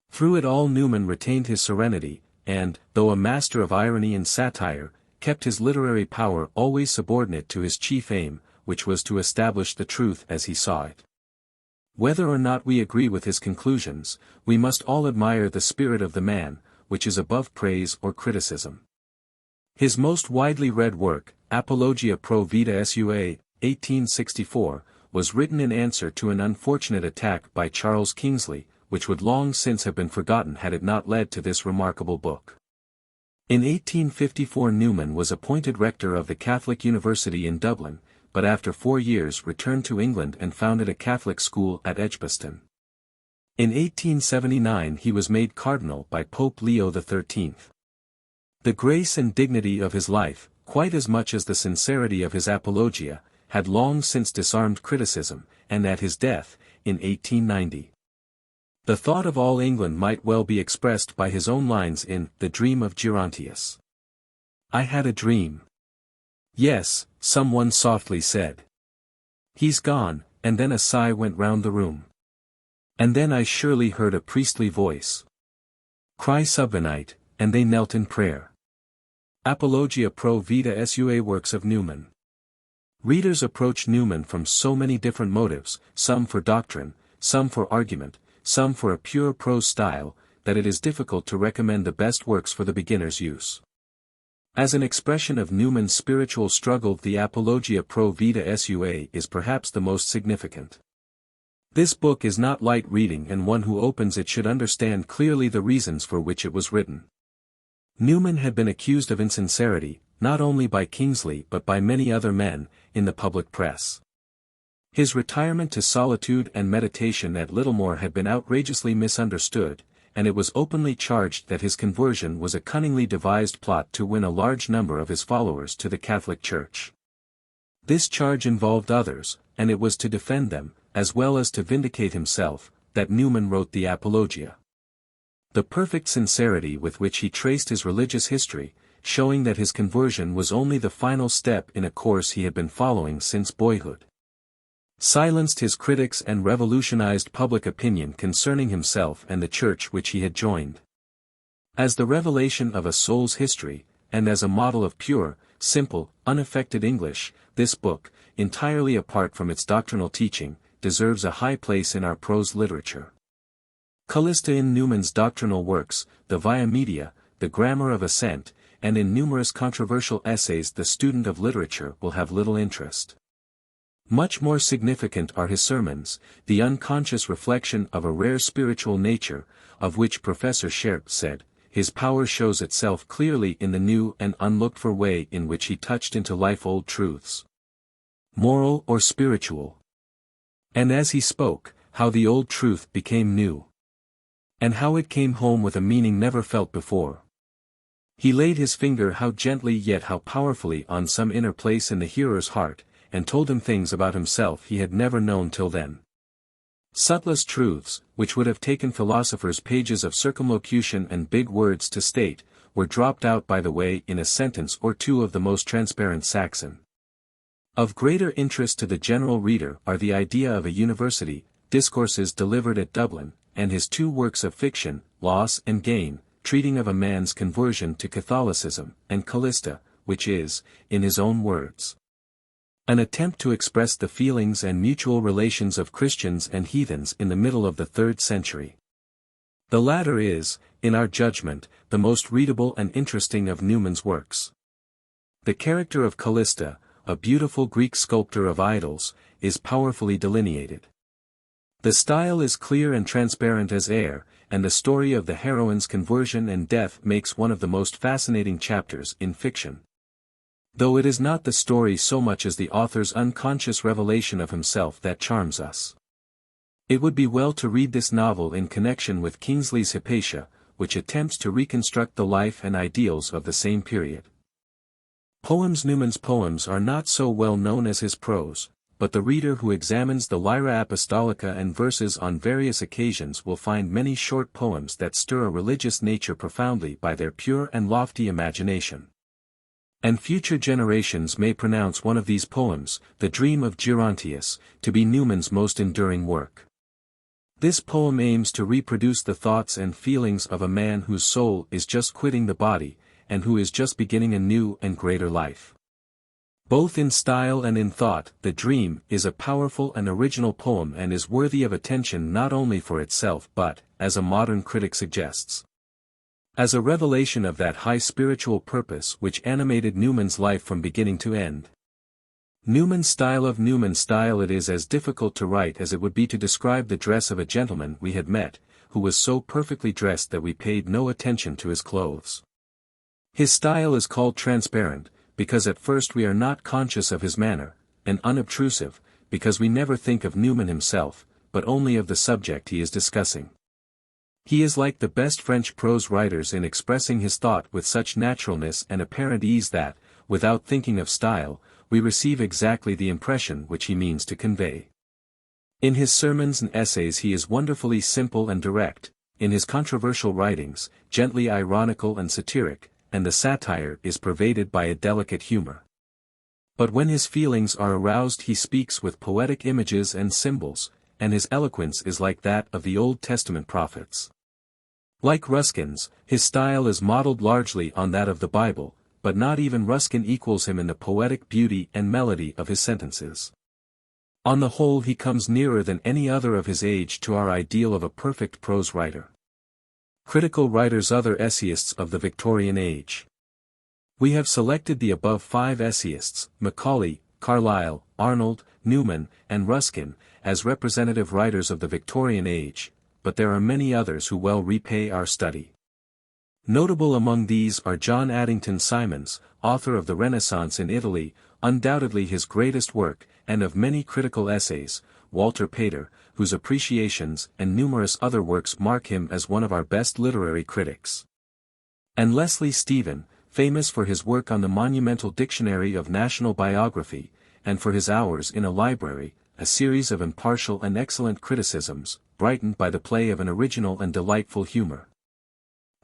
Through it all Newman retained his serenity, and, though a master of irony and satire, kept his literary power always subordinate to his chief aim, which was to establish the truth as he saw it. Whether or not we agree with his conclusions, we must all admire the spirit of the man, which is above praise or criticism. His most widely read work, Apologia pro Vita Sua, 1864, was written in answer to an unfortunate attack by Charles Kingsley, which would long since have been forgotten had it not led to this remarkable book. In 1854 Newman was appointed rector of the Catholic University in Dublin, but after 4 years returned to England and founded a Catholic school at Edgbaston. In 1879 he was made cardinal by Pope Leo XIII. The grace and dignity of his life, quite as much as the sincerity of his apologia, had long since disarmed criticism, and at his death, in 1890. The thought of all England might well be expressed by his own lines in The Dream of Gerontius. I had a dream. Yes, someone softly said. He's gone, and then a sigh went round the room. And then I surely heard a priestly voice cry subvenite, and they knelt in prayer. Apologia pro Vita Sua. Works of Newman. Readers approach Newman from so many different motives, some for doctrine, some for argument, some for a pure prose style, that it is difficult to recommend the best works for the beginner's use. As an expression of Newman's spiritual struggle, the Apologia pro Vita Sua is perhaps the most significant. This book is not light reading, and one who opens it should understand clearly the reasons for which it was written. Newman had been accused of insincerity, not only by Kingsley but by many other men, in the public press. His retirement to solitude and meditation at Littlemore had been outrageously misunderstood, and it was openly charged that his conversion was a cunningly devised plot to win a large number of his followers to the Catholic Church. This charge involved others, and it was to defend them, as well as to vindicate himself, that Newman wrote the Apologia. The perfect sincerity with which he traced his religious history, showing that his conversion was only the final step in a course he had been following since boyhood, silenced his critics and revolutionized public opinion concerning himself and the church which he had joined. As the revelation of a soul's history, and as a model of pure, simple, unaffected English, this book, entirely apart from its doctrinal teaching, deserves a high place in our prose literature. Callista in Newman's doctrinal works, the Via Media, the Grammar of Assent, and in numerous controversial essays the student of literature will have little interest. Much more significant are his sermons, the unconscious reflection of a rare spiritual nature, of which Professor Sherp said, his power shows itself clearly in the new and unlooked-for way in which he touched into life old truths, moral or spiritual. And as he spoke, how the old truth became new, and how it came home with a meaning never felt before. He laid his finger how gently yet how powerfully on some inner place in the hearer's heart, and told him things about himself he had never known till then. Subtlest truths, which would have taken philosophers pages of circumlocution and big words to state, were dropped out by the way in a sentence or two of the most transparent Saxon. Of greater interest to the general reader are the Idea of a University, Discourses delivered at Dublin, and his two works of fiction, Loss and Gain, treating of a man's conversion to Catholicism, and Callista, which is, in his own words, an attempt to express the feelings and mutual relations of Christians and heathens in the middle of the 3rd century. The latter is, in our judgment, the most readable and interesting of Newman's works. The character of Callista, a beautiful Greek sculptor of idols, is powerfully delineated. The style is clear and transparent as air, and the story of the heroine's conversion and death makes one of the most fascinating chapters in fiction. Though it is not the story so much as the author's unconscious revelation of himself that charms us. It would be well to read this novel in connection with Kingsley's Hypatia, which attempts to reconstruct the life and ideals of the same period. Newman's poems are not so well known as his prose, but the reader who examines the Lyra Apostolica and verses on various occasions will find many short poems that stir a religious nature profoundly by their pure and lofty imagination. And future generations may pronounce one of these poems, The Dream of Gerontius, to be Newman's most enduring work. This poem aims to reproduce the thoughts and feelings of a man whose soul is just quitting the body, and who is just beginning a new and greater life. Both in style and in thought, The Dream is a powerful and original poem and is worthy of attention not only for itself but, as a modern critic suggests, as a revelation of that high spiritual purpose which animated Newman's life from beginning to end. Newman's style it is as difficult to write as it would be to describe the dress of a gentleman we had met, who was so perfectly dressed that we paid no attention to his clothes. His style is called transparent, because at first we are not conscious of his manner, and unobtrusive, because we never think of Newman himself, but only of the subject he is discussing. He is like the best French prose writers in expressing his thought with such naturalness and apparent ease that, without thinking of style, we receive exactly the impression which he means to convey. In his sermons and essays he is wonderfully simple and direct, in his controversial writings, gently ironical and satiric, and the satire is pervaded by a delicate humor. But when his feelings are aroused he speaks with poetic images and symbols, and his eloquence is like that of the Old Testament prophets. Like Ruskin's, his style is modeled largely on that of the Bible, but not even Ruskin equals him in the poetic beauty and melody of his sentences. On the whole he comes nearer than any other of his age to our ideal of a perfect prose writer. Critical writers. Other essayists of the Victorian age. We have selected the above 5 essayists, Macaulay, Carlyle, Arnold, Newman, and Ruskin, as representative writers of the Victorian age, but there are many others who well repay our study. Notable among these are John Addington Symonds, author of the Renaissance in Italy, undoubtedly his greatest work, and of many critical essays, Walter Pater, whose appreciations and numerous other works mark him as one of our best literary critics. And Leslie Stephen, famous for his work on the monumental Dictionary of National Biography, and for his Hours in a Library, a series of impartial and excellent criticisms, brightened by the play of an original and delightful humor.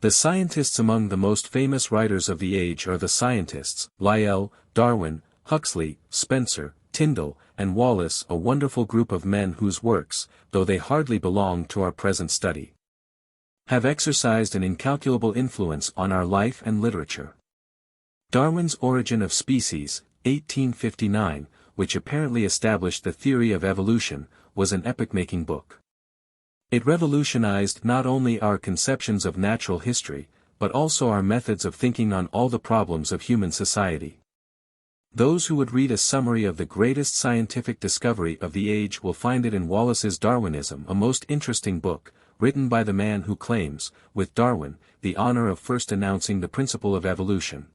The scientists among the most famous writers of the age are the scientists, Lyell, Darwin, Huxley, Spencer, Tyndall, and Wallace, a wonderful group of men whose works, though they hardly belong to our present study, have exercised an incalculable influence on our life and literature. Darwin's Origin of Species, 1859, which apparently established the theory of evolution, was an epoch-making book. It revolutionized not only our conceptions of natural history, but also our methods of thinking on all the problems of human society. Those who would read a summary of the greatest scientific discovery of the age will find it in Wallace's Darwinism, a most interesting book, written by the man who claims, with Darwin, the honor of first announcing the principle of evolution.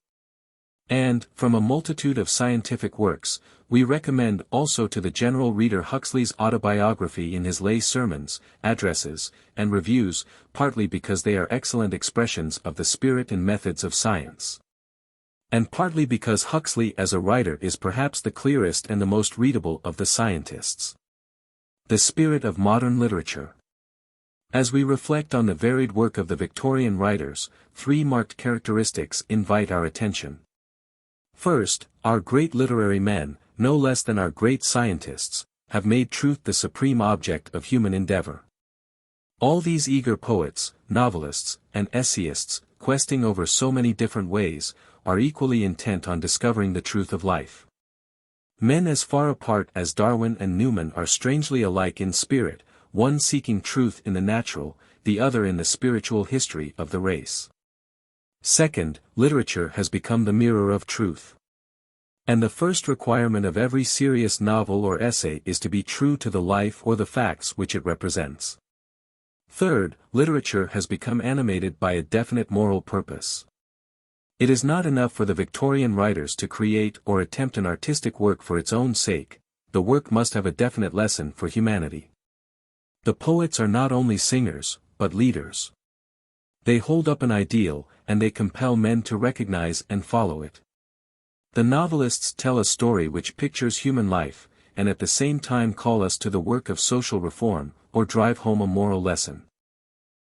And, from a multitude of scientific works, we recommend also to the general reader Huxley's autobiography in his lay sermons, addresses, and reviews, partly because they are excellent expressions of the spirit and methods of science, and partly because Huxley as a writer is perhaps the clearest and the most readable of the scientists. The spirit of modern literature. As we reflect on the varied work of the Victorian writers, three marked characteristics invite our attention. First, our great literary men, no less than our great scientists, have made truth the supreme object of human endeavor. All these eager poets, novelists, and essayists, questing over so many different ways, are equally intent on discovering the truth of life. Men as far apart as Darwin and Newman are strangely alike in spirit, one seeking truth in the natural, the other in the spiritual history of the race. Second, literature has become the mirror of truth. And the first requirement of every serious novel or essay is to be true to the life or the facts which it represents. Third, literature has become animated by a definite moral purpose. It is not enough for the Victorian writers to create or attempt an artistic work for its own sake, the work must have a definite lesson for humanity. The poets are not only singers, but leaders. They hold up an ideal, and they compel men to recognize and follow it. The novelists tell a story which pictures human life, and at the same time call us to the work of social reform, or drive home a moral lesson.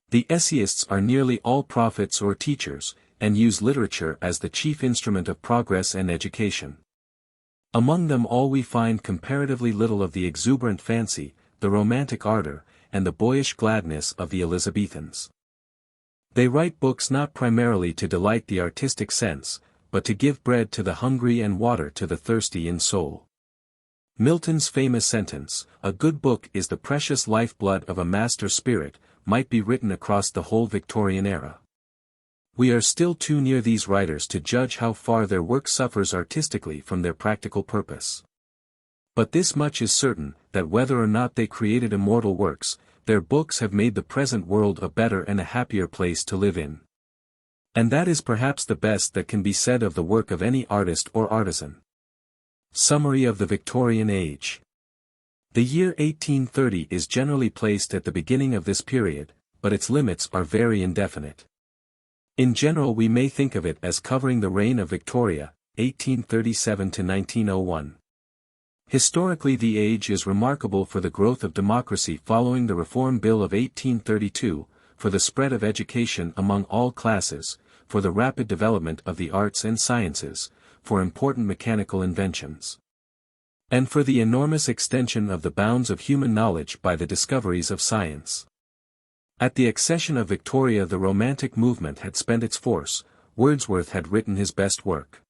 The essayists are nearly all prophets or teachers, and use literature as the chief instrument of progress and education. Among them all we find comparatively little of the exuberant fancy, the romantic ardor, and the boyish gladness of the Elizabethans. They write books not primarily to delight the artistic sense, but to give bread to the hungry and water to the thirsty in soul. Milton's famous sentence, "A good book is the precious lifeblood of a master spirit," might be written across the whole Victorian era. We are still too near these writers to judge how far their work suffers artistically from their practical purpose. But this much is certain, that whether or not they created immortal works, their books have made the present world a better and a happier place to live in. And that is perhaps the best that can be said of the work of any artist or artisan. Summary of the Victorian Age. The year 1830 is generally placed at the beginning of this period, but its limits are very indefinite. In general we may think of it as covering the reign of Victoria, 1837 to 1901. Historically the age is remarkable for the growth of democracy following the Reform Bill of 1832, for the spread of education among all classes, for the rapid development of the arts and sciences, for important mechanical inventions, and for the enormous extension of the bounds of human knowledge by the discoveries of science. At the accession of Victoria the Romantic movement had spent its force, Wordsworth had written his best work.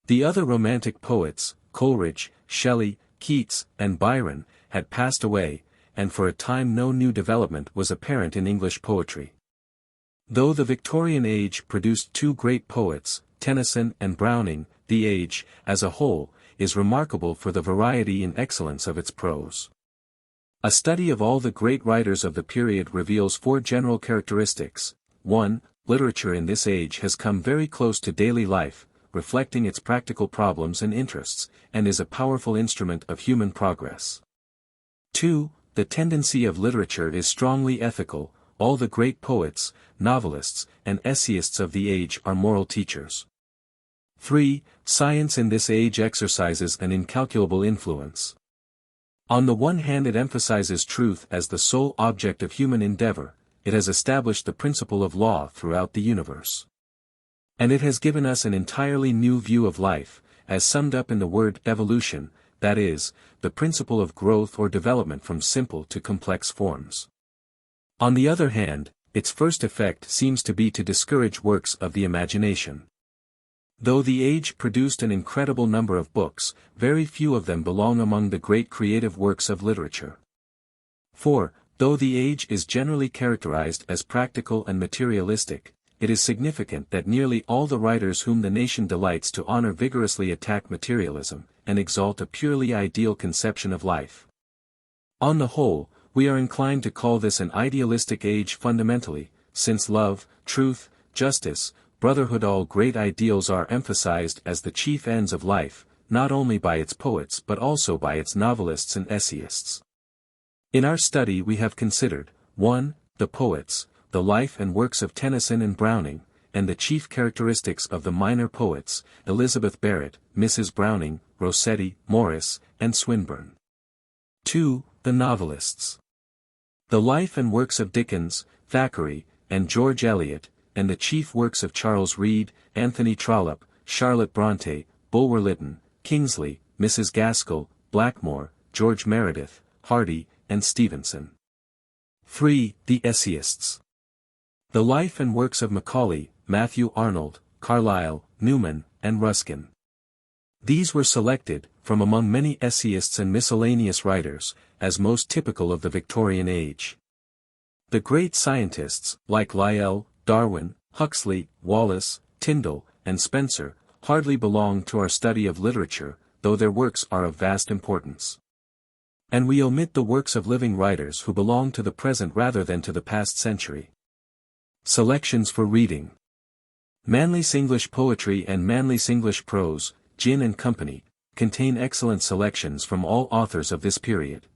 The other Romantic poets, Coleridge, Shelley, Keats, and Byron, had passed away, and for a time no new development was apparent in English poetry. Though the Victorian age produced two great poets, Tennyson and Browning, the age, as a whole, is remarkable for the variety and excellence of its prose. A study of all the great writers of the period reveals four general characteristics. 1. Literature in this age has come very close to daily life, reflecting its practical problems and interests, and is a powerful instrument of human progress. 2. The tendency of literature is strongly ethical. All the great poets, novelists, and essayists of the age are moral teachers. 3. Science in this age exercises an incalculable influence. On the one hand, it emphasizes truth as the sole object of human endeavor. It has established the principle of law throughout the universe. And it has given us an entirely new view of life, as summed up in the word evolution, that is, the principle of growth or development from simple to complex forms. On the other hand, its first effect seems to be to discourage works of the imagination. Though the age produced an incredible number of books, very few of them belong among the great creative works of literature. 4. Though the age is generally characterized as practical and materialistic, it is significant that nearly all the writers whom the nation delights to honor vigorously attack materialism, and exalt a purely ideal conception of life. On the whole, we are inclined to call this an idealistic age fundamentally, since love, truth, justice, brotherhood, all great ideals are emphasized as the chief ends of life, not only by its poets but also by its novelists and essayists. In our study we have considered, 1. The poets, the life and works of Tennyson and Browning, and the chief characteristics of the minor poets, Elizabeth Barrett, Mrs. Browning, Rossetti, Morris, and Swinburne. 2. The novelists. The life and works of Dickens, Thackeray, and George Eliot, and the chief works of Charles Reade, Anthony Trollope, Charlotte Bronte, Bulwer Lytton, Kingsley, Mrs. Gaskell, Blackmore, George Meredith, Hardy, and Stevenson. 3. The essayists. The life and works of Macaulay, Matthew Arnold, Carlyle, Newman, and Ruskin. These were selected, from among many essayists and miscellaneous writers, as most typical of the Victorian age. The great scientists, like Lyell, Darwin, Huxley, Wallace, Tyndall, and Spencer, hardly belong to our study of literature, though their works are of vast importance. And we omit the works of living writers who belong to the present rather than to the past century. Selections for reading. Manly's English Poetry and Manly's English Prose, Ginn and Company, contain excellent selections from all authors of this period.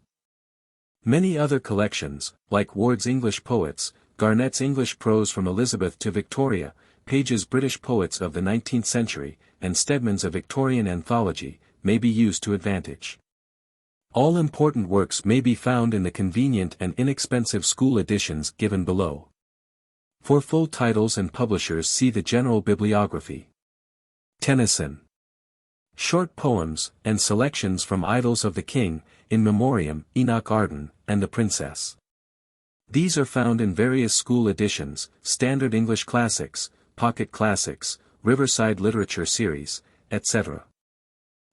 Many other collections, like Ward's English Poets, Garnett's English Prose from Elizabeth to Victoria, Page's British Poets of the 19th Century, and Stedman's A Victorian Anthology, may be used to advantage. All important works may be found in the convenient and inexpensive school editions given below. For full titles and publishers see the General Bibliography. Tennyson. Short Poems, and Selections from Idylls of the King, In Memoriam, Enoch Arden, and the Princess. These are found in various school editions, Standard English Classics, Pocket Classics, Riverside Literature Series, etc.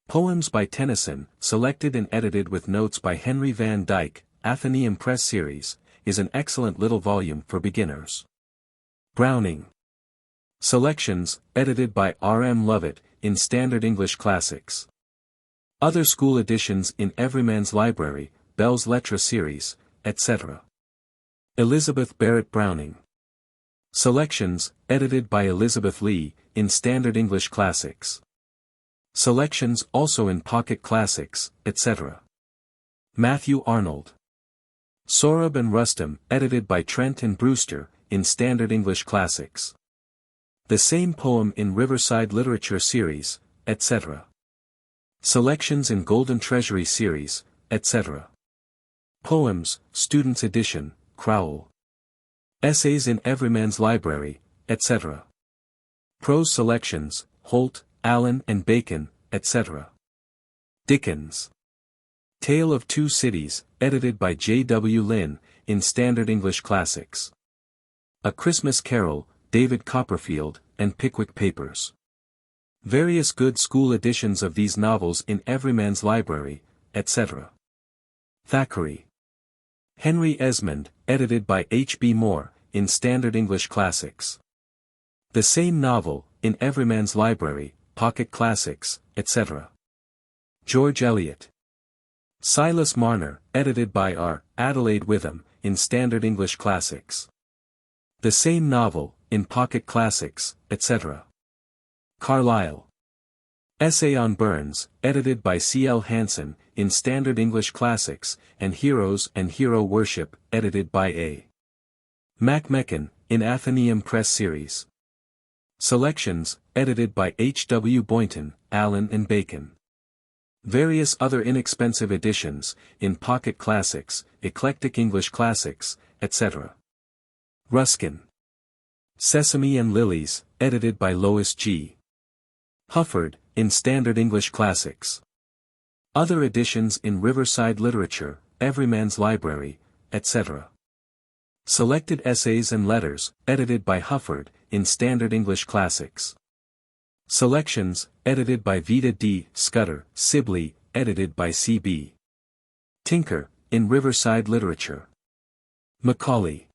Poems by Tennyson, selected and edited with notes by Henry Van Dyke, Athenaeum Press Series, is an excellent little volume for beginners. Browning. Selections, edited by R. M. Lovett, in Standard English Classics. Other school editions in Everyman's Library, Bell's Lettres Series, etc. Elizabeth Barrett Browning. Selections, edited by Elizabeth Lee, in Standard English Classics. Selections also in Pocket Classics, etc. Matthew Arnold. Sohrab and Rustum, edited by Trent and Brewster, in Standard English Classics. The same poem in Riverside Literature Series, etc. Selections in Golden Treasury Series, etc. Poems, Student's Edition, Crowell. Essays in Everyman's Library, etc. Prose selections, Holt, Allen and Bacon, etc. Dickens. Tale of Two Cities, edited by J. W. Lynn, in Standard English Classics. A Christmas Carol, David Copperfield, and Pickwick Papers. Various good school editions of these novels in Everyman's Library, etc. Thackeray. Henry Esmond, edited by H. B. Moore, in Standard English Classics. The same novel, in Everyman's Library, Pocket Classics, etc. George Eliot. Silas Marner, edited by R. Adelaide Witham, in Standard English Classics. The same novel, in Pocket Classics, etc. Carlyle. Essay on Burns, edited by C. L. Hansen, in Standard English Classics, and Heroes and Hero Worship, edited by A. MacMecken, in Athenaeum Press Series. Selections, edited by H. W. Boynton, Allen and Bacon. Various other inexpensive editions, in Pocket Classics, Eclectic English Classics, etc. Ruskin. Sesame and Lilies, edited by Lois G. Hufford, in Standard English Classics. Other editions in Riverside Literature, Everyman's Library, etc. Selected Essays and Letters, edited by Hufford, in Standard English Classics. Selections, edited by Vita D. Scudder, Sibley, edited by C. B. Tinker, in Riverside Literature. Macaulay.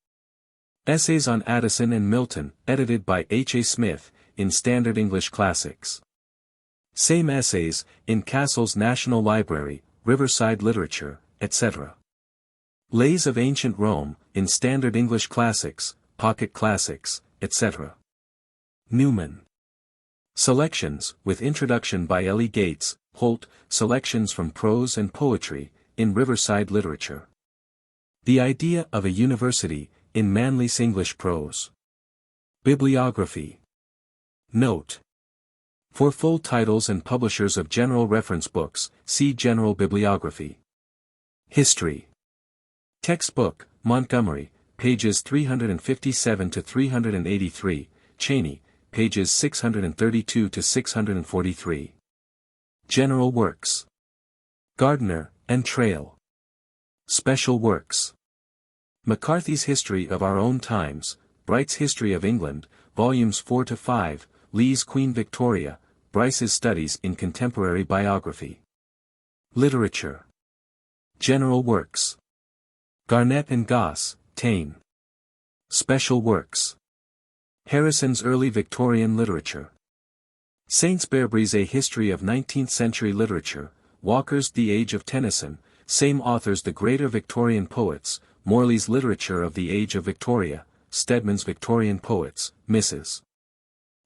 Essays on Addison and Milton, edited by H. A. Smith, in Standard English Classics. Same essays, in Cassell's National Library, Riverside Literature, etc. Lays of Ancient Rome, in Standard English Classics, Pocket Classics, etc. Newman. Selections, with introduction by Ellie Gates, Holt, Selections from Prose and Poetry, in Riverside Literature. The Idea of a University, in Manly's English Prose. Bibliography. Note. For full titles and publishers of general reference books, see General Bibliography. History. Textbook, Montgomery, pages 357 to 383, Cheney, pages 632 to 643. General Works. Gardner, and Trail. Special Works. McCarthy's History of Our Own Times, Bright's History of England, Volumes 4 to 5, Lee's Queen Victoria, Bryce's Studies in Contemporary Biography. Literature. General Works. Garnett and Goss, Taine. Special Works. Harrison's Early Victorian Literature. Saintsbury's A History of 19th-Century Literature, Walker's The Age of Tennyson, same authors The Greater Victorian Poets, Morley's Literature of the Age of Victoria, Stedman's Victorian Poets, Mrs.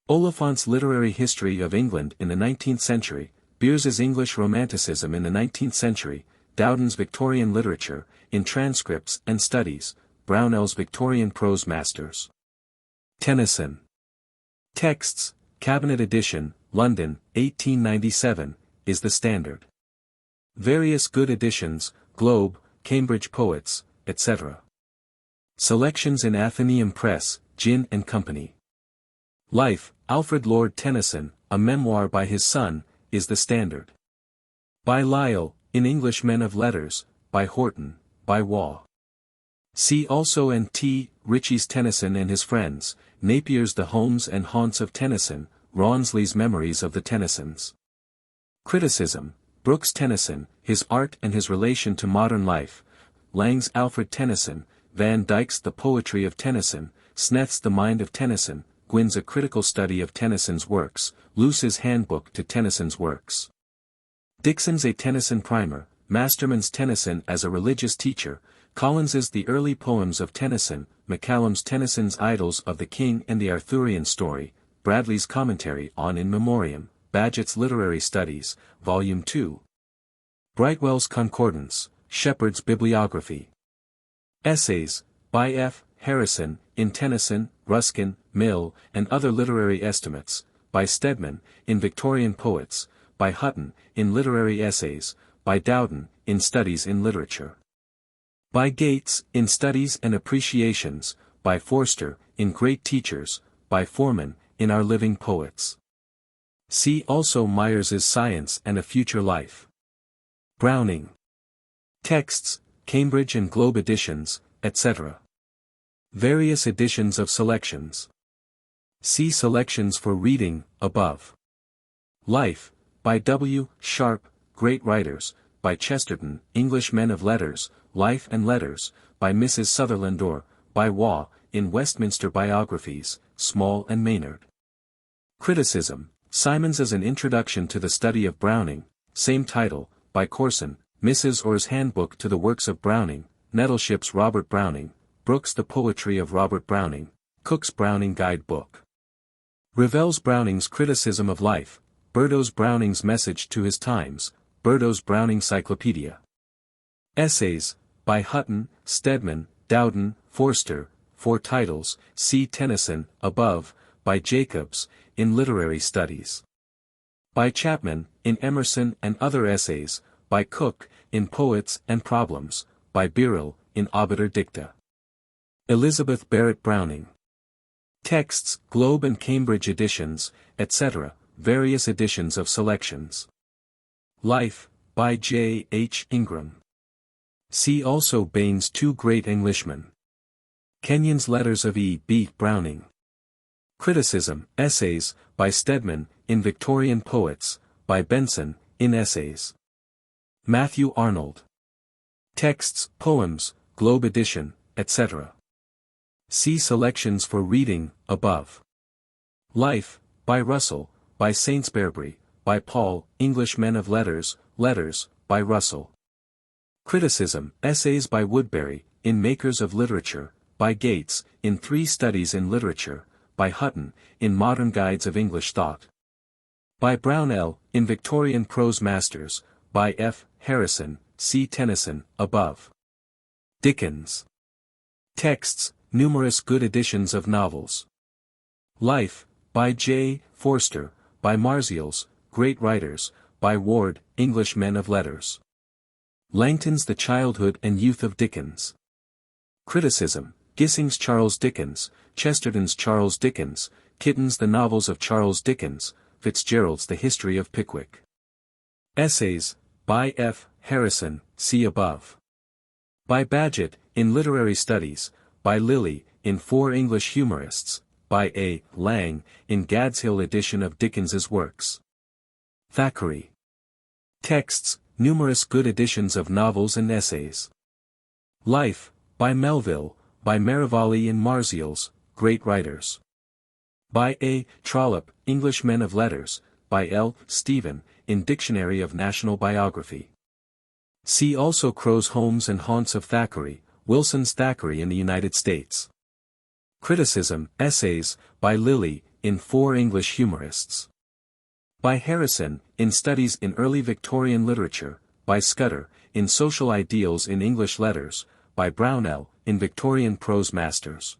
Oliphant's Literary History of England in the 19th Century, Beers's English Romanticism in the 19th Century, Dowden's Victorian Literature, in Transcripts and Studies, Brownell's Victorian Prose Masters. Tennyson. Texts, Cabinet Edition, London, 1897, is the standard. Various good editions, Globe, Cambridge Poets, etc. Selections in Athenaeum Press, Ginn and Company. Life, Alfred Lord Tennyson, a memoir by his son, is the standard. By Lyell, in English Men of Letters, by Horton, by Waugh. See also N.T. Ritchie's Tennyson and His Friends, Napier's The Homes and Haunts of Tennyson, Rawnsley's Memories of the Tennysons. Criticism, Brooks Tennyson, His Art and His Relation to Modern Life, Lang's Alfred Tennyson, Van Dyck's The Poetry of Tennyson, Sneth's The Mind of Tennyson, Gwyn's A Critical Study of Tennyson's Works, Luce's Handbook to Tennyson's Works. Dixon's A Tennyson Primer, Masterman's Tennyson as a Religious Teacher, Collins's The Early Poems of Tennyson, McCallum's Tennyson's Idylls of the King and the Arthurian Story, Bradley's Commentary on In Memoriam, Bagehot's Literary Studies, Volume 2. Brightwell's Concordance, Shepherd's Bibliography. Essays, by F. Harrison, in Tennyson, Ruskin, Mill, and Other Literary Estimates, by Stedman, in Victorian Poets, by Hutton, in Literary Essays, by Dowden, in Studies in Literature. By Gates, in Studies and Appreciations, by Forster, in Great Teachers, by Forman, in Our Living Poets. See also Myers's Science and a Future Life. Browning. Texts, Cambridge and Globe editions, etc. Various editions of selections. See selections for reading, above. Life, by W. Sharp, Great Writers, by Chesterton, English Men of Letters, Life and Letters, by Mrs. Sutherland or, by Waugh, in Westminster Biographies, Small and Maynard. Criticism, Symonds as an Introduction to the Study of Browning, same title, by Corson, Mrs. Orr's Handbook to the Works of Browning, Nettleship's Robert Browning, Brooks The Poetry of Robert Browning, Cook's Browning Guide Book. Revell's Browning's Criticism of Life, Burdos Browning's Message to His Times, Burdos Browning Cyclopedia. Essays, by Hutton, Stedman, Dowden, Forster, 4 titles, see Tennyson, above, by Jacobs, in Literary Studies. By Chapman, in Emerson and Other Essays, by Cook, in Poets and Problems, by Birrell, in Obiter Dicta. Elizabeth Barrett Browning. Texts, Globe and Cambridge editions, etc., various editions of selections. Life, by J. H. Ingram. See also Bain's Two Great Englishmen. Kenyon's Letters of E. B. Browning. Criticism, Essays, by Stedman, in Victorian Poets, by Benson, in Essays. Matthew Arnold. Texts, Poems, Globe edition, etc. See selections for reading, above. Life, by Russell, by Saintsbury, by Paul, English Men of Letters, Letters, by Russell. Criticism, Essays by Woodberry, in Makers of Literature, by Gates, in 3 Studies in Literature, by Hutton, in Modern Guides of English Thought. By Brownell, in Victorian Prose Masters, by F. Harrison, see Tennyson, above. Dickens. Texts, numerous good editions of novels. Life, by J. Forster, by Marzials, Great Writers, by Ward, English Men of Letters. Langton's The Childhood and Youth of Dickens. Criticism, Gissing's Charles Dickens, Chesterton's Charles Dickens, Kitten's The Novels of Charles Dickens, Fitzgerald's The History of Pickwick. Essays, by F. Harrison, see above. By Bagehot, in Literary Studies, by Lilly, in 4 English Humorists, by A. Lang, in Gadshill edition of Dickens's works. Thackeray. Texts, numerous good editions of novels and essays. Life, by Melville, by Merivale in Marzials, Great Writers. By A. Trollope, English Men of Letters, by L. Stephen, in Dictionary of National Biography. See also Crow's Homes and Haunts of Thackeray, Wilson's Thackeray in the United States. Criticism, Essays, by Lilly, in 4 English Humorists. By Harrison, in Studies in Early Victorian Literature, by Scudder, in Social Ideals in English Letters, by Brownell, in Victorian Prose Masters.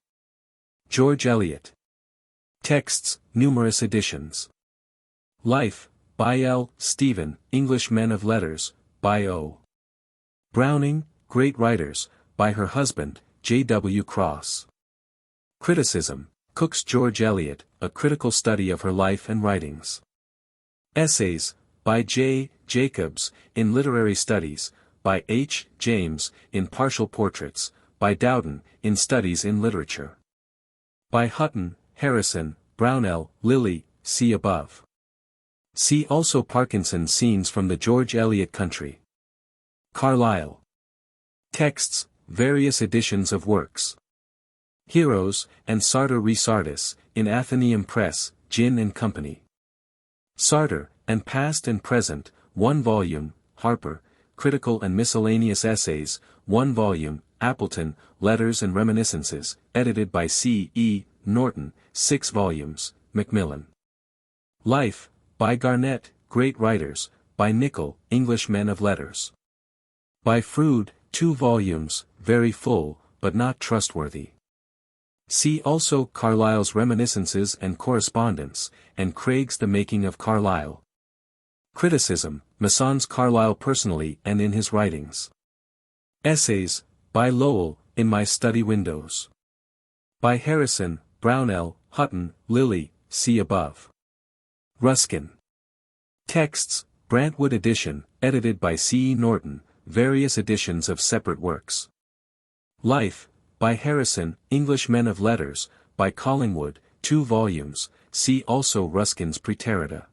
George Eliot. Texts, numerous editions. Life, by L. Stephen, English Men of Letters, by O. Browning, Great Writers, by her husband, J. W. Cross. Criticism, Cook's George Eliot, A Critical Study of Her Life and Writings. Essays, by J. Jacobs, in Literary Studies, by H. James, in Partial Portraits, by Dowden, in Studies in Literature. By Hutton, Harrison, Brownell, Lilly, see above. See also Parkinson's Scenes from the George Eliot Country. Carlyle. Texts, various editions of works. Heroes, and Sartor Resartus, in Athenaeum Press, Ginn and Company. Sartor, and Past and Present, 1 volume, Harper, Critical and Miscellaneous Essays, 1 volume, Appleton, Letters and Reminiscences, edited by C. E. Norton, 6 volumes, Macmillan. Life, by Garnett, Great Writers, by Nichol, English Men of Letters. By Froude, 2 volumes, very full, but not trustworthy. See also Carlyle's Reminiscences and Correspondence, and Craig's The Making of Carlyle. Criticism, Masson's Carlyle personally and in his writings. Essays, by Lowell, in My Study Windows. By Harrison, Brownell, Hutton, Lilly, see above. Ruskin. Texts, Brantwood edition, edited by C. E. Norton, various editions of separate works. Life, by Harrison, English Men of Letters, by Collingwood, 2 volumes, see also Ruskin's Praeterita.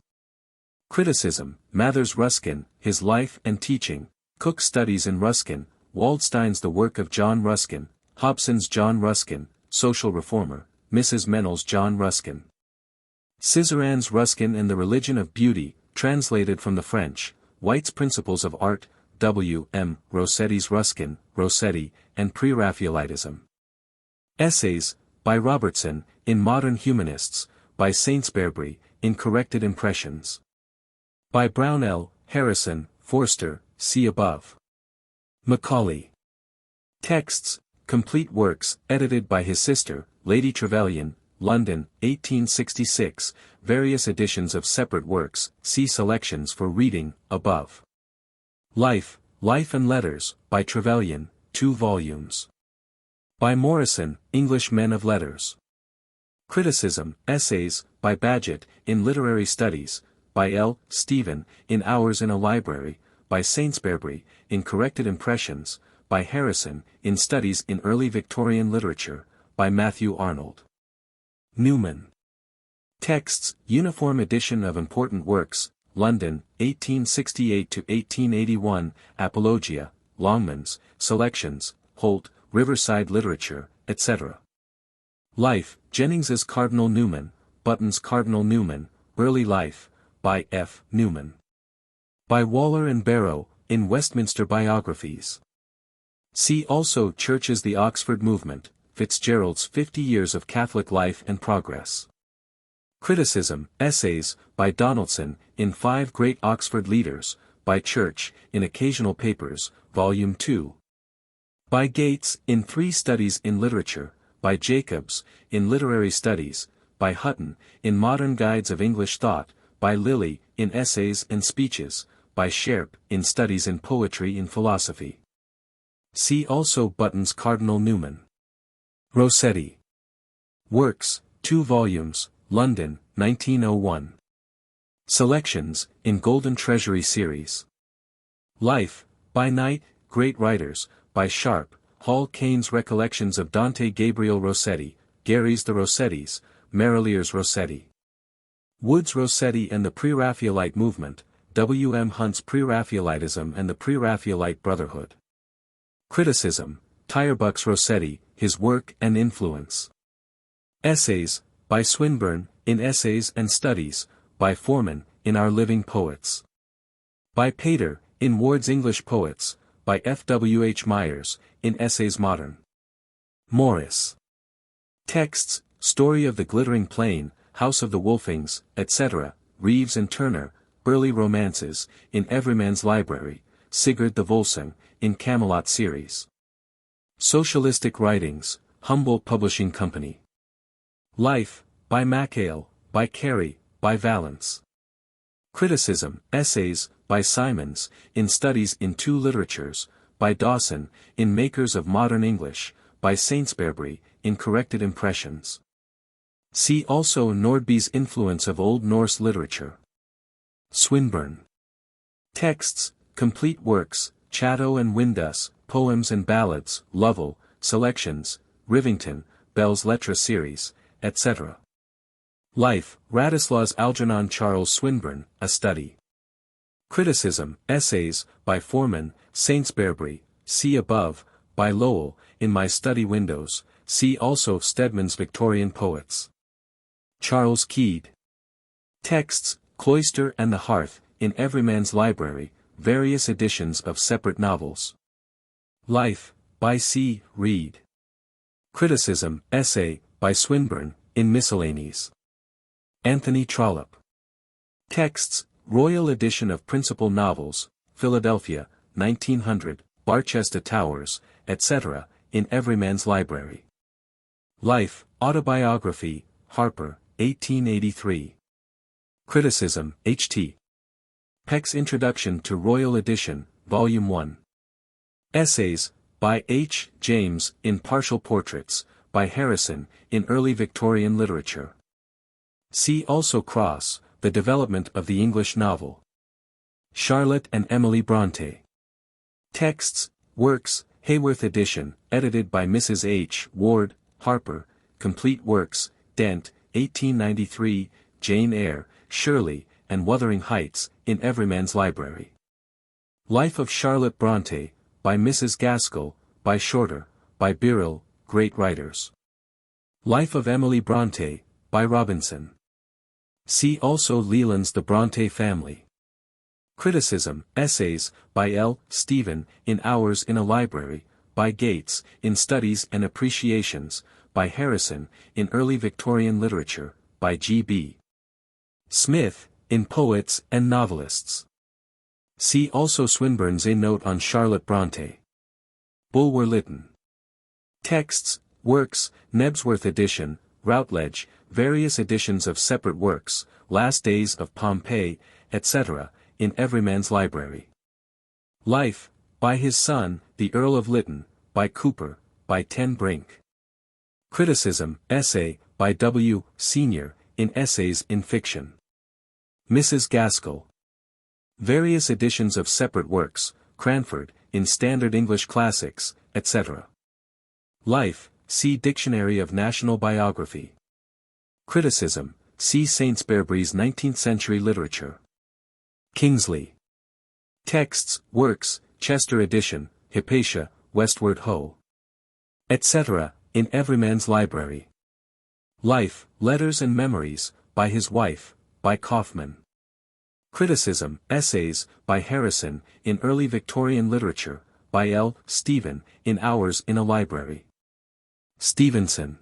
Criticism, Mather's Ruskin, His Life and Teaching, Cook's Studies in Ruskin, Waldstein's The Work of John Ruskin, Hobson's John Ruskin, Social Reformer, Mrs. Mennell's John Ruskin. Cizeran's Ruskin and the Religion of Beauty, translated from the French, White's Principles of Art, W. M. Rossetti's Ruskin, Rossetti, and Pre-Raphaelitism. Essays, by Robertson, in Modern Humanists, by Saintsbury, in Corrected Impressions. By Brownell, Harrison, Forster, see above. Macaulay. Texts, complete works, edited by his sister, Lady Trevelyan, London, 1866, various editions of separate works, see selections for reading, above. Life, Life and Letters, by Trevelyan, 2 volumes. By Morrison, English Men of Letters. Criticism, Essays, by Bagehot, in Literary Studies, by L. Stephen, in Hours in a Library, by Saintsbury, in Corrected Impressions, by Harrison, in Studies in Early Victorian Literature, by Matthew Arnold. Newman. Texts, Uniform Edition of Important Works, London, 1868–1881, Apologia, Longmans, Selections, Holt, Riverside Literature, etc. Life, Jennings's Cardinal Newman, Button's Cardinal Newman, Early Life, by F. Newman. By Waller and Barrow, in Westminster Biographies. See also Churches: The Oxford Movement, Fitzgerald's 50 Years of Catholic Life and Progress. Criticism, Essays, by Donaldson, in 5 Great Oxford Leaders, by Church, in Occasional Papers, Volume 2. By Gates, in 3 Studies in Literature, by Jacobs, in Literary Studies, by Hutton, in Modern Guides of English Thought, by Lilly, in Essays and Speeches, by Sherp, in Studies in Poetry and Philosophy. See also Button's Cardinal Newman. Rossetti. Works, 2 volumes, London, 1901. Selections, in Golden Treasury Series. Life, by Knight, Great Writers, by Sharp, Hall Caine's Recollections of Dante Gabriel Rossetti, Gary's The Rossettis, Merrilier's Rossetti. Wood's Rossetti and the Pre-Raphaelite Movement, W. M. Hunt's Pre-Raphaelitism and the Pre-Raphaelite Brotherhood. Criticism, Tyerbuck's Rossetti, His Work and Influence. Essays, by Swinburne, in Essays and Studies, by Forman, in Our Living Poets. By Pater, in Ward's English Poets, by F. W. H. Myers, in Essays Modern. Morris. Texts, Story of the Glittering Plain, House of the Wolfings, etc., Reeves and Turner, Early Romances, in Everyman's Library, Sigurd the Volsung, in Camelot Series. Socialistic Writings, Humboldt Publishing Company. Life, by Mackail, by Carey, by Valence. Criticism, Essays, by Simons, in Studies in 2 Literatures, by Dawson, in Makers of Modern English, by Saintsbury, in Corrected Impressions. See also Nordby's Influence of Old Norse Literature. Swinburne. Texts, Complete Works, Chatto and Windus, Poems and Ballads, Lovell, Selections, Rivington, Bell's Lettres Series, etc. Life, Radislas Algernon Charles Swinburne, A Study. Criticism, Essays, by Forman, Saintsbury, see above, by Lowell, in My Study Windows, see also Stedman's Victorian Poets. Charles Keed. Texts, Cloister and the Hearth, in Everyman's Library, various editions of separate novels. Life, by C. Reed. Criticism, Essay, by Swinburne, in Miscellanies. Anthony Trollope. Texts, Royal Edition of Principal Novels, Philadelphia, 1900, Barchester Towers, etc., in Everyman's Library. Life, Autobiography, Harper, 1883. Criticism, H.T. Peck's Introduction to Royal Edition, Volume 1. Essays, by H. James, in Partial Portraits, by Harrison, in Early Victorian Literature. See also Cross, The Development of the English Novel. Charlotte and Emily Bronte. Texts, Works, Haworth Edition, edited by Mrs. H. Ward, Harper, Complete Works, Dent, 1893, Jane Eyre, Shirley, and Wuthering Heights, in Everyman's Library. Life of Charlotte Bronte, by Mrs. Gaskell, by Shorter, by Birrell, Great Writers. Life of Emily Bronte, by Robinson. See also Leland's The Bronte Family. Criticism, Essays, by L. Stephen, in Hours in a Library, by Gates, in Studies and Appreciations, by Harrison, in Early Victorian Literature, by G.B. Smith, in poets and novelists. See also Swinburne's A Note on Charlotte Brontë. Bulwer Lytton. Texts, works, Nebsworth edition, Routledge, various editions of separate works, Last Days of Pompeii, etc., in Everyman's Library. Life, by his son, the Earl of Lytton, by Cooper, by Ten Brink. Criticism, essay, by W. Senior, in Essays in Fiction. Mrs. Gaskell. Various editions of separate works, Cranford, in Standard English Classics, etc. Life, see Dictionary of National Biography. Criticism, see Saintsbury's 19th-century literature. Kingsley. Texts, works, Chester edition, Hypatia, Westward Ho. etc., in Everyman's Library. Life, Letters and Memories, by his wife, by Kaufman. Criticism, Essays, by Harrison, in Early Victorian Literature, by L. Stephen, in Hours in a Library. Stevenson.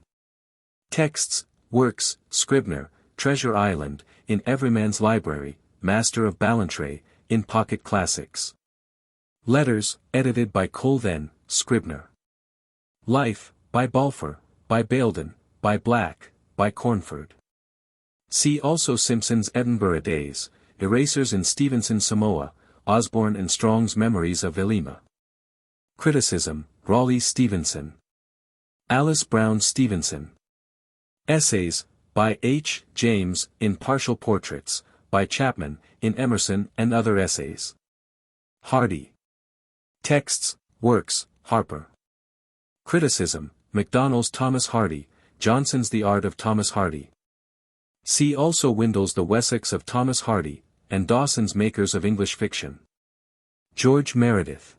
Texts, works, Scribner, Treasure Island, in Everyman's Library, Master of Ballantrae, in Pocket Classics. Letters, edited by Colvin, Scribner. Life, by Balfour, by Baildon, by Black, by Cornford. See also Simpson's Edinburgh Days, Erasers in Stevenson Samoa, Osborne and Strong's Memories of Elima. Criticism, Raleigh Stevenson. Alice Brown Stevenson. Essays, by H. James, in Partial Portraits, by Chapman, in Emerson and Other Essays. Hardy. Texts, works, Harper. Criticism, MacDonald's Thomas Hardy, Johnson's The Art of Thomas Hardy. See also Windle's The Wessex of Thomas Hardy, and Dawson's Makers of English Fiction. George Meredith.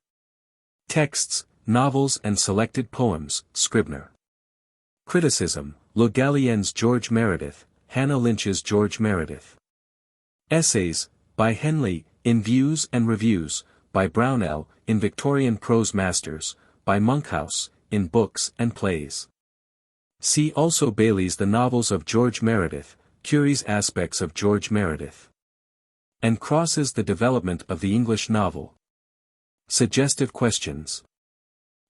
Texts, novels and selected poems, Scribner. Criticism, Le Gallienne's George Meredith, Hannah Lynch's George Meredith. Essays, by Henley, in Views and Reviews, by Brownell, in Victorian Prose Masters, by Monkhouse, in Books and Plays. See also Bailey's The Novels of George Meredith, Curie's Aspects of George Meredith. And Cross's The Development of the English Novel. Suggestive questions.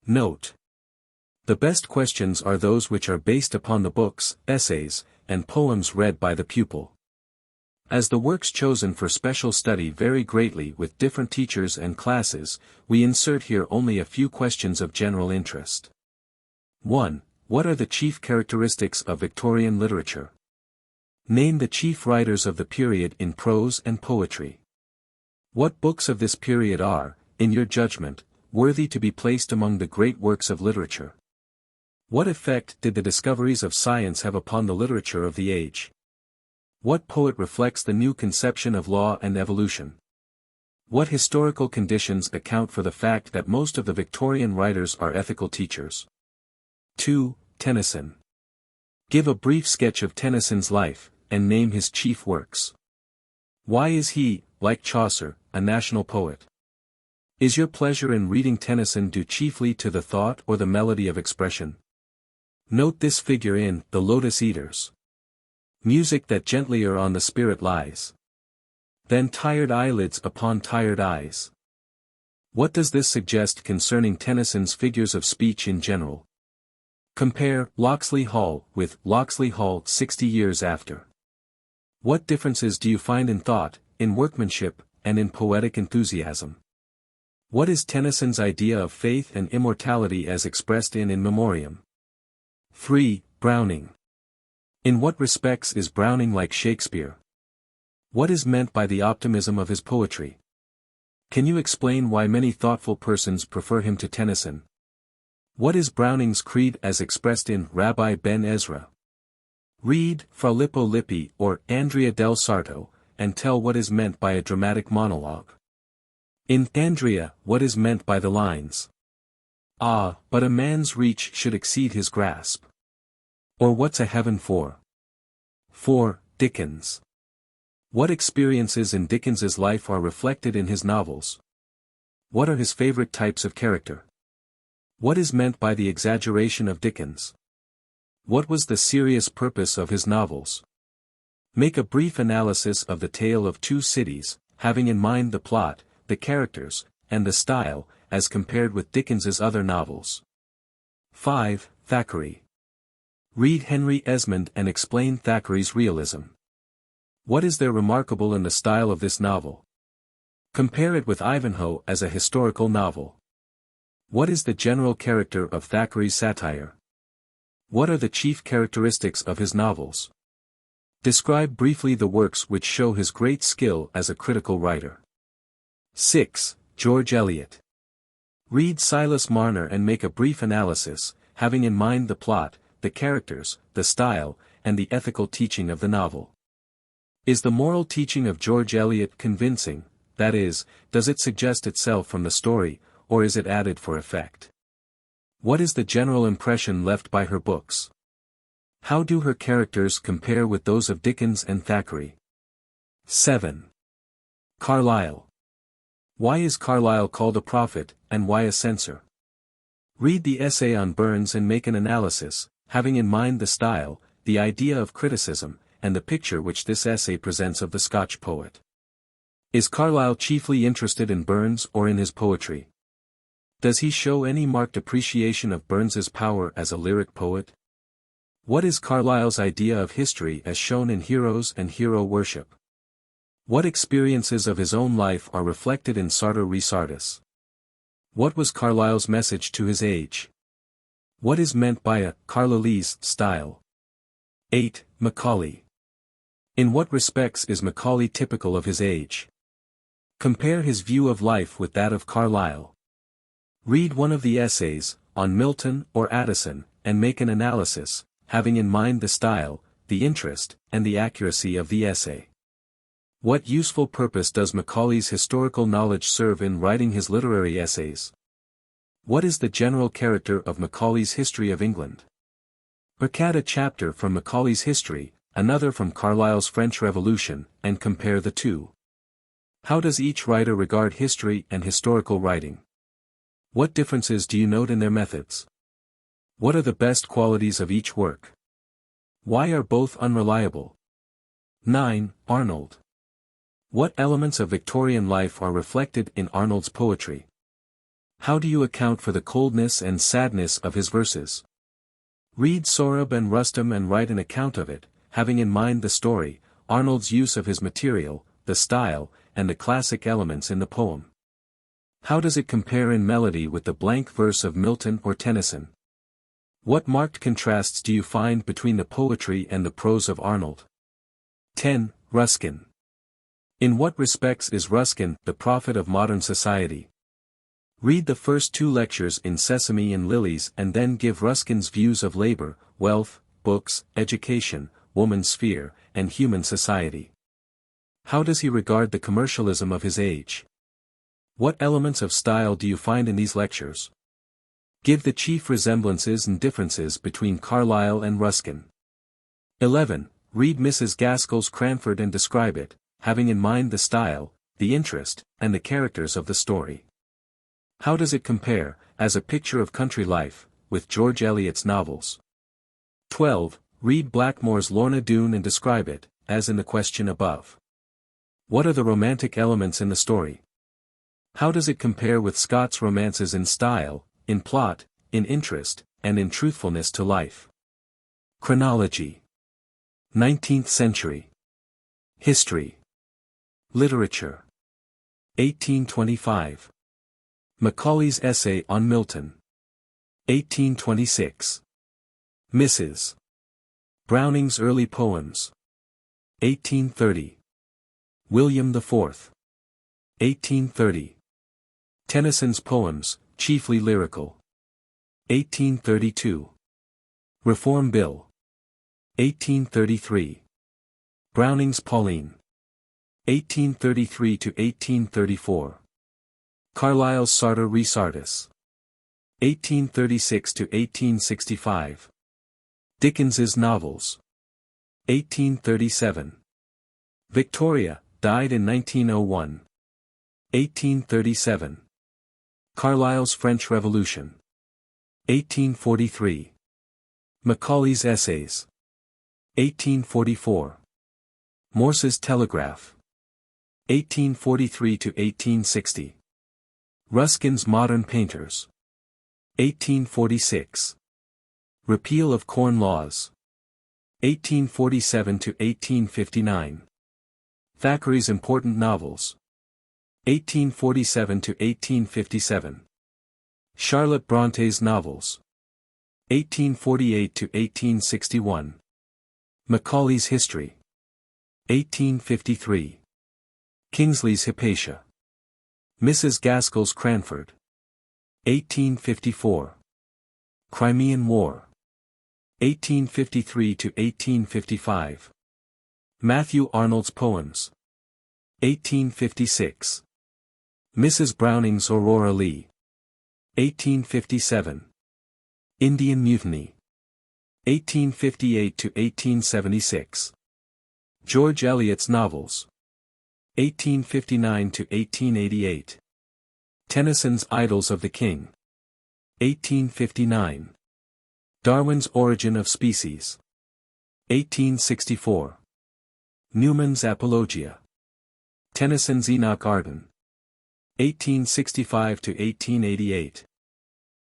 Note: the best questions are those which are based upon the books, essays, and poems read by the pupil. As the works chosen for special study vary greatly with different teachers and classes, we insert here only a few questions of general interest. 1. What are the chief characteristics of Victorian literature? Name the chief writers of the period in prose and poetry. What books of this period are, in your judgment, worthy to be placed among the great works of literature? What effect did the discoveries of science have upon the literature of the age? What poet reflects the new conception of law and evolution? What historical conditions account for the fact that most of the Victorian writers are ethical teachers? 2. Tennyson. Give a brief sketch of Tennyson's life, and name his chief works. Why is he, like Chaucer, a national poet? Is your pleasure in reading Tennyson due chiefly to the thought or the melody of expression? Note this figure in The Lotus Eaters. Music that gentlier on the spirit lies than tired eyelids upon tired eyes. What does this suggest concerning Tennyson's figures of speech in general? Compare Locksley Hall with Locksley Hall 60 years after. What differences do you find in thought, in workmanship, and in poetic enthusiasm? What is Tennyson's idea of faith and immortality as expressed in In Memoriam? 3. Browning. In what respects is Browning like Shakespeare? What is meant by the optimism of his poetry? Can you explain why many thoughtful persons prefer him to Tennyson? What is Browning's creed as expressed in Rabbi Ben Ezra? Read Fra Lippo Lippi or Andrea del Sarto, and tell what is meant by a dramatic monologue. In Andrea, what is meant by the lines? Ah, but a man's reach should exceed his grasp. Or what's a heaven for? 4. Dickens. What experiences in Dickens's life are reflected in his novels? What are his favorite types of character? What is meant by the exaggeration of Dickens? What was the serious purpose of his novels? Make a brief analysis of The Tale of Two Cities, having in mind the plot, the characters, and the style, as compared with Dickens's other novels. 5. Thackeray. Read Henry Esmond and explain Thackeray's realism. What is there remarkable in the style of this novel? Compare it with Ivanhoe as a historical novel. What is the general character of Thackeray's satire? What are the chief characteristics of his novels? Describe briefly the works which show his great skill as a critical writer. 6. George Eliot. Read Silas Marner and make a brief analysis, having in mind the plot, the characters, the style, and the ethical teaching of the novel. Is the moral teaching of George Eliot convincing, that is, does it suggest itself from the story, or is it added for effect? What is the general impression left by her books? How do her characters compare with those of Dickens and Thackeray? 7. Carlyle. Why is Carlyle called a prophet, and why a censor? Read the essay on Burns and make an analysis, having in mind the style, the idea of criticism, and the picture which this essay presents of the Scotch poet. Is Carlyle chiefly interested in Burns or in his poetry? Does he show any marked appreciation of Burns's power as a lyric poet? What is Carlyle's idea of history as shown in Heroes and Hero Worship? What experiences of his own life are reflected in Sartor Resartus? What was Carlyle's message to his age? What is meant by a Carlylese style? 8. Macaulay. In what respects is Macaulay typical of his age? Compare his view of life with that of Carlyle. Read one of the essays, on Milton or Addison, and make an analysis, having in mind the style, the interest, and the accuracy of the essay. What useful purpose does Macaulay's historical knowledge serve in writing his literary essays? What is the general character of Macaulay's History of England? Pick out a chapter from Macaulay's history, another from Carlyle's French Revolution, and compare the two. How does each writer regard history and historical writing? What differences do you note in their methods? What are the best qualities of each work? Why are both unreliable? 9. Arnold. What elements of Victorian life are reflected in Arnold's poetry? How do you account for the coldness and sadness of his verses? Read Sohrab and Rustum and write an account of it, having in mind the story, Arnold's use of his material, the style, and the classic elements in the poem. How does it compare in melody with the blank verse of Milton or Tennyson? What marked contrasts do you find between the poetry and the prose of Arnold? 10. Ruskin. In what respects is Ruskin the prophet of modern society? Read the first two lectures in Sesame and Lilies and then give Ruskin's views of labor, wealth, books, education, woman's sphere, and human society. How does he regard the commercialism of his age? What elements of style do you find in these lectures? Give the chief resemblances and differences between Carlyle and Ruskin. 11. Read Mrs. Gaskell's Cranford and describe it, having in mind the style, the interest, and the characters of the story. How does it compare, as a picture of country life, with George Eliot's novels? 12. Read Blackmore's Lorna Doone and describe it, as in the question above. What are the romantic elements in the story? How does it compare with Scott's romances in style, in plot, in interest, and in truthfulness to life? Chronology. 19th century. History. Literature. 1825. Macaulay's essay on Milton. 1826. Mrs. Browning's early poems. 1830. William IV. 1830. Tennyson's poems, chiefly lyrical. 1832. Reform Bill. 1833. Browning's Pauline. 1833 to 1834. Carlyle's Sartor Resartus. 1836 to 1865. Dickens's novels. 1837. Victoria, died in 1901. 1837. Carlyle's French Revolution. 1843. Macaulay's Essays. 1844. Morse's telegraph. 1843 to 1860. Ruskin's Modern Painters. 1846. Repeal of Corn Laws. 1847 to 1859. Thackeray's Important Novels. 1847 to 1857. Charlotte Bronte's Novels. 1848 to 1861. Macaulay's History. 1853. Kingsley's Hypatia. Mrs. Gaskell's Cranford. 1854. Crimean War. 1853 to 1855. Matthew Arnold's Poems. 1856. Mrs. Browning's Aurora Leigh. 1857. Indian Mutiny. 1858 to 1876. George Eliot's Novels. 1859 to 1888. Tennyson's Idylls of the King. 1859. Darwin's Origin of Species. 1864. Newman's Apologia. Tennyson's Enoch Arden. 1865 to 1888.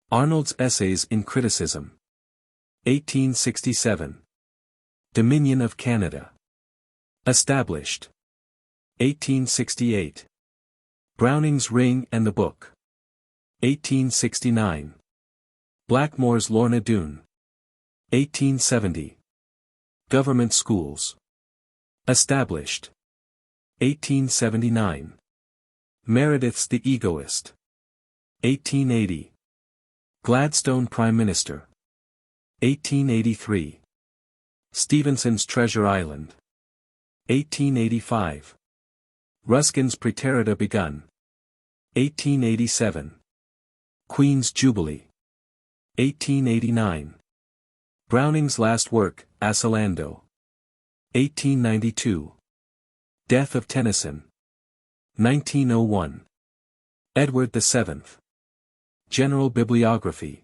Arnold's Essays in Criticism. 1867. Dominion of Canada. Established. 1868. Browning's Ring and the Book. 1869. Blackmore's Lorna Doone. 1870. Government Schools. Established. 1879. Meredith's The Egoist. 1880. Gladstone Prime Minister. 1883. Stevenson's Treasure Island. 1885. Ruskin's Praeterita Begun. 1887. Queen's Jubilee. 1889. Browning's last work, Asilando. 1892. Death of Tennyson. 1901. Edward VII. General Bibliography.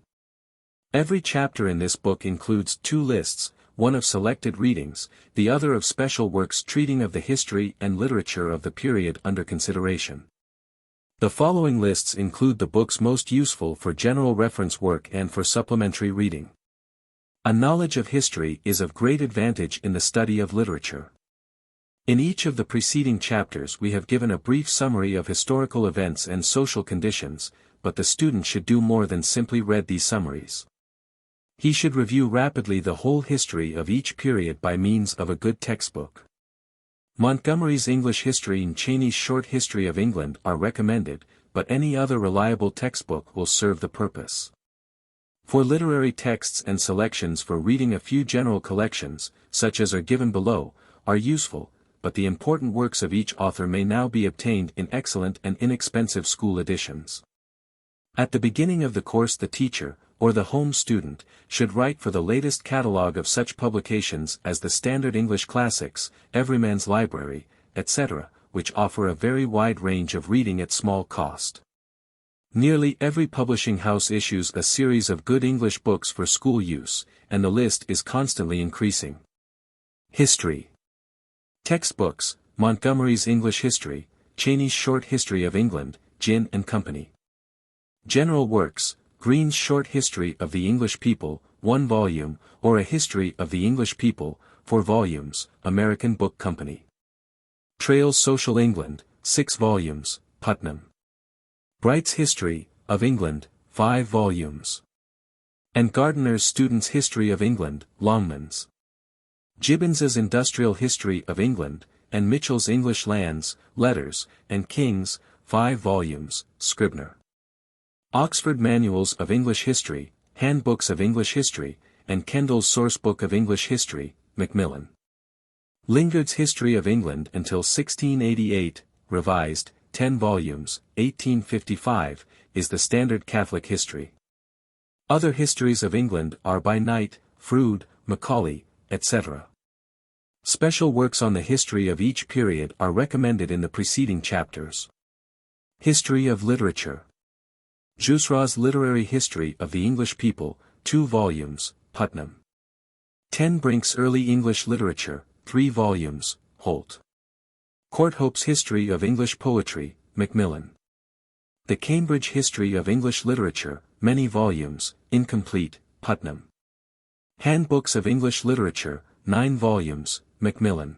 Every chapter in this book includes two lists, one of selected readings, the other of special works treating of the history and literature of the period under consideration. The following lists include the books most useful for general reference work and for supplementary reading. A knowledge of history is of great advantage in the study of literature. In each of the preceding chapters we have given a brief summary of historical events and social conditions, but the student should do more than simply read these summaries. He should review rapidly the whole history of each period by means of a good textbook. Montgomery's English History and Cheney's Short History of England are recommended, but any other reliable textbook will serve the purpose. For literary texts and selections for reading a few general collections, such as are given below, are useful, but the important works of each author may now be obtained in excellent and inexpensive school editions. At the beginning of the course the teacher, or the home student, should write for the latest catalogue of such publications as the Standard English Classics, Everyman's Library, etc., which offer a very wide range of reading at small cost. Nearly every publishing house issues a series of good English books for school use, and the list is constantly increasing. History. Textbooks: Montgomery's English History, Cheney's Short History of England, Ginn and Company. General works: Green's Short History of the English People, 1 volume, or A History of the English People, 4 volumes, American Book Company. Traill's Social England, 6 volumes, Putnam. Bright's History of England, 5 volumes. And Gardiner's Student's History of England, Longmans. Gibbons's Industrial History of England, and Mitchell's English Lands, Letters, and Kings, 5 volumes, Scribner. Oxford Manuals of English History, Handbooks of English History, and Kendall's Sourcebook of English History, Macmillan. Lingard's History of England until 1688, revised, 10 volumes, 1855, is the standard Catholic history. Other histories of England are by Knight, Froude, Macaulay, etc. Special works on the history of each period are recommended in the preceding chapters. History of Literature. Jusserand's Literary History of the English People, 2 volumes, Putnam. Ten Brink's Early English Literature, 3 volumes, Holt. Courthope's History of English Poetry, Macmillan. The Cambridge History of English Literature, many volumes, incomplete, Putnam. Handbooks of English Literature, 9 volumes, Macmillan.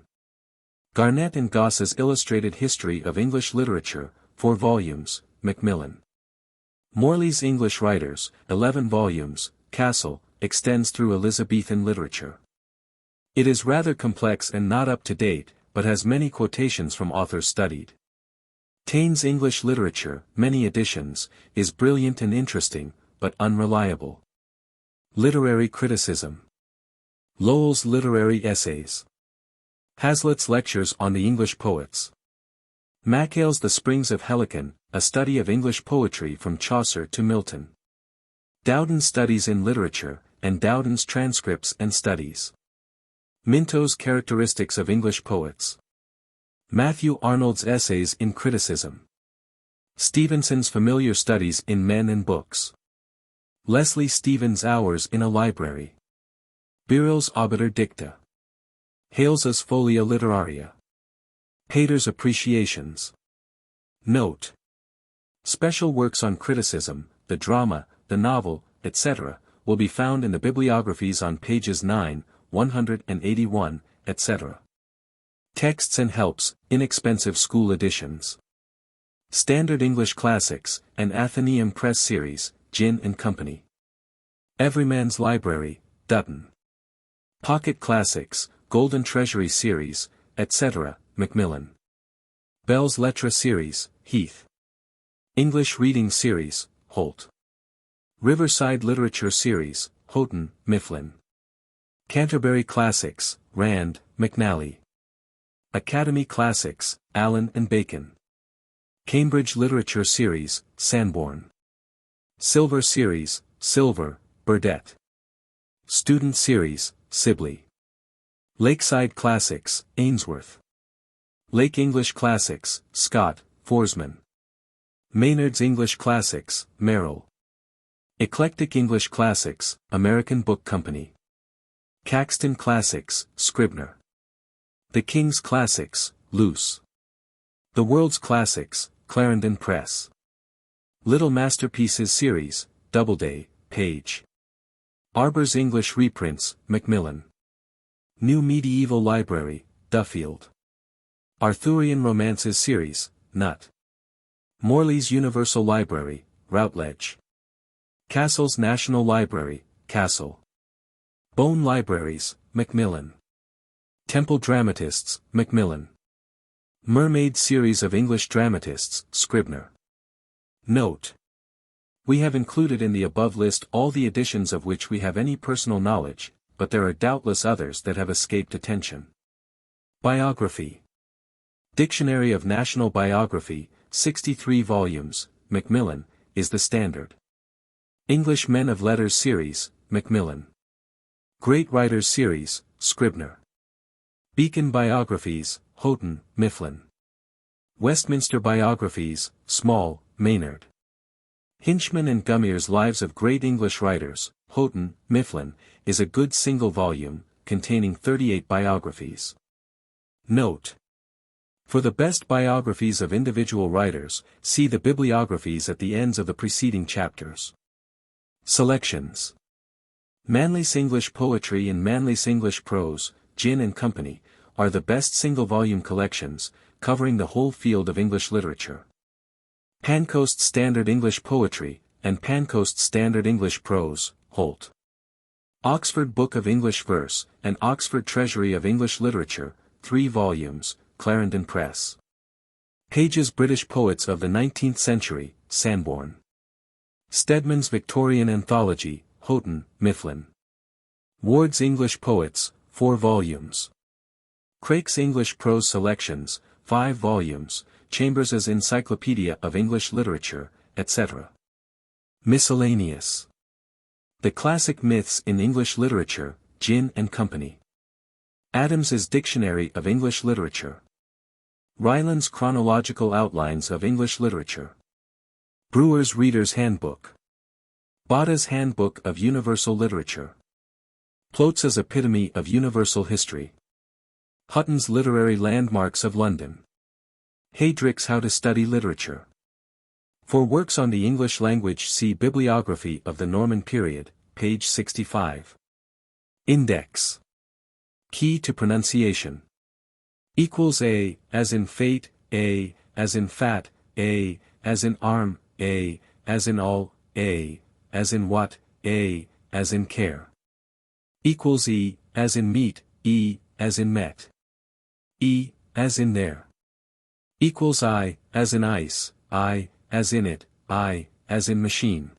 Garnett and Goss's Illustrated History of English Literature, 4 volumes, Macmillan. Morley's English Writers, 11 volumes, Castle, extends through Elizabethan literature. It is rather complex and not up to date, but has many quotations from authors studied. Taine's English Literature, many editions, is brilliant and interesting, but unreliable. Literary Criticism. Lowell's Literary Essays. Hazlitt's Lectures on the English Poets. Mackail's The Springs of Helicon, a study of English poetry from Chaucer to Milton. Dowden's Studies in Literature, and Dowden's Transcripts and Studies. Minto's Characteristics of English Poets. Matthew Arnold's Essays in Criticism. Stevenson's Familiar Studies in Men and Books. Leslie Stevens' Hours in a Library. Birrell's Obiter Dicta. Hales's Folia Literaria. Pater's Appreciations. Note. Special works on criticism, the drama, the novel, etc., will be found in the bibliographies on pages 9, 181, etc. Texts and Helps, inexpensive school editions. Standard English Classics, an Athenaeum Press series, Ginn and Company. Everyman's Library, Dutton. Pocket Classics, Golden Treasury series, etc., Macmillan. Bell's Lettres series, Heath. English Reading series, Holt. Riverside Literature series, Houghton, Mifflin. Canterbury Classics, Rand, McNally. Academy Classics, Allen and Bacon. Cambridge Literature series, Sanborn. Silver series, Silver, Burdett. Student series, Sibley. Lakeside Classics, Ainsworth. Lake English Classics, Scott, Forsman. Maynard's English Classics, Merrill. Eclectic English Classics, American Book Company. Caxton Classics, Scribner. The King's Classics, Luce. The World's Classics, Clarendon Press. Little Masterpieces Series, Doubleday, Page. Arbor's English Reprints, Macmillan. New Medieval Library, Duffield. Arthurian Romances Series, Nutt. Morley's Universal Library, Routledge. Castle's National Library, Castle. Bone Libraries, Macmillan. Temple Dramatists, Macmillan. Mermaid Series of English Dramatists, Scribner. Note. We have included in the above list all the editions of which we have any personal knowledge, but there are doubtless others that have escaped attention. Biography. Dictionary of National Biography, 63 volumes, Macmillan, is the standard. English Men of Letters Series, Macmillan. Great Writers Series, Scribner. Beacon Biographies, Houghton, Mifflin. Westminster Biographies, Small, Maynard. Hinchman and Gummier's Lives of Great English Writers, Houghton, Mifflin, is a good single volume, containing 38 biographies. Note. For the best biographies of individual writers, see the bibliographies at the ends of the preceding chapters. Selections. Manley's English Poetry and Manley's English Prose, Ginn and Company, are the best single-volume collections, covering the whole field of English literature. Pancoast Standard English Poetry, and Pancoast Standard English Prose, Holt. Oxford Book of English Verse, and Oxford Treasury of English Literature, 3 volumes, Clarendon Press. Page's British Poets of the 19th Century, Sanborn. Stedman's Victorian Anthology, Houghton, Mifflin. Ward's English Poets, 4 volumes. Craik's English Prose Selections, 5 volumes, Chambers's Encyclopedia of English Literature, etc. Miscellaneous. The Classic Myths in English Literature, Ginn and Company. Adams's Dictionary of English Literature. Ryland's Chronological Outlines of English Literature. Brewer's Reader's Handbook. Botta's Handbook of Universal Literature. Plotz's Epitome of Universal History. Hutton's Literary Landmarks of London. Heydrich's How to Study Literature. For works on the English language, see Bibliography of the Norman Period, page 65. Index. Key to pronunciation. A, as in fate, A, as in fat, A, as in arm, A, as in all, A, as in what, A, as in care. E, as in meet, E, as in met. E, as in there. I, as in ice, I, as in it, I, as in machine.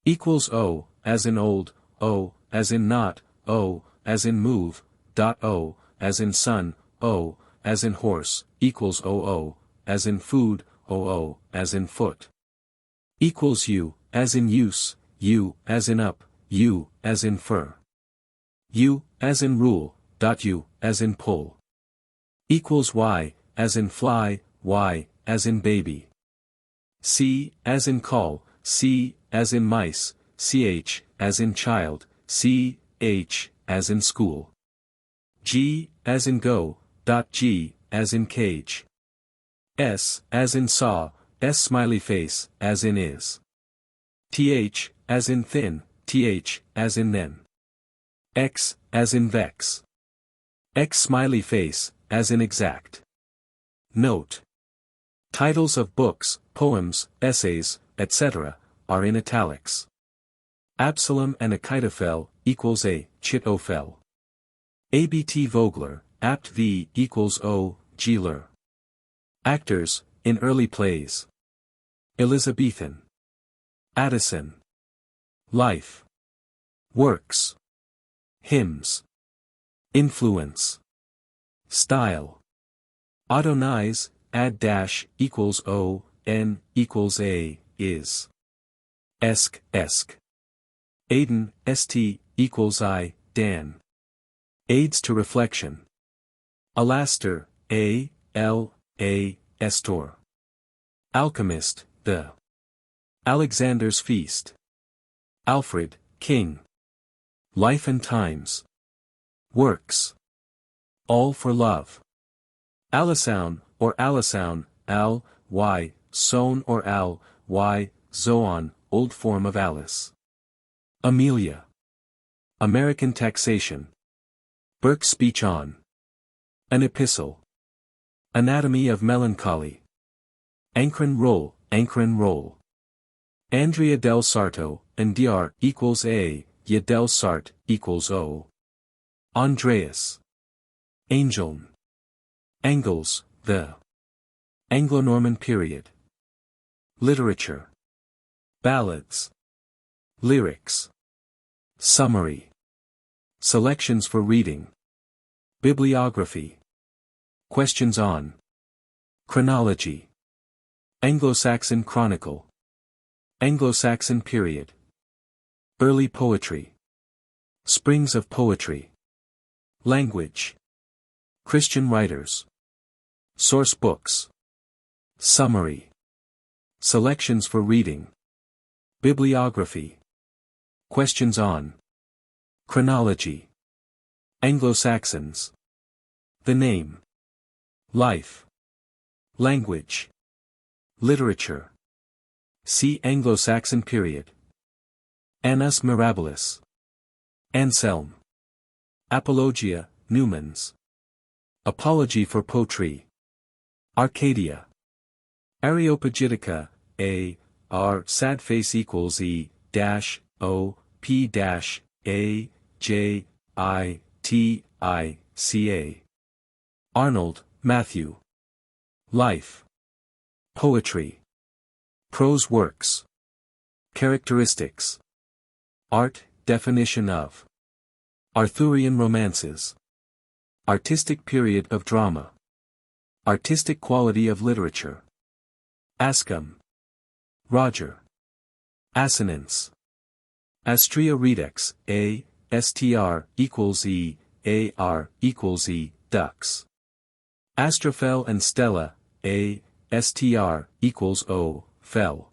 O, as in old, O, as in not, O, as in move, O, as in sun, O, as in horse, OO, as in food, OO, as in foot. U, as in use, U, as in up, U, as in fur. U, as in rule, U, as in pull. Y, as in fly, Y, as in baby. C, as in call, C, as in mice, CH, as in child, CH, as in school. G, as in go, G, as in cage. S, as in saw, S smiley face, as in is. TH, as in thin, TH, as in then. X, as in vex. X smiley face, as in exact. Note. Titles of books, poems, essays, etc., are in italics. Absalom and Achitophel equals A, Chitophel. ABT Vogler, Apt V equals O, Geeler. Actors, in early plays. Elizabethan. Addison. Life. Works. Hymns. Influence. Style. Adonais, add dash, equals O, N, equals A, is. Esque. Aiden, St, equals I, Dan. Aids to reflection. Alaster, A, L, A, Estor. Alchemist, the. Alexander's Feast. Alfred, King. Life and Times. Works. All for Love. Alisoun, or Alisoun, Al, Y, Sown or Al, Y, Zoon, old form of Alice. Amelia. American Taxation. Burke's Speech on. An Epistle. Anatomy of Melancholy. Ancren Roll. Andrea del Sarto, Andiar equals A, Ye del Sart equals O. Andreas. Angeln. Angles, the. Anglo-Norman Period. Literature. Ballads. Lyrics. Summary. Selections for reading. Bibliography. Questions on. Chronology. Anglo-Saxon Chronicle. Anglo-Saxon Period. Early Poetry. Springs of Poetry. Language. Christian Writers. Source Books. Summary. Selections for reading. Bibliography. Questions on. Chronology. Anglo-Saxons. The name. Life. Language. Literature. See Anglo-Saxon Period. Annus Mirabilis. Anselm. Apologia, Newman's. Apology for Poetry. Arcadia. Areopagitica, A, R, sad face equals E, dash, O, P dash, A, J, I, T, I, C, A. Arnold, Matthew. Life. Poetry. Prose works. Characteristics. Art, definition of. Arthurian romances. Artistic period of drama. Artistic quality of literature. Ascom. Roger. Assonance. Astrea Redex, A, STR equals E, AR equals E, ducks. Astrophel and Stella, A, STR equals O, fell.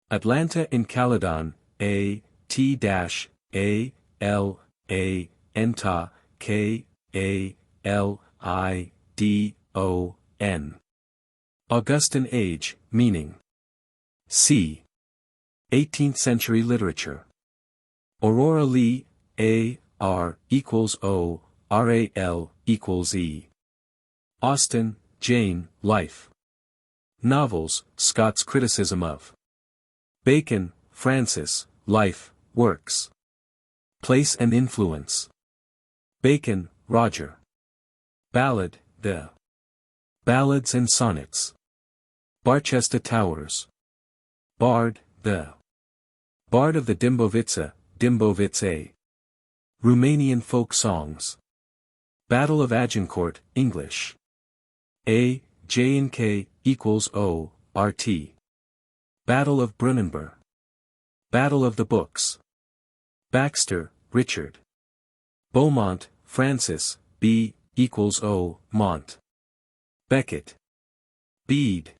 Atlanta in Caledon, A, T dash, A, L, A, Enta, K, A, L, Augustan age, meaning. C. 18th century literature. Aurora Lee, A.R. equals O, R.A.L. equals E. Austen, Jane, Life. Novels, Scott's criticism of. Bacon, Francis, Life, Works. Place and influence. Bacon, Roger. Ballad, The. Ballads and Sonnets. Barchester Towers. Bard, The. Bard of the Dimbovitsa, Dimbovitse. Romanian folk songs. Battle of Agincourt, English. A, J and K, equals O, RT. Battle of Brunanburh. Battle of the Books. Baxter, Richard. Beaumont, Francis, B, equals O, Mont. Beckett. Bede.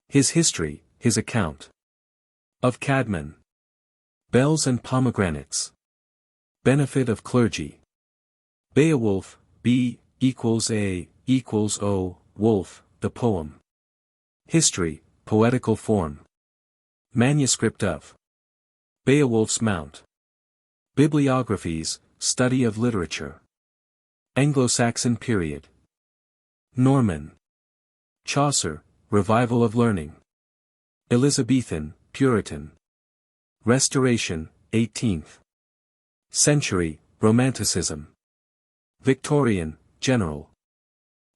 His history, his account. Of Cadman. Bells and Pomegranates. Benefit of clergy. Beowulf, B, equals A, equals O, Wolf, the poem. History, poetical form. Manuscript of. Beowulf's Mount. Bibliographies, study of literature. Anglo-Saxon period. Norman. Chaucer, revival of learning. Elizabethan, Puritan. Restoration, 18th century, Romanticism. Victorian, general.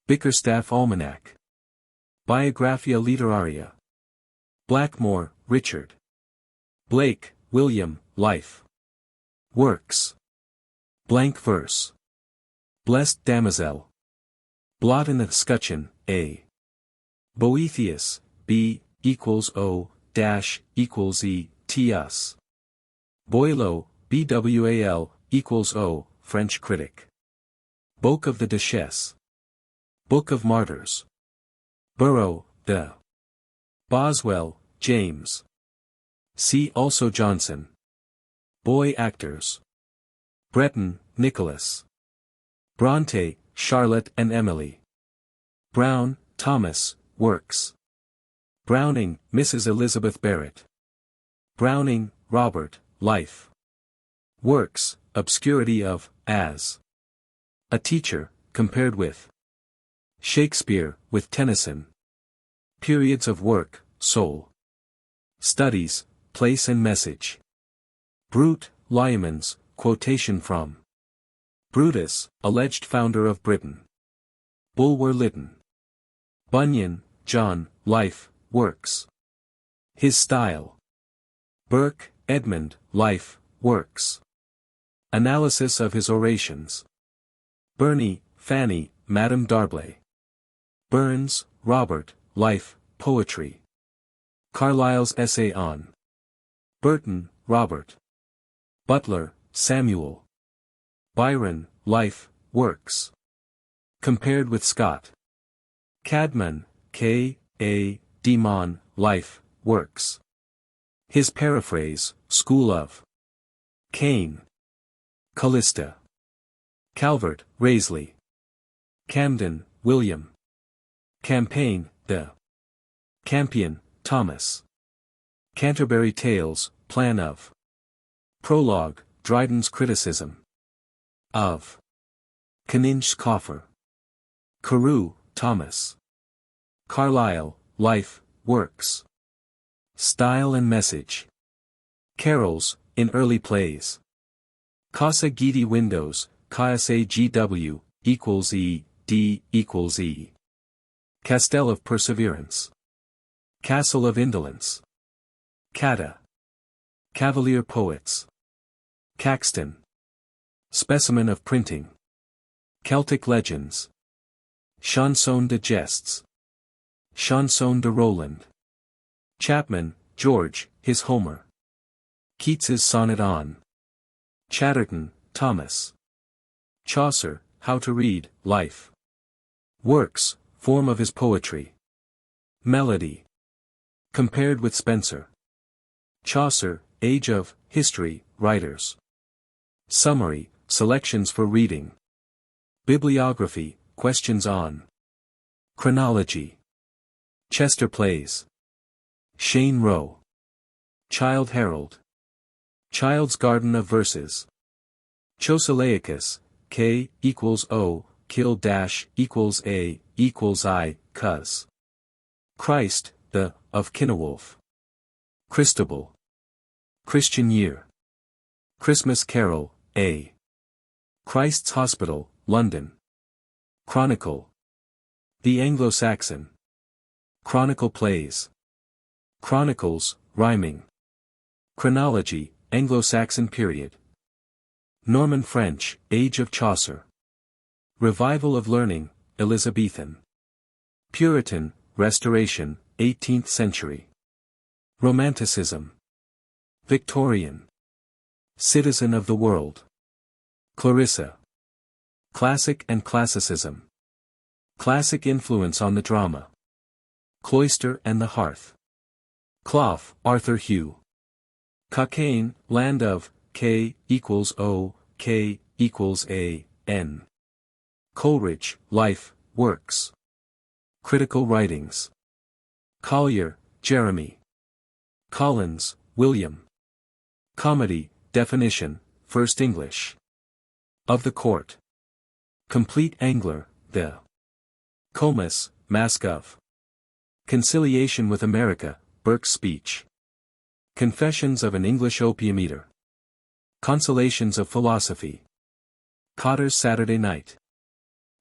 Bickerstaff Almanac. Biographia Literaria. Blackmore, Richard. Blake, William, Life. Works. Blank verse. Blessed Damosel. Blot in the Scutcheon, A. Boethius, B, equals O, dash, equals E, T us. Boileau, BWAL, equals O, French critic. Book of the Duchesse. Book of Martyrs. Burrow, The. Boswell, James. See also Johnson. Boy actors. Breton, Nicholas. Bronte, Charlotte and Emily. Brown, Thomas, Works. Browning, Mrs. Elizabeth Barrett. Browning, Robert, Life. Works, obscurity of, as. A teacher, compared with. Shakespeare, with Tennyson. Periods of work, soul. Studies, place and message. Brute, Lyman's, quotation from. Brutus, alleged founder of Britain. Bulwer Lytton. Bunyan, John, Life, Works. His style. Burke, Edmund, Life, Works. Analysis of his orations. Burney, Fanny, Madame D'Arblay. Burns, Robert, Life, Poetry. Carlyle's essay on. Burton, Robert. Butler, Samuel. Byron, Life, Works. Compared with Scott. Cadman, K. A. Demon, Life, Works. His paraphrase, School of. Cain. Callista. Calvert, Raisley. Camden, William. Campaign, The. Campion, Thomas. Canterbury Tales, Plan of. Prologue, Dryden's Criticism. Of. Canninge's Coffer. Carew, Thomas. Carlyle, Life, Works. Style and Message. Carols, in Early Plays. Casa Guidi Windows, Casa GW, equals E, D, equals E. Castell of Perseverance. Castle of Indolence. Cata. Cavalier Poets. Caxton. Specimen of Printing. Celtic Legends. Chanson de Gestes. Chanson de Roland. Chapman, George, his Homer. Keats's Sonnet on. Chatterton, Thomas. Chaucer, How to Read, Life. Works, Form of his Poetry. Melody. Compared with Spenser. Chaucer, Age of, History, Writers. Summary, Selections for Reading. Bibliography, Questions on Chronology. Chester Plays. Shane Rowe. Child Herald. Child's Garden of Verses. Chosalaicus, K equals O, kill dash equals A equals I, cuz. Christ, the, of Kinewolf. Christabel. Christian Year. Christmas Carol, A. Christ's Hospital, London. Chronicle. The Anglo-Saxon. Chronicle Plays. Chronicles, rhyming. Chronology, Anglo-Saxon period. Norman French, Age of Chaucer. Revival of Learning, Elizabethan. Puritan, Restoration, 18th century. Romanticism. Victorian. Citizen of the World. Clarissa. Classic and Classicism. Classic influence on the drama. Cloister and the Hearth. Clough, Arthur Hugh. Cockaigne, Land of, K equals O, K equals A, N. Coleridge, Life, Works. Critical Writings. Collier, Jeremy. Collins, William. Comedy, Definition, First English. Of the Court. Complete Angler, The. Comus, Mask of. Conciliation with America, Burke's Speech. Confessions of an English Opium Eater. Consolations of Philosophy. Cotter's Saturday Night.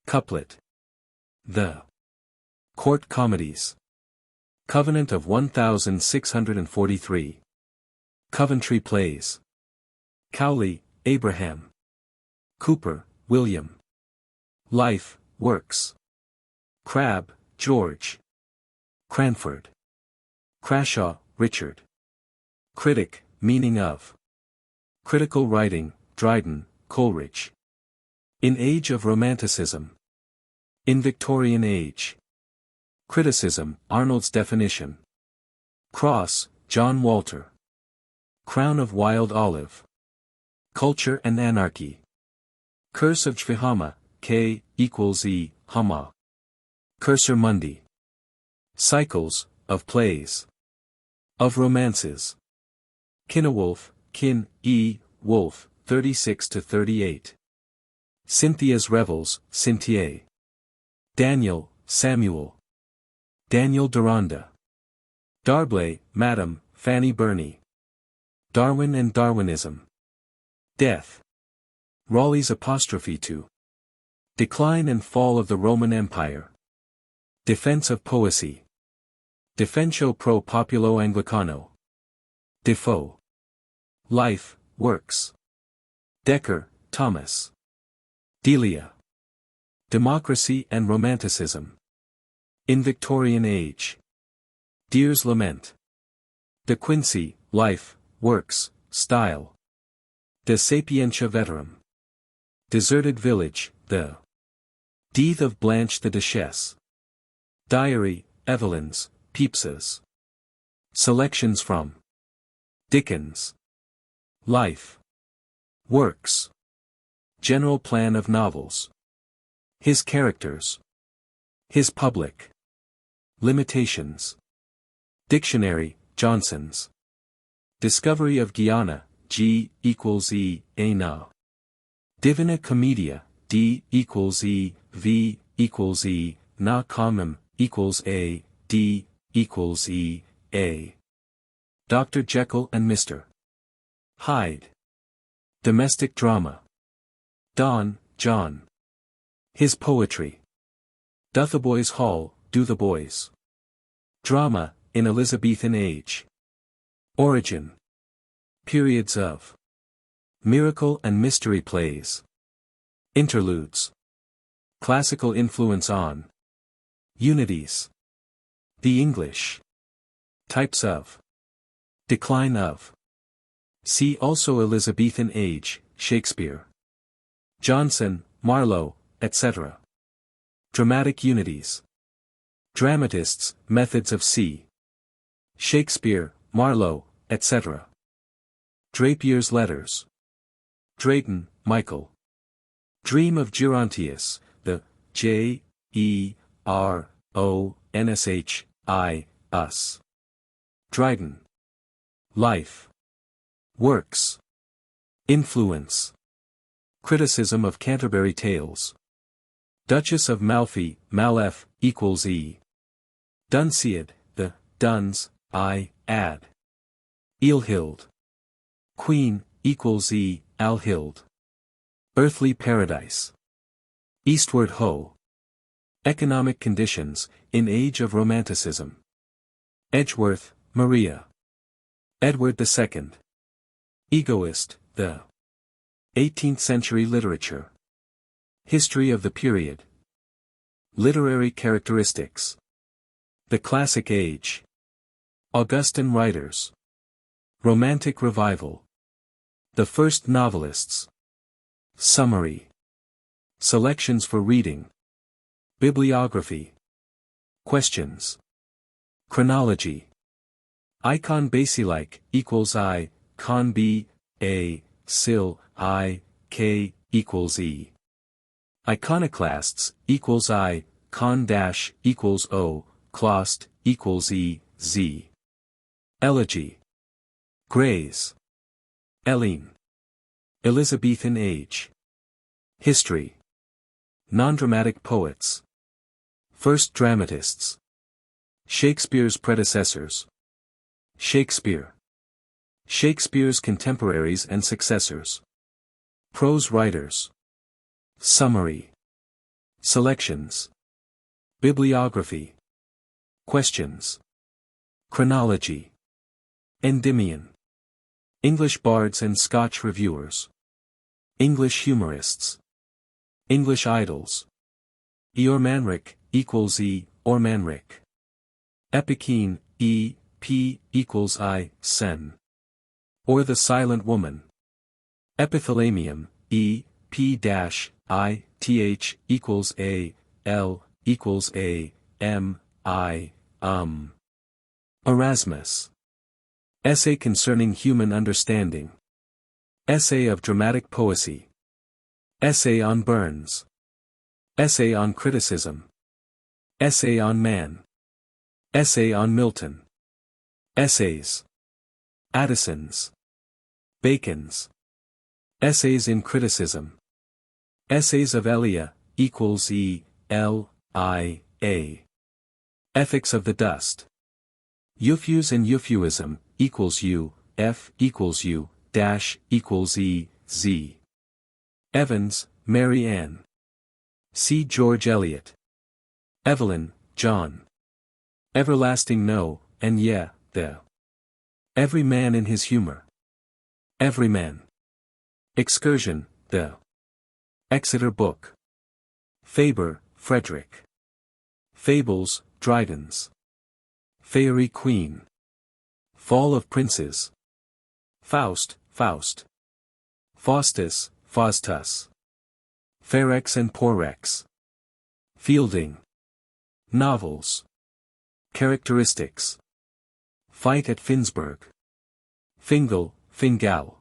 Couplet. The. Court Comedies. Covenant of 1643. Coventry Plays. Cowley, Abraham. Cooper, William. Life, Works. Crabbe, George. Cranford. Crashaw, Richard. Critic, Meaning of. Critical Writing, Dryden, Coleridge. In Age of Romanticism. In Victorian Age. Criticism, Arnold's Definition. Cross, John Walter. Crown of Wild Olive. Culture and Anarchy. Curse of Jvihama, K equals E, Hama. Cursor Mundi. Cycles, of Plays. Of Romances. Kinewolf, Kin, E, Wolf, 36-38. Cynthia's Revels, Cynthia. Daniel, Samuel. Daniel Deronda. D'Arblay, Madam, Fanny Burney. Darwin and Darwinism. Death. Raleigh's Apostrophe to. Decline and Fall of the Roman Empire. Defense of Poesy. Defensio pro populo Anglicano. Defoe. Life, Works. Decker, Thomas. Delia. Democracy and Romanticism. In Victorian Age. Deer's Lament. De Quincey, Life, Works, Style. De Sapientia Veterum. Deserted Village, The. Death of Blanche the Duchess. Diary, Evelyn's, Pepys's. Selections from Dickens. Life. Works. General Plan of Novels. His Characters. His Public. Limitations. Dictionary, Johnson's. Discovery of Guyana, G equals E, A na. Divina Commedia, D equals E, V equals E, na commem, equals A, D equals E, A. Dr. Jekyll and Mr. Hyde. Domestic Drama. Donne, John. His Poetry. Dotheboys Hall, Do the Boys. Drama, in Elizabethan Age. Origin. Periods of. Miracle and Mystery Plays. Interludes. Classical influence on. Unities. The English. Types of. Decline of. See also Elizabethan Age, Shakespeare. Johnson, Marlowe, etc. Dramatic unities. Dramatists, methods of C. Shakespeare, Marlowe, etc. Drapier's Letters. Drayton, Michael. Dream of Gerontius, the us. Dryden. Life. Works. Influence. Criticism of Canterbury Tales. Duchess of Malfi, Malef, equals E. Dunciad, the, Duns, I, add. Ealhild. Queen, equals E, Alhild. Earthly Paradise. Eastward Ho. Economic Conditions, in Age of Romanticism. Edgeworth, Maria. Edward II. Egoist, the. 18th Century Literature. History of the Period. Literary Characteristics. The Classic Age. Augustan Writers. Romantic Revival. The First Novelists. Summary. Selections for reading. Bibliography. Questions. Chronology. Icon Basilike, equals I, con B, A, sil, I, K, equals E. Iconoclasts, equals I, con dash, equals O, clost, equals E, Z. Elegy. Grays. Elene. Elizabethan Age. History. Non-dramatic poets. First dramatists. Shakespeare's predecessors. Shakespeare. Shakespeare's contemporaries and successors. Prose writers. Summary. Selections. Bibliography. Questions. Chronology. Endymion. English bards and Scotch reviewers. English humorists. English idols. Eormanric, equals E, Ormanric. Epicene, E, P, equals I, Sen. Or the Silent Woman. Epithalamium, E, P dash, I, Th, equals A, L, equals A, M, I, Erasmus. Essay concerning human understanding. Essay of dramatic poesy. Essay on Burns. Essay on criticism. Essay on man. Essay on Milton. Essays. Addison's. Bacon's. Essays in criticism. Essays of Elia, equals E, L, I, A. Ethics of the Dust. Euphues and Euphuism, equals U, F, equals U, dash, equals E, Z. Evans, Mary Ann. C. George Eliot. Evelyn, John. Everlasting No, and Yeah, The. Every Man in His Humor. Everyman. Excursion, The. Exeter Book. Faber, Frederick. Fables, Dryden's. Faerie Queen. Fall of Princes. Faust, Faust. Faustus, Faustus. Ferex and Porrex. Fielding. Novels. Characteristics. Fight at Finnsburg. Fingal, Fingal.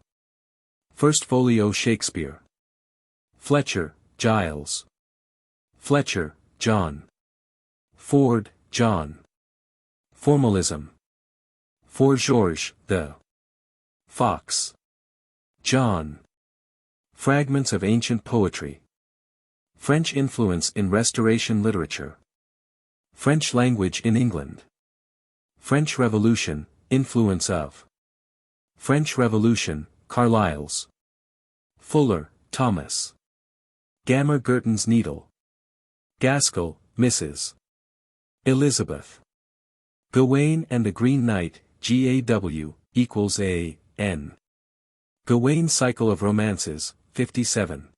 First Folio Shakespeare. Fletcher, Giles. Fletcher, John. Ford, John. Formalism. For Georges, the. Fox. John. Fragments of Ancient Poetry. French influence in Restoration literature. French language in England. French Revolution, influence of. French Revolution, Carlyle's. Fuller, Thomas. Gammer Gurton's Needle. Gaskell, Mrs. Elizabeth. Gawain and the Green Knight, GAW, equals A, N. Gawain Cycle of Romances, 57.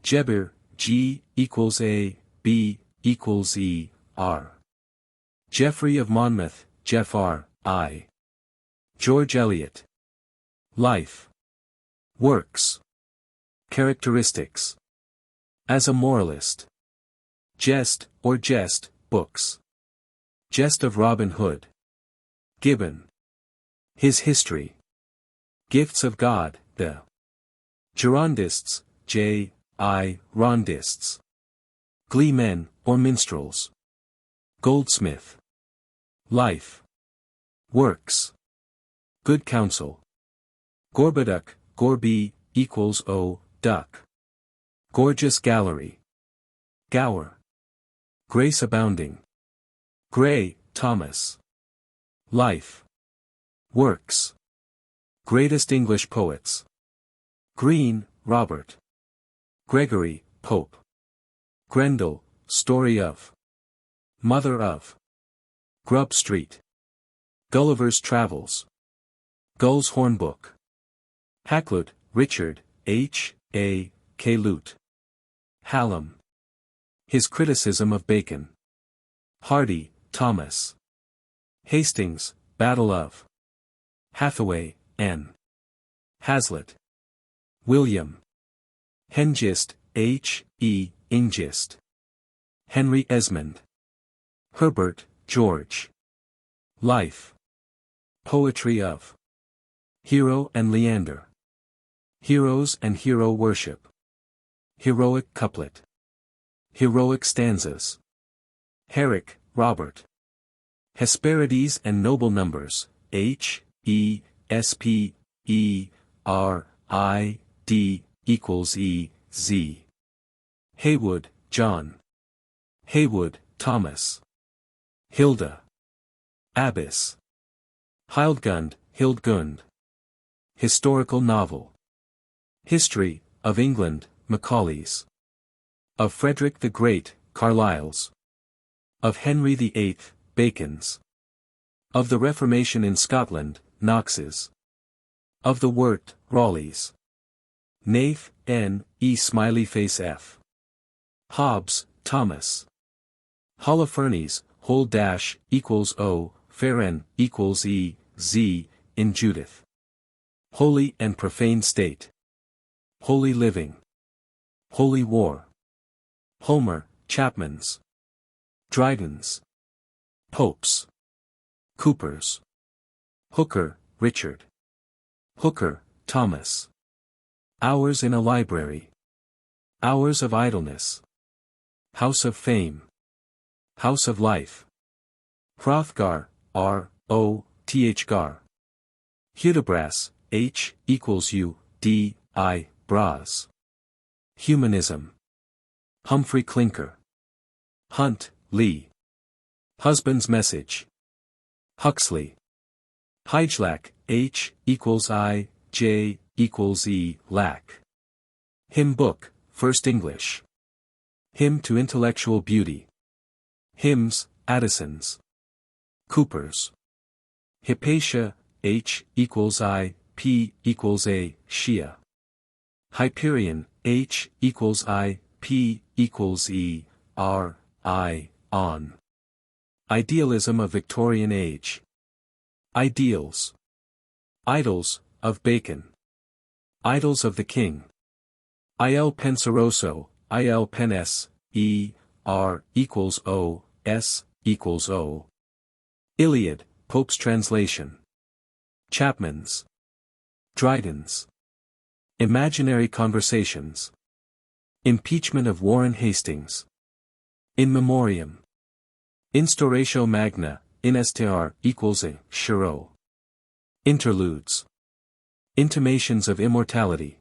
Jebir, G, equals A, B, equals E, R. Geoffrey of Monmouth, Jeff R, I. George Eliot. Life. Works. Characteristics. As a moralist. Jest, or Jest, books. Jest of Robin Hood. Gibbon. His History. Gifts of God, the. Girondists, J, I, Rondists. Gleemen, or minstrels. Goldsmith. Life. Works. Good counsel. Gorbaduck, Gorby, equals O, duck. Gorgeous gallery. Gower. Grace abounding. Gray, Thomas. Life. Works. Greatest English poets. Green, Robert. Gregory, Pope. Grendel, story of. Mother of. Grub Street. Gulliver's Travels. Gull's Hornbook. Hakluyt, Richard, H. A. K. Hallam. His Criticism of Bacon. Hardy, Thomas. Hastings, Battle of. Hathaway, N. Hazlitt. William. Hengist, H. E. Ingist. Henry Esmond. Herbert, George. Life. Poetry of. Hero and Leander. Heroes and Hero Worship. Heroic Couplet. Heroic Stanzas. Herrick, Robert. Hesperides and Noble Numbers, H. E. S. P. E. R. I. D. equals E. Z. Haywood, John. Haywood, Thomas. Hilda. Abbess. Hildgund, Hildgund. Historical novel. History, of England, Macaulay's. Of Frederick the Great, Carlyle's. Of Henry VIII, Bacon's. Of the Reformation in Scotland, Knox's. Of the Wirt, Raleigh's. Nath, N. E. Smileyface F. Hobbes, Thomas. Holofernes, whole dash, equals O, Feren, equals E, Z, in Judith. Holy and Profane State. Holy Living. Holy War. Homer, Chapman's. Dryden's. Pope's. Cooper's. Hooker, Richard. Hooker, Thomas. Hours in a Library. Hours of Idleness. House of Fame. House of Life. Hrothgar, R. O. Th. Gar. Hudibras, H. equals U. D. I. Bras. Humanism. Humphrey Clinker. Hunt, Lee. Husband's Message. Huxley. Hijlack, H. equals I. J. equals E. Lack. Hymn Book, First English. Hymn to Intellectual Beauty. Hymns, Addison's. Cooper's. Hypatia, H. equals I. P. equals A. Shia. Hyperion, H. equals I. P. equals E. R. I. On. Idealism of Victorian Age. Ideals. Idols, of Bacon. Idols of the King. Il Penseroso, Il Penes, E. R. equals O. S. equals O. Iliad, Pope's translation. Chapman's. Dryden's. Imaginary Conversations. Impeachment of Warren Hastings. In Memoriam. Instauratio Magna, in STR, equals A. Shiro. Interludes. Intimations of Immortality.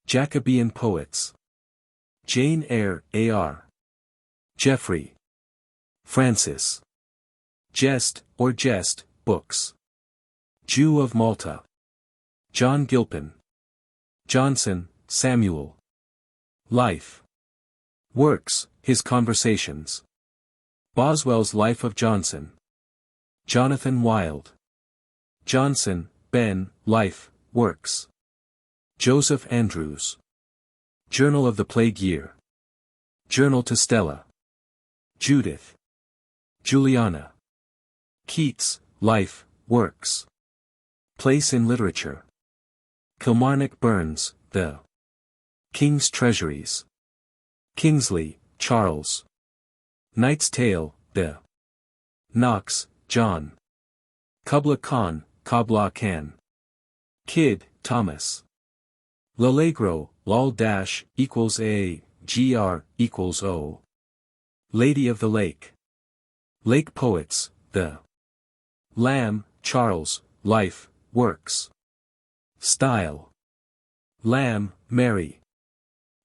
Jacobean Poets. Jane Eyre, A.R. Geoffrey. Francis. Jest, or Jest, Books. Jew of Malta. John Gilpin. Johnson, Samuel. Life. Works, His Conversations. Boswell's Life of Johnson. Jonathan Wild. Johnson, Ben, Life, Works. Joseph Andrews. Journal of the Plague Year. Journal to Stella. Judith. Juliana. Keats, Life, Works. Place in Literature. Kilmarnock Burns, The King's Treasuries. Kingsley, Charles. Knight's Tale, The Knox, John. Kubla Khan, Kabla Khan. Kidd, Thomas. L'Allegro, Lol dash, equals A, gr, equals O. Lady of the Lake. Lake Poets, the. Lamb, Charles, Life, Works. Style. Lamb, Mary.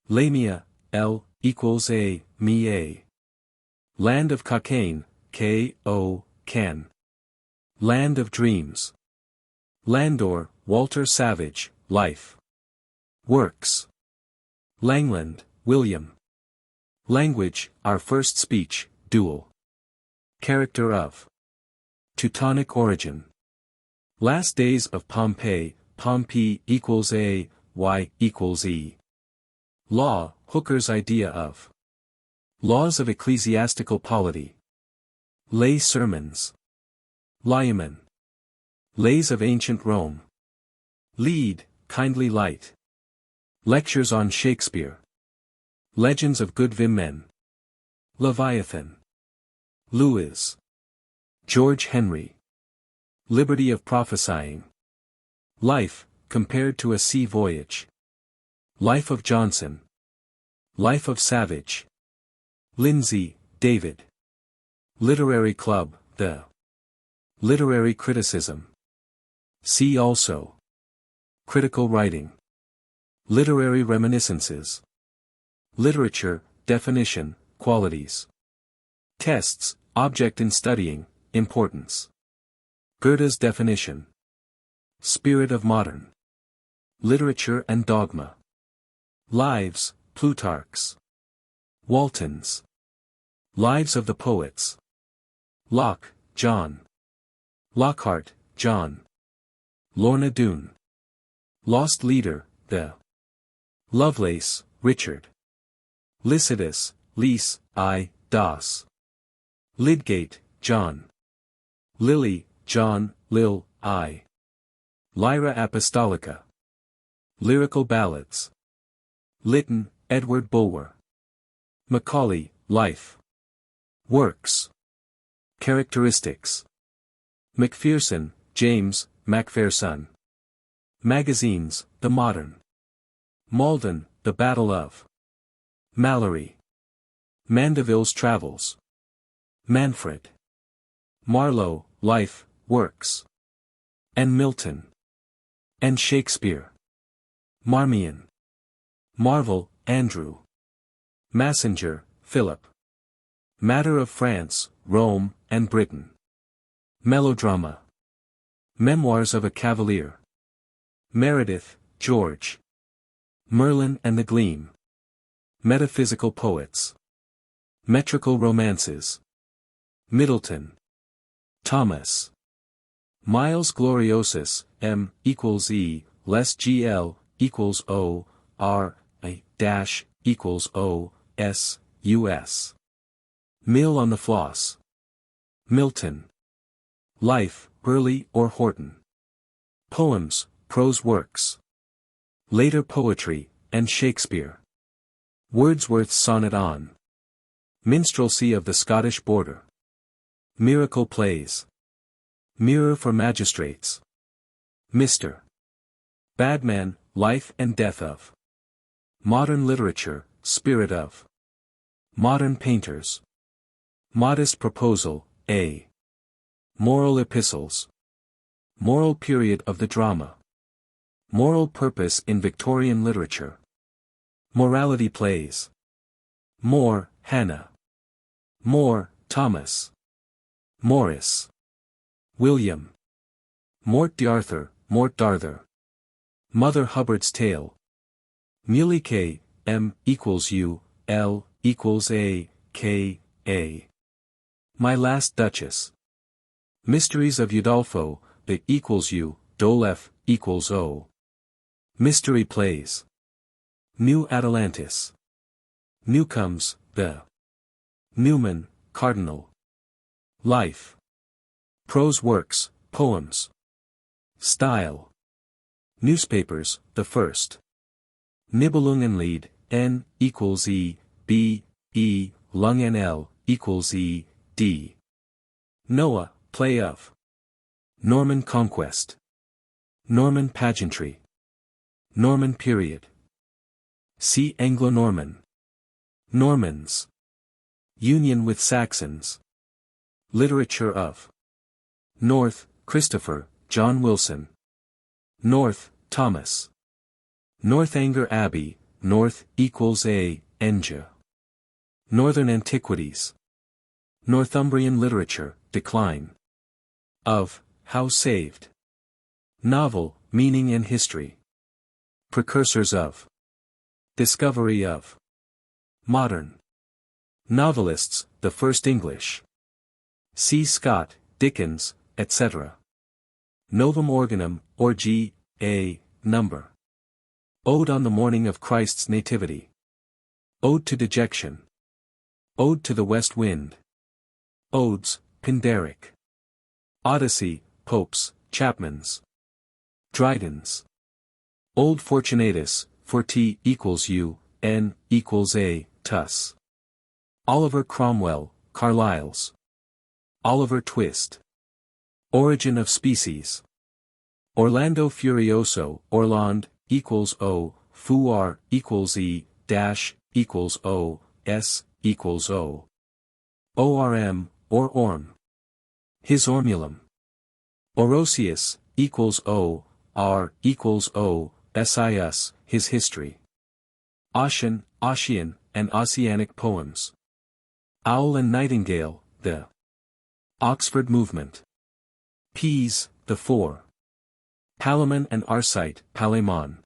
Lamia, L, equals A, me A. Land of Cockaigne, K-O, can. Land of Dreams. Landor, Walter Savage, Life. Works. Langland, William. Language, Our First Speech, Dual. Character of. Teutonic origin. Last Days of Pompeii, Pompey equals A, Y equals E. Law, Hooker's idea of. Laws of ecclesiastical polity. Lay sermons. Lyman. Lays of ancient Rome. Lead, kindly light. Lectures on Shakespeare. Legends of good Vimmen. Leviathan. Lewis. George Henry. Liberty of prophesying. Life, compared to a sea voyage. Life of Johnson. Life of Savage. Lindsay, David. Literary Club, the. Literary criticism. See also. Critical writing. Literary reminiscences. Literature, definition, qualities. Tests, object in studying, importance. Goethe's definition. Spirit of modern. Literature and dogma. Lives, Plutarch's. Walton's. Lives of the Poets. Locke, John. Lockhart, John. Lorna Doone. Lost Leader, the. Lovelace, Richard. Lycidas, Lys, I, Das. Lydgate, John. Lily, John, Lil, I. Lyra Apostolica. Lyrical Ballads. Lytton, Edward Bulwer. Macaulay, Life. Works. Characteristics. Macpherson, James, Macpherson. Magazines, The Modern. Malden, The Battle of. Mallory. Mandeville's Travels. Manfred. Marlowe, Life, Works. And Milton. And Shakespeare. Marmion. Marvel, Andrew. Massenger, Philip. Matter of France, Rome, and Britain. Melodrama. Memoirs of a Cavalier. Meredith, George. Merlin and the Gleam. Metaphysical Poets. Metrical Romances. Middleton. Thomas. Miles Gloriosus, M equals E, less GL, equals O, R, A, dash, equals O, S, US. Mill on the Floss. Milton. Life, Burleigh or Horton. Poems, prose works. Later poetry, and Shakespeare. Wordsworth's Sonnet on. Minstrelsy of the Scottish Border. Miracle Plays. Mirror for Magistrates. Mr. Badman, Life and Death of. Modern Literature, Spirit of. Modern Painters. Modest Proposal, A. Moral Epistles. Moral Period of the Drama. Moral Purpose in Victorian Literature. Morality Plays. Moore, Hannah. Moore, Thomas. Morris. William. Mort d'Arthur, Mort d'Arthur. Mother Hubbard's Tale. Muley K, M equals U, L equals A, K, A. My Last Duchess. Mysteries of Udolpho, the equals U, Dolef equals O. Mystery Plays. New Atalantis. Newcomes, the. Newman, Cardinal. Life. Prose works, poems. Style. Newspapers, the first. Nibelungenlied, N equals E, B, E, Lung L equals E, D. Noah, play of. Norman Conquest. Norman Pageantry. Norman Period. See Anglo-Norman. Normans. Union with Saxons. Literature of. North, Christopher, John Wilson. North, Thomas. Northanger Abbey, North equals A, Enja. Northern Antiquities. Northumbrian Literature, Decline. Of, How Saved. Novel, Meaning and History. Precursors of. Discovery of. Modern. Novelists, the First English. C. Scott, Dickens, etc. Novum Organum, or G. A. Number. Ode on the Morning of Christ's Nativity. Ode to Dejection. Ode to the West Wind. Odes, Pindaric. Odyssey, Pope's, Chapman's. Dryden's. Old Fortunatus, for T equals U, N equals A, Tuss. Oliver Cromwell, Carlyle's. Oliver Twist. Origin of Species. Orlando Furioso, Orland, equals O, Fuar, equals E, dash, equals O, S, equals O. ORM, or Orm. His Ormulum. Orosius, equals O, R, equals O, SIS, his history. Ossian, Ossian, and Ossianic poems. Owl and Nightingale, the Oxford Movement. Peas, the Four. Palamon and Arcite, Palemon.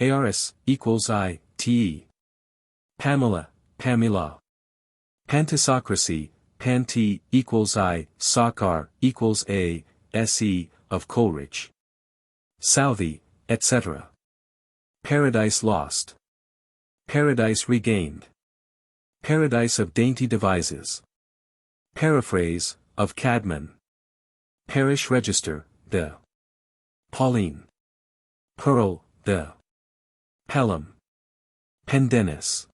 Aorus, equals I, T. Pamela, Pamela. Pantisocracy, Panti, equals I, Sokar, equals A, Se, of Coleridge. Southey, etc. Paradise Lost. Paradise Regained. Paradise of Dainty Devices. Paraphrase, of Cadman. Parish Register, the Pauline. Pearl, the Pelham. Pendennis.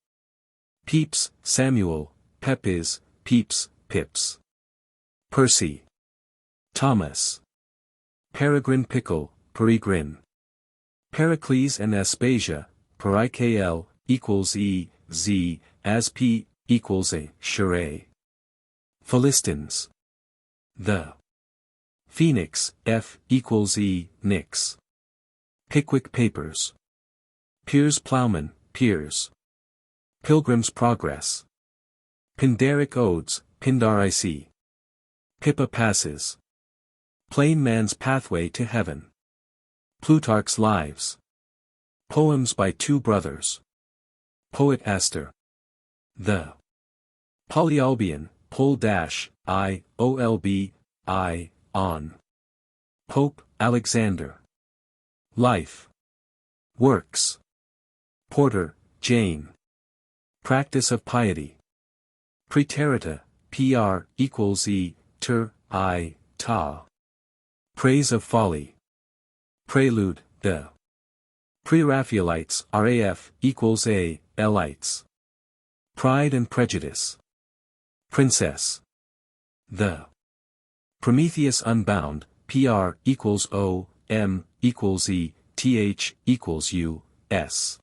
Pepys, Samuel, Pepys, Pepys, Pips. Percy. Thomas. Peregrine Pickle, Peregrine. Pericles and Aspasia, Perikl, equals E, Z, as P, equals A, Shere. Philistines. The Phoenix, F, equals E, Nix. Pickwick Papers. Piers Plowman, Piers. Pilgrim's Progress. Pindaric Odes, Pindarici. Pippa Passes. Plain Man's Pathway to Heaven. Plutarch's Lives. Poems by Two Brothers. Poet Astor. The Polyolbion, Pol-I, OLB, I, on. Pope, Alexander. Life. Works. Porter, Jane. Practice of Piety. Praeterita, PR, equals E, ter, I, ta. Praise of Folly. Prelude, the Pre-Raphaelites, RAF, equals A, Elites. Pride and Prejudice. Princess. The Prometheus Unbound, PR, equals O, M, equals E, TH, equals U, S.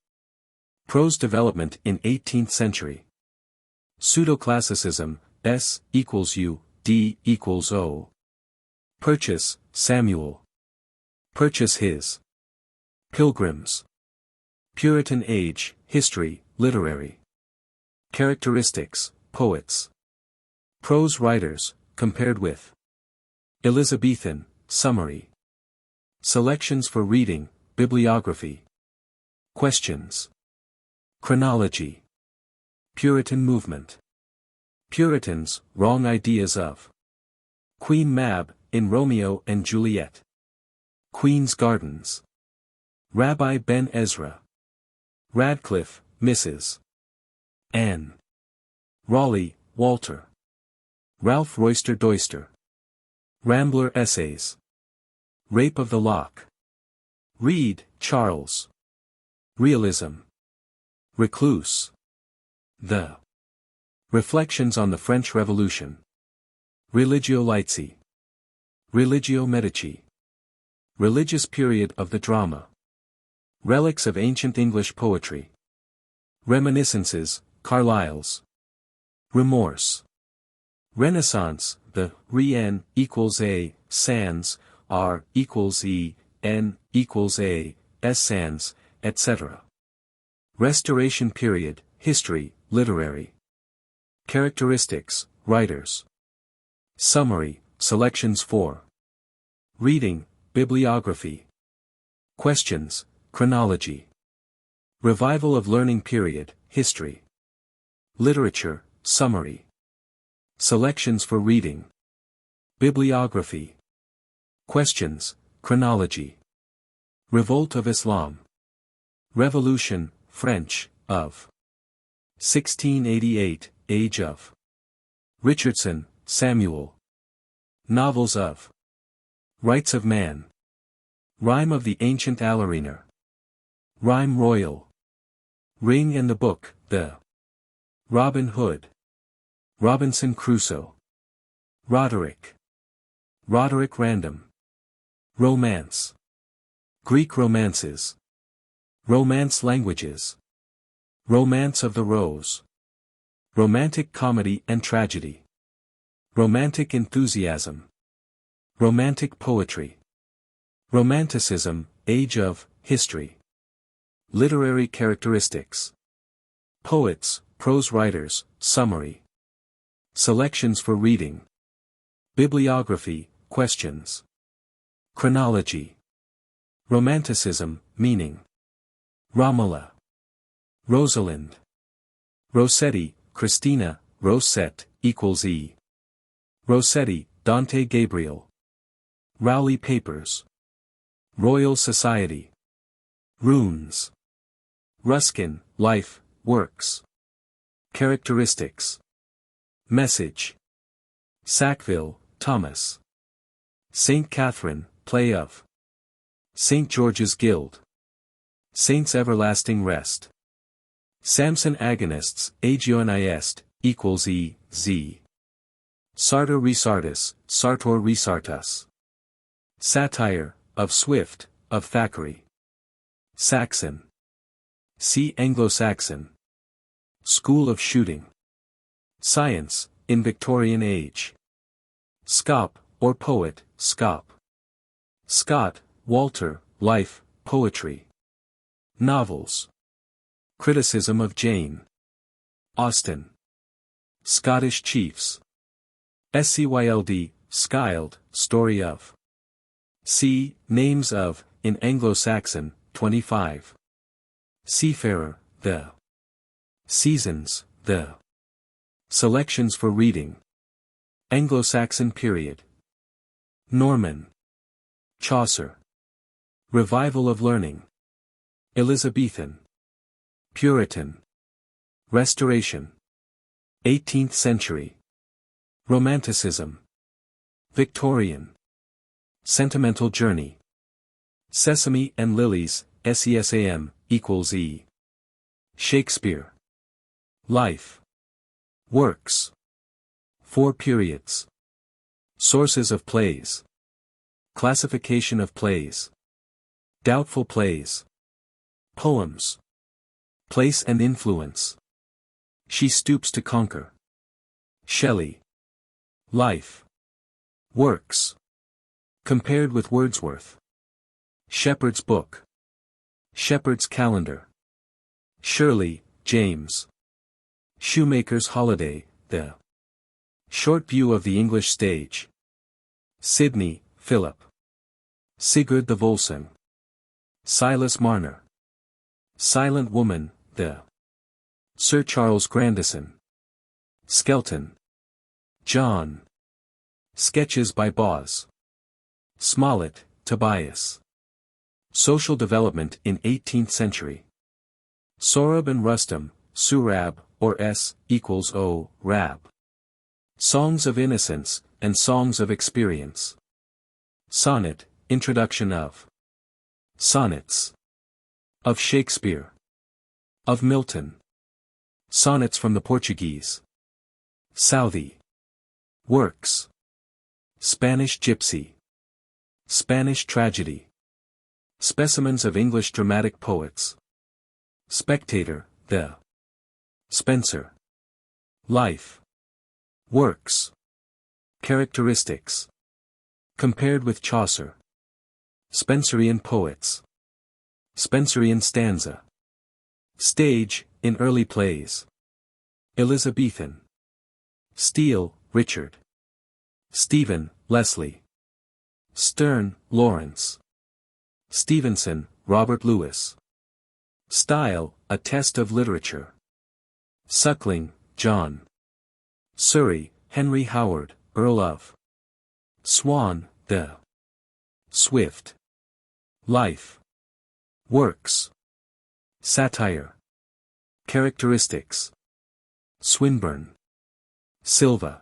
Prose development in 18th century. Pseudoclassicism, S, equals U, D, equals O. Purchas, Samuel. Purchas his. Pilgrims. Puritan Age, History, Literary. Characteristics, Poets. Prose writers, compared with. Elizabethan, Summary. Selections for reading, Bibliography. Questions. Chronology. Puritan Movement. Puritans, Wrong Ideas of. Queen Mab, in Romeo and Juliet. Queen's Gardens. Rabbi Ben Ezra. Radcliffe, Mrs. Anne. Raleigh, Walter. Ralph Royster Doyster. Rambler Essays. Rape of the Lock. Reed, Charles. Realism. Recluse. The Reflections on the French Revolution. Religio Laici. Religio Medici. Religious Period of the Drama. Relics of Ancient English Poetry. Reminiscences, Carlyle's. Remorse. Renaissance, the re-n equals a, sans, r equals e, n equals a, s sans, etc. Restoration period, history, literary. Characteristics, writers. Summary, selections 4. Reading, bibliography. Questions, chronology. Revival of learning period, history. Literature, summary. Selections for reading. Bibliography. Questions, chronology. Revolt of Islam. Revolution, French, of 1688, age of. Richardson, Samuel. Novels of. Rights of Man. Rime of the Ancient Alariner. Rhyme Royal. Ring and the Book, the. Robin Hood. Robinson Crusoe. Roderick. Roderick Random. Romance. Greek romances. Romance languages. Romance of the Rose. Romantic comedy and tragedy. Romantic enthusiasm. Romantic poetry. Romanticism, age of, history. Literary characteristics. Poets, prose writers, summary. Selections for reading. Bibliography, questions. Chronology. Romanticism, meaning. Romola. Rosalind. Rossetti, Christina, Rosette, equals E. Rossetti, Dante Gabriel. Rowley Papers. Royal Society. Runes. Ruskin, Life, Works. Characteristics. Message. Sackville, Thomas. Saint Catherine, Play of. St. George's Guild. Saints' Everlasting Rest. Samson Agonists, Agionist, equals E, Z. Sartor Resartus, Sartor Resartus. Satire, of Swift, of Thackeray. Saxon. See Anglo-Saxon. School of Shooting. Science, in Victorian Age. Scop, or Poet, Scop. Scott, Walter, Life, Poetry. Novels. Criticism of Jane Austen. Scottish Chiefs. Scyld, Scyld, Story of. See, Names of, in Anglo-Saxon, 25. Seafarer, the. Seasons, the. Selections for reading. Anglo-Saxon period. Norman. Chaucer. Revival of learning. Elizabethan. Puritan. Restoration. 18th century. Romanticism. Victorian. Sentimental journey. Sesame and Lilies, SESAM, equals E. Shakespeare. Life. Works. 4 periods. Sources of plays. Classification of plays. Doubtful plays. Poems. Place and influence. She Stoops to Conquer. Shelley. Life. Works. Compared with Wordsworth. Shepherd's Book. Shepherd's Calendar. Shirley, James. Shoemaker's Holiday, the. Short View of the English Stage. Sidney, Philip. Sigurd the Volsung. Silas Marner. Silent Woman, the. Sir Charles Grandison. Skelton. John. Sketches by Boz. Smollett, Tobias. Social Development in 18th Century. Sohrab and Rustum, Surab, or S, equals O, Rab. Songs of Innocence, and Songs of Experience. Sonnet, Introduction of. Sonnets. Of Shakespeare. Of Milton. Sonnets from the Portuguese. Southey. Works. Spanish Gypsy. Spanish Tragedy. Specimens of English Dramatic Poets. Spectator, the. Spenser. Life. Works. Characteristics. Compared with Chaucer. Spenserian poets. Spenserian stanza. Stage, in early plays. Elizabethan. Steele, Richard. Stephen, Leslie. Sterne, Lawrence. Stevenson, Robert Louis. Style, a test of literature. Suckling, John. Surrey, Henry Howard, Earl of. Swan, the. Swift. Life. Works. Satire. Characteristics. Swinburne. Silva.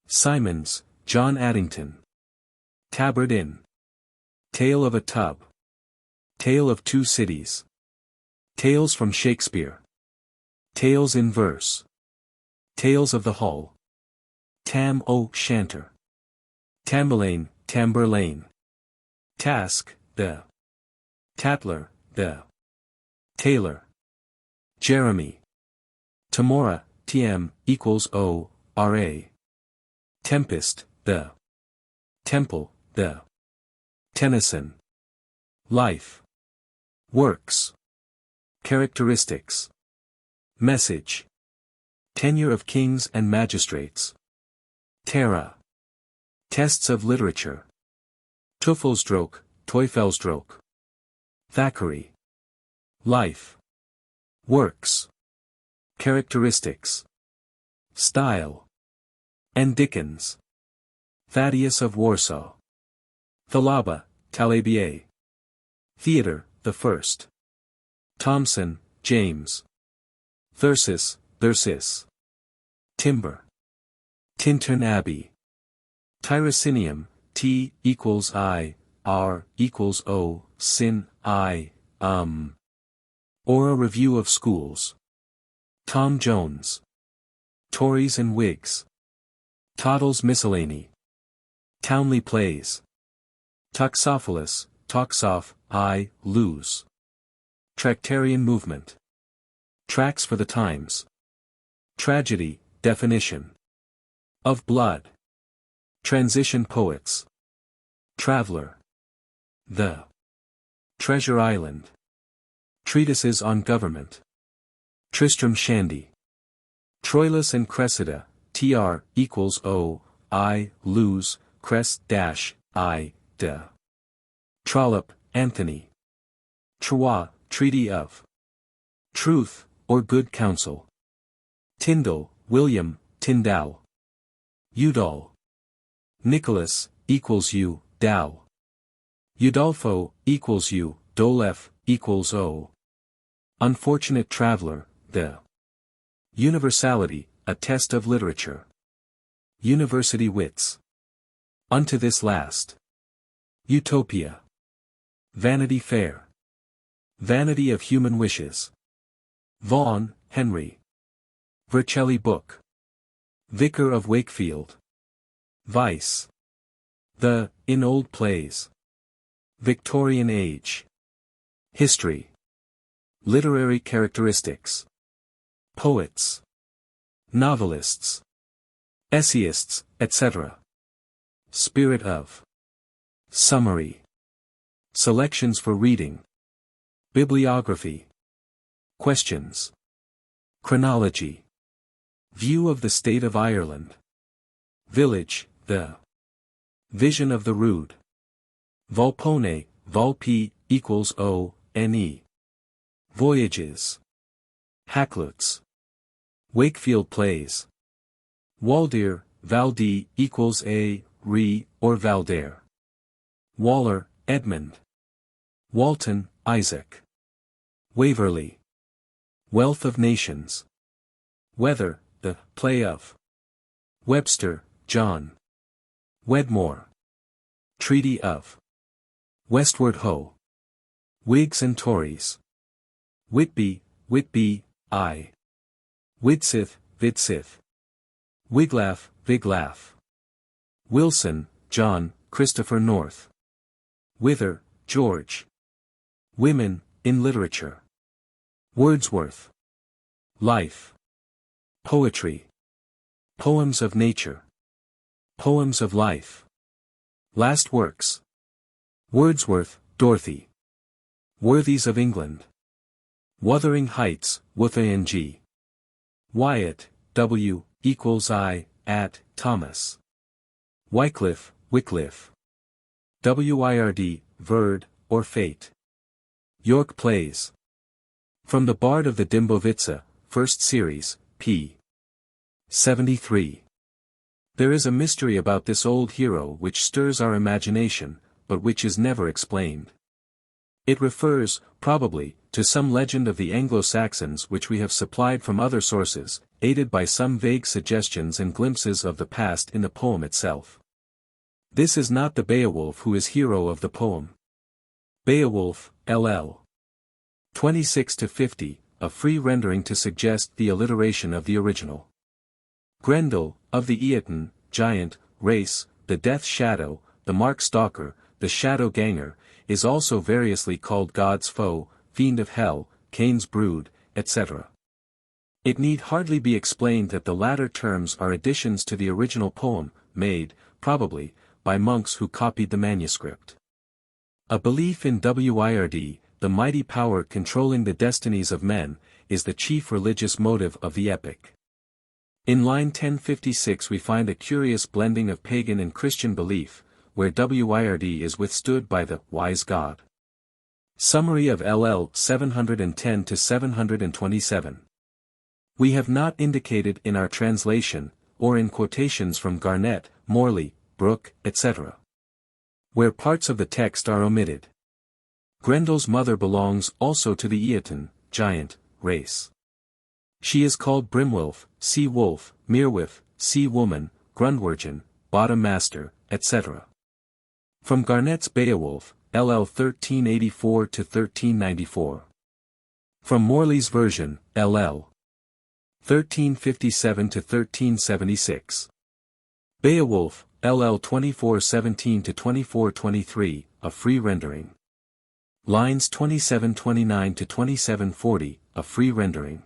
Symonds, John Addington. Tabard Inn. Tale of a Tub. Tale of Two Cities. Tales from Shakespeare. Tales in Verse. Tales of the Hull. Tam o' Shanter. Tamburlaine, Tamburlaine. Task, the. Tatler, the. Taylor. Jeremy. Tamora, tm, equals o, ra. Tempest, the. Temple, the. Tennyson. Life. Works. Characteristics. Message. Tenure of kings and magistrates. Terra. Tests of literature. Teufelsdrock, Teufelsdrock. Thackeray. Life. Works. Characteristics. Style. And Dickens. Thaddeus of Warsaw. Thalaba, Talabier. Theatre, the First. Thomson, James. Thyrsis, Thyrsis. Timber. Tintern Abbey. Tyrocinium, T equals I, R equals O, sin, I, Or a Review of Schools. Tom Jones. Tories and Whigs. Toddle's Miscellany. Townley Plays. Toxophilus, Toxoph, I, lose. Tractarian Movement. Tracts for the Times. Tragedy, definition. Of Blood. Transition Poets. Traveller. The. Treasure Island. Treatises on Government. Tristram Shandy. Troilus and Cressida, tr equals o, I, lose, crest dash, I, de. Trollope, Anthony. Troyes, Treaty of. Truth, or Good Counsel. Tyndall, William, Tyndall. Udall. Nicholas, equals U, Dow. Udolpho, equals U, Dolef, equals O. Unfortunate Traveller, the. Universality, a test of literature. University Wits. Unto this last. Utopia. Vanity Fair. Vanity of Human Wishes. Vaughan, Henry. Vercelli Book. Vicar of Wakefield. Vice. The, in Old Plays. Victorian Age. History. Literary characteristics. Poets. Novelists. Essayists, etc. Spirit of. Summary. Selections for reading. Bibliography. Questions. Chronology. View of the State of Ireland. Village, the. Vision of the Rood. Volpone, Volpe, equals O, N-E. Voyages. Hakluyts. Wakefield Plays. Waldeer, Valdee, equals A, Re, or Valdaire. Waller, Edmund. Walton, Isaac. Waverley. Wealth of Nations. Weather, the Play of. Webster, John. Wedmore. Treaty of. Westward Ho. Whigs and Tories. Whitby, Whitby, I. Widsith, Vidsith. Wiglaf, Viglaf. Wilson, John, Christopher North. Wither, George. Women, in Literature. Wordsworth. Life. Poetry. Poems of Nature. Poems of Life. Last Works. Wordsworth, Dorothy. Worthies of England. Wuthering Heights, Wuthering. Wyatt, W. =I, at, Thomas. Wycliffe, Wycliffe. Wird, Verd, or Fate. York Plays. From the Bard of the Dimbovitsa, First Series, p. 73. There is a mystery about this old hero which stirs our imagination, but which is never explained. It refers, probably, to some legend of the Anglo-Saxons which we have supplied from other sources, aided by some vague suggestions and glimpses of the past in the poem itself. This is not the Beowulf who is hero of the poem. Beowulf, LL. 26-50, a free rendering to suggest the alliteration of the original. Grendel, of the Eoten, giant, race, the death shadow, the mark stalker, the shadow ganger, is also variously called God's foe, fiend of hell, Cain's brood, etc. It need hardly be explained that the latter terms are additions to the original poem, made, probably, by monks who copied the manuscript. A belief in Wird, the mighty power controlling the destinies of men, is the chief religious motive of the epic. In line 1056 we find a curious blending of pagan and Christian belief, where Wird is withstood by the wise God. Summary of LL 710-727. We have not indicated in our translation, or in quotations from Garnett, Morley, Brooke, etc., where parts of the text are omitted. Grendel's mother belongs also to the Eoten, giant, race. She is called Brimwulf, sea wolf, Mirwif, sea woman, Grundwergen, bottom master, etc. From Garnett's Beowulf, LL 1384-1394. From Morley's version, LL 1357-1376. Beowulf, LL 2417-2423, a free rendering. Lines 2729-2740, a free rendering.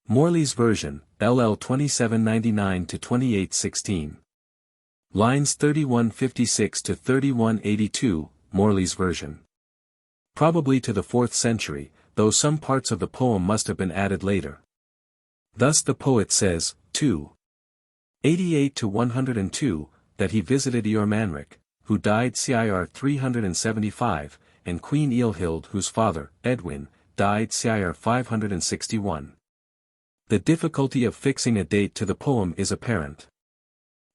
Morley's version, LL 2799-2816. Lines 3156-3182, Morley's version. Probably to the 4th century, though some parts of the poem must have been added later. Thus the poet says, 2:88-102, that he visited Eormanric, who died CIR 375, and Queen Ealhild whose father, Edwin, died CIR 561. The difficulty of fixing a date to the poem is apparent.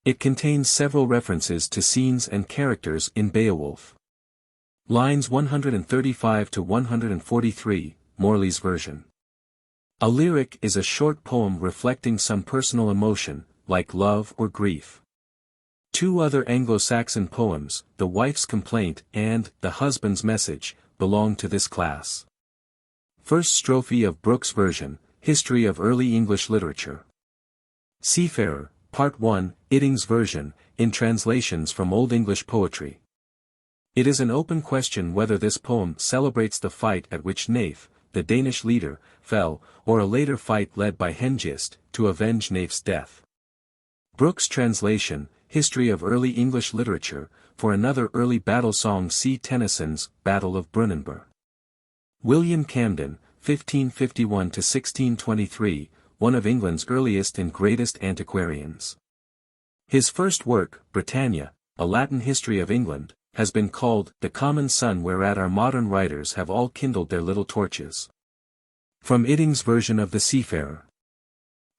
It contains several references to scenes and characters in Beowulf. Lines 135-143, Morley's version. A lyric is a short poem reflecting some personal emotion, like love or grief. Two other Anglo-Saxon poems, The Wife's Complaint and The Husband's Message, belong to this class. First strophe of Brooke's version, History of Early English Literature. Seafarer, Part 1, Itting's version, in translations from Old English poetry. It is an open question whether this poem celebrates the fight at which Naif, the Danish leader, fell, or a later fight led by Hengist, to avenge Naif's death. Brooke's translation, History of Early English Literature, for another early battle song see Tennyson's Battle of Brunanburh. William Camden, 1551-1623, one of England's earliest and greatest antiquarians. His first work, Britannia, a Latin history of England, has been called The Common Sun, whereat our modern writers have all kindled their little torches. From Itting's version of The Seafarer.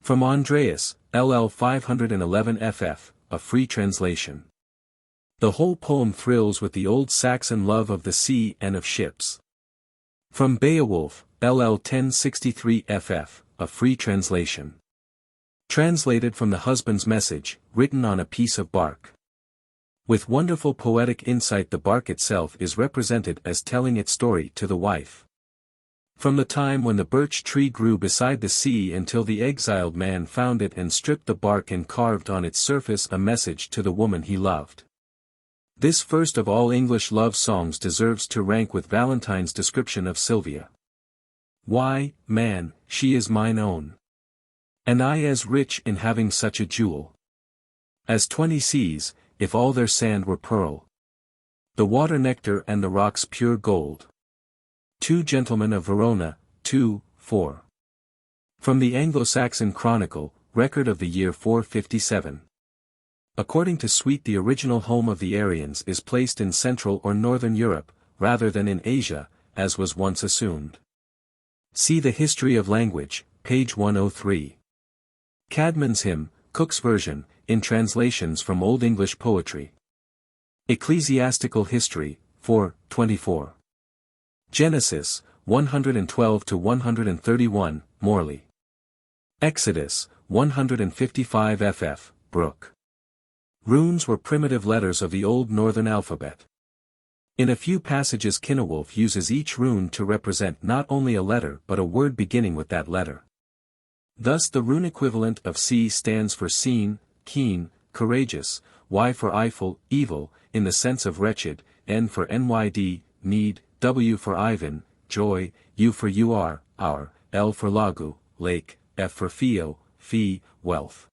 From Andreas, LL 511 ff, a free translation. The whole poem thrills with the old Saxon love of the sea and of ships. From Beowulf, LL 1063 ff, a free translation. Translated from The Husband's Message, written on a piece of bark. With wonderful poetic insight, the bark itself is represented as telling its story to the wife. From the time when the birch tree grew beside the sea until the exiled man found it and stripped the bark and carved on its surface a message to the woman he loved. This first of all English love songs deserves to rank with Valentine's description of Sylvia. Why, man, she is mine own. And I as rich in having such a jewel. As 20 seas, if all their sand were pearl. The water nectar and the rocks pure gold. 2 Gentlemen of Verona, 2:4. From the Anglo-Saxon Chronicle, record of the year 457. According to Sweet, the original home of the Aryans is placed in Central or Northern Europe, rather than in Asia, as was once assumed. See the History of Language, page 103. Cadman's Hymn, Cook's version, in translations from Old English poetry. Ecclesiastical History, 4:24. Genesis, 112-131, Morley. Exodus, 155 ff, Brooke. Runes were primitive letters of the Old Northern alphabet. In a few passages Cynewulf uses each rune to represent not only a letter but a word beginning with that letter. Thus the rune equivalent of C stands for seen, keen, courageous, Y for eyeful, evil, in the sense of wretched, N for NYD, need, W for Ivan, joy, U for you are, our, L for lagu, lake, F for fio, fee, wealth.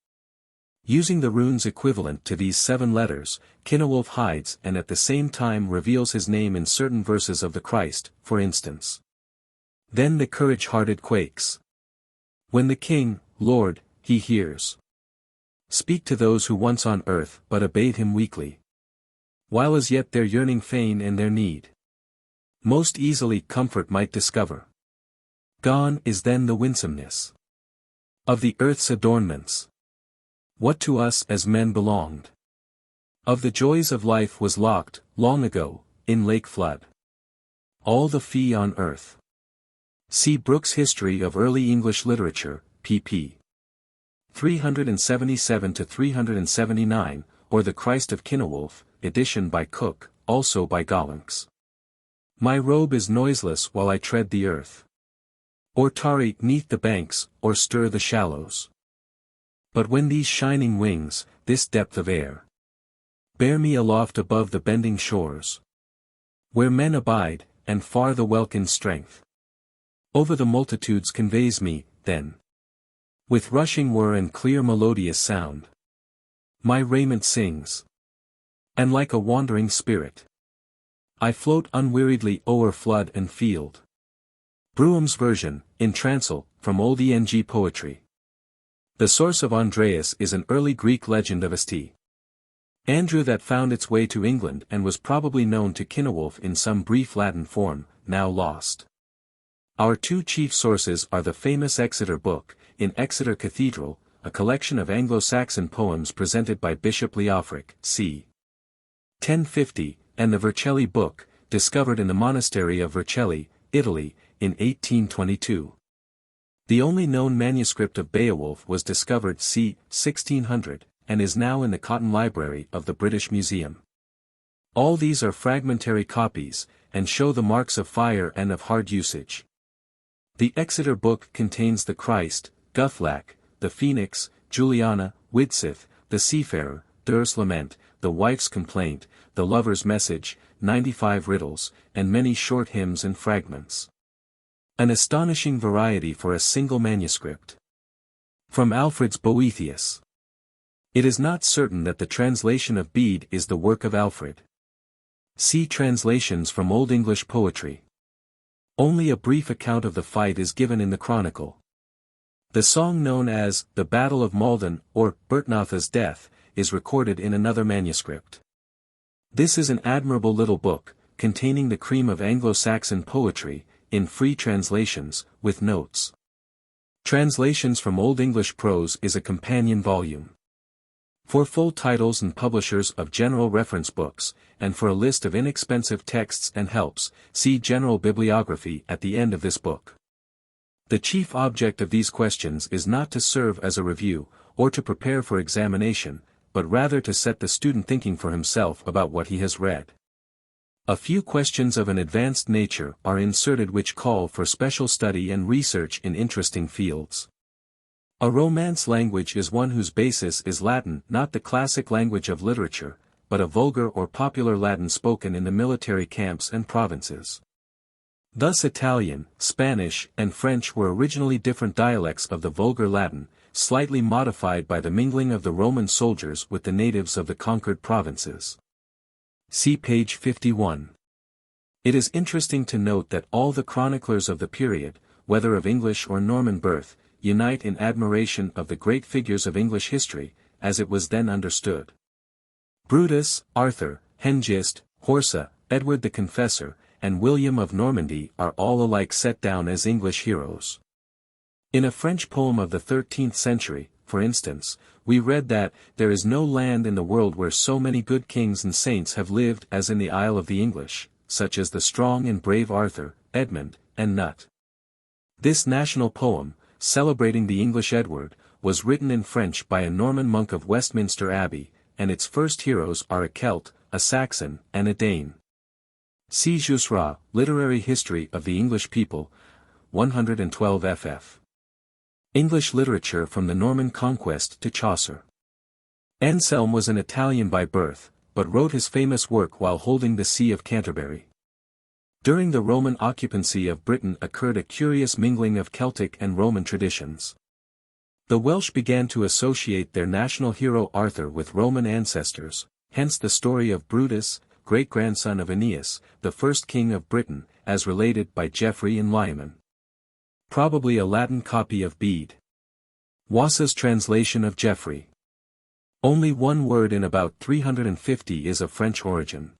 Using the runes equivalent to these 7 letters, Cynewulf hides and at the same time reveals his name in certain verses of the Christ, for instance. Then the courage-hearted quakes. When the King, Lord, he hears. Speak to those who once on earth but obeyed him weakly. While as yet their yearning fain and their need. Most easily comfort might discover. Gone is then the winsomeness of the earth's adornments. What to us as men belonged. Of the joys of life was locked, long ago, in lake flood. All the fee on earth. See Brooke's History of Early English Literature, pp. 377-379, or The Christ of Cynewulf, edition by Cook, also by Gollancz. My robe is noiseless while I tread the earth. Or tarry 'neath the banks, or stir the shallows. But when these shining wings, this depth of air, bear me aloft above the bending shores, where men abide, and far the welkin's strength over the multitudes conveys me, then, with rushing whir and clear melodious sound, my raiment sings, and like a wandering spirit, I float unweariedly o'er flood and field. Brougham's version, in Transl, from Old Eng poetry. The source of Andreas is an early Greek legend of St. Andrew that found its way to England and was probably known to Cynewulf in some brief Latin form, now lost. Our 2 chief sources are the famous Exeter Book, in Exeter Cathedral, a collection of Anglo-Saxon poems presented by Bishop Leofric, c. 1050, and the Vercelli Book, discovered in the monastery of Vercelli, Italy, in 1822. The only known manuscript of Beowulf was discovered c. 1600, and is now in the Cotton Library of the British Museum. All these are fragmentary copies, and show the marks of fire and of hard usage. The Exeter Book contains the Christ, Guthlac, the Phoenix, Juliana, Widsith, the Seafarer, Dur's Lament, the Wife's Complaint, the Lover's Message, 95 riddles, and many short hymns and fragments. An astonishing variety for a single manuscript. From Alfred's Boethius. It is not certain that the translation of Bede is the work of Alfred. See translations from Old English poetry. Only a brief account of the fight is given in the Chronicle. The song known as the Battle of Maldon, or Bertnatha's Death, is recorded in another manuscript. This is an admirable little book, containing the cream of Anglo-Saxon poetry, in free translations, with notes. Translations from Old English prose is a companion volume. For full titles and publishers of general reference books, and for a list of inexpensive texts and helps, see General Bibliography at the end of this book. The chief object of these questions is not to serve as a review, or to prepare for examination, but rather to set the student thinking for himself about what he has read. A few questions of an advanced nature are inserted which call for special study and research in interesting fields. A Romance language is one whose basis is Latin, not the classic language of literature, but a vulgar or popular Latin spoken in the military camps and provinces. Thus Italian, Spanish, and French were originally different dialects of the vulgar Latin, slightly modified by the mingling of the Roman soldiers with the natives of the conquered provinces. See page 51. It is interesting to note that all the chroniclers of the period, whether of English or Norman birth, unite in admiration of the great figures of English history, as it was then understood. Brutus, Arthur, Hengist, Horsa, Edward the Confessor, and William of Normandy are all alike set down as English heroes. In a French poem of the 13th century, for instance, we read that, "There is no land in the world where so many good kings and saints have lived as in the Isle of the English, such as the strong and brave Arthur, Edmund, and Nut." This national poem, celebrating the English Edward, was written in French by a Norman monk of Westminster Abbey, and its first heroes are a Celt, a Saxon, and a Dane. See Jusra, Literary History of the English People, 112 ff. English Literature from the Norman Conquest to Chaucer. Anselm was an Italian by birth, but wrote his famous work while holding the See of Canterbury. During the Roman occupancy of Britain occurred a curious mingling of Celtic and Roman traditions. The Welsh began to associate their national hero Arthur with Roman ancestors, hence the story of Brutus, great-grandson of Aeneas, the first king of Britain, as related by Geoffrey and Lyman. Probably a Latin copy of Bede. Wassa's translation of Geoffrey. Only one word in about 350 is of French origin.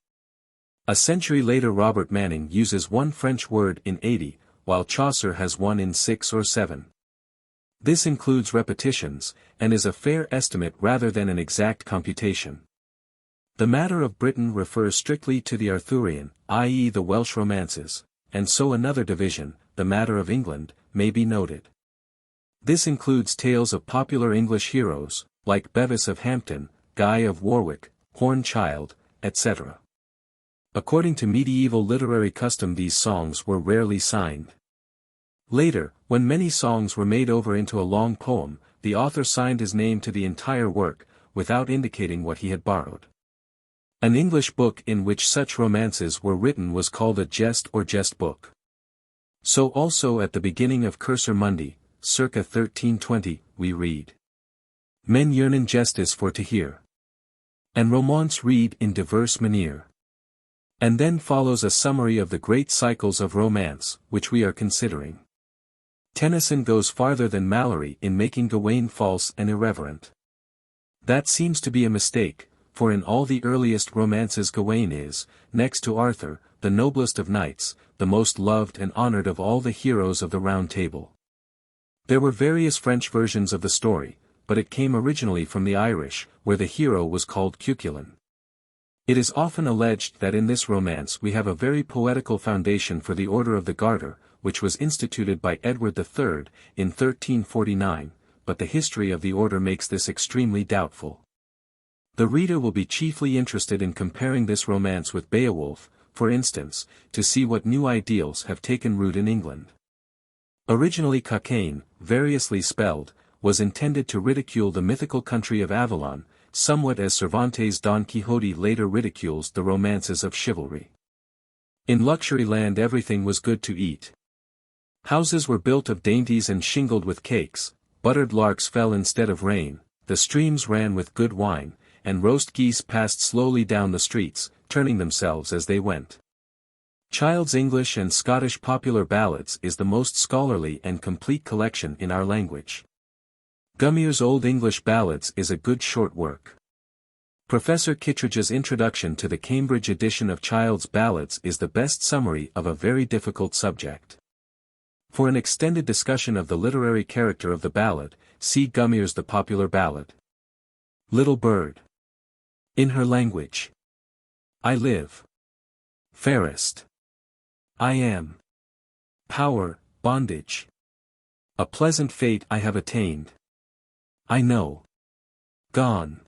A century later Robert Manning uses one French word in 80, while Chaucer has one in 6 or 7. This includes repetitions, and is a fair estimate rather than an exact computation. The matter of Britain refers strictly to the Arthurian, i.e. the Welsh romances, and so another division, the matter of England, may be noted. This includes tales of popular English heroes, like Bevis of Hampton, Guy of Warwick, Hornchild, etc. According to medieval literary custom these songs were rarely signed. Later, when many songs were made over into a long poem, the author signed his name to the entire work, without indicating what he had borrowed. An English book in which such romances were written was called a gest or jest book. So also at the beginning of Cursor Mundi, circa 1320, we read. Men yearnen gestis for to hear. And romance read in diverse manier. And then follows a summary of the great cycles of romance, which we are considering. Tennyson goes farther than Malory in making Gawain false and irreverent. That seems to be a mistake, for in all the earliest romances Gawain is, next to Arthur, the noblest of knights, the most loved and honored of all the heroes of the Round Table. There were various French versions of the story, but it came originally from the Irish, where the hero was called Cuchulain. It is often alleged that in this romance we have a very poetical foundation for the Order of the Garter, which was instituted by Edward III, in 1349, but the history of the order makes this extremely doubtful. The reader will be chiefly interested in comparing this romance with Beowulf, for instance, to see what new ideals have taken root in England. Originally Cockaigne, variously spelled, was intended to ridicule the mythical country of Avalon, somewhat as Cervantes' Don Quixote later ridicules the romances of chivalry. In luxury land everything was good to eat. Houses were built of dainties and shingled with cakes, buttered larks fell instead of rain, the streams ran with good wine, and roast geese passed slowly down the streets, turning themselves as they went. Child's English and Scottish Popular Ballads is the most scholarly and complete collection in our language. Gummier's Old English Ballads is a good short work. Professor Kittredge's introduction to the Cambridge edition of Child's Ballads is the best summary of a very difficult subject. For an extended discussion of the literary character of the ballad, see Gummier's The Popular Ballad. Little Bird. In her language. I live. Fairest. I am. Power, bondage. A pleasant fate I have attained. I know. Gone.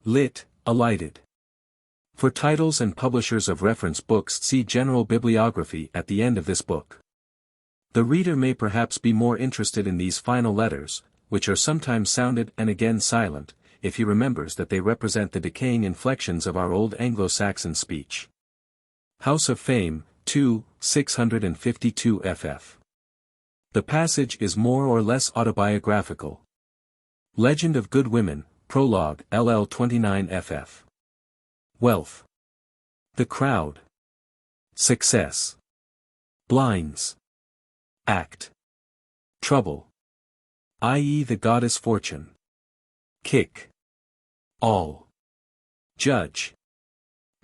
Lit, alighted. For titles and publishers of reference books see General Bibliography at the end of this book. The reader may perhaps be more interested in these final letters, which are sometimes sounded and again silent, if he remembers that they represent the decaying inflections of our old Anglo-Saxon speech. House of Fame, 2, 652 ff. The passage is more or less autobiographical. Legend of Good Women, Prologue, LL 29ff. Wealth. The Crowd. Success. Blinds. Act. Trouble. i.e. the goddess Fortune. Kick. All. Judge.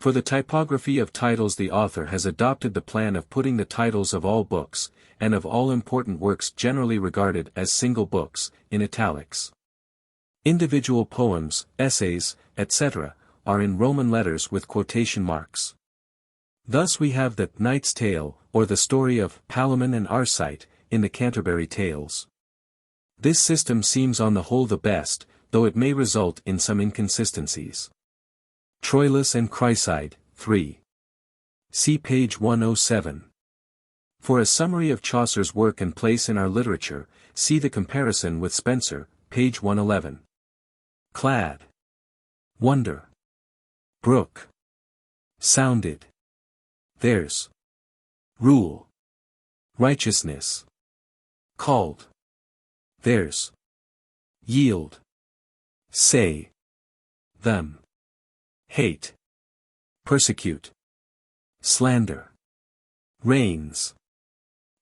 For the typography of titles, the author has adopted the plan of putting the titles of all books, and of all important works generally regarded as single books, in italics. Individual poems, essays, etc., are in Roman letters with quotation marks. Thus we have the Knight's Tale, or the story of Palamon and Arcite, in the Canterbury Tales. This system seems on the whole the best, though it may result in some inconsistencies. Troilus and Chryside, 3. See page 107. For a summary of Chaucer's work and place in our literature, see the comparison with Spenser, page 111. Clad. Wonder. Brook. Sounded. Theirs. Rule. Righteousness. Called. Theirs. Yield. Say. Them. Hate. Persecute. Slander. Reigns.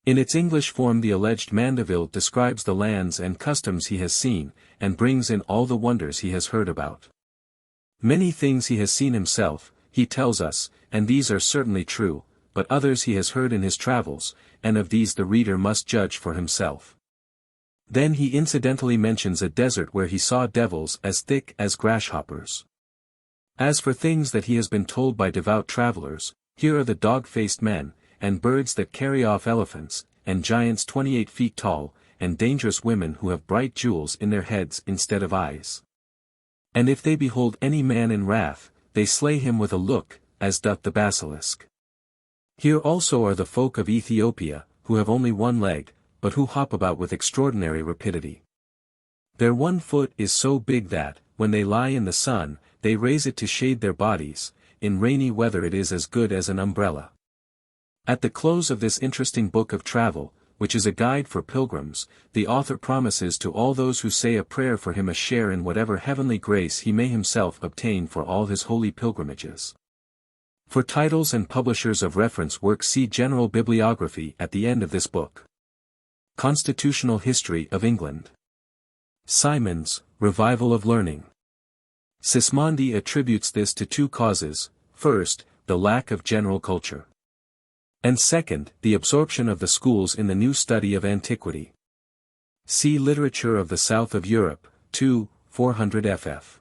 In its English form, the alleged Mandeville describes the lands and customs he has seen, and brings in all the wonders he has heard about. Many things he has seen himself, he tells us, and these are certainly true, but others he has heard in his travels, and of these the reader must judge for himself. Then he incidentally mentions a desert where he saw devils as thick as grasshoppers. As for things that he has been told by devout travelers, here are the dog-faced men, and birds that carry off elephants, and giants 28 feet tall, and dangerous women who have bright jewels in their heads instead of eyes. And if they behold any man in wrath, they slay him with a look, as doth the basilisk. Here also are the folk of Ethiopia, who have only one leg, but who hop about with extraordinary rapidity. Their one foot is so big that, when they lie in the sun, they raise it to shade their bodies, in rainy weather it is as good as an umbrella. At the close of this interesting book of travel, which is a guide for pilgrims, the author promises to all those who say a prayer for him a share in whatever heavenly grace he may himself obtain for all his holy pilgrimages. For titles and publishers of reference works, see General Bibliography at the end of this book. Constitutional History of England. Symonds, Revival of Learning. Sismondi attributes this to two causes: first, the lack of general culture, and second, the absorption of the schools in the new study of antiquity. See Literature of the South of Europe, 2, 400 ff.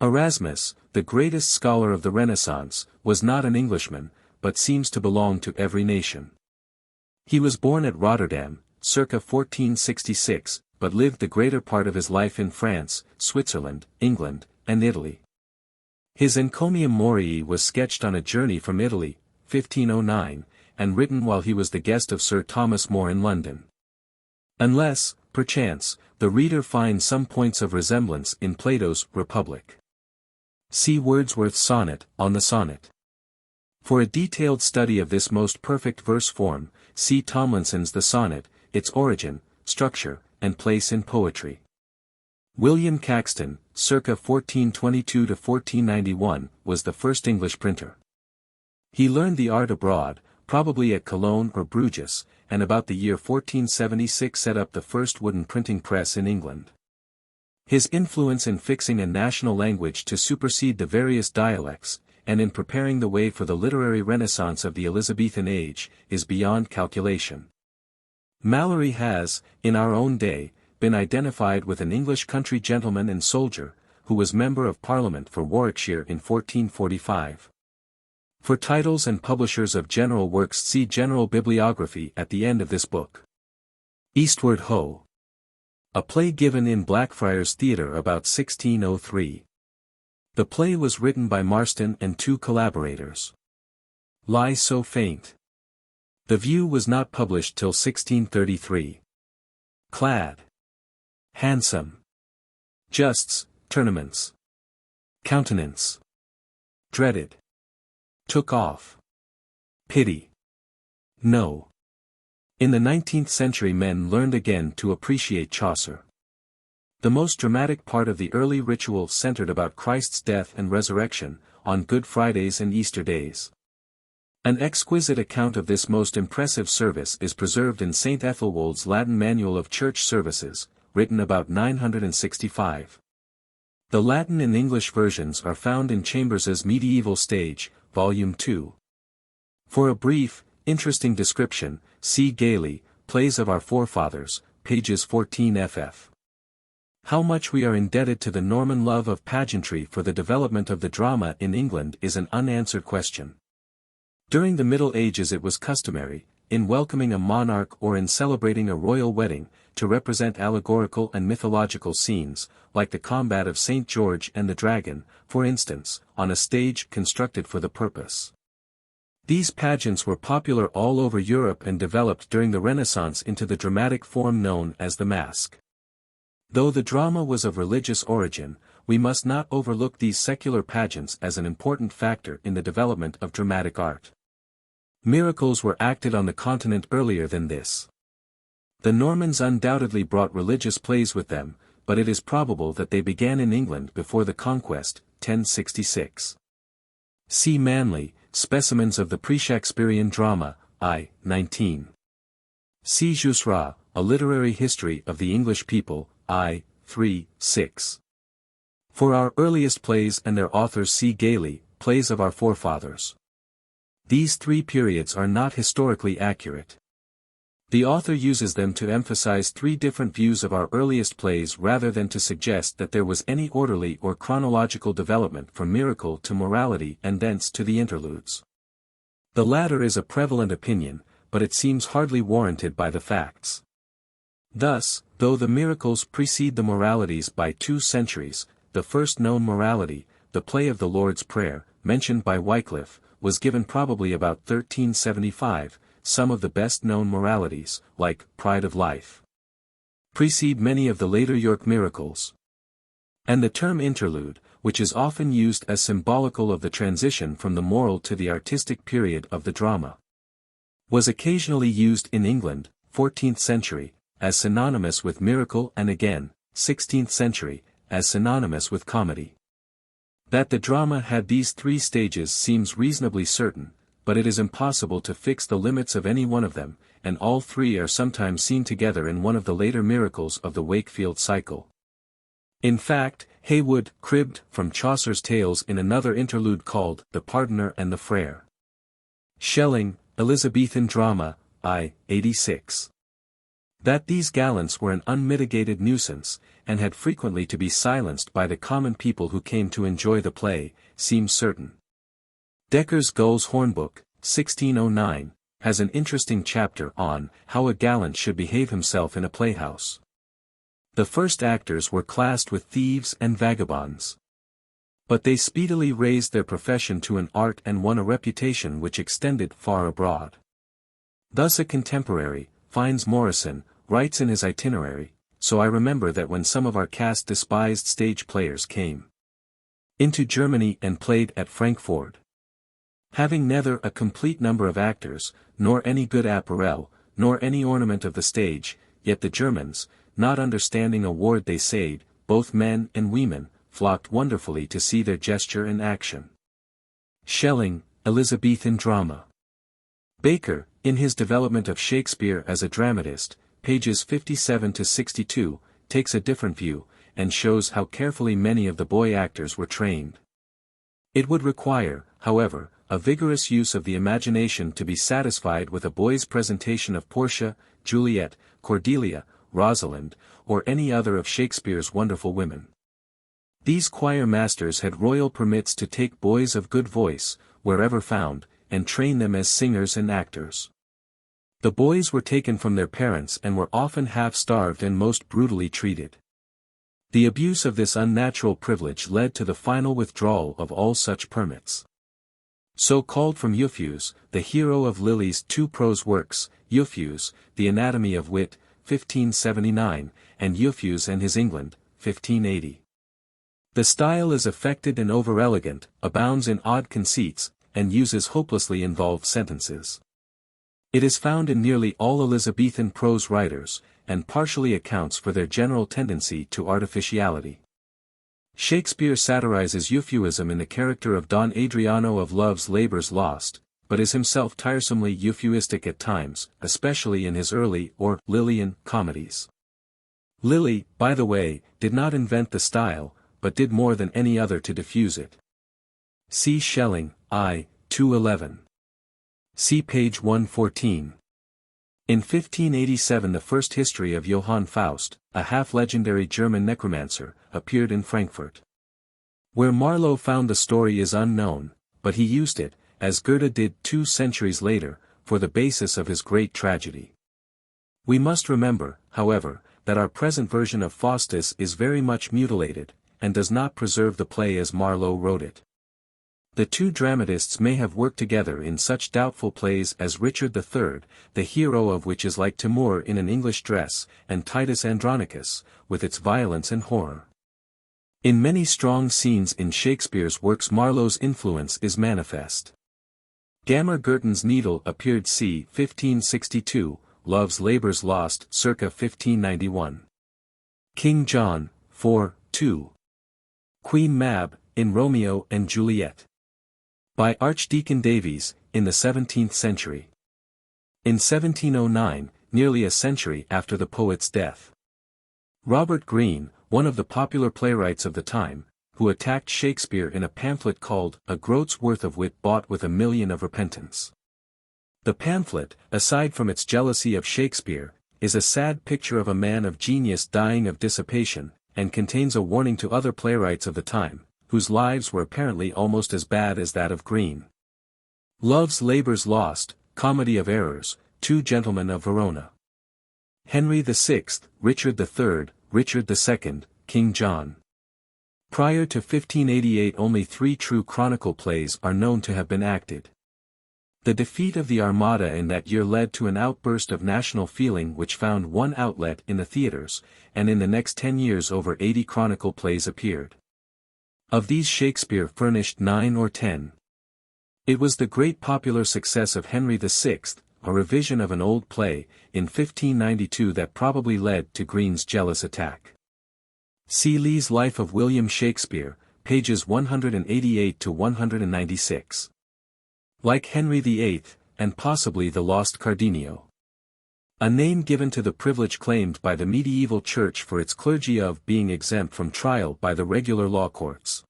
Erasmus, the greatest scholar of the Renaissance, was not an Englishman, but seems to belong to every nation. He was born at Rotterdam, circa 1466, but lived the greater part of his life in France, Switzerland, England, and Italy. His Encomium Morii was sketched on a journey from Italy, 1509, and written while he was the guest of Sir Thomas More in London. Unless, perchance, the reader finds some points of resemblance in Plato's Republic. See Wordsworth's Sonnet, on the Sonnet. For a detailed study of this most perfect verse form, see Tomlinson's The Sonnet, its origin, structure, and place in poetry. William Caxton, circa 1422 to 1491, was the first English printer. He learned the art abroad, probably at Cologne or Bruges, and about the year 1476 set up the first wooden printing press in England. His influence in fixing a national language to supersede the various dialects, and in preparing the way for the literary renaissance of the Elizabethan age, is beyond calculation. Malory has, in our own day, been identified with an English country gentleman and soldier, who was Member of Parliament for Warwickshire in 1445. For titles and publishers of general works, see General Bibliography at the end of this book. Eastward Ho! A play given in Blackfriars Theatre about 1603. The play was written by Marston and two collaborators. Lie so faint. The View was not published till 1633. Clad. Handsome. Justs, tournaments. Countenance. Dreaded. Took off. Pity. No. In the 19th century men learned again to appreciate Chaucer. The most dramatic part of the early ritual centered about Christ's death and resurrection, on Good Fridays and Easter days. An exquisite account of this most impressive service is preserved in St. Ethelwold's Latin Manual of Church Services, written about 965. The Latin and English versions are found in Chambers's Medieval Stage, Volume 2. For a brief, interesting description, see Gailey, Plays of Our Forefathers, pages 14 ff. How much we are indebted to the Norman love of pageantry for the development of the drama in England is an unanswered question. During the Middle Ages it was customary, in welcoming a monarch or in celebrating a royal wedding, to represent allegorical and mythological scenes, like the combat of St. George and the Dragon, for instance, on a stage constructed for the purpose. These pageants were popular all over Europe and developed during the Renaissance into the dramatic form known as the masque. Though the drama was of religious origin, we must not overlook these secular pageants as an important factor in the development of dramatic art. Miracles were acted on the continent earlier than this. The Normans undoubtedly brought religious plays with them, but it is probable that they began in England before the Conquest, 1066. See Manley, Specimens of the Pre-Shakespearean Drama, I, 19. See Jusserand, A Literary History of the English People, I, 3, 6. For our earliest plays and their authors see Gailey, Plays of Our Forefathers. These three periods are not historically accurate. The author uses them to emphasize three different views of our earliest plays rather than to suggest that there was any orderly or chronological development from miracle to morality and thence to the interludes. The latter is a prevalent opinion, but it seems hardly warranted by the facts. Thus, though the miracles precede the moralities by 2 centuries, the first known morality, the play of the Lord's Prayer, mentioned by Wycliffe, was given probably about 1375, some of the best-known moralities, like Pride of Life, precede many of the later York miracles. And the term interlude, which is often used as symbolical of the transition from the moral to the artistic period of the drama, was occasionally used in England, 14th century, as synonymous with miracle and again, 16th century, as synonymous with comedy. That the drama had these 3 stages seems reasonably certain, but it is impossible to fix the limits of any one of them, and all 3 are sometimes seen together in one of the later miracles of the Wakefield cycle. In fact, Heywood cribbed from Chaucer's tales in another interlude called The Pardoner and the Frere. Schelling, Elizabethan Drama, I, 86. That these gallants were an unmitigated nuisance, and had frequently to be silenced by the common people who came to enjoy the play, seems certain. Decker's Gull's Hornbook, 1609, has an interesting chapter on how a gallant should behave himself in a playhouse. The first actors were classed with thieves and vagabonds. But they speedily raised their profession to an art and won a reputation which extended far abroad. Thus a contemporary, Fynes Morrison, writes in his itinerary, "So I remember that when some of our cast despised stage players came into Germany and played at Frankfurt, having neither a complete number of actors, nor any good apparel, nor any ornament of the stage, yet the Germans, not understanding a word they said, both men and women, flocked wonderfully to see their gesture and action." Schelling, Elizabethan Drama. Baker, in his development of Shakespeare as a dramatist, pages 57 to 62, takes a different view, and shows how carefully many of the boy actors were trained. It would require, however, a vigorous use of the imagination to be satisfied with a boy's presentation of Portia, Juliet, Cordelia, Rosalind, or any other of Shakespeare's wonderful women. These choir masters had royal permits to take boys of good voice, wherever found, and train them as singers and actors. The boys were taken from their parents and were often half-starved and most brutally treated. The abuse of this unnatural privilege led to the final withdrawal of all such permits. So called from Euphues, the hero of Lilly's 2 prose works, Euphues, The Anatomy of Wit, 1579, and Euphues and His England, 1580. The style is affected and over-elegant, abounds in odd conceits, and uses hopelessly involved sentences. It is found in nearly all Elizabethan prose writers, and partially accounts for their general tendency to artificiality. Shakespeare satirizes euphuism in the character of Don Adriano of Love's Labour's Lost, but is himself tiresomely euphuistic at times, especially in his early or Lillian comedies. Lilly, by the way, did not invent the style, but did more than any other to diffuse it. See Schelling, I. 211. See page 114. In 1587 the first history of Johann Faust, a half-legendary German necromancer, appeared in Frankfurt. Where Marlowe found the story is unknown, but he used it, as Goethe did 2 centuries later, for the basis of his great tragedy. We must remember, however, that our present version of Faustus is very much mutilated, and does not preserve the play as Marlowe wrote it. The 2 dramatists may have worked together in such doubtful plays as Richard III, the hero of which is like Timur in an English dress, and Titus Andronicus, with its violence and horror. In many strong scenes in Shakespeare's works Marlowe's influence is manifest. Gammer Gurton's Needle appeared c. 1562, Love's Labour's Lost circa 1591. King John, 4, 2. Queen Mab, in Romeo and Juliet. By Archdeacon Davies, in the 17th century. In 1709, nearly a century after the poet's death. Robert Greene, one of the popular playwrights of the time, who attacked Shakespeare in a pamphlet called A Groat's Worth of Wit Bought with a Million of Repentance. The pamphlet, aside from its jealousy of Shakespeare, is a sad picture of a man of genius dying of dissipation, and contains a warning to other playwrights of the time, whose lives were apparently almost as bad as that of Greene. Love's Labour's Lost, Comedy of Errors, 2 Gentlemen of Verona. Henry VI, Richard III, Richard II, King John. Prior to 1588 only 3 true chronicle plays are known to have been acted. The defeat of the Armada in that year led to an outburst of national feeling which found one outlet in the theatres, and in the next 10 years over 80 chronicle plays appeared. Of these Shakespeare furnished 9 or 10. It was the great popular success of Henry VI, a revision of an old play, in 1592 that probably led to Greene's jealous attack. See Lee's Life of William Shakespeare, pages 188 to 196. Like Henry VIII, and possibly the lost Cardenio. A name given to the privilege claimed by the medieval church for its clergy of being exempt from trial by the regular law courts.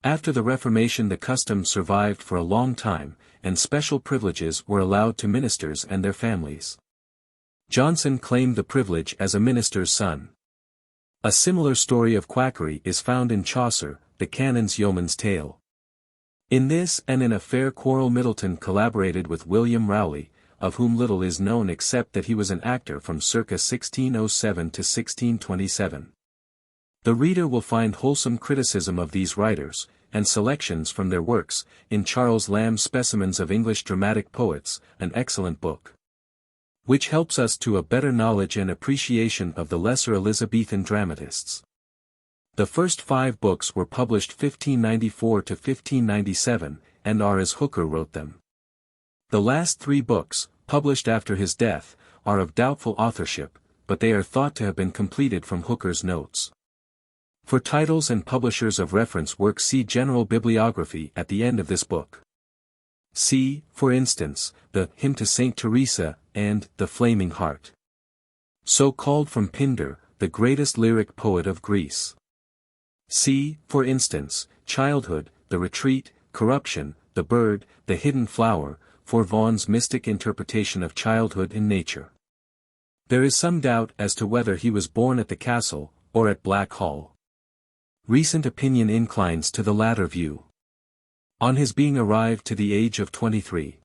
After the Reformation the custom survived for a long time, and special privileges were allowed to ministers and their families. Johnson claimed the privilege as a minister's son. A similar story of quackery is found in Chaucer, the Canon's Yeoman's Tale. In this and in A Fair Quarrel Middleton collaborated with William Rowley, of whom little is known except that he was an actor from circa 1607 to 1627. The reader will find wholesome criticism of these writers, and selections from their works, in Charles Lamb's Specimens of English Dramatic Poets, an excellent book, which helps us to a better knowledge and appreciation of the lesser Elizabethan dramatists. The first 5 books were published 1594 to 1597, and are as Hooker wrote them. The last 3 books, published after his death, are of doubtful authorship, but they are thought to have been completed from Hooker's notes. For titles and publishers of reference works see General Bibliography at the end of this book. See, for instance, the Hymn to Saint Teresa, and The Flaming Heart. So called from Pindar, the greatest lyric poet of Greece. See, for instance, Childhood, The Retreat, Corruption, The Bird, The Hidden Flower, for Vaughan's mystic interpretation of childhood in nature. There is some doubt as to whether he was born at the castle, or at Black Hall. Recent opinion inclines to the latter view. On his being arrived to the age of 23.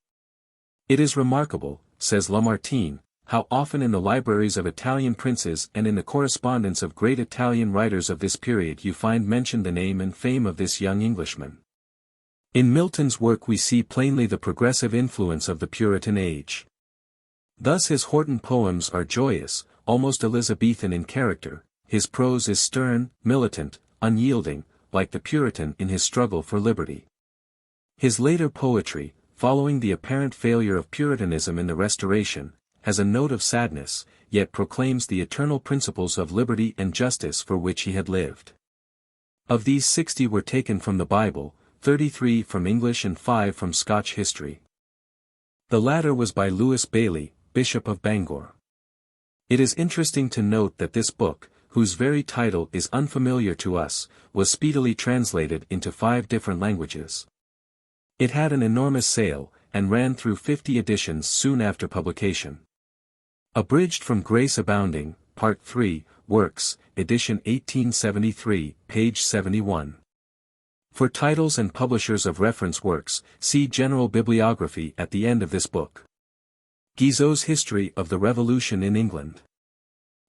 It is remarkable, says Lamartine, how often in the libraries of Italian princes and in the correspondence of great Italian writers of this period you find mentioned the name and fame of this young Englishman. In Milton's work we see plainly the progressive influence of the Puritan age. Thus his Horton poems are joyous, almost Elizabethan in character, his prose is stern, militant, unyielding, like the Puritan in his struggle for liberty. His later poetry, following the apparent failure of Puritanism in the Restoration, has a note of sadness, yet proclaims the eternal principles of liberty and justice for which he had lived. Of these 60 were taken from the Bible, 33 from English and 5 from Scotch history. The latter was by Lewis Bailey, Bishop of Bangor. It is interesting to note that this book, whose very title is unfamiliar to us, was speedily translated into 5 different languages. It had an enormous sale, and ran through 50 editions soon after publication. Abridged from Grace Abounding, Part 3, Works, edition 1873, page 71. For titles and publishers of reference works, see General Bibliography at the end of this book. Guizot's History of the Revolution in England.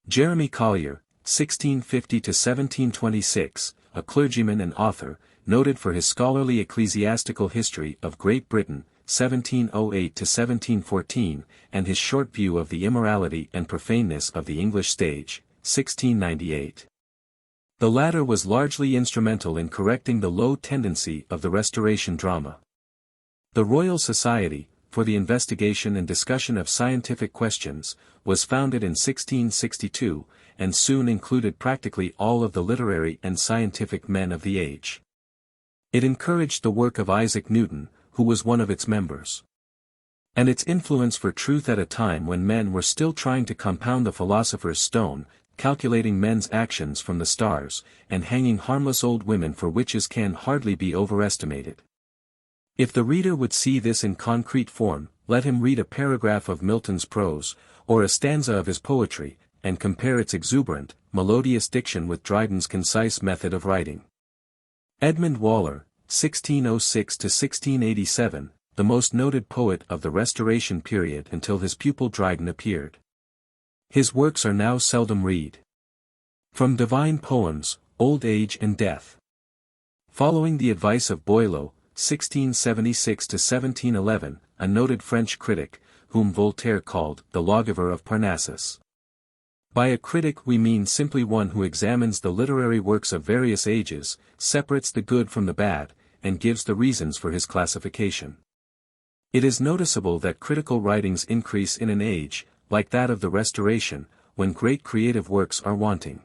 Jeremy Collier, 1650–1726, a clergyman and author, noted for his scholarly ecclesiastical history of Great Britain, 1708–1714, and his short view of the immorality and profaneness of the English stage, 1698. The latter was largely instrumental in correcting the low tendency of the Restoration drama. The Royal Society, for the investigation and discussion of scientific questions, was founded in 1662, and soon included practically all of the literary and scientific men of the age. It encouraged the work of Isaac Newton, who was one of its members. And its influence for truth at a time when men were still trying to compound the philosopher's stone, calculating men's actions from the stars, and hanging harmless old women for witches can hardly be overestimated. If the reader would see this in concrete form, let him read a paragraph of Milton's prose, or a stanza of his poetry, and compare its exuberant, melodious diction with Dryden's concise method of writing. Edmund Waller, 1606–1687, the most noted poet of the Restoration period until his pupil Dryden appeared. His works are now seldom read. From Divine Poems, Old Age and Death. Following the advice of Boileau, 1676–1711, a noted French critic, whom Voltaire called the lawgiver of Parnassus. By a critic we mean simply one who examines the literary works of various ages, separates the good from the bad, and gives the reasons for his classification. It is noticeable that critical writings increase in an age, like that of the Restoration, when great creative works are wanting.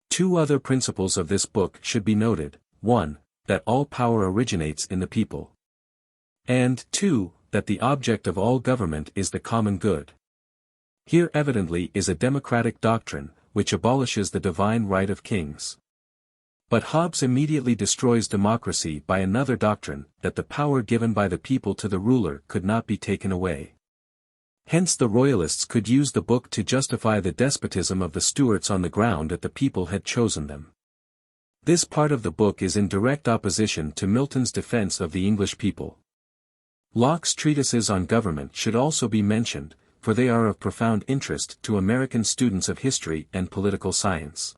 2 other principles of this book should be noted: 1, that all power originates in the people. And 2, that the object of all government is the common good. Here evidently is a democratic doctrine, which abolishes the divine right of kings. But Hobbes immediately destroys democracy by another doctrine, that the power given by the people to the ruler could not be taken away. Hence the Royalists could use the book to justify the despotism of the Stuarts on the ground that the people had chosen them. This part of the book is in direct opposition to Milton's defense of the English people. Locke's treatises on government should also be mentioned, for they are of profound interest to American students of history and political science.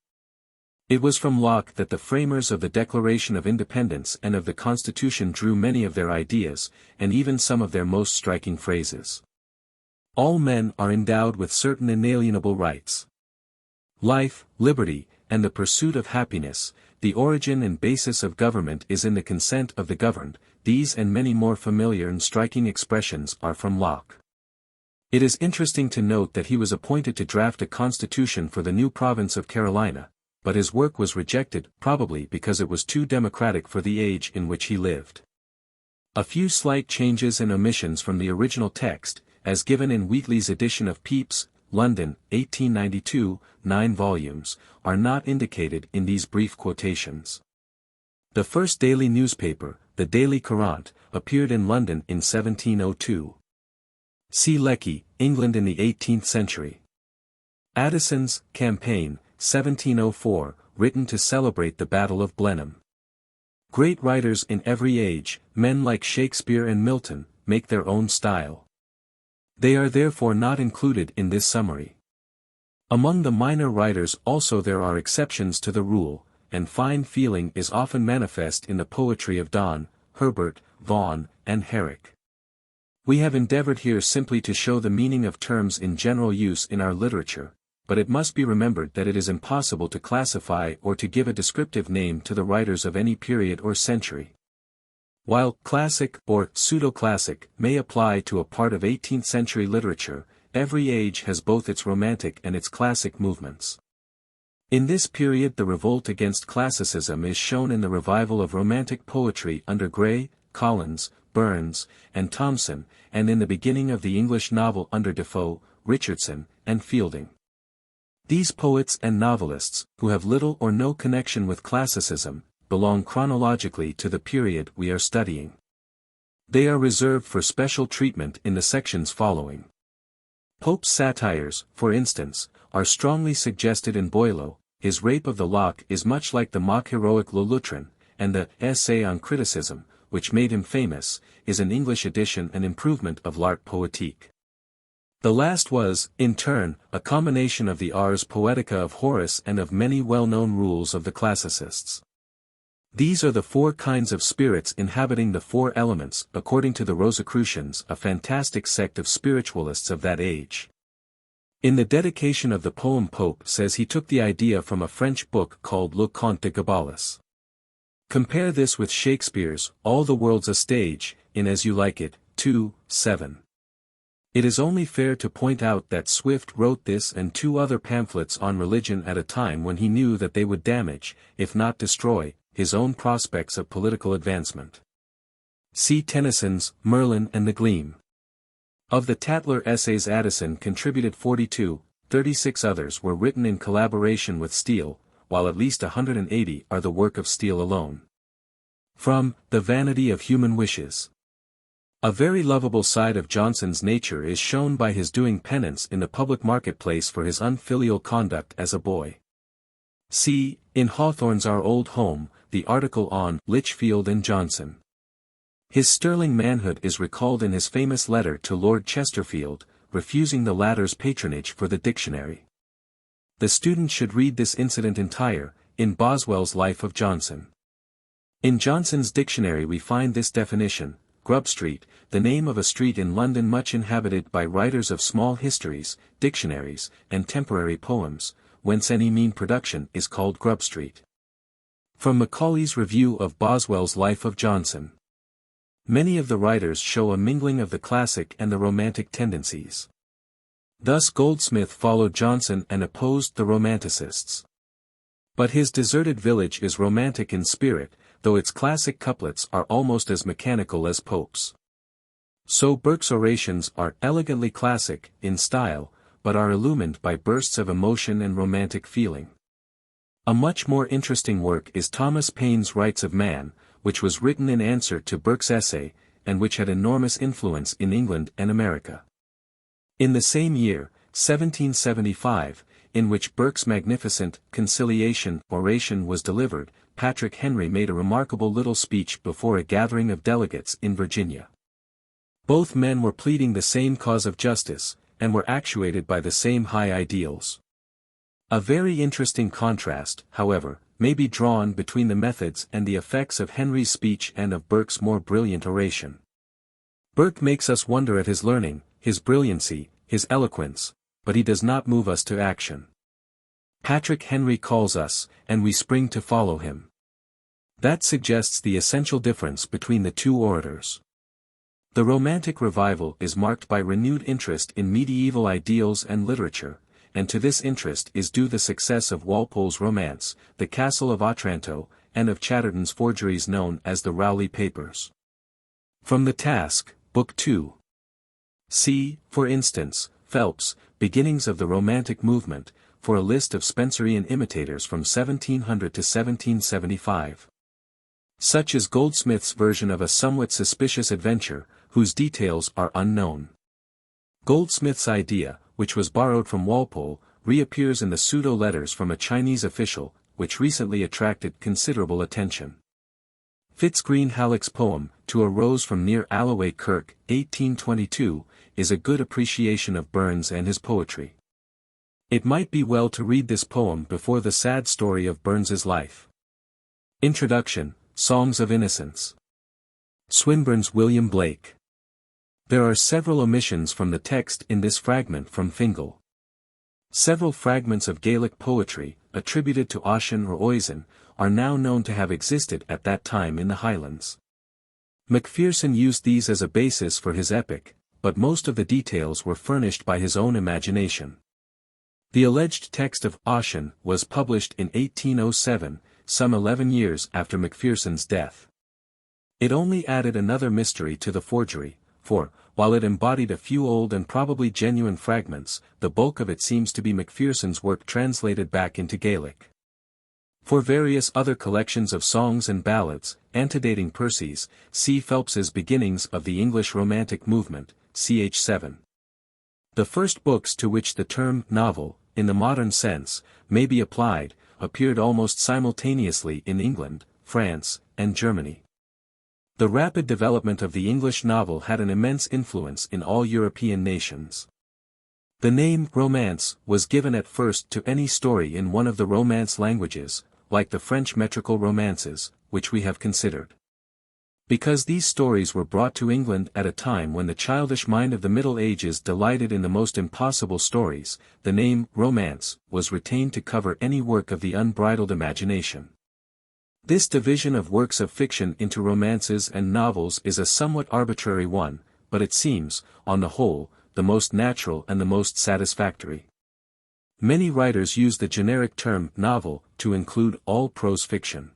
It was from Locke that the framers of the Declaration of Independence and of the Constitution drew many of their ideas, and even some of their most striking phrases. All men are endowed with certain inalienable rights. Life, liberty, and the pursuit of happiness. The origin and basis of government is in the consent of the governed. These and many more familiar and striking expressions are from Locke. It is interesting to note that he was appointed to draft a constitution for the new province of Carolina, but his work was rejected, probably because it was too democratic for the age in which he lived. A few slight changes and omissions from the original text, as given in Wheatley's edition of Pepys, London, 1892, 9 volumes, are not indicated in these brief quotations. The first daily newspaper, the Daily Courant, appeared in London in 1702. See Lecky, England in the 18th Century. Addison's Campaign, 1704, written to celebrate the Battle of Blenheim. Great writers in every age, men like Shakespeare and Milton, make their own style. They are therefore not included in this summary. Among the minor writers also there are exceptions to the rule, and fine feeling is often manifest in the poetry of Donne, Herbert, Vaughan, and Herrick. We have endeavored here simply to show the meaning of terms in general use in our literature, but it must be remembered that it is impossible to classify or to give a descriptive name to the writers of any period or century. While classic or pseudo-classic may apply to a part of 18th century literature, every age has both its romantic and its classic movements. In this period the revolt against classicism is shown in the revival of romantic poetry under Gray, Collins, Burns, and Thomson, and in the beginning of the English novel under Defoe, Richardson, and Fielding. These poets and novelists, who have little or no connection with classicism, belong chronologically to the period we are studying. They are reserved for special treatment in the sections following. Pope's satires, for instance, are strongly suggested in Boileau. His Rape of the Lock is much like the mock-heroic Le Lutrin, and the Essay on Criticism, which made him famous, is an English edition and improvement of L'Art Poétique. The last was, in turn, a combination of the Ars Poetica of Horace and of many well-known rules of the classicists. These are the four kinds of spirits inhabiting the four elements, according to the Rosicrucians, a fantastic sect of spiritualists of that age. In the dedication of the poem Pope says he took the idea from a French book called Le Conte de Gabalis. Compare this with Shakespeare's All the World's a Stage, in As You Like It, 2:7. It is only fair to point out that Swift wrote this and two other pamphlets on religion at a time when he knew that they would damage, if not destroy, his own prospects of political advancement. See Tennyson's Merlin and the Gleam. Of the Tatler essays Addison contributed 42, 36 others were written in collaboration with Steele, while at least 180 are the work of Steele alone. From The Vanity of Human Wishes. A very lovable side of Johnson's nature is shown by his doing penance in the public marketplace for his unfilial conduct as a boy. See, in Hawthorne's Our Old Home, the article on Lichfield and Johnson. His sterling manhood is recalled in his famous letter to Lord Chesterfield, refusing the latter's patronage for the dictionary. The student should read this incident entire, in Boswell's Life of Johnson. In Johnson's dictionary we find this definition: Grub Street, the name of a street in London much inhabited by writers of small histories, dictionaries, and temporary poems, whence any mean production is called Grub Street. From Macaulay's Review of Boswell's Life of Johnson. Many of the writers show a mingling of the classic and the romantic tendencies. Thus Goldsmith followed Johnson and opposed the Romanticists. But his Deserted Village is romantic in spirit, though its classic couplets are almost as mechanical as Pope's. So Burke's orations are elegantly classic in style, but are illumined by bursts of emotion and romantic feeling. A much more interesting work is Thomas Paine's Rights of Man, which was written in answer to Burke's essay, and which had enormous influence in England and America. In the same year, 1775, in which Burke's magnificent Conciliation oration was delivered, Patrick Henry made a remarkable little speech before a gathering of delegates in Virginia. Both men were pleading the same cause of justice, and were actuated by the same high ideals. A very interesting contrast, however, may be drawn between the methods and the effects of Henry's speech and of Burke's more brilliant oration. Burke makes us wonder at his learning, his brilliancy, his eloquence, but he does not move us to action. Patrick Henry calls us, and we spring to follow him. That suggests the essential difference between the two orators. The Romantic Revival is marked by renewed interest in medieval ideals and literature, and to this interest is due the success of Walpole's romance, The Castle of Otranto, and of Chatterton's forgeries known as the Rowley Papers. From The Task, Book 2. See, for instance, Phelps, Beginnings of the Romantic Movement, for a list of Spenserian imitators from 1700 to 1775. Such is Goldsmith's version of a somewhat suspicious adventure, whose details are unknown. Goldsmith's idea, which was borrowed from Walpole, reappears in the pseudo-letters from a Chinese official, which recently attracted considerable attention. Fitzgreen Halleck's poem, To a Rose from Near Alloway Kirk, 1822, is a good appreciation of Burns and his poetry. It might be well to read this poem before the sad story of Burns's life. Introduction, Songs of Innocence. Swinburne's William Blake. There are several omissions from the text in this fragment from Fingal. Several fragments of Gaelic poetry, attributed to Ossian or Oisin, are now known to have existed at that time in the Highlands. Macpherson used these as a basis for his epic, but most of the details were furnished by his own imagination. The alleged text of Ossian was published in 1807, some 11 years after Macpherson's death. It only added another mystery to the forgery, for, while it embodied a few old and probably genuine fragments, the bulk of it seems to be Macpherson's work translated back into Gaelic. For various other collections of songs and ballads, antedating Percy's, see Phelps's Beginnings of the English Romantic Movement, ch. 7. The first books to which the term novel, in the modern sense, may be applied, appeared almost simultaneously in England, France, and Germany. The rapid development of the English novel had an immense influence in all European nations. The name romance was given at first to any story in one of the Romance languages, like the French metrical romances, which we have considered. Because these stories were brought to England at a time when the childish mind of the Middle Ages delighted in the most impossible stories, the name romance was retained to cover any work of the unbridled imagination. This division of works of fiction into romances and novels is a somewhat arbitrary one, but it seems, on the whole, the most natural and the most satisfactory. Many writers use the generic term novel to include all prose fiction.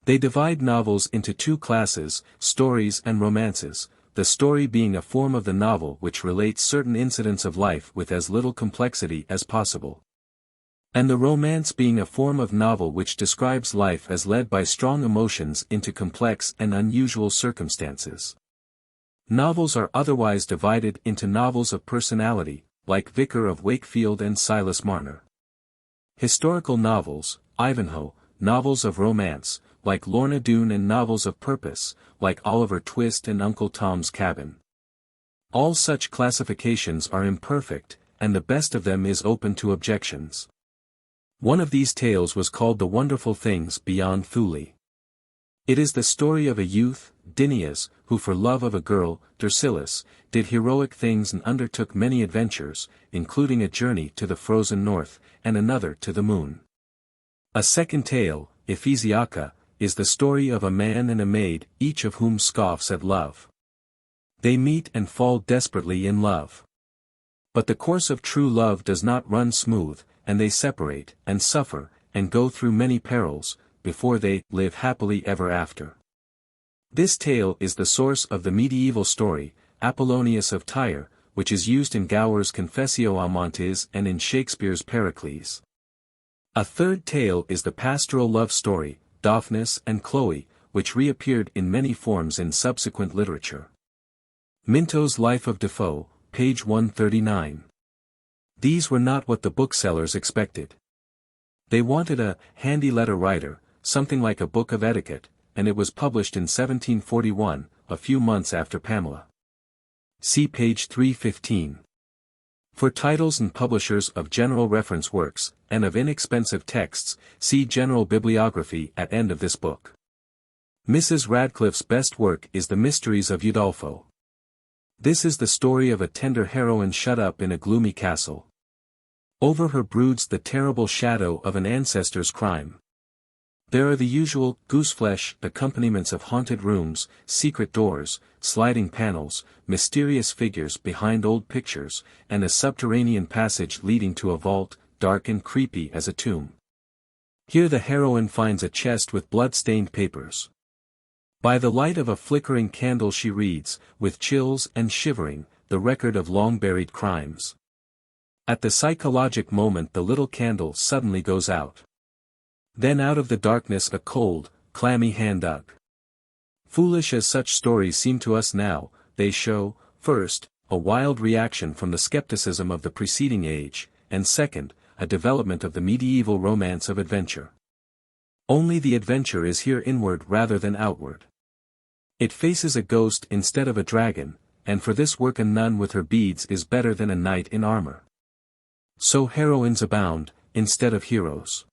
They divide novels into two classes, stories and romances, the story being a form of the novel which relates certain incidents of life with as little complexity as possible, and the romance being a form of novel which describes life as led by strong emotions into complex and unusual circumstances. Novels are otherwise divided into novels of personality, like Vicar of Wakefield and Silas Marner. Historical novels, Ivanhoe, novels of romance, like Lorna Doone, and novels of purpose, like Oliver Twist and Uncle Tom's Cabin. All such classifications are imperfect, and the best of them is open to objections. One of these tales was called The Wonderful Things Beyond Thule. It is the story of a youth, Dineas, who for love of a girl, Dercyllis, did heroic things and undertook many adventures, including a journey to the frozen north, and another to the moon. A second tale, Ephesiaca, is the story of a man and a maid, each of whom scoffs at love. They meet and fall desperately in love. But the course of true love does not run smooth, and they separate, and suffer, and go through many perils, before they live happily ever after. This tale is the source of the medieval story, Apollonius of Tyre, which is used in Gower's Confessio Amantes and in Shakespeare's Pericles. A third tale is the pastoral love story, Daphnis and Chloe, which reappeared in many forms in subsequent literature. Minto's Life of Defoe, page 139. These were not what the booksellers expected. They wanted a handy letter writer, something like a book of etiquette, and it was published in 1741, a few months after Pamela. See page 315. For titles and publishers of general reference works, and of inexpensive texts, see General Bibliography at end of this book. Mrs. Radcliffe's best work is The Mysteries of Udolpho. This is the story of a tender heroine shut up in a gloomy castle. Over her broods the terrible shadow of an ancestor's crime. There are the usual gooseflesh accompaniments of haunted rooms, secret doors, sliding panels, mysterious figures behind old pictures, and a subterranean passage leading to a vault, dark and creepy as a tomb. Here the heroine finds a chest with blood-stained papers. By the light of a flickering candle she reads, with chills and shivering, the record of long-buried crimes. At the psychologic moment the little candle suddenly goes out. Then out of the darkness a cold, clammy hand dug. Foolish as such stories seem to us now, they show, first, a wild reaction from the skepticism of the preceding age, and second, a development of the medieval romance of adventure. Only the adventure is here inward rather than outward. It faces a ghost instead of a dragon, and for this work a nun with her beads is better than a knight in armor. So heroines abound, instead of heroes.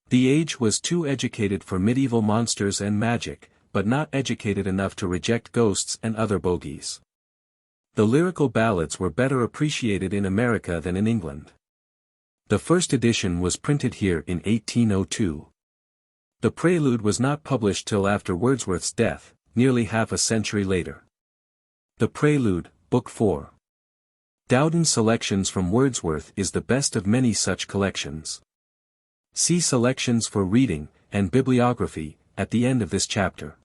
The age was too educated for medieval monsters and magic, but not educated enough to reject ghosts and other bogies. The lyrical ballads were better appreciated in America than in England. The first edition was printed here in 1802. The prelude was not published till after Wordsworth's death, nearly half a century later. The prelude, Book 4. Dowden's Selections from Wordsworth is the best of many such collections. See Selections for Reading, and Bibliography, at the end of this chapter.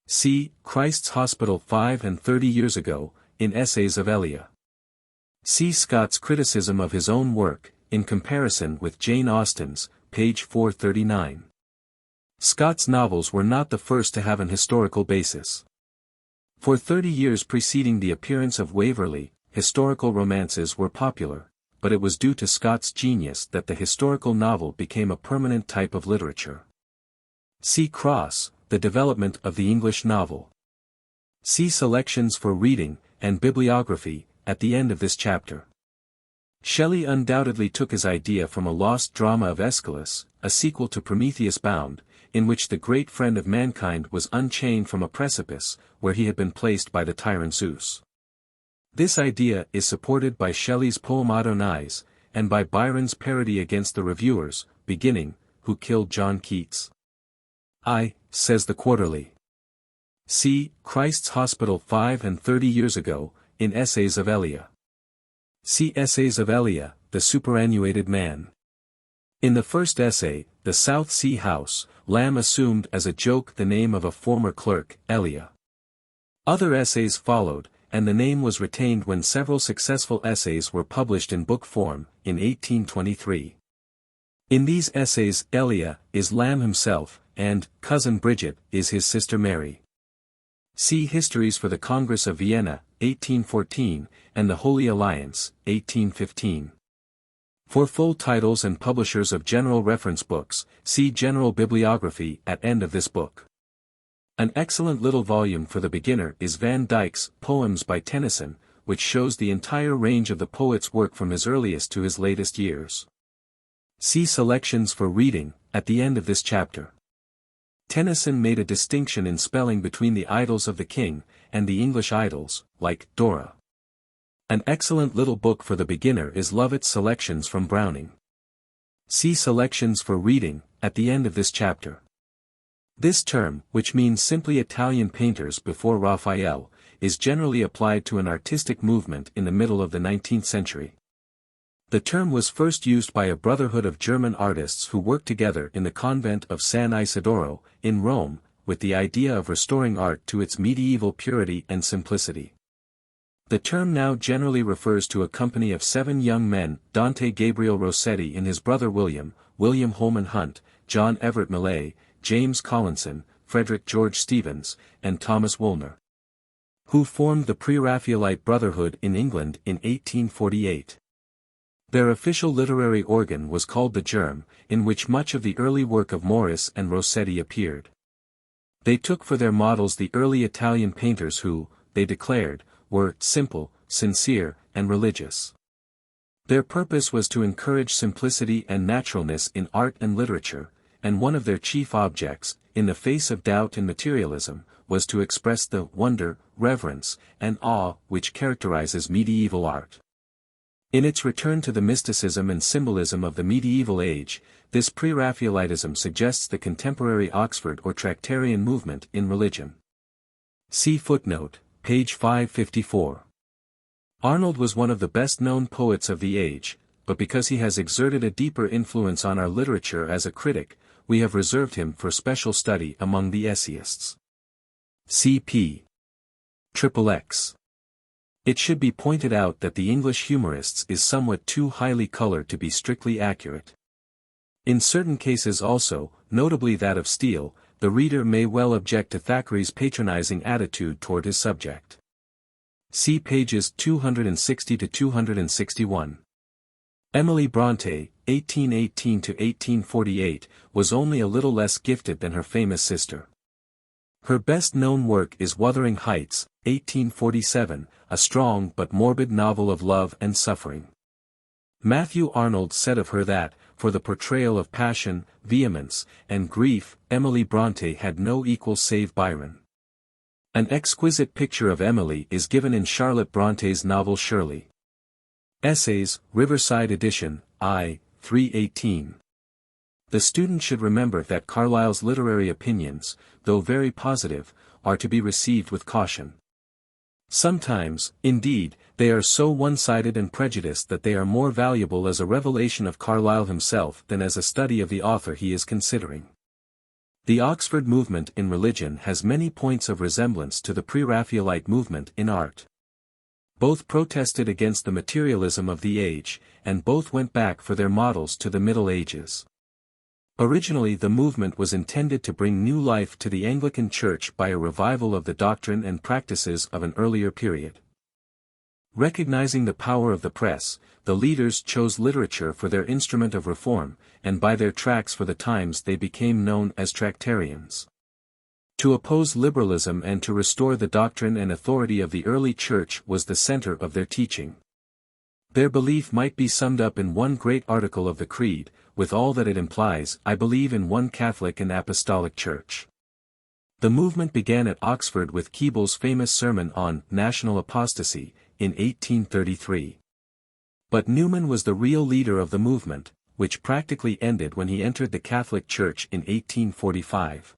See Christ's Hospital 5 and 30 Years Ago, in Essays of Elia. See Scott's criticism of his own work, in comparison with Jane Austen's, page 439. Scott's novels were not the first to have an historical basis. For 30 years preceding the appearance of Waverley, historical romances were popular, but it was due to Scott's genius that the historical novel became a permanent type of literature. See Cross, The Development of the English Novel. See Selections for Reading, and Bibliography, at the end of this chapter. Shelley undoubtedly took his idea from a lost drama of Aeschylus, a sequel to Prometheus Bound, in which the great friend of mankind was unchained from a precipice, where he had been placed by the tyrant Zeus. This idea is supported by Shelley's poem Adonais, and by Byron's parody against the reviewers, beginning, "Who killed John Keats?" Says the Quarterly. See Christ's Hospital 5 and 30 Years Ago, in Essays of Elia. See Essays of Elia, The Superannuated Man. In the first essay, The South Sea House, Lamb assumed as a joke the name of a former clerk, Elia. Other essays followed, and the name was retained when several successful essays were published in book form, in 1823. In these essays Elia is Lamb himself, and Cousin Bridget is his sister Mary. See Histories for the Congress of Vienna, 1814, and the Holy Alliance, 1815. For full titles and publishers of general reference books, see General Bibliography at end of this book. An excellent little volume for the beginner is Van Dyck's Poems by Tennyson, which shows the entire range of the poet's work from his earliest to his latest years. See Selections for Reading, at the end of this chapter. Tennyson made a distinction in spelling between the Idylls of the King, and the English Idylls, like Dora. An excellent little book for the beginner is Lovett's Selections from Browning. See Selections for Reading, at the end of this chapter. This term, which means simply Italian painters before Raphael, is generally applied to an artistic movement in the middle of the 19th century. The term was first used by a brotherhood of German artists who worked together in the convent of San Isidoro, in Rome, with the idea of restoring art to its medieval purity and simplicity. The term now generally refers to a company of 7 young men: Dante Gabriel Rossetti and his brother William Holman Hunt, John Everett Millais, James Collinson, Frederick George Stevens, and Thomas Woolner, who formed the Pre-Raphaelite Brotherhood in England in 1848. Their official literary organ was called the Germ, in which much of the early work of Morris and Rossetti appeared. They took for their models the early Italian painters who, they declared, were simple, sincere, and religious. Their purpose was to encourage simplicity and naturalness in art and literature, and one of their chief objects, in the face of doubt and materialism, was to express the wonder, reverence, and awe which characterizes medieval art. In its return to the mysticism and symbolism of the medieval age, this Pre-Raphaelitism suggests the contemporary Oxford or Tractarian movement in religion. See footnote, page 554. Arnold was one of the best-known poets of the age, but because he has exerted a deeper influence on our literature as a critic, we have reserved him for special study among the essayists. C.P. XXX. It should be pointed out that the English humorists is somewhat too highly colored to be strictly accurate. In certain cases also, notably that of Steele, the reader may well object to Thackeray's patronizing attitude toward his subject. See pages 260 to 261. Emily Brontë, 1818–1848, was only a little less gifted than her famous sister. Her best-known work is Wuthering Heights, 1847, a strong but morbid novel of love and suffering. Matthew Arnold said of her that, for the portrayal of passion, vehemence, and grief, Emily Brontë had no equal save Byron. An exquisite picture of Emily is given in Charlotte Bronte's novel Shirley. Essays, Riverside edition, I. 318. The student should remember that Carlyle's literary opinions, though very positive, are to be received with caution. Sometimes, indeed, they are so one-sided and prejudiced that they are more valuable as a revelation of Carlyle himself than as a study of the author he is considering. The Oxford movement in religion has many points of resemblance to the Pre-Raphaelite movement in art. Both protested against the materialism of the age, and both went back for their models to the Middle Ages. Originally the movement was intended to bring new life to the Anglican Church by a revival of the doctrine and practices of an earlier period. Recognizing the power of the press, the leaders chose literature for their instrument of reform, and by their tracts for the times they became known as Tractarians. To oppose liberalism and to restore the doctrine and authority of the early Church was the center of their teaching. Their belief might be summed up in one great article of the Creed, with all that it implies: I believe in one Catholic and Apostolic Church. The movement began at Oxford with Keble's famous sermon on national apostasy, in 1833. But Newman was the real leader of the movement, which practically ended when he entered the Catholic Church in 1845.